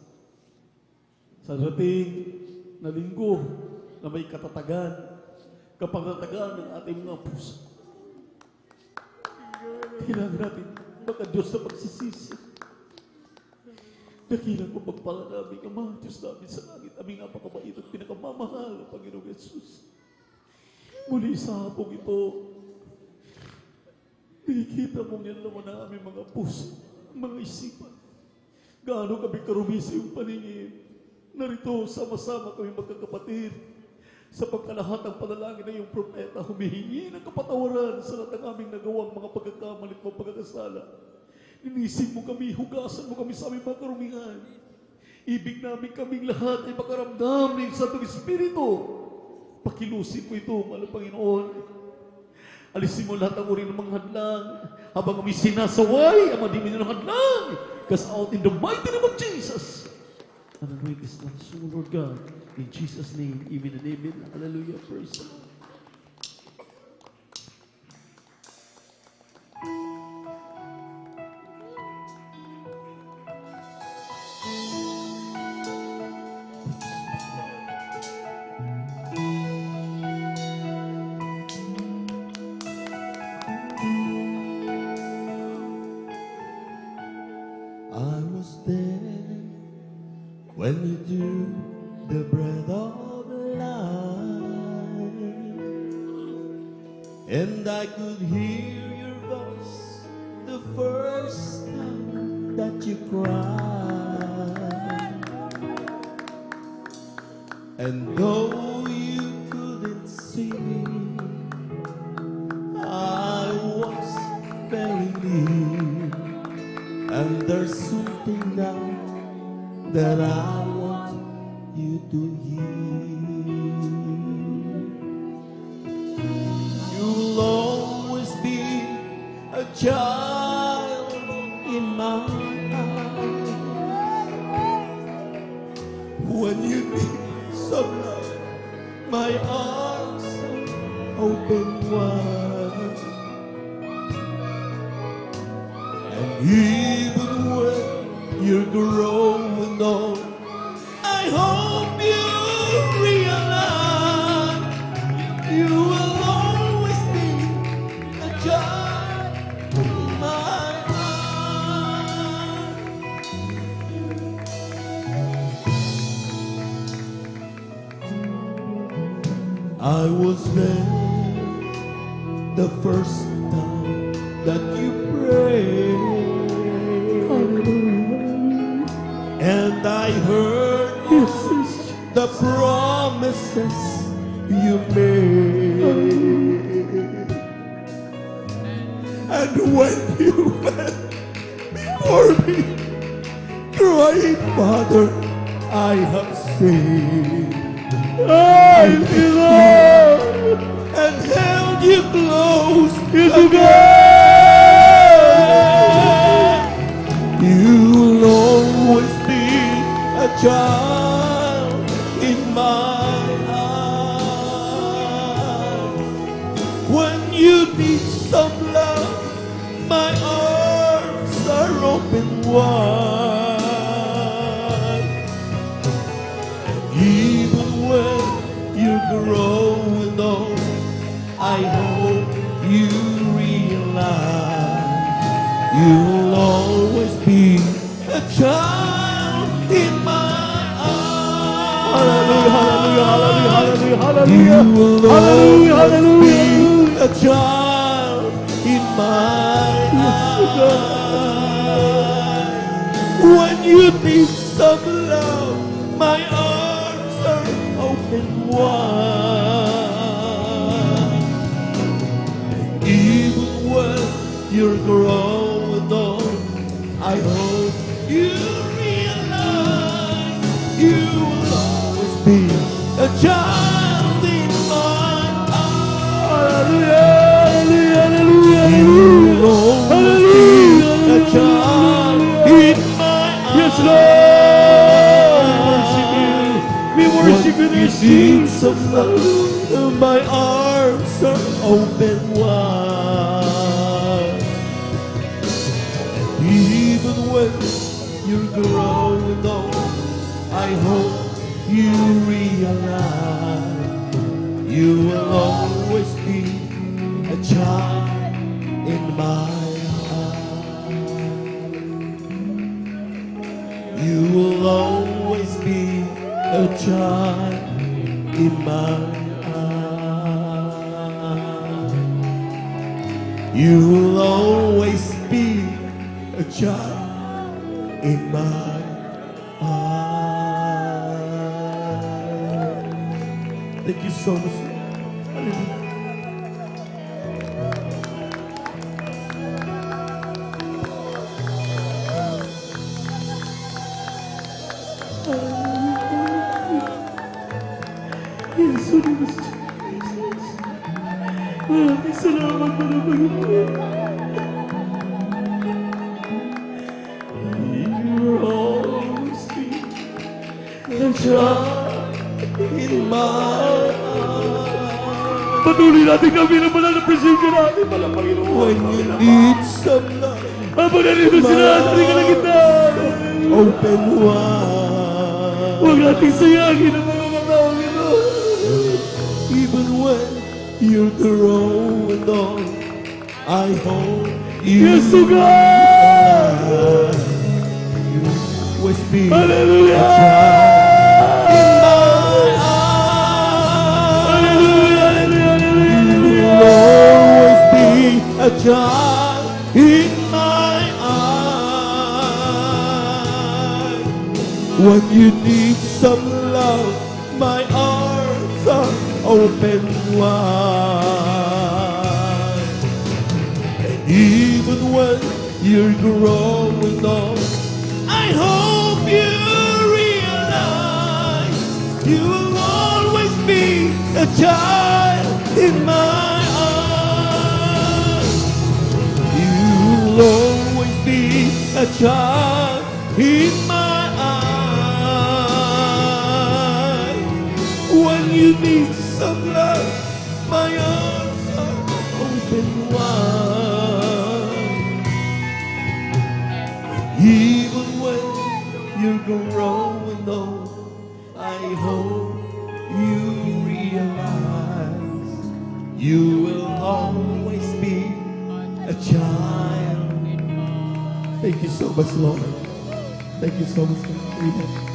Sa dating na linggo na may katatagan, kapangatagan ng ating mga puso. Kailangan natin magka-Diyos sa pagsisisi. Dakilang mo pagpala namin, Ama, Diyos namin sa langit, aming napakabait at pinakamamahal ng Panginoong Yesus. Muli sa hapong ito, nakikita mong yan naman na aming mga puso, mga isipan. Gaano kami karumisi yung paningin. Narito, sama-sama kami magkakapatid sa pagkalahatang panalangin ng iyong propeta, humihingi ng kapatawaran sa lahat ng aming nagawang mga pagkakamali at mga pagkakasala. Inisip mo kami, hugasan mo kami sa aming mga karumihan. Ibig namin kaming lahat ay makaramdam ng Santong Espiritu. Pakilusin mo ito, mahal na Panginoon. Alisin mo lahat ang uri ng mga hadlang. Habang kami sinasaway, ang madimi ng hadlang. Cast out in the mighty name of Jesus. And anoint this land soon, Lord God. In Jesus' name, amen and amen. Hallelujah, praise the Lord. I was there when you drew the breath of life, and I could hear your voice the first time that you cried. And though you couldn't see me, I was very near. And there's something now that I want you to hear. You'll always be a child in my eyes. When you need some love, my arms are open wide. And even when you're growing old, I hope you realize you will always be a child in my eyes. I was there the first time that you prayed. And I heard the promises you made. And when you went before me, crying, Father, I have sinned. I belong and held you close again. You'll always be a child in my eyes. When you need some love, my arms are open wide. Even when you're growing old, I hope you realize You'll always be a child in my arms. Hallelujah, hallelujah, hallelujah, You hallelujah. will Hallelujah, always hallelujah. be a child in my arms. When you need some love, my arms are open wide. Even when you're growing old, I hope you realize you will always be a child in my arms. Hallelujah, hallelujah, You will always be a hallelujah. child in my arms. Yes, Lord. We worship you When you this need Jesus. some love, my arms are open wide. Even when you're growing old, I hope you realize you will always be a child in my arms. You will always be a child in my arms. You will always be a child in my arms. Thank you so much. Hallelujah. Jesus. Maraming salamat po na Panginoon. You're always be A child in my arms. Patuloy natin kami na pala na-preserve ka natin pala Panginoon. When you need some love, Habang nandito sila sa ating kalagitnaan. open wide. Huwag nating sayangin ang mga tao, Panginoon. Even when you're growing old, I hope you Yes, O God! always be Hallelujah! a child in my arms. Hallelujah! Hallelujah! You will always be a child in my arms. When you need some love, my arms are open wide. And even when you're growing old, I hope you realize you will always be a child in my arms. You will always be a child in my arms. When you need some love, my arms are open wide. Even when you're growing old, I hope you realize you will always be a child. Thank you so much, Lord. Thank you so much, Lord. Amen.